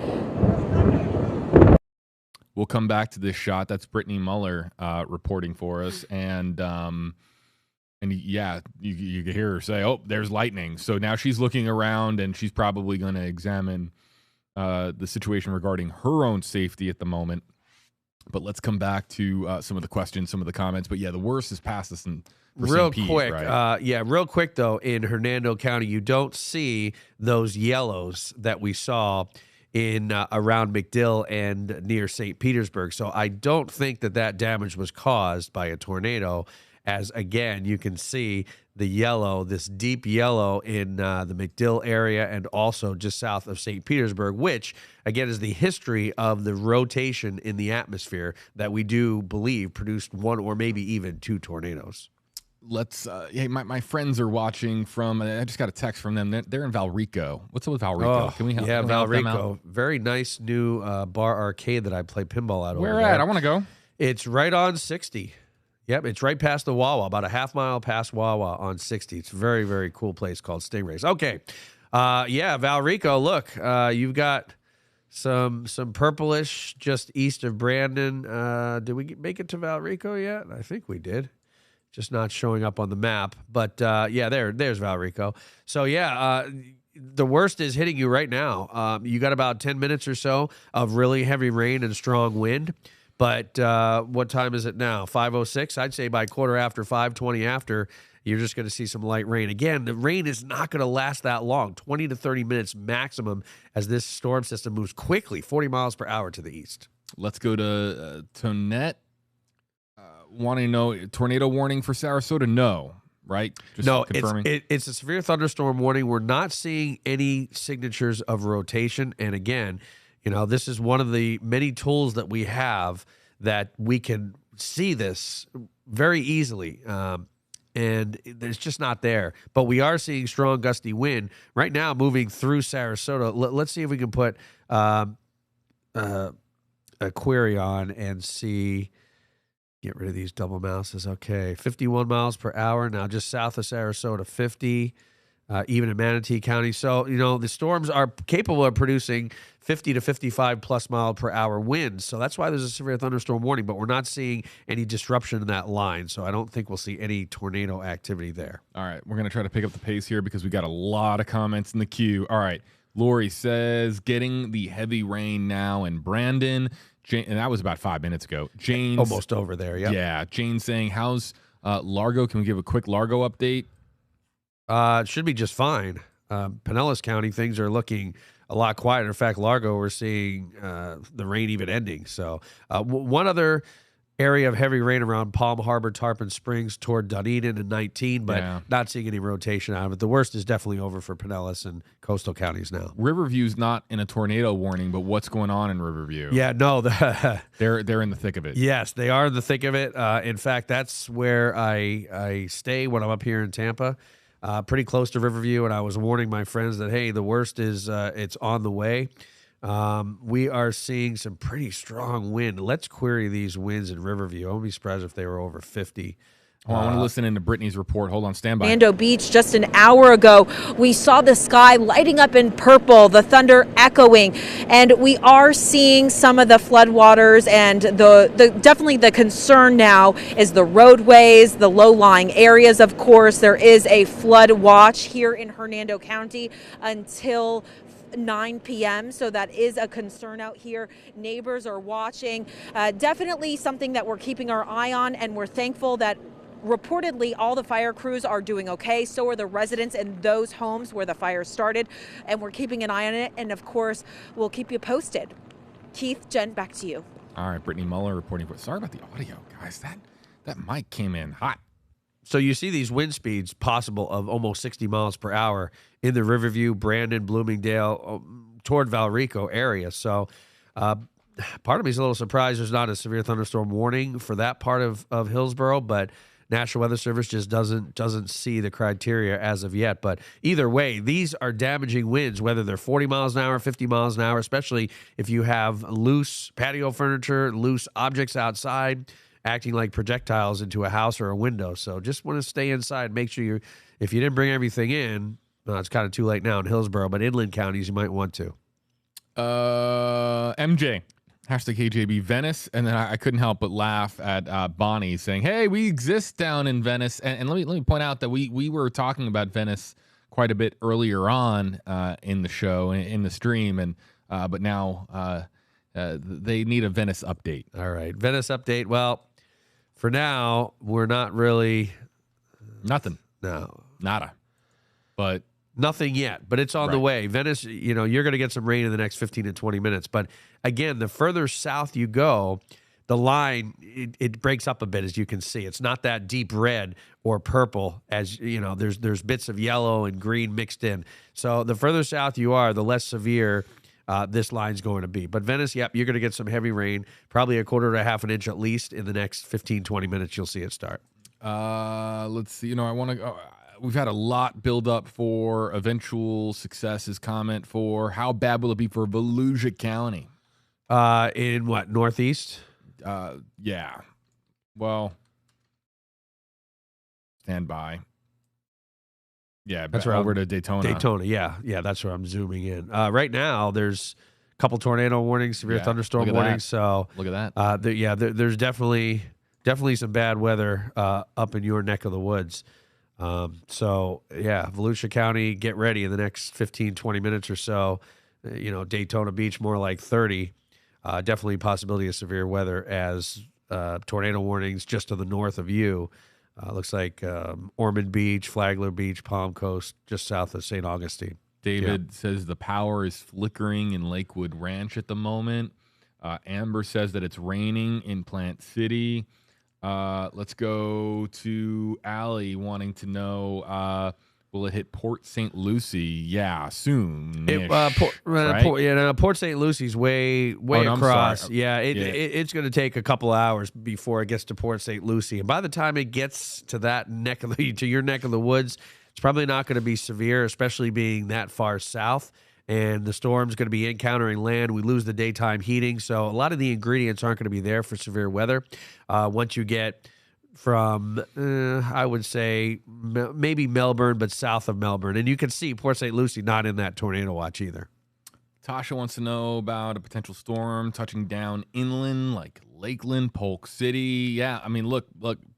We'll come back to this shot. That's Brittany Muller reporting for us, and yeah, you can hear her say, "Oh, there's lightning." So now she's looking around, and she's probably going to examine the situation regarding her own safety at the moment. But let's come back to some of the questions, some of the comments. But yeah, the worst is past us. Real quick, real quick though, in Hernando County, you don't see those yellows that we saw in around McDill and near St. Petersburg. So I don't think that damage was caused by a tornado. As again, you can see the yellow, this deep yellow in the McDill area and also just south of St. Petersburg, which again is the history of the rotation in the atmosphere that we do believe produced one or maybe even 2 tornadoes. Let's. Hey, my friends are watching from. I just got a text from them. They're in Valrico. What's up with Valrico? Can we help? Yeah, can we help them out? Valrico. Very nice new bar arcade that I play pinball at. Where over at? there. I want to go. It's right on 60. Yep, it's right past the Wawa, about a half mile past Wawa on 60. It's a very, very cool place called Stingrays. Okay. Yeah, Valrico, look, you've got some purplish just east of Brandon. Did we make it to Valrico yet? I think we did. Just not showing up on the map. But, yeah, there's Valrico. So, yeah, the worst is hitting you right now. You got about 10 minutes or so of really heavy rain and strong wind. But what time is it now? 5:06. I'd say by 5:15, 20 after, you're just going to see some light rain. Again, the rain is not going to last that long, 20 to 30 minutes maximum as this storm system moves quickly, 40 miles per hour to the east. Let's go to Tonette. Want to know, tornado warning for Sarasota? No, right? Just no, confirming. It's a severe thunderstorm warning. We're not seeing any signatures of rotation. And again, you know, this is one of the many tools that we have that we can see this very easily. And it's just not there. But we are seeing strong gusty wind right now moving through Sarasota. Let's see if we can put a query on and see. Get rid of these double mouses. Okay, 51 miles per hour now, just south of Sarasota. 50. even in Manatee County. So, the storms are capable of producing 50 to 55 plus mile per hour winds. So that's why there's a severe thunderstorm warning, but we're not seeing any disruption in that line. So I don't think we'll see any tornado activity there. All right, we're going to try to pick up the pace here because we got a lot of comments in the queue. All right, Lori says, getting the heavy rain now in Brandon. And that was about 5 minutes ago. Jane's almost over there, Yeah, Jane's saying, how's Largo? Can we give a quick Largo update? It should be just fine. Pinellas County, things are looking a lot quieter. In fact, Largo, we're seeing the rain even ending. So one other area of heavy rain around Palm Harbor, Tarpon Springs toward Dunedin and 19, but not seeing any rotation out of it. The worst is definitely over for Pinellas and coastal counties now. Riverview's not in a tornado warning, but what's going on in Riverview? Yeah, no. They're in the thick of it. Yes, they are in the thick of it. In fact, that's where I stay when I'm up here in Tampa. Pretty close to Riverview, and I was warning my friends that, hey, the worst is it's on the way. We are seeing some pretty strong wind. Let's query these winds in Riverview. I won't be surprised if they were over 50. I want to listen into Brittany's report. Hold on, stand by. Hernando Beach just an hour ago, we saw the sky lighting up in purple, the thunder echoing, and we are seeing some of the floodwaters, and the definitely the concern now is the roadways, the low-lying areas. Of course, there is a flood watch here in Hernando County until 9 p.m. So that is a concern out here. Neighbors are watching. Definitely something that we're keeping our eye on, and we're thankful that reportedly all the fire crews are doing okay. So are the residents in those homes where the fire started, and we're keeping an eye on it. And of course, we'll keep you posted. Keith, Jen, back to you. All right, Brittany Muller reporting. Sorry about the audio, guys. That mic came in hot. So you see these wind speeds possible of almost 60 miles per hour in the Riverview, Brandon, Bloomingdale, toward Valrico area. So part of me is a little surprised there's not a severe thunderstorm warning for that part of Hillsborough, but National Weather Service just doesn't see the criteria as of yet. But either way, these are damaging winds, whether they're 40 miles an hour, 50 miles an hour, especially if you have loose patio furniture, loose objects outside, acting like projectiles into a house or a window. So just want to stay inside. Make sure if you didn't bring everything in, it's kind of too late now in Hillsborough, but inland counties, you might want to. MJ, hashtag KJB Venice. And then I couldn't help but laugh at Bonnie saying, hey, we exist down in Venice. And let me point out that we were talking about Venice quite a bit earlier on in the show, in the stream. And but now they need a Venice update. All right. Venice update. Well, for now, we're not really. Nothing. No. Nada. But. Nothing yet, but it's on the way. Venice, you're going to get some rain in the next 15 to 20 minutes. But again, the further south you go, the line, it breaks up a bit, as you can see. It's not that deep red or purple, as there's bits of yellow and green mixed in. So the further south you are, the less severe this line's going to be. But Venice, yep, you're going to get some heavy rain, probably a quarter to half an inch at least in the next 15, 20 minutes. You'll see it start. Let's see. I want to go. We've had a lot build up for eventual successes. Comment for how bad will it be for Volusia County? In what, northeast? Yeah. Well, stand by. Yeah, that's right over to Daytona. Daytona, yeah, that's where I'm zooming in. Right now, there's a couple tornado warnings, severe thunderstorm warnings. So look at that. There's definitely some bad weather up in your neck of the woods. Volusia County, get ready in the next 15, 20 minutes or so. Daytona Beach, more like 30. Definitely possibility of severe weather as tornado warnings just to the north of you. Looks like Ormond Beach, Flagler Beach, Palm Coast, just south of St. Augustine. David says the power is flickering in Lakewood Ranch at the moment. Amber says that it's raining in Plant City. Let's go to Allie wanting to know, will it hit Port St. Lucie? Yeah, soon. Port St. Lucie's way across. It's going to take a couple hours before it gets to Port St. Lucie. And by the time it gets to that to your neck of the woods, it's probably not going to be severe, especially being that far south. And the storm's going to be encountering land. We lose the daytime heating. So a lot of the ingredients aren't going to be there for severe weather. Once you get from, I would say, maybe Melbourne, but south of Melbourne. And you can see Port St. Lucie not in that tornado watch either. Tasha wants to know about a potential storm touching down inland, like Lakeland, Polk City. Yeah, I mean, look,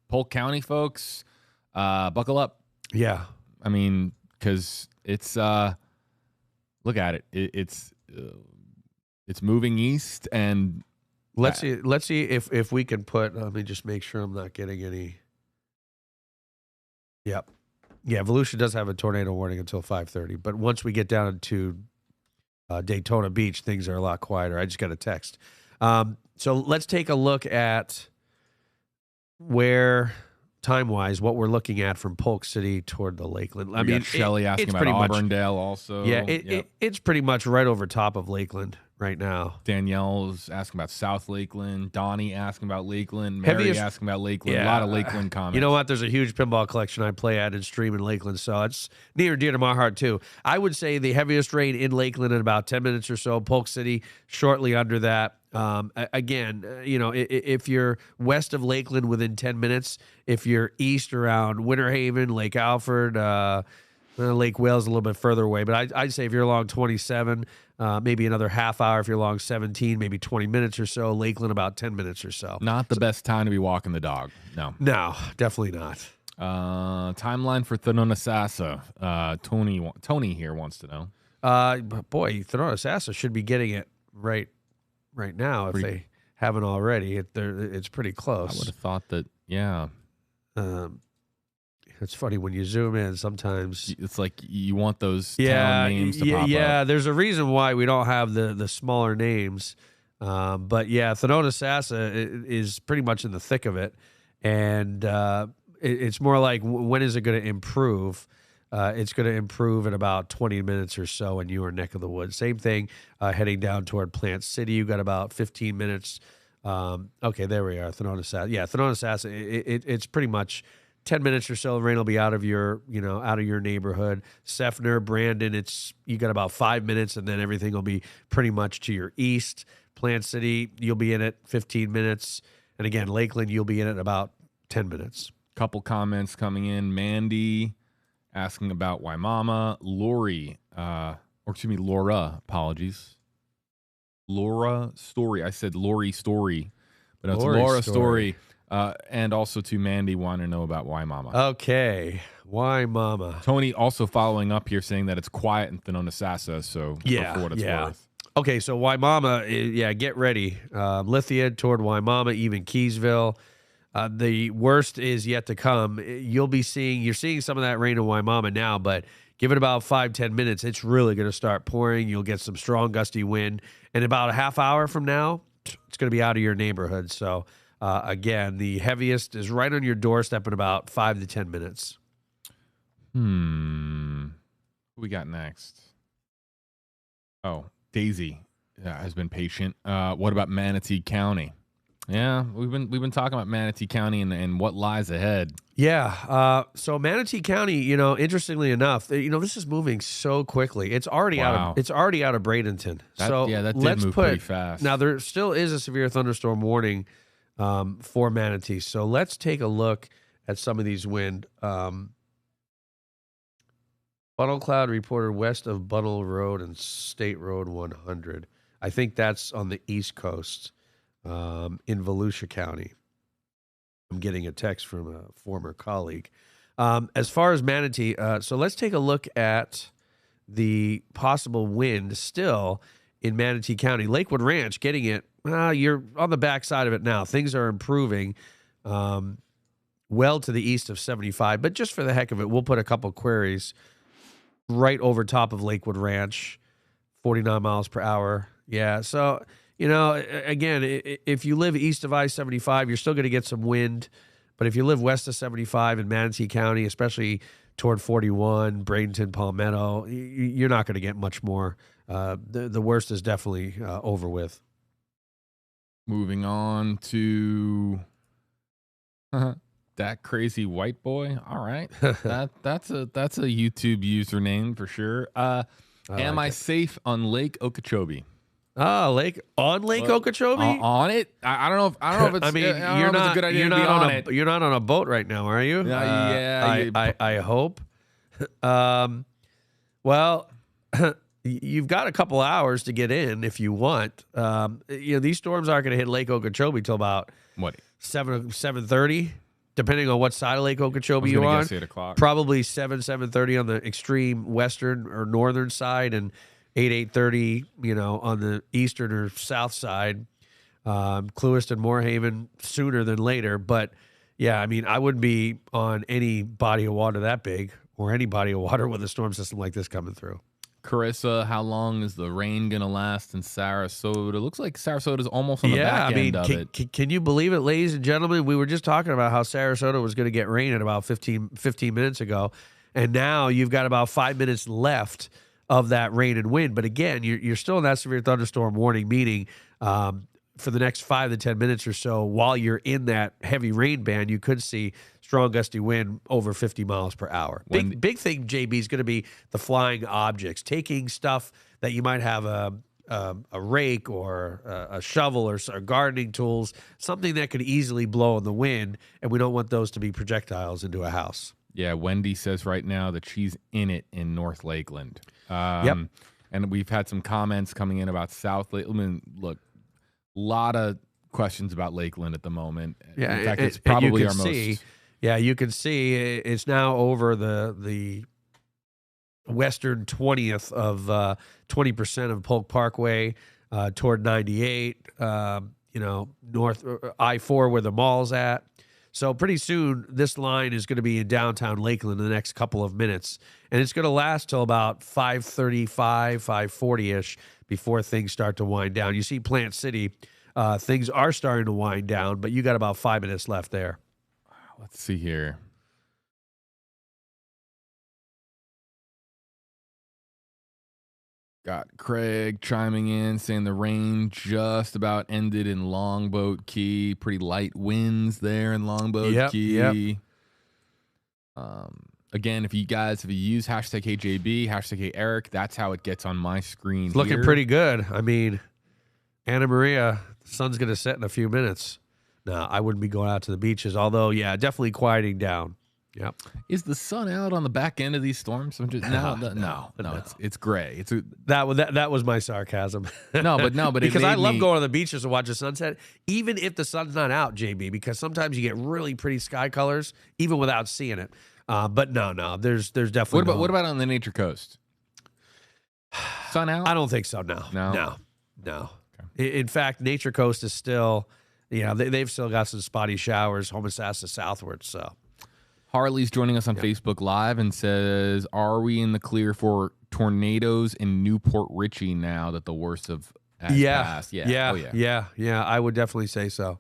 Polk County folks, buckle up. Yeah. I mean, because it's, look at it. It's moving east, and let's see if we can put. Let me just make sure I'm not getting any. Yep. Yeah, Volusia does have a tornado warning until 5:30, but once we get down to Daytona Beach, things are a lot quieter. I just got a text. So let's take a look at where, time-wise, what we're looking at from Polk City toward the Lakeland. I mean, Shelley asking about Auburndale also. Yeah, it's pretty much right over top of Lakeland right now. Danielle's asking about South Lakeland. Donnie asking about Lakeland. Mary asking about Lakeland. Yeah, a lot of Lakeland comments. You know what? There's a huge pinball collection I play at and stream in Lakeland, so it's near and dear to my heart, too. I would say the heaviest rain in Lakeland in about 10 minutes or so. Polk City shortly under that. Again, if you're west of Lakeland within 10 minutes, if you're east around Winter Haven, Lake Alfred, Lake Wales a little bit further away, but I'd say if you're along 27, maybe another half hour. If you're along 17, maybe 20 minutes or so. Lakeland about 10 minutes or so. Not the best time to be walking the dog. No, definitely not. Timeline for Thonotosassa. Tony here wants to know. Boy, Thonotosassa should be getting it right now if they haven't already. It's pretty close. I would have thought that. Yeah. It's funny when you zoom in. Sometimes it's like you want those town names to pop up. There's a reason why we don't have the smaller names, but yeah, Thonotosassa is pretty much in the thick of it, and it's more like when is it going to improve? It's going to improve in about 20 minutes or so in your neck of the woods. Same thing heading down toward Plant City. You got about 15 minutes. Okay, there we are. Thonotosassa. Yeah, Thonotosassa. It's pretty much 10 minutes or so. Rain will be out of your neighborhood. Seffner, Brandon. You got about 5 minutes, and then everything will be pretty much to your east. Plant City, you'll be in it 15 minutes, and again, Lakeland, you'll be in it about 10 minutes. Couple comments coming in. Mandy asking about Waimama. Laura, apologies. Laura Story. I said Lori Story, but it's Laura Story. And also to Mandy wanting to know about Waimama. Okay, Waimama. Tony also following up here saying that it's quiet in Thonotosassa, so for what it's worth. Okay, so Waimama, get ready. Lithia toward Waimama, even Keysville. The worst is yet to come. You're seeing some of that rain in Waimama now, but give it about 5-10 minutes. It's really going to start pouring. You'll get some strong gusty wind. And about a half hour from now, it's going to be out of your neighborhood. So, again, the heaviest is right on your doorstep in about 5 to 10 minutes. Who we got next? Oh, Daisy has been patient. What about Manatee County? Yeah, we've been talking about Manatee County and what lies ahead. Yeah, so Manatee County, interestingly enough, this is moving so quickly. It's already out of Bradenton. That did move pretty fast. Now there still is a severe thunderstorm warning for Manatee. So let's take a look at some of these wind. Funnel cloud reported west of Bunnell Road and State Road 100. I think that's on the East Coast. In Volusia County. I'm getting a text from a former colleague. As far as Manatee, so let's take a look at the possible wind still in Manatee County. Lakewood Ranch getting it. You're on the backside of it now. Things are improving well to the east of 75, but just for the heck of it, we'll put a couple queries right over top of Lakewood Ranch, 49 miles per hour. Yeah, so... again, if you live east of I-75, you're still going to get some wind. But if you live west of 75 in Manatee County, especially toward 41, Bradenton, Palmetto, you're not going to get much more. The worst is definitely over with. Moving on to that crazy white boy. All right, that's a YouTube username for sure. Am I safe on Lake Okeechobee? Lake Okeechobee? On it? I don't know if it's. I mean, you're not. It's a good idea to be on it. You're not on a boat right now, are you? I hope. Well, you've got a couple hours to get in if you want. These storms aren't going to hit Lake Okeechobee till about 7:30, depending on what side of Lake Okeechobee you're on. 8 o'clock. Probably 7:30 on the extreme western or northern side, and 8:30, on the eastern or south side. Clewiston, Moorhaven sooner than later. But yeah, I mean, I wouldn't be on any body of water that big or any body of water with a storm system like this coming through. Carissa, how long is the rain going to last in Sarasota? It looks like Sarasota is almost on the back end of it. Can you believe it, ladies and gentlemen? We were just talking about how Sarasota was going to get rain at about 15 minutes ago, and now you've got about 5 minutes left of that rain and wind. But again, you're still in that severe thunderstorm warning, meaning for the next 5 to 10 minutes or so, while you're in that heavy rain band, you could see strong gusty wind over 50 miles per hour. Big thing, JB, is going to be the flying objects, taking stuff that you might have a rake or a shovel or gardening tools, something that could easily blow in the wind, and we don't want those to be projectiles into a house. Yeah, Wendy says right now that she's in it in North Lakeland. Yep. And we've had some comments coming in about South Lakeland. I mean, look, a lot of questions about Lakeland at the moment. Yeah, in fact, it's probably our see, most. Yeah, you can see it's now over the western 20th of 20% of Polk Parkway toward 98. North I-4 where the mall's at. So pretty soon, this line is going to be in downtown Lakeland in the next couple of minutes. And it's going to last till about 5:35, 5:40-ish before things start to wind down. You see Plant City, things are starting to wind down, but you got about 5 minutes left there. Let's see here. Got Craig chiming in, saying the rain just about ended in Longboat Key. Pretty light winds there in Longboat Key. Yep. Again, if you use hashtag HJB, hashtag HeyEric, that's how it gets on my screen. It's looking pretty good. I mean, Anna Maria, the sun's going to set in a few minutes. No, I wouldn't be going out to the beaches, although, yeah, definitely quieting down. Yep. Is the sun out on the back end of these storms? No. It's gray. That was my sarcasm. No, but because I love going to the beaches to watch the sunset, even if the sun's not out, JB. Because sometimes you get really pretty sky colors even without seeing it. But no, there's definitely. What about on the Nature Coast? Sun out? I don't think so. No. Okay. In fact, Nature Coast is still, they've still got some spotty showers, Homosassa southward. So. Harley's joining us on Facebook Live and says, are we in the clear for tornadoes in Newport Richey now that the worst has passed? Yeah, I would definitely say so.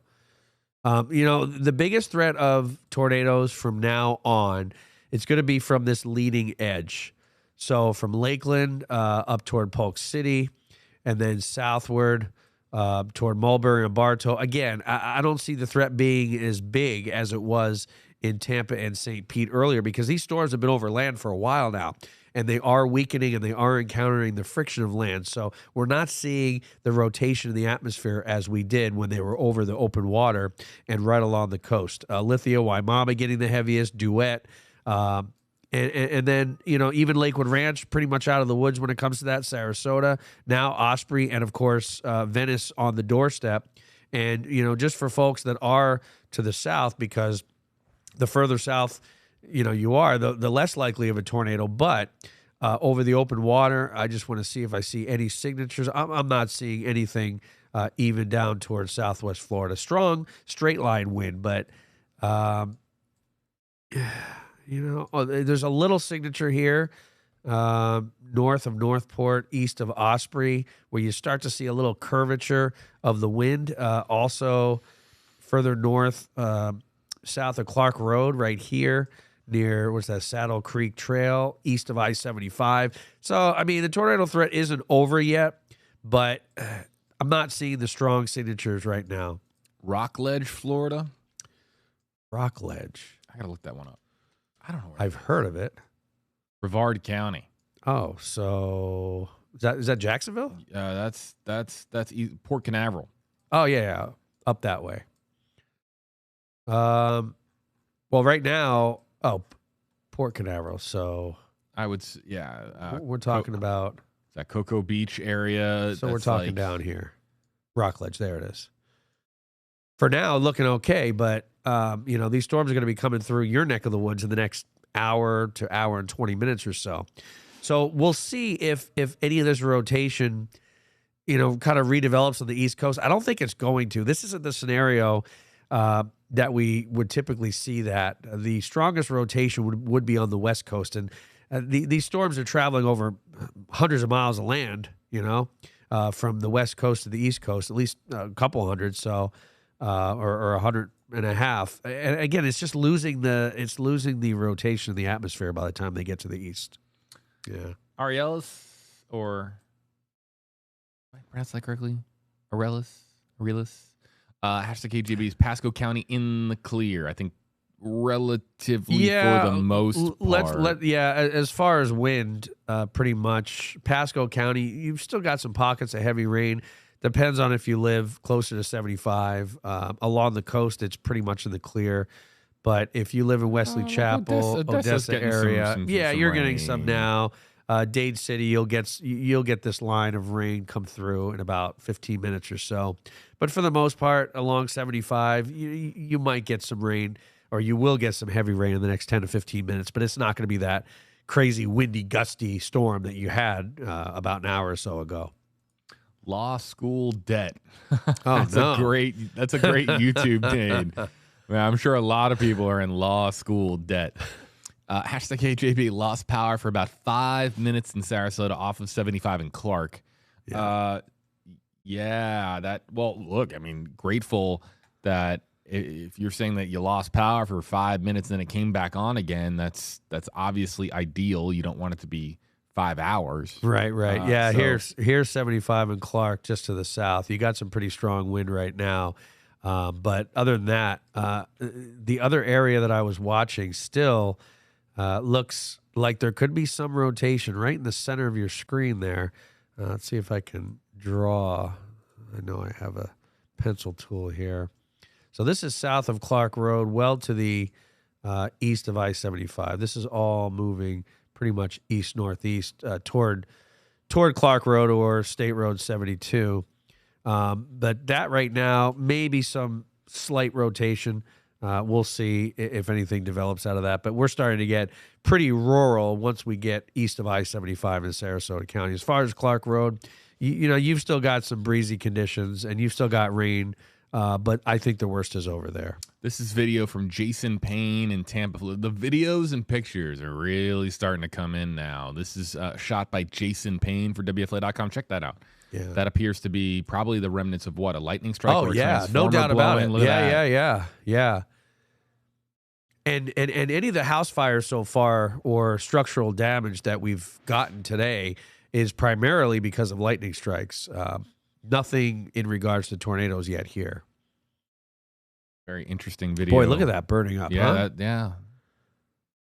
The biggest threat of tornadoes from now on, it's going to be from this leading edge. So from Lakeland up toward Polk City and then southward toward Mulberry and Bartow. Again, I don't see the threat being as big as it was in Tampa and St. Pete earlier, because these storms have been over land for a while now, and they are weakening and they are encountering the friction of land. So we're not seeing the rotation in the atmosphere as we did when they were over the open water and right along the coast. Lithia, Waimama getting the heaviest, Duet, and then, even Lakewood Ranch pretty much out of the woods when it comes to that, Sarasota, now Osprey, and of course, Venice on the doorstep. And, just for folks that are to the south, because the further south, you are, the less likely of a tornado. But over the open water, I just want to see if I see any signatures. I'm not seeing anything even down towards southwest Florida. Strong straight line wind, but there's a little signature here north of Northport, east of Osprey, where you start to see a little curvature of the wind. Also further north, south of Clark Road, right here near, Saddle Creek Trail, east of I-75. So, the tornado threat isn't over yet, but I'm not seeing the strong signatures right now. Rockledge, Florida? Rockledge. I got to look that one up. I don't know. I've heard of it. Brevard County. Oh, so Is that Jacksonville? That's Port Canaveral. Oh yeah, up that way. Well, right now, Port Canaveral. So I would, we're talking about that Cocoa Beach area. So we're talking down here, Rockledge. There it is. For now, looking okay, but these storms are going to be coming through your neck of the woods in the next hour to hour and 20 minutes or so. So we'll see if any of this rotation, kind of redevelops on the East Coast. I don't think it's going to. This isn't the scenario that we would typically see. That the strongest rotation would be on the West Coast, and these storms are traveling over hundreds of miles of land. From the West Coast to the East Coast, at least a couple hundred. So. Or 100.5. And again, it's just losing the rotation of the atmosphere by the time they get to the east. Yeah. Ariellis, or am I pronounced that correctly? Arelis. Hashtag KGB's Pasco County in the clear. I think relatively for the most part. As far as wind, pretty much Pasco County, you've still got some pockets of heavy rain. Depends on if you live closer to 75. Along the coast, it's pretty much in the clear. But if you live in Wesley Chapel, Odessa area, you're getting some now. Dade City, you'll get this line of rain come through in about 15 minutes or so. But for the most part, along 75, you might get some rain, or you will get some heavy rain in the next 10 to 15 minutes. But it's not going to be that crazy, windy, gusty storm that you had about an hour or so ago. Law school debt. That's a great YouTube name. I'm sure a lot of people are in law school debt. Hashtag KJB lost power for about 5 minutes in Sarasota off of 75 in Clark. Look, grateful that if you're saying that you lost power for 5 minutes and then it came back on again, that's obviously ideal. You don't want it to be 5 hours. Right. Here's 75 in Clark, just to the south. You got some pretty strong wind right now. But other than that, the other area that I was watching still looks like there could be some rotation right in the center of your screen there. Let's see if I can draw. I know I have a pencil tool here. So this is south of Clark Road, well to the east of I-75. This is all moving pretty much east-northeast toward Clark Road or State Road 72. But that right now, maybe some slight rotation. We'll see if anything develops out of that. But we're starting to get pretty rural once we get east of I-75 in Sarasota County. As far as Clark Road, you've still got some breezy conditions and you've still got rain. But I think the worst is over there. This is video from Jason Payne in Tampa. The videos and pictures are really starting to come in now. This is shot by Jason Payne for WFLA.com. Check that out. Yeah. That appears to be probably the remnants of what, a lightning strike? Oh, or a yeah, no doubt about it. Look at Yeah. And any of the house fires so far or structural damage that we've gotten today is primarily because of lightning strikes. Nothing in regards to tornadoes yet here. Very interesting video. Boy, look at that burning up. Yeah, huh?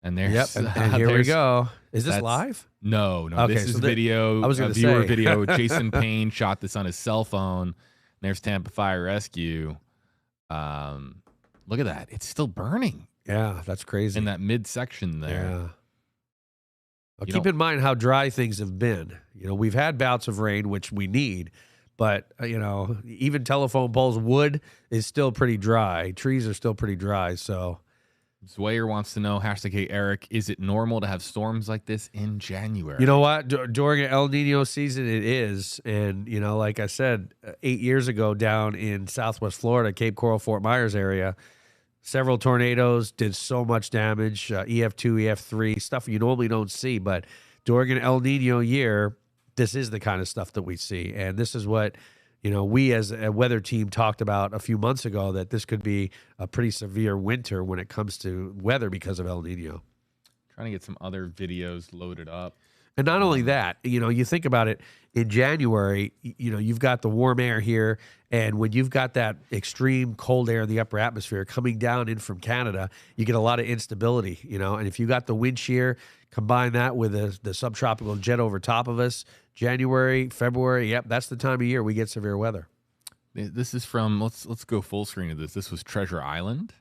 And there's and here we go. Is this live? No. Okay, this is video. I was going to say viewer video. Jason Payne shot this on his cell phone. There's Tampa Fire Rescue. Look at that. It's still burning. Yeah, that's crazy. In that midsection there. Yeah. Well, keep in mind how dry things have been. We've had bouts of rain, which we need. But, even telephone poles, wood is still pretty dry. Trees are still pretty dry. So Swayer wants to know, hashtag hey, Eric, is it normal to have storms like this in January? You know what? During El Nino season, it is. And, like I said, 8 years ago down in Southwest Florida, Cape Coral, Fort Myers area, several tornadoes did so much damage, EF2, EF3, stuff you normally don't see. But during an El Nino year, this is the kind of stuff that we see. And this is what, we as a weather team talked about a few months ago, that this could be a pretty severe winter when it comes to weather because of El Nino. Trying to get some other videos loaded up. And not only that, you think about it, in January, you've got the warm air here. And when you've got that extreme cold air in the upper atmosphere coming down in from Canada, you get a lot of instability, and if you got the wind shear, combine that with the subtropical jet over top of us, January, February. Yep, that's the time of year we get severe weather. This is from, let's go full screen of this. This was Treasure Island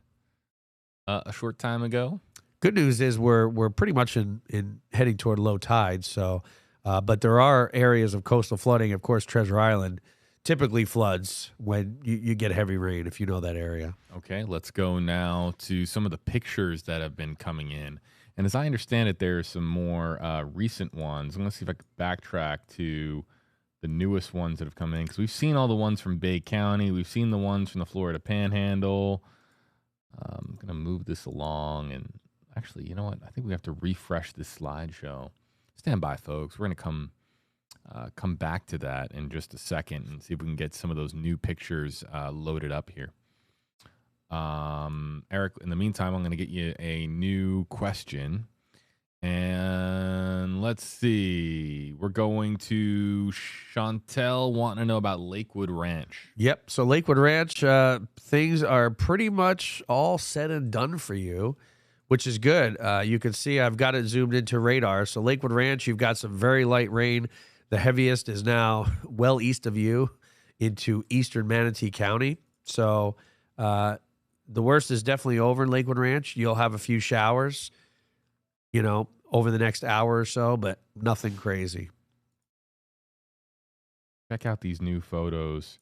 a short time ago. Good news is we're pretty much in heading toward low tide. So, but there are areas of coastal flooding. Of course, Treasure Island typically floods when you get heavy rain, if you know that area. Okay, let's go now to some of the pictures that have been coming in. And as I understand it, there are some more recent ones. I'm going to see if I can backtrack to the newest ones that have come in, because we've seen all the ones from Bay County. We've seen the ones from the Florida Panhandle. I'm going to move this along. And actually, you know what? I think we have to refresh this slideshow. Stand by, folks. We're going to come back to that in just a second and see if we can get some of those new pictures loaded up here. Eric, in the meantime, I'm going to get you a new question. And let's see. We're going to Chantel wanting to know about Lakewood Ranch. Yep. So Lakewood Ranch, things are pretty much all said and done for you, which is good. You can see I've got it zoomed into radar. So Lakewood Ranch, you've got some very light rain. The heaviest is now well east of you into eastern Manatee County. So the worst is definitely over in Lakewood Ranch. You'll have a few showers, over the next hour or so, but nothing crazy. Check out these new photos.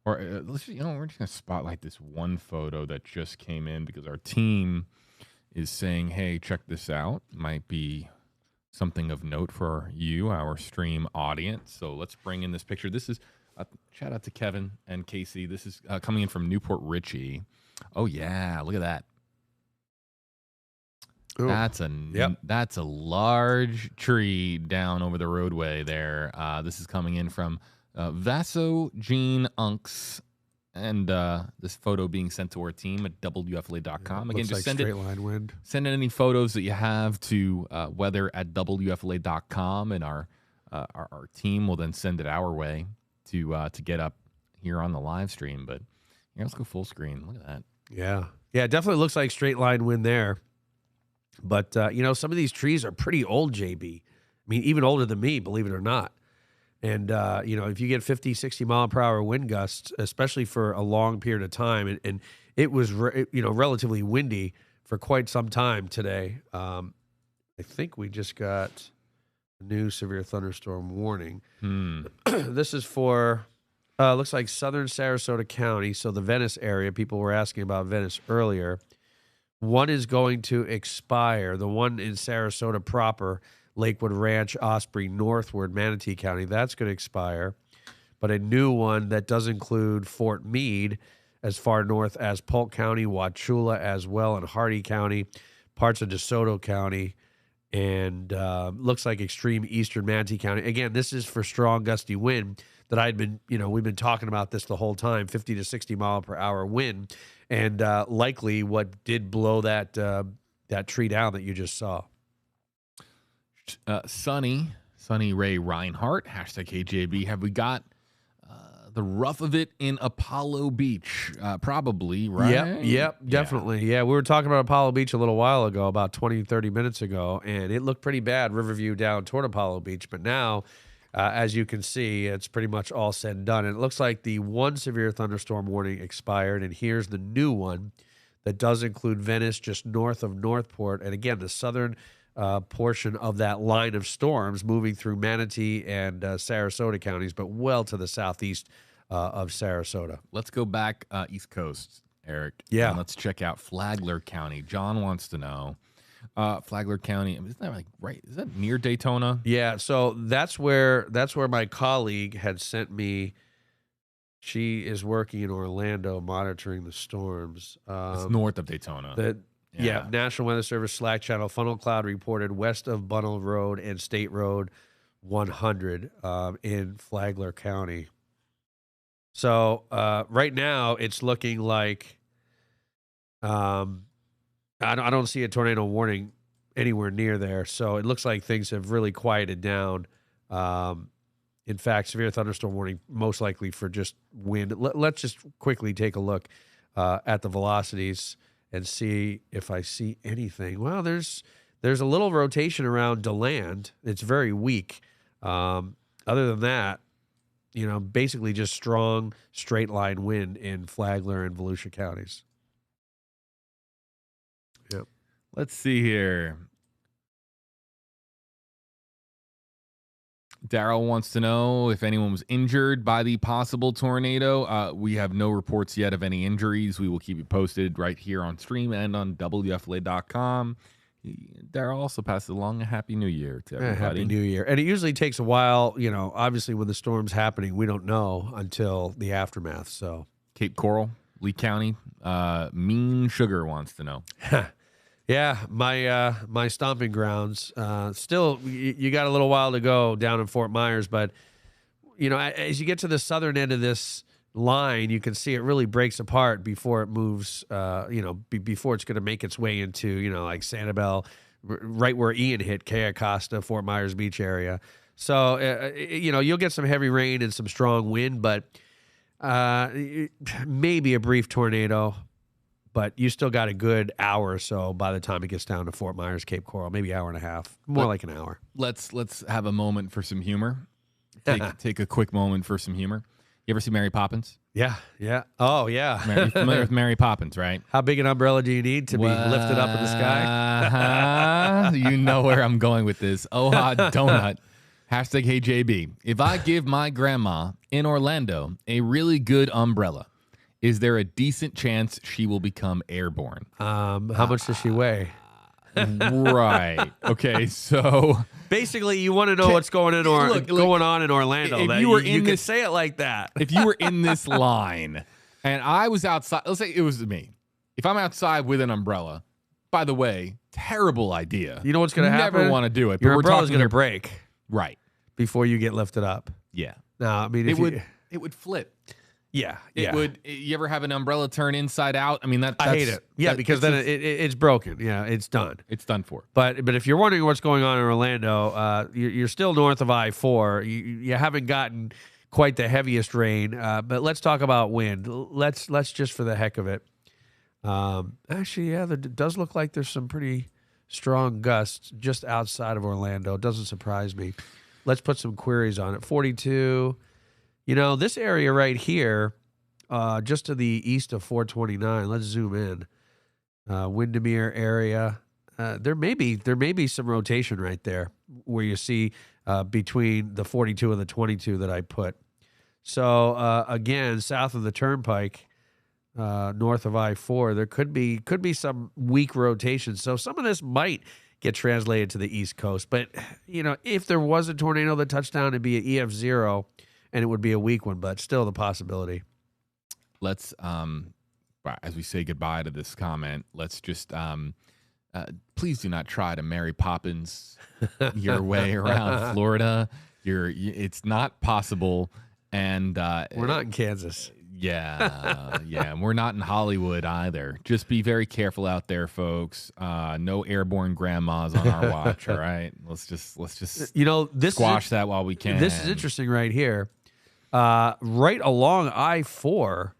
Or we're just going to spotlight this one photo that just came in because our team is saying, hey, check this out. Might be something of note for you, our stream audience. So let's bring in this picture. This is, shout out to Kevin and Casey. This is coming in from Newport Richey. Oh, yeah. Look at that. Ooh. That's a large tree down over the roadway there. This is coming in from Vaso Jean Unks, and this photo being sent to our team at WFLA.com. Again, just send in any photos that you have to weather@WFLA.com, and our team will then send it our way to get up here on the live stream. But let's go full screen. Look at that. Yeah, it definitely looks like straight line wind there. But, some of these trees are pretty old, JB. I mean, even older than me, believe it or not. And, if you get 50, 60 mile per hour wind gusts, especially for a long period of time, and it was, relatively windy for quite some time today. I think we just got a new severe thunderstorm warning. This is for, looks like southern Sarasota County, so the Venice area. People were asking about Venice earlier. One is going to expire. The one in Sarasota proper, Lakewood Ranch, Osprey, northward, Manatee County, that's going to expire. But a new one that does include Fort Meade as far north as Polk County, Wauchula as well, and Hardee County, parts of DeSoto County, and looks like extreme eastern Manatee County. Again, this is for strong gusty wind that we've been talking about this the whole time, 50 to 60 mile per hour wind. And likely what did blow that tree down that you just saw. Sunny Ray Reinhardt, #KJB. Have we got the rough of it in Apollo Beach? Probably, right? Yep, definitely. Yeah, we were talking about Apollo Beach a little while ago, about 20, 30 minutes ago, and it looked pretty bad, Riverview down toward Apollo Beach. But now, as you can see, it's pretty much all said and done. And it looks like the one severe thunderstorm warning expired, and here's the new one that does include Venice, just north of Northport. And again, the southern portion of that line of storms moving through Manatee and Sarasota counties, but well to the southeast of Sarasota. Let's go back East Coast, Eric. Yeah. And let's check out Flagler County. John wants to know. Flagler County, isn't that right? Is that near Daytona? Yeah, so that's where my colleague had sent me. She is working in Orlando monitoring the storms. It's north of Daytona. National Weather Service Slack channel. Funnel cloud reported west of Bunnell Road and State Road 100 in Flagler County. So right now it's looking like I don't see a tornado warning anywhere near there. So it looks like things have really quieted down. In fact, severe thunderstorm warning most likely for just wind. Let's just quickly take a look at the velocities and see if I see anything. Well, there's a little rotation around DeLand. It's very weak. other than that, basically just strong straight line wind in Flagler and Volusia counties. Yep. Let's see here. Daryl wants to know if anyone was injured by the possible tornado. We have no reports yet of any injuries. We will keep you posted right here on stream and on WFLA.com. Daryl also passes along a Happy New Year to everybody. Happy New Year. And it usually takes a while, obviously when the storm's happening, we don't know until the aftermath. So Cape Coral, Lee County, Mean Sugar wants to know. Yeah, my stomping grounds. Still, you got a little while to go down in Fort Myers, but as you get to the southern end of this line, you can see it really breaks apart before it moves. Before it's going to make its way into like Sanibel, right where Ian hit, Key Acosta, Fort Myers Beach area. So you'll get some heavy rain and some strong wind, but maybe a brief tornado. But you still got a good hour or so by the time it gets down to Fort Myers, Cape Coral, maybe hour and a half, more like an hour. Let's have a moment for some humor. Take a quick moment for some humor. You ever see Mary Poppins? Yeah. Oh, yeah. You're familiar with Mary Poppins, right? How big an umbrella do you need to be lifted up in the sky? You know where I'm going with this. Oh, hot donut. Hashtag HeyJB. If I give my grandma in Orlando a really good umbrella, is there a decent chance she will become airborne? How much does she weigh? Right. Okay, so basically you want to know what's going on in Orlando. If you were in you this, could say it like that. If you were in this line and I was outside, let's say it was me. If I'm outside with an umbrella, by the way, terrible idea. You know what's going to happen? Never want to do it. Your umbrella's going to break. Right. Before you get lifted up. Yeah. No, I mean, it would flip. Yeah, it would. You ever have an umbrella turn inside out? I mean, that's I hate it. Yeah, because then it's broken. Yeah, it's done. It's done for. But if you're wondering what's going on in Orlando, you're still north of I-4. You haven't gotten quite the heaviest rain. But let's talk about wind. Let's just for the heck of it. Actually, yeah, it does look like there's some pretty strong gusts just outside of Orlando. It doesn't surprise me. Let's put some queries on it. 42. This area right here, just to the east of 429, let's zoom in. Windermere area. There may be some rotation right there where you see between the 42 and the 22 that I put. So, again, south of the Turnpike, north of I-4, there could be some weak rotation. So some of this might get translated to the East Coast. But, if there was a tornado that touched down, it'd be an EF0. And it would be a weak one, but still the possibility. Let's, as we say goodbye to this comment, let's just, please do not try to Mary Poppins your way around Florida. It's not possible. And we're not in Kansas. Yeah, and we're not in Hollywood either. Just be very careful out there, folks. No airborne grandmas on our watch. All right, let's just squash that while we can. This is interesting right here. Right along I-4,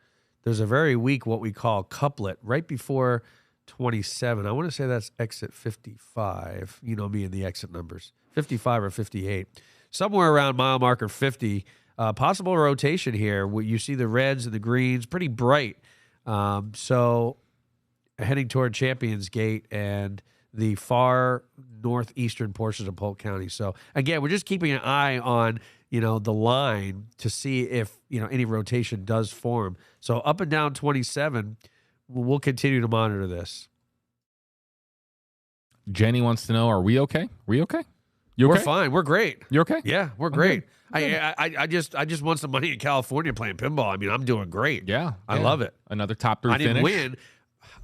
there's a very weak what we call couplet right before 27. I want to say that's exit 55. You know me and the exit numbers. 55 or 58. Somewhere around mile marker 50. Possible rotation here. You see the reds and the greens, pretty bright. So heading toward Champions Gate and the far northeastern portions of Polk County. So again, we're just keeping an eye on the line to see if, any rotation does form. So up and down 27, we'll continue to monitor this. Jenny wants to know, are we okay? You okay? We're fine. We're great. You okay? Yeah, we're great. I just won some money in California playing pinball. I mean, I'm doing great. Yeah. I love it. Another top 3 finish. I didn't win.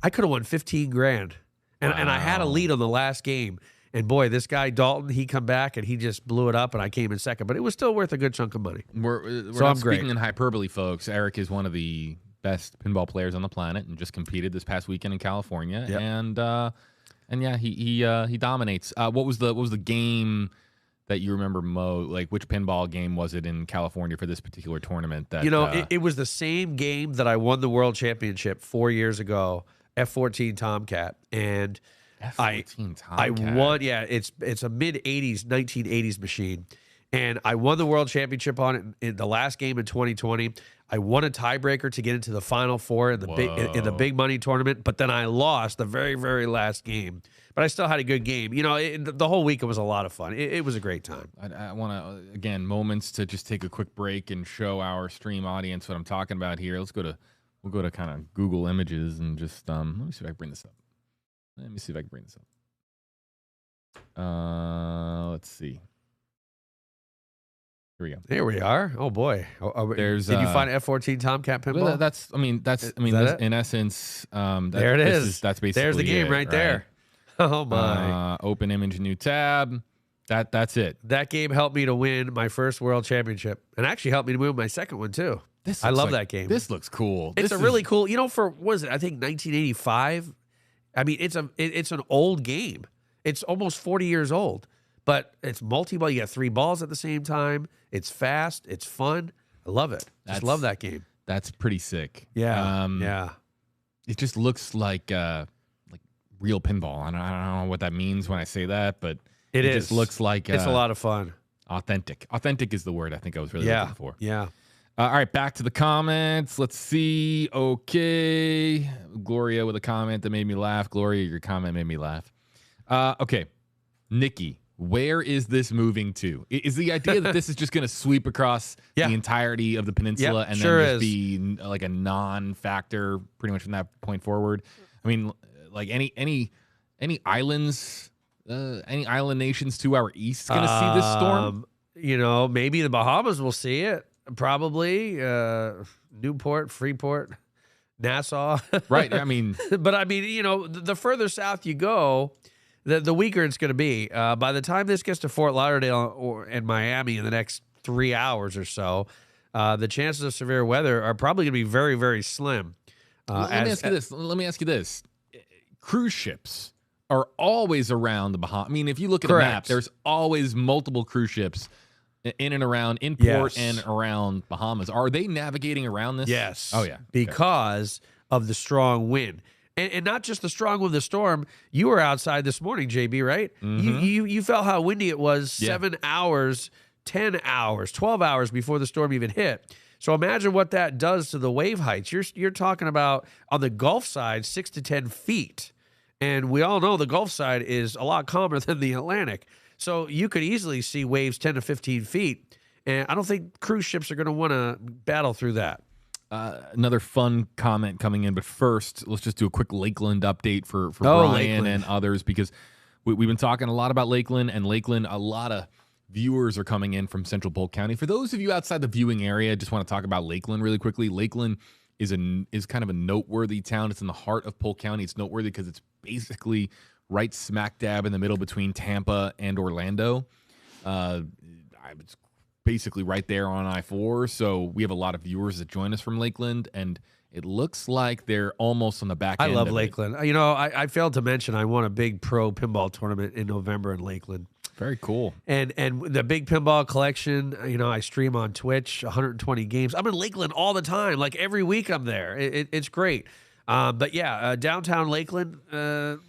I could have won $15,000. And I had a lead on the last game. And boy, this guy Dalton, he come back and he just blew it up, and I came in second. But it was still worth a good chunk of money. We're not speaking in hyperbole, folks. Eric is one of the best pinball players on the planet, and just competed this past weekend in California. Yep. And yeah, he dominates. What was the game that you remember, Mo? Like, which pinball game was it in California for this particular tournament? That it was the same game that I won the world championship 4 years ago, F-14 Tomcat, and F-14 Tomcat. I won. Yeah, it's a mid 80s, 1980s machine, And I won the world championship on it in the last game in 2020. I won a tiebreaker to get into the Final Four in the big money tournament, but then I lost the very, very last game. But I still had a good game. You know, the whole week it was a lot of fun. It was a great time. I want to, again, moments to just take a quick break and show our stream audience what I'm talking about here. We'll go to kind of Google Images and just, let me see if I can bring this up. Let's see. Here we go. There we are. Oh boy. Did you find F-14 Tomcat pinball? Well, that's in essence, there it is. That's basically there's the game it, right there. Oh my. Open image, new tab. That's it. That game helped me to win my first world championship, and actually helped me to win my second one too. I love that game. This looks cool. It's really cool. You know, for what is it? I think 1985. I mean, it's an old game. It's almost 40 years old, but it's multi-ball. You got 3 balls at the same time. It's fast. It's fun. I love it. Just love that game. That's pretty sick. Yeah. Yeah. It just looks like real pinball. I don't know what that means when I say that, but it just looks like it's a lot of fun. Authentic. Authentic is the word I think I was really looking for. Yeah. All right, back to the comments. Let's see. Okay. Gloria with a comment that made me laugh. Gloria, your comment made me laugh. Okay. Nikki, where is this moving to? Is the idea that this is just going to sweep across the entirety of the peninsula and then just be like a non-factor pretty much from that point forward? I mean, like any islands, any island nations to our east going to see this storm? You know, maybe the Bahamas will see it. Probably Newport, Freeport, Nassau. Right. I mean, but I mean, you know, the further south you go, the weaker it's going to be. By the time this gets to Fort Lauderdale and Miami in the next 3 hours or so, the chances of severe weather are probably going to be very, very slim. Let me ask you this. Cruise ships are always around the Bahamas. I mean, if you look at a map, there's always multiple cruise ships in and around, in port and around Bahamas. Are they navigating around this? Yes. Oh, yeah. Because of the strong wind. And not just the strong wind of the storm. You were outside this morning, JB, right? Mm-hmm. You felt how windy it was 7 hours, 10 hours, 12 hours before the storm even hit. So imagine what that does to the wave heights. You're talking about, on the Gulf side, 6 to 10 feet. And we all know the Gulf side is a lot calmer than the Atlantic. So you could easily see waves 10 to 15 feet. And I don't think cruise ships are going to want to battle through that. Another fun comment coming in. But first, let's just do a quick Lakeland update for Brian Lakeland and others, because we've been talking a lot about Lakeland. And Lakeland, a lot of viewers are coming in from Central Polk County. For those of you outside the viewing area, just want to talk about Lakeland really quickly. Lakeland is kind of a noteworthy town. It's in the heart of Polk County. It's noteworthy because it's basically right smack dab in the middle between Tampa and Orlando. It's basically right there on I-4. So we have a lot of viewers that join us from Lakeland, and it looks like they're almost on the back end. I love Lakeland. You know, I failed to mention I won a big pro pinball tournament in November in Lakeland. Very cool. And the big pinball collection, you know, I stream on Twitch, 120 games. I'm in Lakeland all the time. Like every week I'm there. It's great. But yeah, downtown Lakeland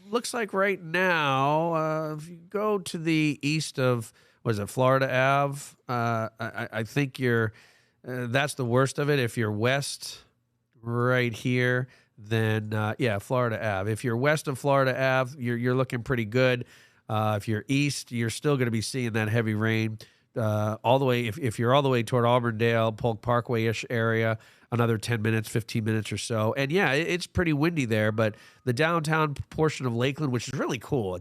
looks like right now, if you go to the east of, what is it, Florida Ave, I think that's the worst of it. If you're west right here, then Florida Ave. If you're west of Florida Ave, you're looking pretty good. If you're east, you're still going to be seeing that heavy rain all the way. If you're all the way toward Auburndale, Polk Parkway-ish area, another 10 minutes, 15 minutes or so. And yeah, it's pretty windy there, but the downtown portion of Lakeland, which is really cool. I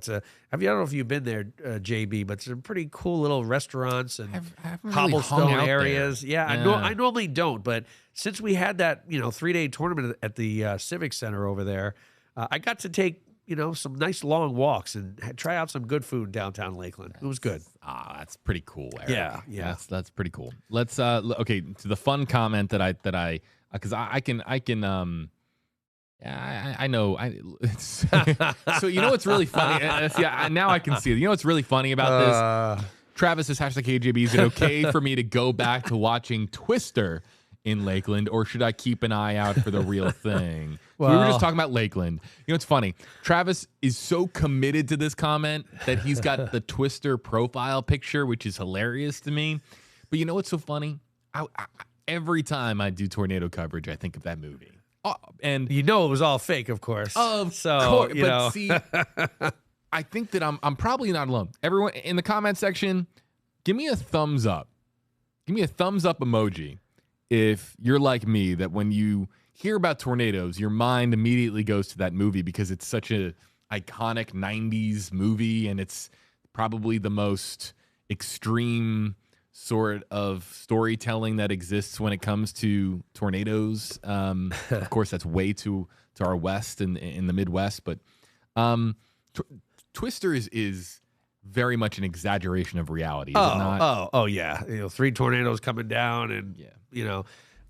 don't know if you've been there, JB, but it's a pretty cool little restaurants and cobblestone really areas. There. Yeah, I normally don't, but since we had that 3-day tournament at the Civic Center over there, I got to take some nice long walks and try out some good food downtown Lakeland. It was good. That's pretty cool, Eric. Yeah. That's pretty cool. Let's okay, to the fun comment that I because I know. So you know what's really funny? Now I can see it. You know what's really funny about this? Travis is #KJB. Is it okay for me to go back to watching Twister in Lakeland, or should I keep an eye out for the real thing? So we were just talking about Lakeland. You know, it's funny. Travis is so committed to this comment that he's got the Twister profile picture, which is hilarious to me. But you know what's so funny? Every time I do tornado coverage, I think of that movie. Oh, and you know it was all fake, of course. See, I think that I'm probably not alone. Everyone in the comment section, give me a thumbs up. Give me a thumbs up emoji if you're like me, that when you hear about tornadoes, your mind immediately goes to that movie because it's such a iconic 90s movie, and it's probably the most extreme sort of storytelling that exists when it comes to tornadoes. Of course, that's way to our west in the Midwest, but Twister is very much an exaggeration of reality, is it not? Oh, yeah. 3 tornadoes coming down, and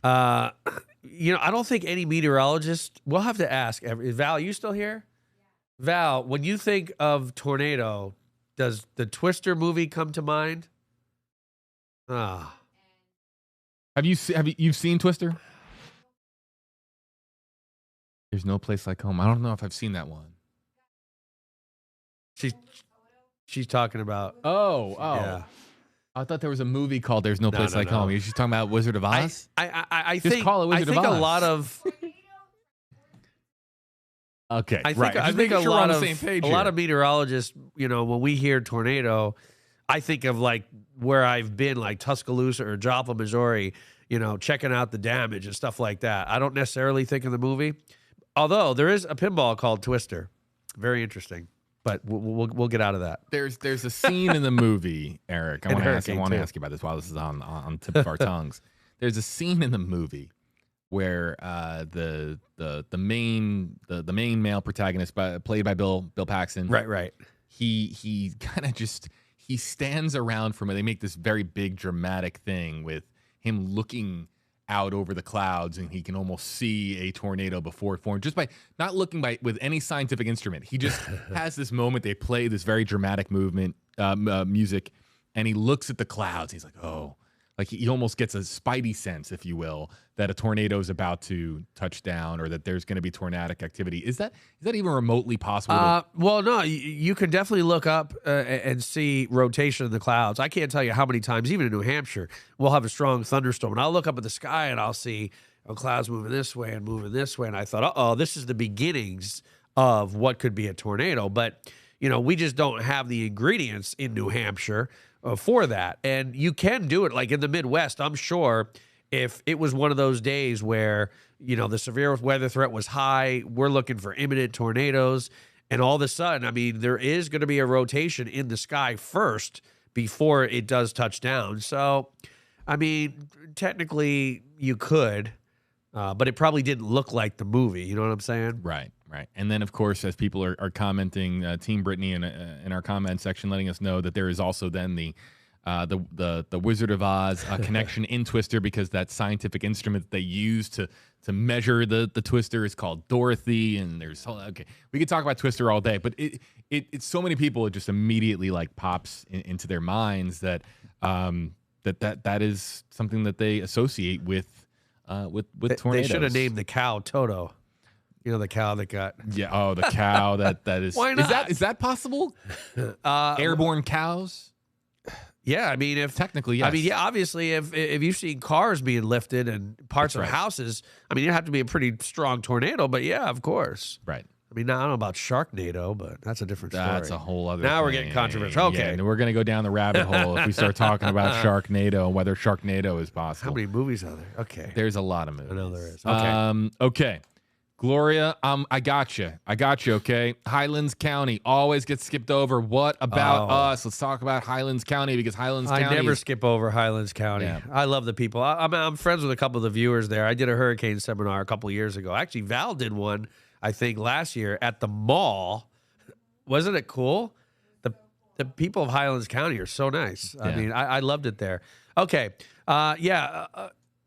I don't think any meteorologist. We'll have to ask. Val, are you still here? Yeah. Val, when you think of tornado, does the Twister movie come to mind? Have you seen Twister? There's No Place Like Home. I don't know if I've seen that one. She's talking about. Oh. Yeah. I thought there was a movie called "There's No Place Like Home." She's talking about Wizard of Oz. I Just think call it Wizard of Oz. a lot of. Okay, I think, right. I think a sure lot on of the same page a lot of meteorologists, when we hear tornado, I think of like where I've been, like Tuscaloosa or Joplin, Missouri, checking out the damage and stuff like that. I don't necessarily think of the movie, although there is a pinball called Twister. Very interesting, but we'll get out of that. There's a scene in the movie, Eric. I want to ask you about this while this is on tip of our tongues. There's a scene in the movie where the main male protagonist, played by Bill Paxton, right. He kind of he stands around from it. They make this very big dramatic thing with him looking out over the clouds, and he can almost see a tornado before it formed just by not looking with any scientific instrument. He just has this moment. They play this very dramatic music, and he looks at the clouds. He's like, oh. Like he almost gets a spidey sense, if you will, that a tornado is about to touch down, or that there's going to be tornadic activity. Is that even remotely possible? Well, no, you can definitely look up and see rotation in the clouds. I can't tell you how many times, even in New Hampshire, we'll have a strong thunderstorm, and I'll look up at the sky and I'll see clouds moving this way and moving this way, and I thought, this is the beginnings of what could be a tornado. But we just don't have the ingredients in New Hampshire for that. And you can do it like in the Midwest. I'm sure if it was one of those days where, the severe weather threat was high, we're looking for imminent tornadoes, and all of a sudden, there is going to be a rotation in the sky first before it does touch down. So, technically you could, but it probably didn't look like the movie. You know what I'm saying? Right. And then, of course, as people are commenting, Team Brittany in our comment section letting us know that there is also then the Wizard of Oz connection in Twister, because that scientific instrument that they use to measure the Twister is called Dorothy. And there's we could talk about Twister all day, but it's so many people, it just immediately like pops into their minds that that is something that they associate with tornadoes. They should have named the cow Toto. The cow that got... Yeah, the cow that is... Why not? Is that possible? Airborne cows? Yeah, if... Technically, yes. Obviously, if you've seen cars being lifted and parts of houses, you have to be a pretty strong tornado, but yeah, of course. Right. I don't know about Sharknado, but that's a different story. That's a whole other Now thing. we're getting controversial. Okay. Yeah, and we're going to go down the rabbit hole if we start talking about Sharknado and whether Sharknado is possible. How many movies are there? Okay. There's a lot of movies. I know there is. Okay. Okay. Gloria, I got you, okay? Highlands County always gets skipped over. What about us? Let's talk about Highlands County, because Highlands County... I never skip over Highlands County. Yeah. I love the people. I'm friends with a couple of the viewers there. I did a hurricane seminar a couple of years ago. Actually, Val did one, I think, last year at the mall. Wasn't it cool? The people of Highlands County are so nice. Yeah. I loved it there. Okay.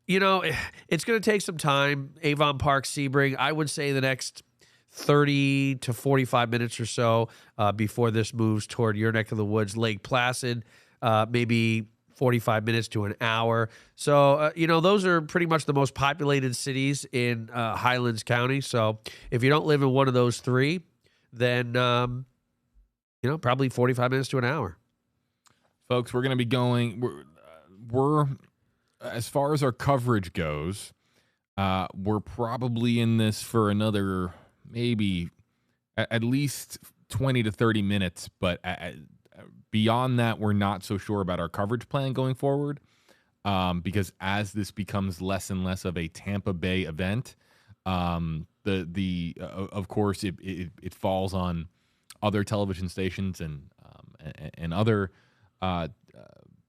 It's going to take some time. Avon Park, Sebring, I would say the next 30 to 45 minutes or so before this moves toward your neck of the woods. Lake Placid, maybe 45 minutes to an hour. So, those are pretty much the most populated cities in Highlands County. So if you don't live in one of those three, then, probably 45 minutes to an hour. Folks, we're going to be going, we're as far as our coverage goes, we're probably in this for another maybe at least 20 to 30 minutes, but beyond that, we're not so sure about our coverage plan going forward, because as this becomes less and less of a Tampa Bay event, of course it falls on other television stations and other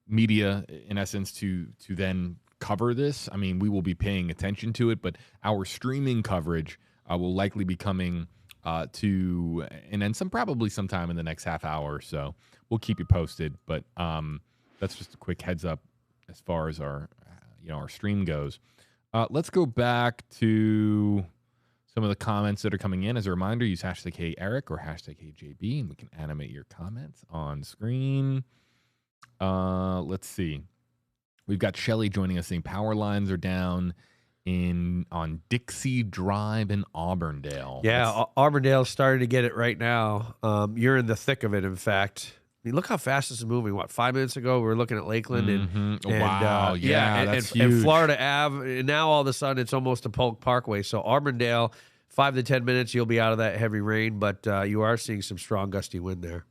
media, in essence, to then cover this. I mean, we will be paying attention to it, but our streaming coverage will likely be coming and then probably sometime in the next half hour or so. We'll keep you posted, but that's just a quick heads up as far as our stream goes. Let's go back to some of the comments that are coming in. As a reminder, use hashtag HeyEric or hashtag HeyJB, and we can animate your comments on screen. Let's see. We've got Shelly joining us saying power lines are down on Dixie Drive in Auburndale. Yeah, Auburndale's starting to get it right now. You're in the thick of it, in fact. I mean, look how fast this is moving. 5 minutes ago, we were looking at Lakeland. And wow, that's huge. And Florida Ave, and now all of a sudden it's almost a Polk Parkway. So Auburndale, 5 to 10 minutes, you'll be out of that heavy rain, but you are seeing some strong gusty wind there.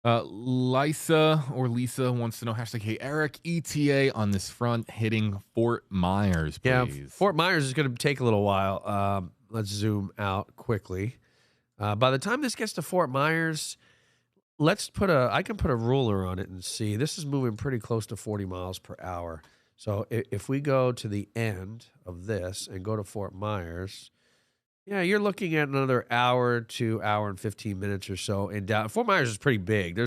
Lisa wants to know hashtag HeyEric ETA on this front hitting Fort Myers, please. Yeah, Fort Myers is going to take a little while. Let's zoom out quickly. By the time this gets to Fort Myers, I can put a ruler on it and see. This is moving pretty close to 40 miles per hour. So if we go to the end of this and go to Fort Myers, yeah, you're looking at another hour to hour and 15 minutes or so. And down Fort Myers is pretty big.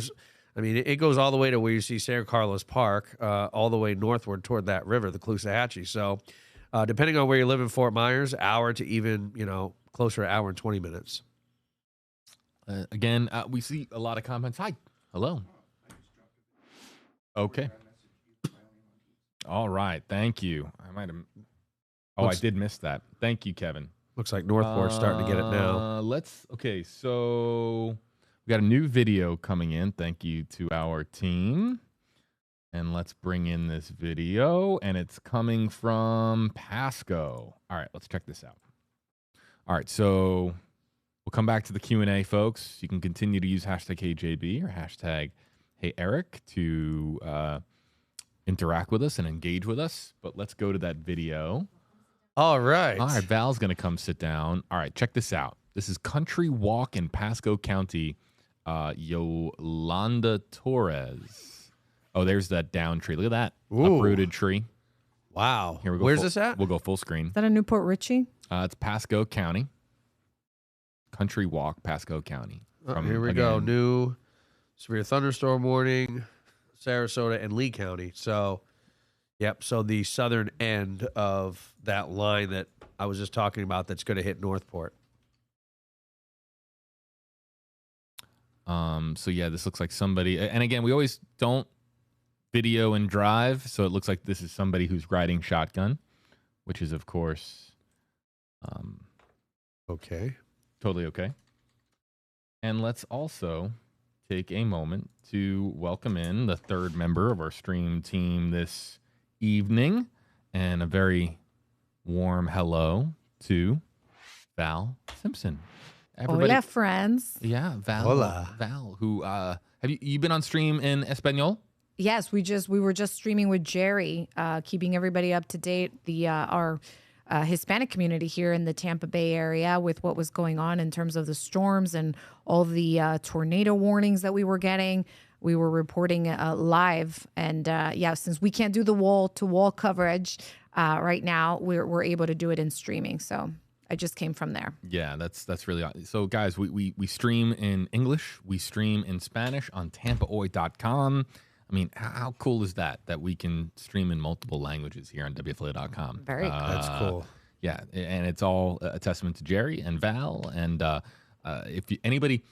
It goes all the way to where you see San Carlos Park, all the way northward toward that river, the Caloosahatchee. So depending on where you live in Fort Myers, hour to even, closer to hour and 20 minutes. Again, we see a lot of comments. Hi. Hello. Okay. All right. Thank you. I might have. I did miss that. Thank you, Kevin. Looks like Northport's starting to get it now. So we got a new video coming in. Thank you to our team. And let's bring in this video. And it's coming from Pasco. All right, let's check this out. All right, so we'll come back to the Q&A, folks. You can continue to use hashtag HeyJB or hashtag HeyEric to interact with us and engage with us. But let's go to that video. All right. Val's going to come sit down. All right, check this out. This is Country Walk in Pasco County. Yolanda Torres. Oh, there's that down tree. Look at that. Uprooted tree. Wow. Here we go. Where's this at? We'll go full screen. Is that a Newport Richie? It's Pasco County. Country Walk, Pasco County. Here we go. New severe thunderstorm warning, Sarasota and Lee County. So... Yep, so the southern end of that line that I was just talking about that's going to hit Northport. So yeah, this looks like somebody, and again, we always don't video and drive, so it looks like this is somebody who's riding shotgun, which is, of course, okay. Totally okay. And let's also take a moment to welcome in the third member of our stream team this evening, and a very warm hello to Val Simpson. Hola, friends. Yeah, Val. Hola. Val, who have you been on stream in Espanol? Yes, we were just streaming with Jerry, keeping everybody up to date. Our Hispanic community here in the Tampa Bay area with what was going on in terms of the storms and all the tornado warnings that we were getting. We were reporting live, and since we can't do the wall-to-wall coverage right now, we're able to do it in streaming. So I just came from there. Yeah, that's really awesome. So guys, we stream in English, we stream in Spanish on tampaoy.com. I mean, how cool is that we can stream in multiple languages here on WFLA.com? Very cool. That's cool. Yeah, and it's all a testament to Jerry and Val, and if anybody.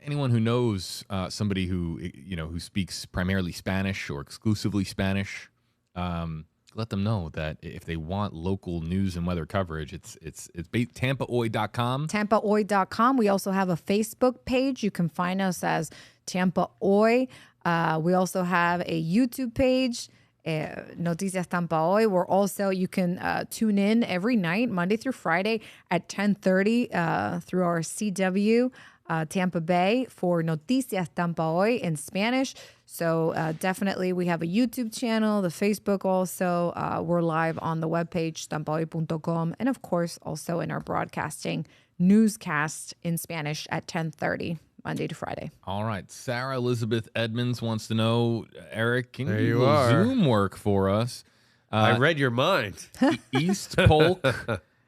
anyone who knows somebody who who speaks primarily Spanish or exclusively Spanish, let them know that if they want local news and weather coverage, it's tampaoy.com. Tampaoy.com. We also have a Facebook page. You can find us as Tampa Oy. We also have a YouTube page, Noticias Tampa Hoy. We're also, you can tune in every night, Monday through Friday at 10:30 through our CW Tampa Bay for Noticias Tampa Hoy in Spanish. So definitely we have a YouTube channel, the Facebook also. We're live on the webpage, tampahoy.com, and of course also in our broadcasting newscast in Spanish at 10:30. Monday to Friday. All right. Sarah Elizabeth Edmonds wants to know, Eric, can you There do you a are. Zoom work for us? I read your mind. East Polk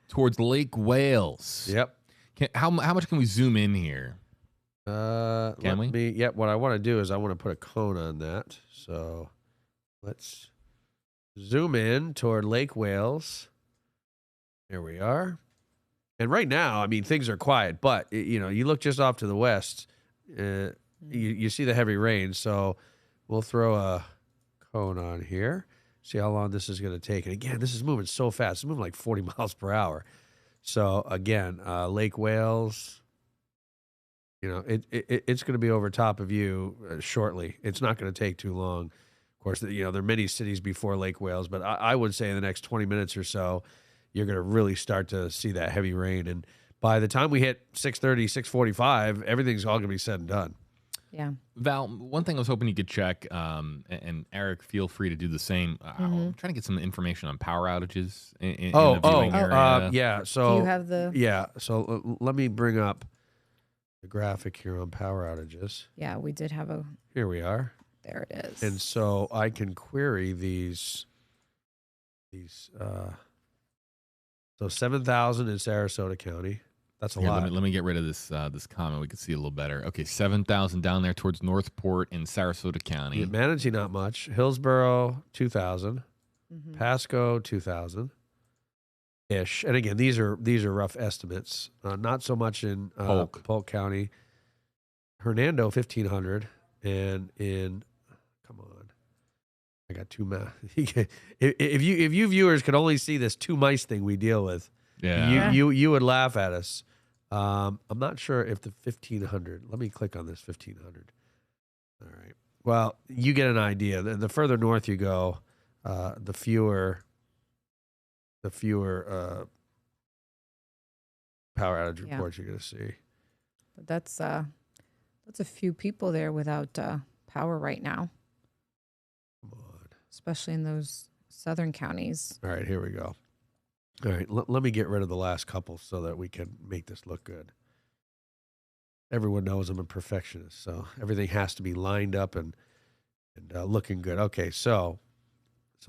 towards Lake Wales. Yep. How much can we zoom in here? Can we? Yep. What I want to do is I want to put a cone on that. So let's zoom in toward Lake Wales. There we are. And right now, I mean, things are quiet, but you look just off to the west, you see the heavy rain. So we'll throw a cone on here. See how long this is going to take. And again, this is moving so fast. It's moving like 40 miles per hour. So again, Lake Wales, it's going to be over top of you shortly. It's not going to take too long. Of course, there are many cities before Lake Wales, but I would say in the next 20 minutes or so, you're going to really start to see that heavy rain. And by the time we hit 6:30, 6:45, everything's all going to be said and done. Yeah. Val, one thing I was hoping you could check, and Eric, feel free to do the same. I'm trying to get some information on power outages in the viewing area. Yeah. So Do you have the... Yeah. So let me bring up the graphic here on power outages. Yeah, we did have a... Here we are. There it is. And so I can query these so 7,000 in Sarasota County. That's a Here, lot. Let me get rid of this this comment. We can see a little better. Okay, 7,000 down there towards Northport in Sarasota County. Yeah, Manatee, not much. Hillsborough, 2,000. Pasco, 2,000 ish. And again, these are rough estimates. Not so much in Polk County. Hernando, 1,500, and in I got two math. If you viewers could only see this two mice thing we deal with, you would laugh at us. I'm not sure if the 1,500. Let me click on this 1,500. All right. Well, you get an idea. The further north you go, the fewer power outage reports you're going to see. But that's a few people there without power right now. Especially in those southern counties. All right, here we go. All right, let me get rid of the last couple so that we can make this look good. Everyone knows I'm a perfectionist, so everything has to be lined up and looking good. Okay, so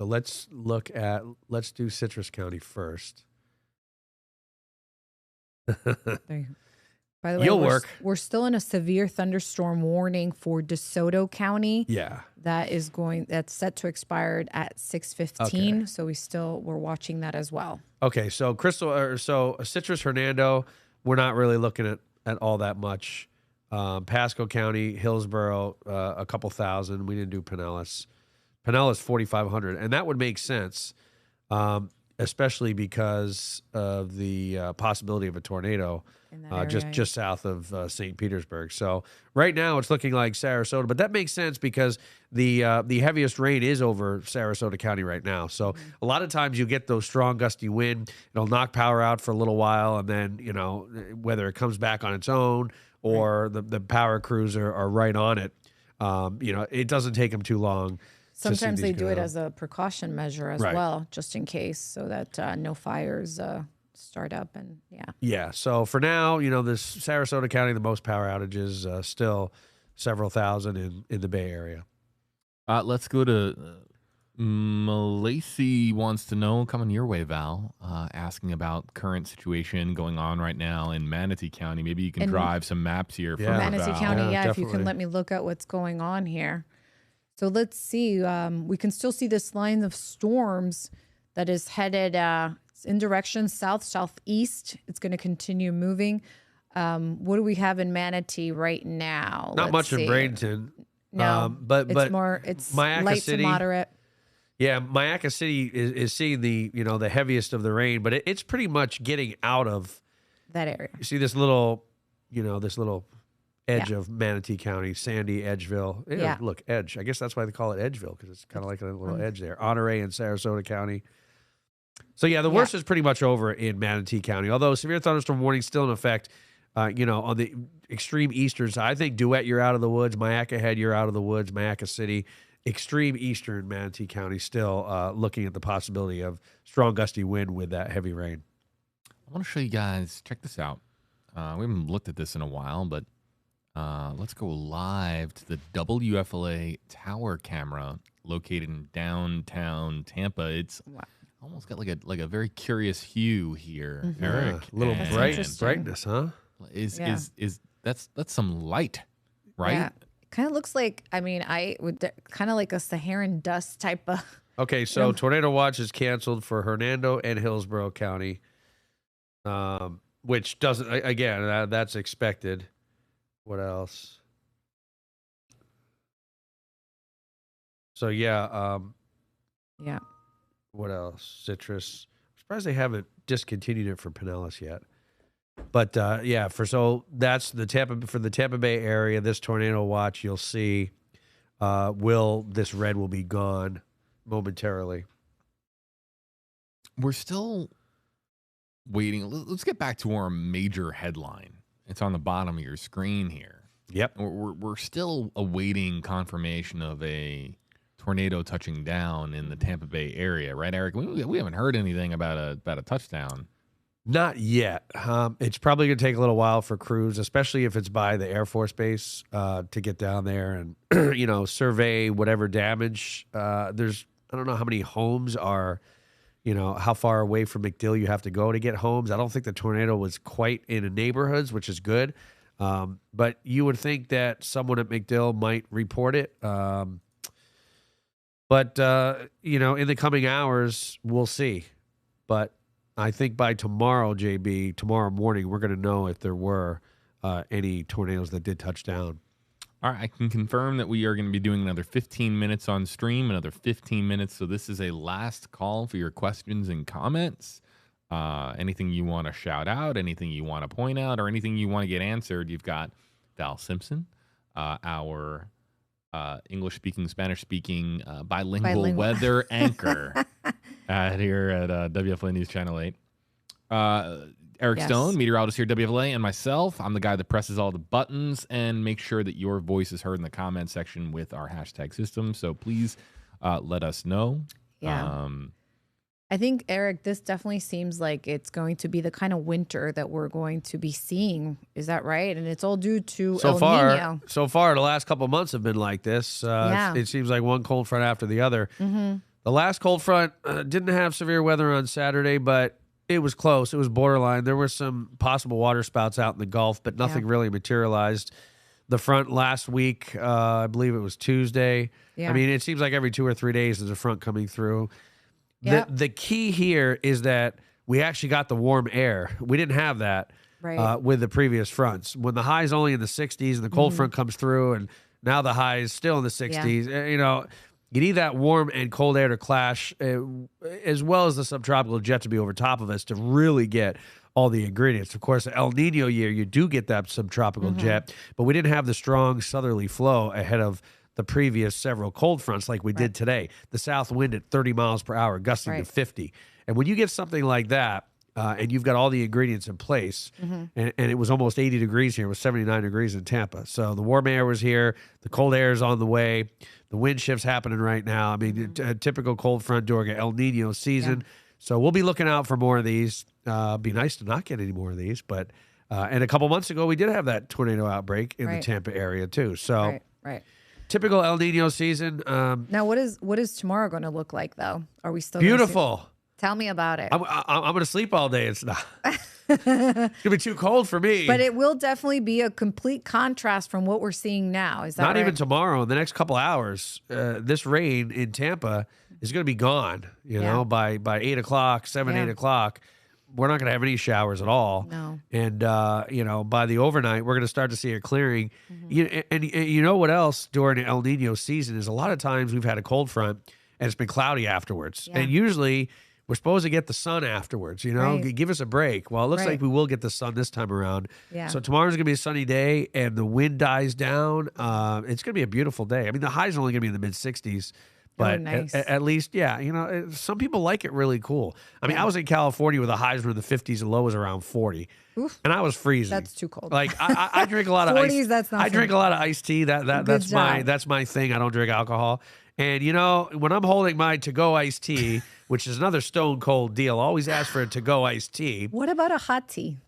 let's do Citrus County first. By the way, we're still in a severe thunderstorm warning for DeSoto County. Yeah. That's set to expire at 6:15. Okay. So we're watching that as well. Okay, so Citrus Hernando, we're not really looking at all that much. Pasco County, Hillsborough, a couple thousand. We didn't do Pinellas. Pinellas 4,500, and that would make sense, especially because of the possibility of a tornado. Just south of St. Petersburg. So right now it's looking like Sarasota, but that makes sense because the heaviest rain is over Sarasota County right now. So a lot of times you get those strong gusty wind, it'll knock power out for a little while, and then whether it comes back on its own or the power crews are right on it. It doesn't take them too long. Sometimes they do it as a precaution measure as well, just in case, so that no fires start up. And yeah. So for now, this Sarasota County, the most power outages, still several thousand in the Bay Area. Let's go to Malacy wants to know, coming your way, Val, asking about current situation going on right now in Manatee County. Maybe you can drive some maps here. For Manatee Val. County, if you can let me look at what's going on here. So let's see. We can still see this line of storms that is headed in direction south-southeast. It's going to continue moving. What do we have in Manatee right now? Not Let's much see. in Bradenton. No, but it's Mayaca light City, to moderate. Yeah, Mayaca City is seeing the heaviest of the rain, but it's pretty much getting out of that area. You see this little edge Yeah. of Manatee County, Sandy, Edgeville. Yeah. Look, Edge. I guess that's why they call it Edgeville, because it's kind of like a little edge there. Honore in Sarasota County. So, yeah, the worst is pretty much over in Manatee County, although severe thunderstorm warning still in effect, on the extreme eastern side. I think Duet, you're out of the woods. Mayaca Head, you're out of the woods. Mayaca City, extreme eastern Manatee County, still looking at the possibility of strong gusty wind with that heavy rain. I want to show you guys, check this out. We haven't looked at this in a while, but let's go live to the WFLA tower camera located in downtown Tampa. It's almost got like a very curious hue here, Eric. A little brightness, huh? Is that's some light, right? Yeah. Kind of looks like, kind of like a Saharan dust type of. Okay, so tornado watch is canceled for Hernando and Hillsborough County, which doesn't, again, that's expected. What else? So, yeah. Yeah. What else? Citrus. I'm surprised they haven't discontinued it for Pinellas yet. But, that's the Tampa Bay area, this tornado watch, you'll see, this red will be gone momentarily. We're still waiting. Let's get back to our major headline. It's on the bottom of your screen here. Yep. We're still awaiting confirmation of a tornado touching down in the Tampa Bay area, right, Eric? We haven't heard anything about a touchdown. Not yet. It's probably going to take a little while for crews, especially if it's by the Air Force Base, to get down there and, survey whatever damage. I don't know how many homes are, how far away from MacDill you have to go to get homes. I don't think the tornado was quite in the neighborhoods, which is good. But you would think that someone at MacDill might report it. But in the coming hours, we'll see. But I think by tomorrow, JB, tomorrow morning, we're going to know if there were any tornadoes that did touch down. All right, I can confirm that we are going to be doing another 15 minutes on stream, another 15 minutes. So this is a last call for your questions and comments. Anything you want to shout out, anything you want to point out, or anything you want to get answered, you've got Val Simpson, our English-speaking, Spanish-speaking, bilingual weather anchor here at WFLA News Channel 8. Eric Stone, meteorologist here at WFLA, and myself. I'm the guy that presses all the buttons and makes sure that your voice is heard in the comment section with our hashtag system. So please let us know. Yeah. I think, Eric, this definitely seems like it's going to be the kind of winter that we're going to be seeing. Is that right? And it's all due to El Nino. So far, the last couple of months have been like this. It seems like one cold front after the other. Mm-hmm. The last cold front didn't have severe weather on Saturday, but it was close. It was borderline. There were some possible water spouts out in the Gulf, but nothing really materialized. The front last week, I believe it was Tuesday. Yeah. I mean, it seems like every 2 or 3 days there's a front coming through. Yep. The key here is that we actually got the warm air. We didn't have that with the previous fronts. When the high is only in the 60s and the cold front comes through, and now the high is still in the 60s, you need that warm and cold air to clash, as well as the subtropical jet to be over top of us to really get all the ingredients. Of course, the El Nino year, you do get that subtropical jet, but we didn't have the strong southerly flow ahead of the previous several cold fronts like we did today. The south wind at 30 miles per hour, gusting to 50. And when you get something like that, and you've got all the ingredients in place, and it was almost 80 degrees here, it was 79 degrees in Tampa. So the warm air was here, the cold air is on the way, the wind shift's happening right now. I mean, a typical cold front during an El Nino season. Yeah. So we'll be looking out for more of these. Be nice to not get any more of these, but and a couple months ago we did have that tornado outbreak in the Tampa area too. So typical El Nino season. Now, what is tomorrow going to look like though? Are we still beautiful? Tell me about it. I'm going to sleep all day. It's not. It's going to be too cold for me. But it will definitely be a complete contrast from what we're seeing now. Is that not right? even tomorrow? In the next couple hours, this rain in Tampa is going to be gone. You know, by 8 o'clock, 8 o'clock. we're not going to have any showers at all. No. And, by the overnight, we're going to start to see a clearing. Mm-hmm. And you know what else during El Nino season is a lot of times we've had a cold front and it's been cloudy afterwards. Yeah. And usually we're supposed to get the sun afterwards, Right. Give us a break. Well, it looks Right. like we will get the sun this time around. Yeah. So tomorrow's going to be a sunny day and the wind dies down. It's going to be a beautiful day. I mean, the high's only going to be in the mid-60s. But nice. at least, some people like it really cool. I mean, I was in California where the highs were in the 50s and lows around 40. Oof. And I was freezing. That's too cold. Like I drink a lot of 40s, ice. that's not I drink fun. a lot of iced tea. That's job. my thing. I don't drink alcohol. And when I'm holding my to-go iced tea, which is another stone cold deal, I always ask for a to-go iced tea. What about a hot tea?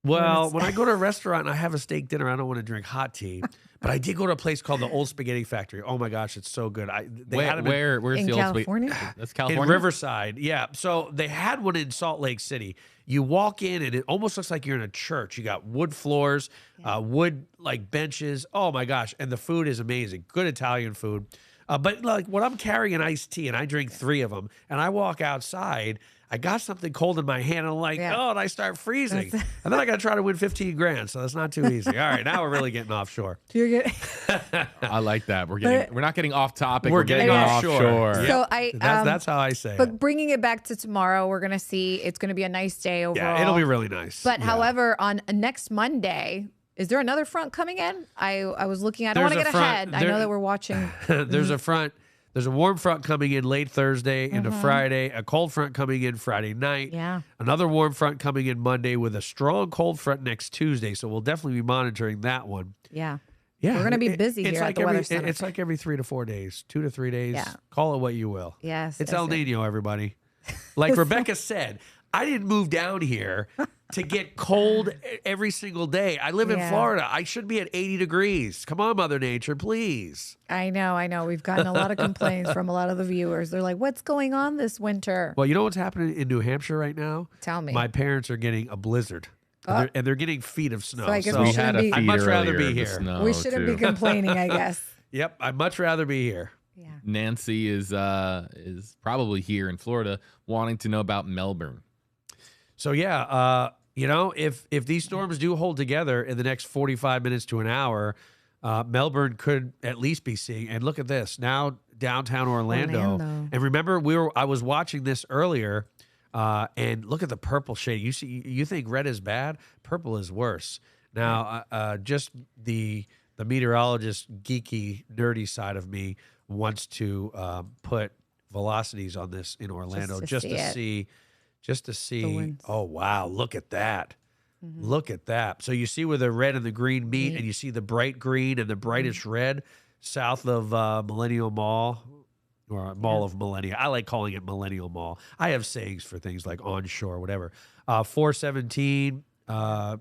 Well, when I go to a restaurant and I have a steak dinner, I don't want to drink hot tea. But I did go to a place called the Old Spaghetti Factory. Oh my gosh, it's so good. Where's In the old California? That's California. In Riverside, yeah. So they had one in Salt Lake City. You walk in and it almost looks like you're in a church. You got wood floors, wood like benches. Oh my gosh, and the food is amazing. Good Italian food. But like when I'm carrying an iced tea and I drink 3 of them and I walk outside, I got something cold in my hand and I'm like, and I start freezing. And then I got to try to win 15 grand. So that's not too easy. All right, now we're really getting offshore. You're good. I like that. We're not getting off topic. We're getting offshore. So that's how I say it. But bringing it back to tomorrow, we're going to see it's going to be a nice day overall. Yeah, it'll be really nice. But however, on next Monday, is there another front coming in? I was looking. I don't want to get ahead. I know that we're watching. There's a front. There's a warm front coming in late Thursday into Friday, a cold front coming in Friday night. Yeah. Another warm front coming in Monday with a strong cold front next Tuesday. So we'll definitely be monitoring that one. Yeah. Yeah. We're going to be busy it's here like at the Weather Center. It's like every 3 to 4 days, 2 to 3 days. Yeah. Call it what you will. Yes. It's yes, El Nino, everybody. Like Rebecca said, I didn't move down here to get cold every single day. I live in Florida. I should be at 80 degrees. Come on, Mother Nature, please. I know. We've gotten a lot of complaints from a lot of the viewers. They're like, what's going on this winter? Well, you know what's happening in New Hampshire right now? Tell me. My parents are getting a blizzard. And they're getting feet of snow. So I guess we shouldn't be. I'd much rather be here. We shouldn't be complaining, I guess. Yep, I'd much rather be here. Yeah. Nancy is probably here in Florida wanting to know about Melbourne. So yeah, if these storms do hold together in the next 45 minutes to an hour, Melbourne could at least be seeing. And look at this now, downtown Orlando. And remember, I was watching this earlier, and look at the purple shade. You think red is bad? Purple is worse. Now, just the meteorologist, geeky, nerdy side of me wants to put velocities on this in Orlando just to see. Oh, wow. Look at that. Look at that. So you see where the red and the green meet, and you see the bright green and the brightest red south of Millennial Mall, or Mall of Millennia. I like calling it Millennial Mall. I have sayings for things like onshore, whatever. 417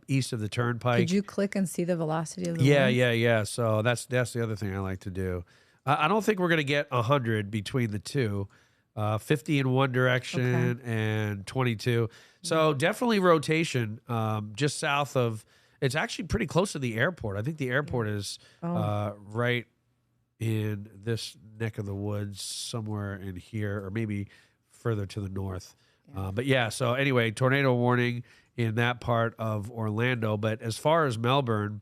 east of the Turnpike. Did you click and see the velocity of the Yeah, wind? yeah. So that's the other thing I like to do. I don't think we're going to get 100 between the two. 50 in one direction and 22. So definitely rotation just south of, it's actually pretty close to the airport. I think the airport is right in this neck of the woods, somewhere in here, or maybe further to the north. But yeah, so anyway, tornado warning in that part of Orlando. But as far as Melbourne,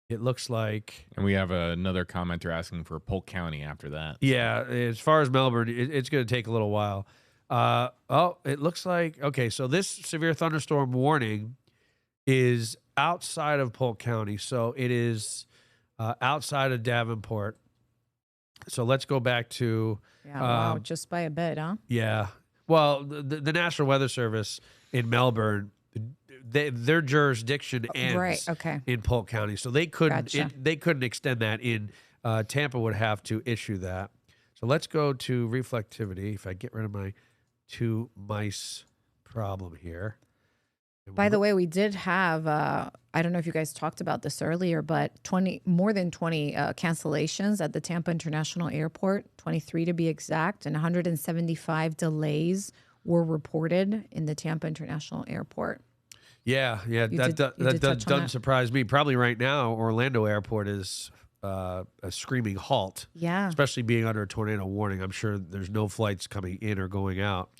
it looks like... And we have another commenter asking for Polk County after that. Yeah, as far as Melbourne, it's going to take a little while. It looks like... Okay, so this severe thunderstorm warning is outside of Polk County. So it is outside of Davenport. So let's go back to... Yeah, wow, just by a bit, huh? Yeah. Well, the National Weather Service in Melbourne... their jurisdiction ends in Polk County, so they couldn't they couldn't extend that in. Tampa would have to issue that. So let's go to reflectivity. If I get rid of my 2 mice problem here. By the way, we did have, I don't know if you guys talked about this earlier, but more than 20 cancellations at the Tampa International Airport, 23 to be exact, and 175 delays were reported in the Tampa International Airport. Yeah, that doesn't surprise me. Probably right now, Orlando Airport is a screaming halt. Yeah. Especially being under a tornado warning. I'm sure there's no flights coming in or going out.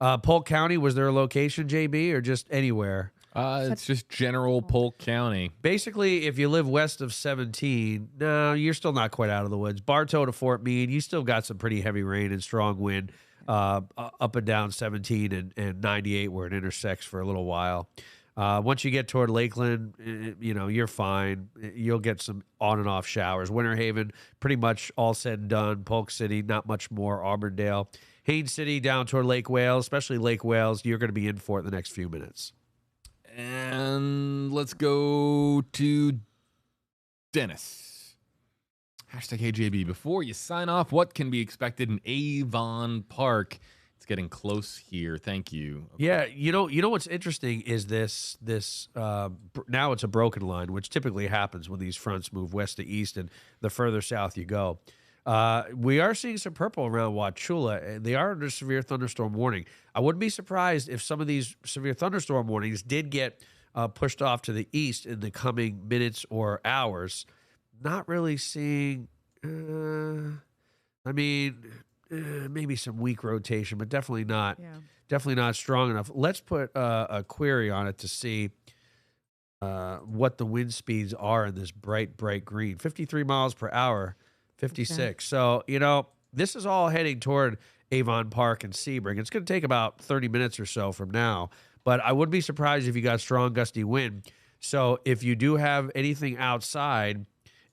Polk County, was there a location, JB, or just anywhere? It's just general Polk County. Basically, if you live west of 17, no, you're still not quite out of the woods. Bartow to Fort Meade, you still got some pretty heavy rain and strong wind up and down 17 and 98 where it intersects for a little while. Once you get toward Lakeland, you're fine. You'll get some on and off showers. Winter Haven, pretty much all said and done. Polk City, not much more. Auburndale. Haines City down toward Lake Wales, especially Lake Wales, you're going to be in for it in the next few minutes. And let's go to Dennis. Hashtag HeyJB. Before you sign off, what can be expected in Avon Park? It's getting close here. Thank you. Okay. Yeah, you know what's interesting is this now it's a broken line, which typically happens when these fronts move west to east and the further south you go. We are seeing some purple around Wauchula, and they are under severe thunderstorm warning. I wouldn't be surprised if some of these severe thunderstorm warnings did get pushed off to the east in the coming minutes or hours. Not really seeing, maybe some weak rotation, but definitely not strong enough. Let's put a query on it to see what the wind speeds are in this bright green. 53 miles per hour. 56. Okay. So, this is all heading toward Avon Park and Sebring. It's going to take about 30 minutes or so from now, but I wouldn't be surprised if you got strong gusty wind. So if you do have anything outside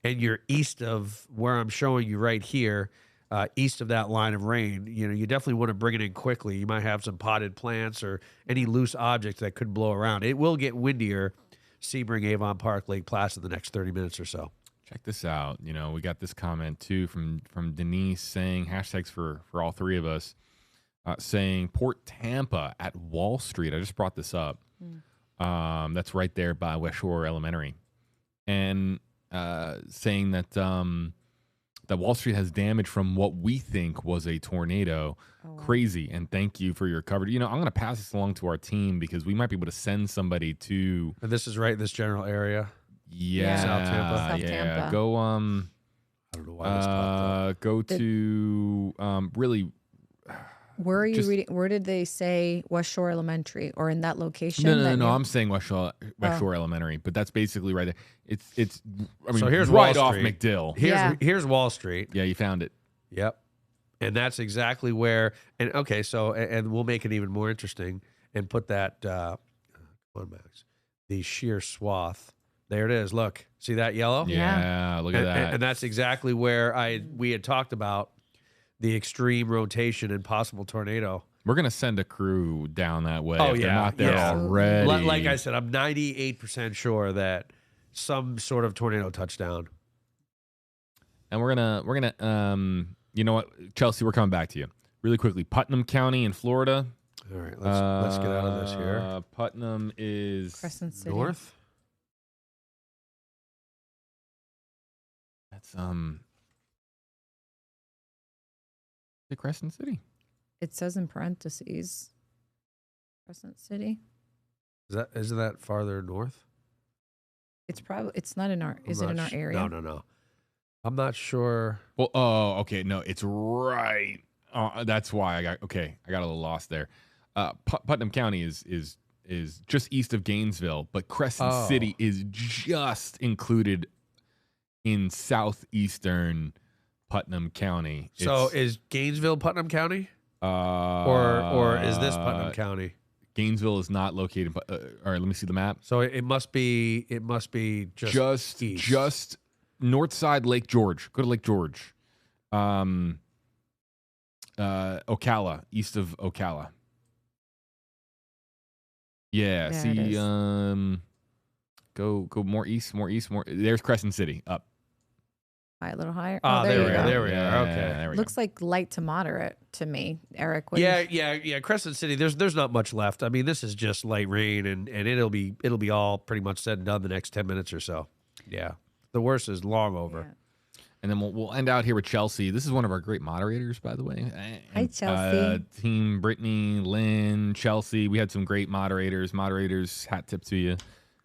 and you're east of where I'm showing you right here, east of that line of rain, you definitely want to bring it in quickly. You might have some potted plants or any loose objects that could blow around. It will get windier, Sebring, Avon Park, Lake Placid in the next 30 minutes or so. Check this out. We got this comment too from Denise saying hashtags for all three of us, saying Port Tampa at Wall Street. I just brought this up. That's right there by West Shore Elementary, and saying that that Wall Street has damage from what we think was a tornado. Oh, wow. Crazy. And thank you for your coverage. I'm going to pass this along to our team because we might be able to send somebody to. And this is right in this general area. Yeah, South Tampa. Tampa. Go. I don't know why this popped up. Go to really. Where are you reading? Where did they say West Shore Elementary or in that location? No. I'm saying West Shore Elementary, but that's basically right there. It's. So here's right Wall off Street. McDill. Here's Wall Street. Yeah, you found it. Yep, and that's exactly where. And okay, so and we'll make it even more interesting and put that. Come on, Max. The sheer swath. There it is. Look, see that yellow? Yeah, look at that. And that's exactly where we had talked about the extreme rotation and possible tornado. We're going to send a crew down that way. Oh, if yeah. They're not there already. Like I said, I'm 98% sure that some sort of tornado touchdown. And we're gonna you know what, Chelsea, we're coming back to you really quickly. Putnam County in Florida. All right, let's get out of this here. Putnam is Crescent City. North. That's the Crescent City. It says in parentheses, Crescent City. Isn't that farther north? It's not in our. Is it in our area? No. I'm not sure. Well, okay, no, it's right. That's why I got a little lost there. Putnam County is just east of Gainesville, but Crescent City is just included in southeastern Putnam County. So is Gainesville Putnam County? Or is this Putnam County? Gainesville is not located. All right, let me see the map. So it must be just east. Just north side Lake George. Go to Lake George. Ocala, east of Ocala. Yeah. There See, it is. go more east. There's Crescent City up. A little higher. There we go. are. Okay. There we Looks like light to moderate to me, Eric. Yeah. Crescent City. There's not much left. I mean, this is just light rain, and it'll be all pretty much said and done the next 10 minutes or so. Yeah, the worst is long over. Yeah. And then we'll end out here with Chelsea. This is one of our great moderators, by the way. Hi, Chelsea. Team Brittany, Lynn, Chelsea. We had some great moderators. Moderators, hat tip to you.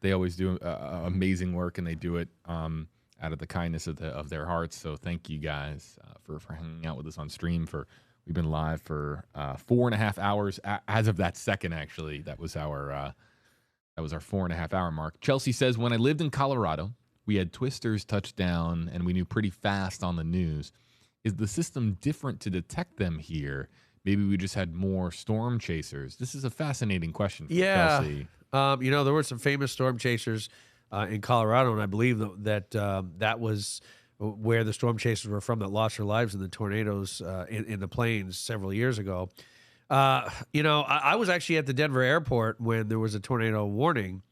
They always do amazing work, and they do it out of the kindness of their hearts. So thank you guys for hanging out with us on stream for We've been live for 4.5 hours as of that second. Actually, that was our 4.5 hour mark. Chelsea says, when I lived in Colorado, we had twisters touch down, and we knew pretty fast on the news. Is the system different to detect them here? Maybe we just had more storm chasers. This is a fascinating question for Chelsea. There were some famous storm chasers in Colorado, and I believe that was where the storm chasers were from that lost their lives in the tornadoes in the plains several years ago. I was actually at the Denver airport when there was a tornado warning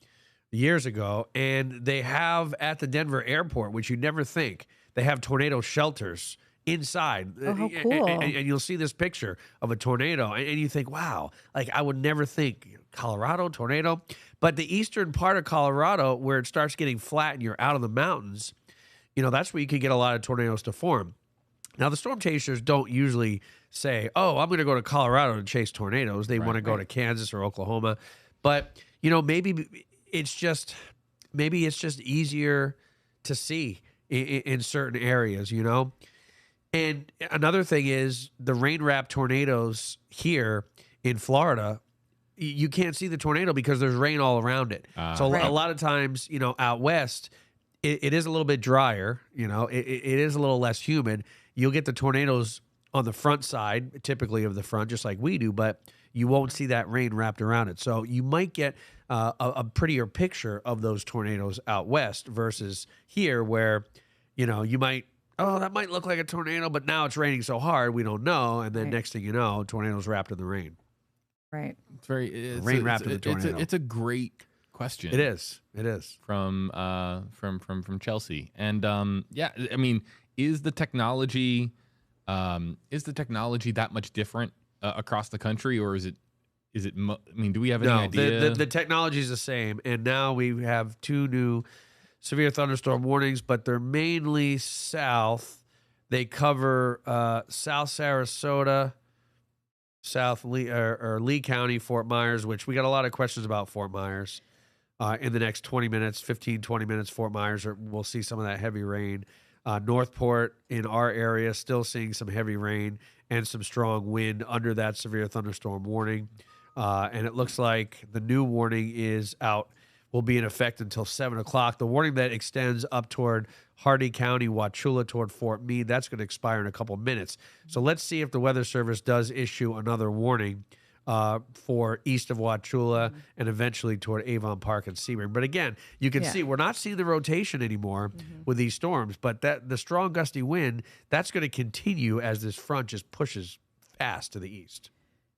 years ago, and they have at the Denver airport, which you never think, they have tornado shelters inside. Oh, how cool. And you'll see this picture of a tornado, and you think, wow, like I would never think Colorado tornado. But the eastern part of Colorado, where it starts getting flat and you're out of the mountains, that's where you could get a lot of tornadoes to form. Now, the storm chasers don't usually say, oh, I'm going to go to Colorado to chase tornadoes. They want to go to Kansas or Oklahoma. But, maybe it's just easier to see in certain areas, And another thing is the rain-wrapped tornadoes here in Florida, you can't see the tornado because there's rain all around it. So a lot of times, out west, it is a little bit drier. It is a little less humid. You'll get the tornadoes on the front side, typically of the front, just like we do, but you won't see that rain wrapped around it. So you might get a prettier picture of those tornadoes out west versus here where, you might, that might look like a tornado, but now it's raining so hard, we don't know. And then next thing you know, tornadoes wrapped in the rain. Right. It's rain wrapped in the tornado. It's a great question. It is. From Chelsea. And is the technology that much different across the country, or is it do we have any idea? The technology is the same, and now we have 2 new severe thunderstorm warnings, but they're mainly south. They cover South Sarasota, South Lee, or Lee County, Fort Myers, which we got a lot of questions about Fort Myers. In the next 20 minutes, 20 minutes, Fort Myers, we'll see some of that heavy rain. Northport in our area, still seeing some heavy rain and some strong wind under that severe thunderstorm warning. And it looks like the new warning will be in effect until 7 o'clock. The warning that extends up toward Hardee County, Wauchula, toward Fort Meade, that's going to expire in a couple minutes. So let's see if the Weather Service does issue another warning for east of Wauchula and eventually toward Avon Park and Sebring. But again, you can see we're not seeing the rotation anymore with these storms, but the strong gusty wind, that's going to continue as this front just pushes fast to the east.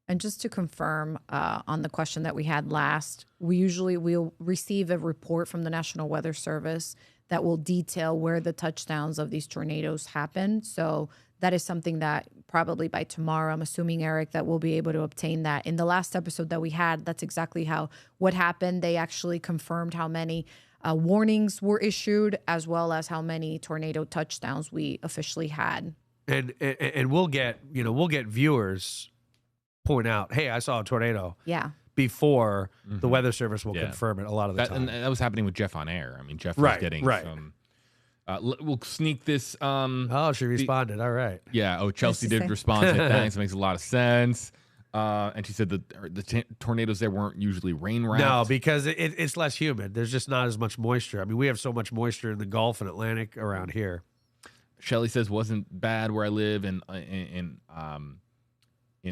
And just to confirm on the question that we had last, we'll receive a report from the National Weather Service that will detail where the touchdowns of these tornadoes happen. So that is something that probably by tomorrow, I'm assuming, Eric, that we'll be able to obtain that. In the last episode that we had, that's exactly what happened. They actually confirmed how many warnings were issued, as well as how many tornado touchdowns we officially had. And we'll get viewers point out, hey, I saw a tornado. Yeah. Before the Weather Service will confirm it a lot of the time. And that was happening with Jeff on air. I mean, Jeff was getting some. We'll sneak this. She responded. All right. Yeah. Oh, Chelsea did respond. Said, thanks. It makes a lot of sense. And she said that the tornadoes there weren't usually rain wrapped. No, because it's less humid. There's just not as much moisture. I mean, we have so much moisture in the Gulf and Atlantic around here. Shelley says wasn't bad where I live in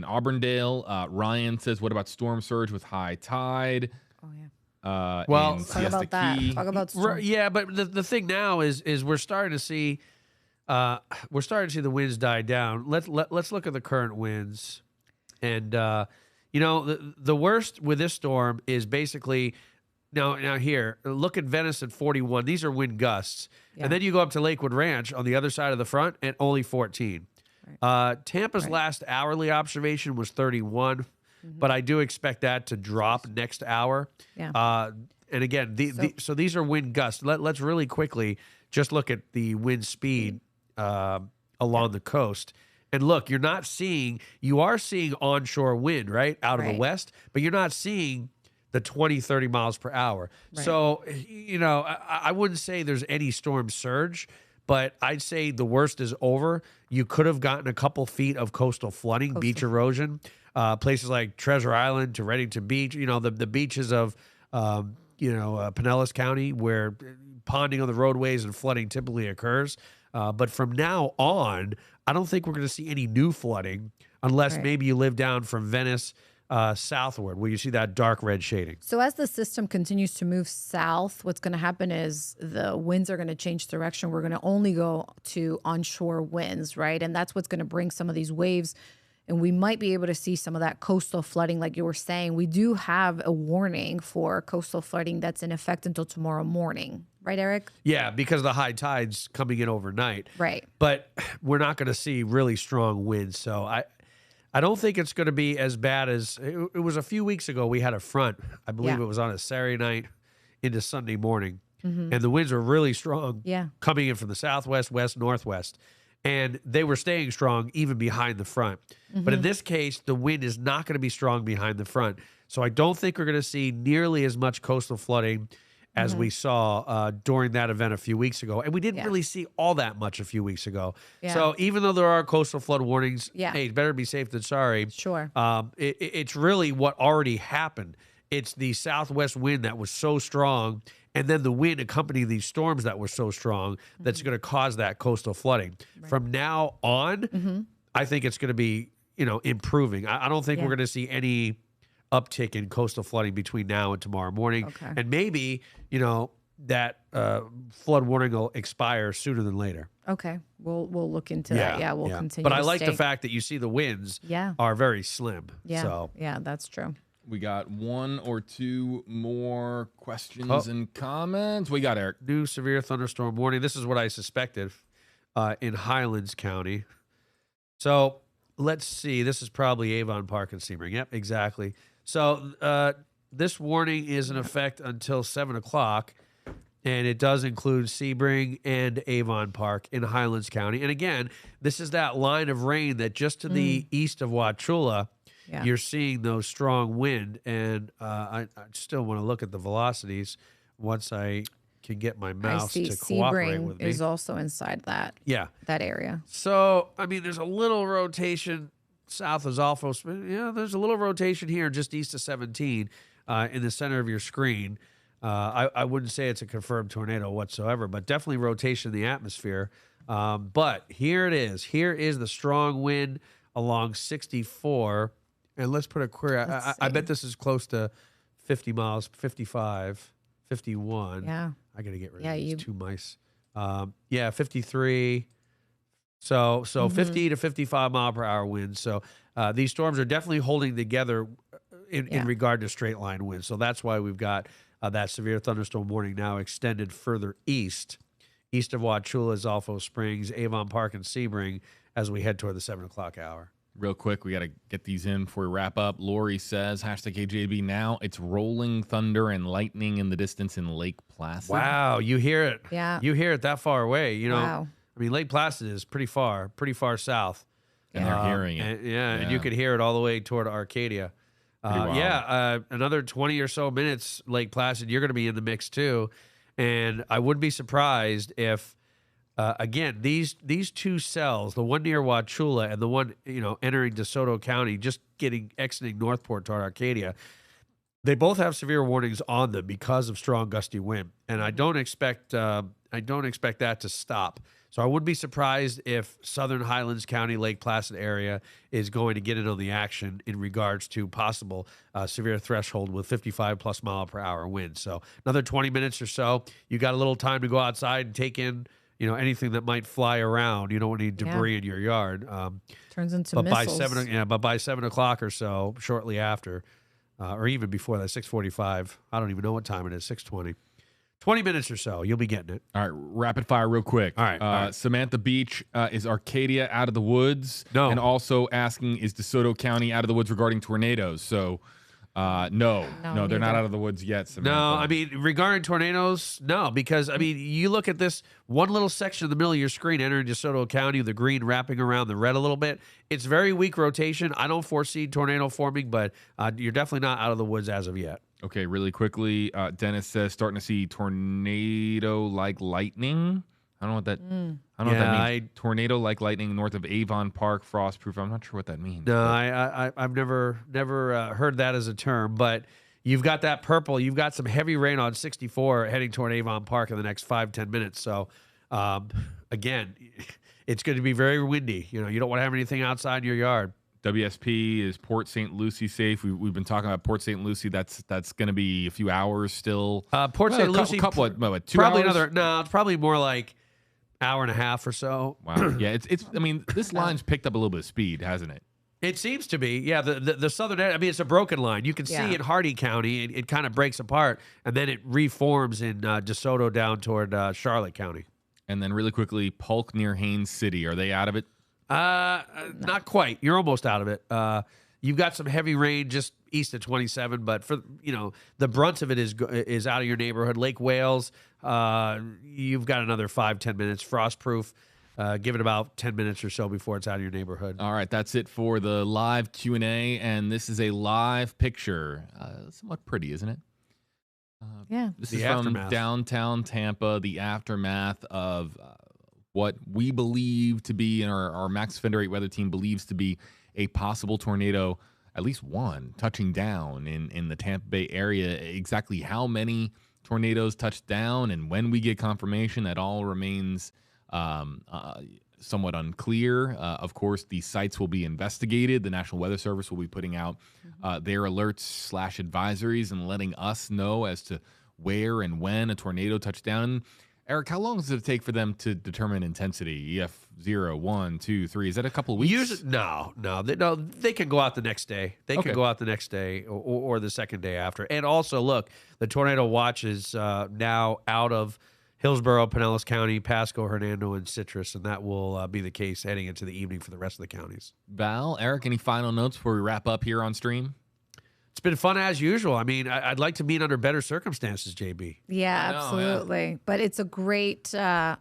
Auburndale. Ryan says, what about storm surge with high tide? Oh, yeah. Well, talk about that. Talk about storm. Yeah, but the thing now is we're starting to see the winds die down. Let's look at the current winds, and the worst with this storm is basically now here. Look at Venice at 41. These are wind gusts, and then you go up to Lakewood Ranch on the other side of the front at only 14. Tampa's last hourly observation was 31. But I do expect that to drop next hour. Yeah. And again, so these are wind gusts. Let's really quickly just look at the wind speed along the coast. And look, you are seeing onshore wind, right, out of the west, but you're not seeing the 20, 30 miles per hour. Right. So, I wouldn't say there's any storm surge, but I'd say the worst is over. You could have gotten a couple feet of coastal flooding, beach erosion, places like Treasure Island to Reddington Beach, the beaches of, Pinellas County, where ponding on the roadways and flooding typically occurs. But from now on, I don't think we're going to see any new flooding unless maybe you live down from Venice southward, where you see that dark red shading. So as the system continues to move south, what's going to happen is the winds are going to change direction. We're going to only go to onshore winds, right? And that's what's going to bring some of these waves. And we might be able to see some of that coastal flooding, like you were saying. We do have a warning for coastal flooding that's in effect until tomorrow morning. Right, Eric? Yeah, because of the high tides coming in overnight. Right. But we're not going to see really strong winds. So I don't think it's going to be as bad as it was a few weeks ago. We had a front. I believe it was on a Saturday night into Sunday morning. And the winds were really strong coming in from the southwest, west, northwest. And they were staying strong even behind the front. But in this case, the wind is not going to be strong behind the front. So I don't think we're going to see nearly as much coastal flooding as we saw during that event a few weeks ago. And we didn't really see all that much a few weeks ago. So even though there are coastal flood warnings, hey, it's better be safe than sorry. Sure. It's really what already happened. It's the southwest wind that was so strong, and then the wind accompanying these storms that were so strong that's going to cause that coastal flooding. From now on, I think it's going to be, improving. I don't think we're going to see any uptick in coastal flooding between now and tomorrow morning. And maybe, that flood warning will expire sooner than later. Okay. We'll look into that. Yeah, we'll continue. But I like the fact that you see the winds are very slim. Yeah. So. Yeah, that's true. We got one or two more questions and comments. We got Eric. New severe thunderstorm warning. This is what I suspected in Highlands County. So let's see. This is probably Avon Park and Sebring. Yep, exactly. So this warning is in effect until 7 o'clock, and it does include Sebring and Avon Park in Highlands County. And again, this is that line of rain that just to the east of Wauchula, you're seeing those strong wind. And I still want to look at the velocities once I can get my mouse to cooperate with me. Sebring is also inside that area. So, I mean, there's a little rotation south of Alphos. There's a little rotation here just east of 17 in the center of your screen. I wouldn't say it's a confirmed tornado whatsoever, but definitely rotation in the atmosphere. But here it is. Here is the strong wind along 64. And let's put a query. I bet this is close to 50 miles, 55, 51. Yeah. I got to get rid of these two mice. 53. So 50 to 55 mile per hour winds. So these storms are definitely holding together in regard to straight line winds. So that's why we've got that severe thunderstorm warning now extended further east of Wauchula, Alphos Springs, Avon Park, and Sebring as we head toward the 7 o'clock hour. Real quick, we got to get these in before we wrap up. Lori says, #KJB now, it's rolling thunder and lightning in the distance in Lake Placid. Wow, you hear it. Yeah. You hear it that far away. Wow. I mean, Lake Placid is pretty far south. And they're hearing it. And you could hear it all the way toward Arcadia. Another 20 or so minutes, Lake Placid, you're going to be in the mix too. And I wouldn't be surprised if, again, these two cells, the one near Wauchula and the one, entering DeSoto County, just exiting Northport toward Arcadia, they both have severe warnings on them because of strong gusty wind. And I don't expect that to stop. So I wouldn't be surprised if Southern Highlands County, Lake Placid area is going to get in on the action in regards to possible severe threshold with 55 plus mile per hour winds. So another 20 minutes or so, you got a little time to go outside and take in, anything that might fly around. You don't want any debris in your yard. Turns into missiles. But by 7 o'clock or so, shortly after, or even before that, 6:45. I don't even know what time it is. 6:20. 20 minutes or so, you'll be getting it. All right, rapid fire real quick. All right. Samantha Beach, is Arcadia out of the woods? No. And also asking, is DeSoto County out of the woods regarding tornadoes? So, no, they're not out of the woods yet, Samantha. No, I mean, regarding tornadoes, no, because, you look at this one little section in the middle of your screen entering DeSoto County with the green wrapping around the red a little bit. It's very weak rotation. I don't foresee tornado forming, but you're definitely not out of the woods as of yet. Okay, really quickly, Dennis says starting to see tornado-like lightning. I don't know what that. I don't know what that means. Tornado like lightning north of Avon Park, frostproof. I'm not sure what that means. No, I've never heard that as a term, but you've got that purple. You've got some heavy rain on 64 heading toward Avon Park in the next 5-10 minutes. So, again, it's going to be very windy. You know, you don't want to have anything outside in your yard. WSP is Port St. Lucie safe. We've been talking about Port St. Lucie. That's going to be a few hours still. Port St. Lucie, what, 2 probably hours? it's probably more like hour and a half or so. Wow. Yeah, it's. I mean, this line's picked up a little bit of speed, hasn't it? It seems to be. Yeah, the southern end. I mean, it's a broken line. You can see in Hardee County, it kind of breaks apart, and then it reforms in DeSoto down toward Charlotte County. And then really quickly, Polk near Haines City. Are they out of it? Not quite. You're almost out of it. You've got some heavy rain just east of 27, but for the brunt of it is out of your neighborhood. Lake Wales, you've got another 5-10 minutes. Frostproof. Give it about 10 minutes or so before it's out of your neighborhood. All right, that's it for the live Q&A, and this is a live picture. Somewhat pretty, isn't it? Yeah. This The is from aftermath. downtown Tampa, the aftermath of what we believe to be, and our Max Defender 8 weather team believes to be, a possible tornado, at least one, touching down in the Tampa Bay area. Exactly how many tornadoes touched down and when we get confirmation, that all remains somewhat unclear. Of course, the sites will be investigated. The National Weather Service will be putting out their alerts / advisories and letting us know as to where and when a tornado touched down. Eric, how long does it take for them to determine intensity? EF 0, 1, 2, 3. Is that a couple of weeks? Usually, no. They can go out the next day. They can go out the next day or the second day after. And also, look, the tornado watch is now out of Hillsborough, Pinellas County, Pasco, Hernando, and Citrus, and that will be the case heading into the evening for the rest of the counties. Val, Eric, any final notes before we wrap up here on stream? It's been fun as usual. I mean, I'd like to meet under better circumstances, JB. Yeah, I know, absolutely. But it's a great, I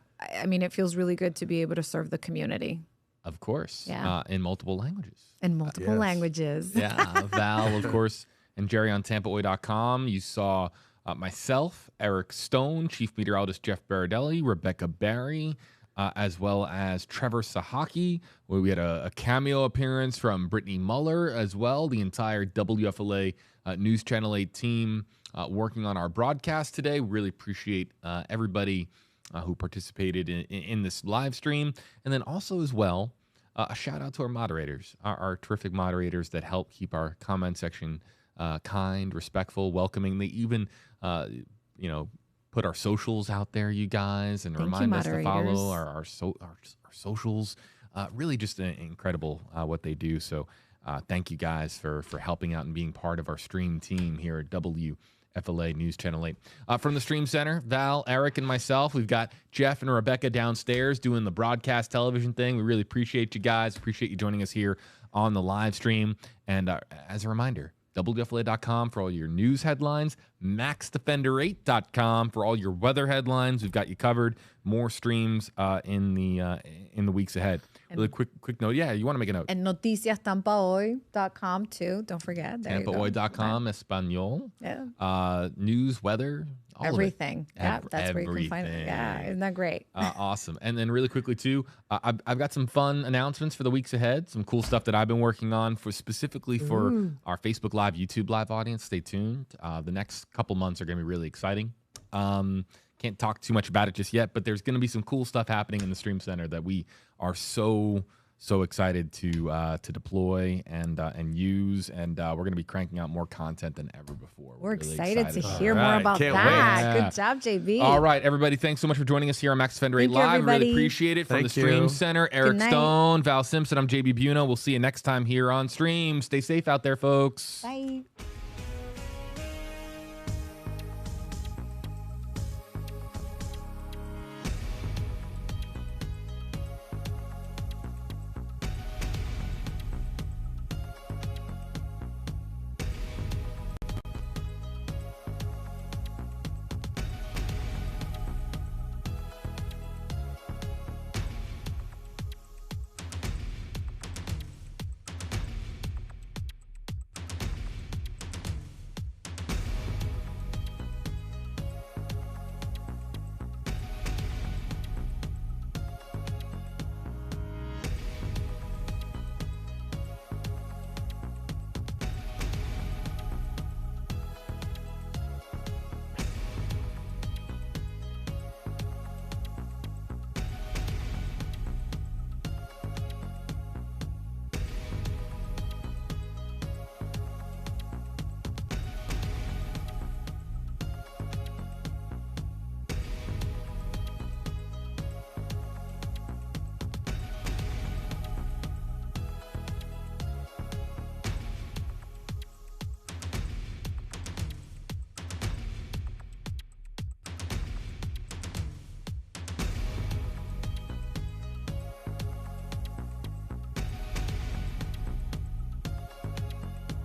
mean, it feels really good to be able to serve the community. Of course. Yeah. In multiple languages. In multiple languages. Yeah. Val, of course, and Jerry on TampaOy.com. You saw myself, Eric Stone, Chief Meteorologist Jeff Baradelli, Rebecca Barry, as well as Trevor Sahaki, where we had a cameo appearance from Brittany Muller as well. The entire WFLA News Channel 8 team working on our broadcast today. Really appreciate everybody who participated in this live stream. And then also as well, a shout out to our moderators, our terrific moderators that help keep our comment section kind, respectful, welcoming. They even, put our socials out there, you guys, and remind us to follow our socials. Really just incredible what they do. So thank you guys for helping out and being part of our stream team here at WFLA News Channel 8. From the Stream Center, Val, Eric, and myself, we've got Jeff and Rebecca downstairs doing the broadcast television thing. We really appreciate you guys. Appreciate you joining us here on the live stream. And as a reminder, WFLA.com for all your news headlines, MaxDefender8.com for all your weather headlines. We've got you covered. More streams in the weeks ahead. Really quick note. Yeah, you want to make a note. And noticiastampahoy.com too. Don't forget. There TampaOy.com, Espanol. Yeah. News, weather, all everything. Of it. Yeah, that's where you can find it. Yeah, isn't that great? Awesome. And then really quickly too, I've got some fun announcements for the weeks ahead. Some cool stuff that I've been working on specifically for our Facebook Live, YouTube Live audience. Stay tuned. The next couple months are going to be really exciting. Can't talk too much about it just yet, but there's going to be some cool stuff happening in the Stream Center that we are so excited to deploy and use, and we're going to be cranking out more content than ever before. We're really excited to hear about more it. about Can't that. wait. Good job, JB. All right, everybody, thanks so much for joining us here on Max Defender 8 Thank you, Live. Really everybody. appreciate it. From Thank the Stream you. Center, Good Eric night. Stone, Val Simpson, I'm JB Buno. We'll see you next time here on Stream. Stay safe out there, folks. Bye.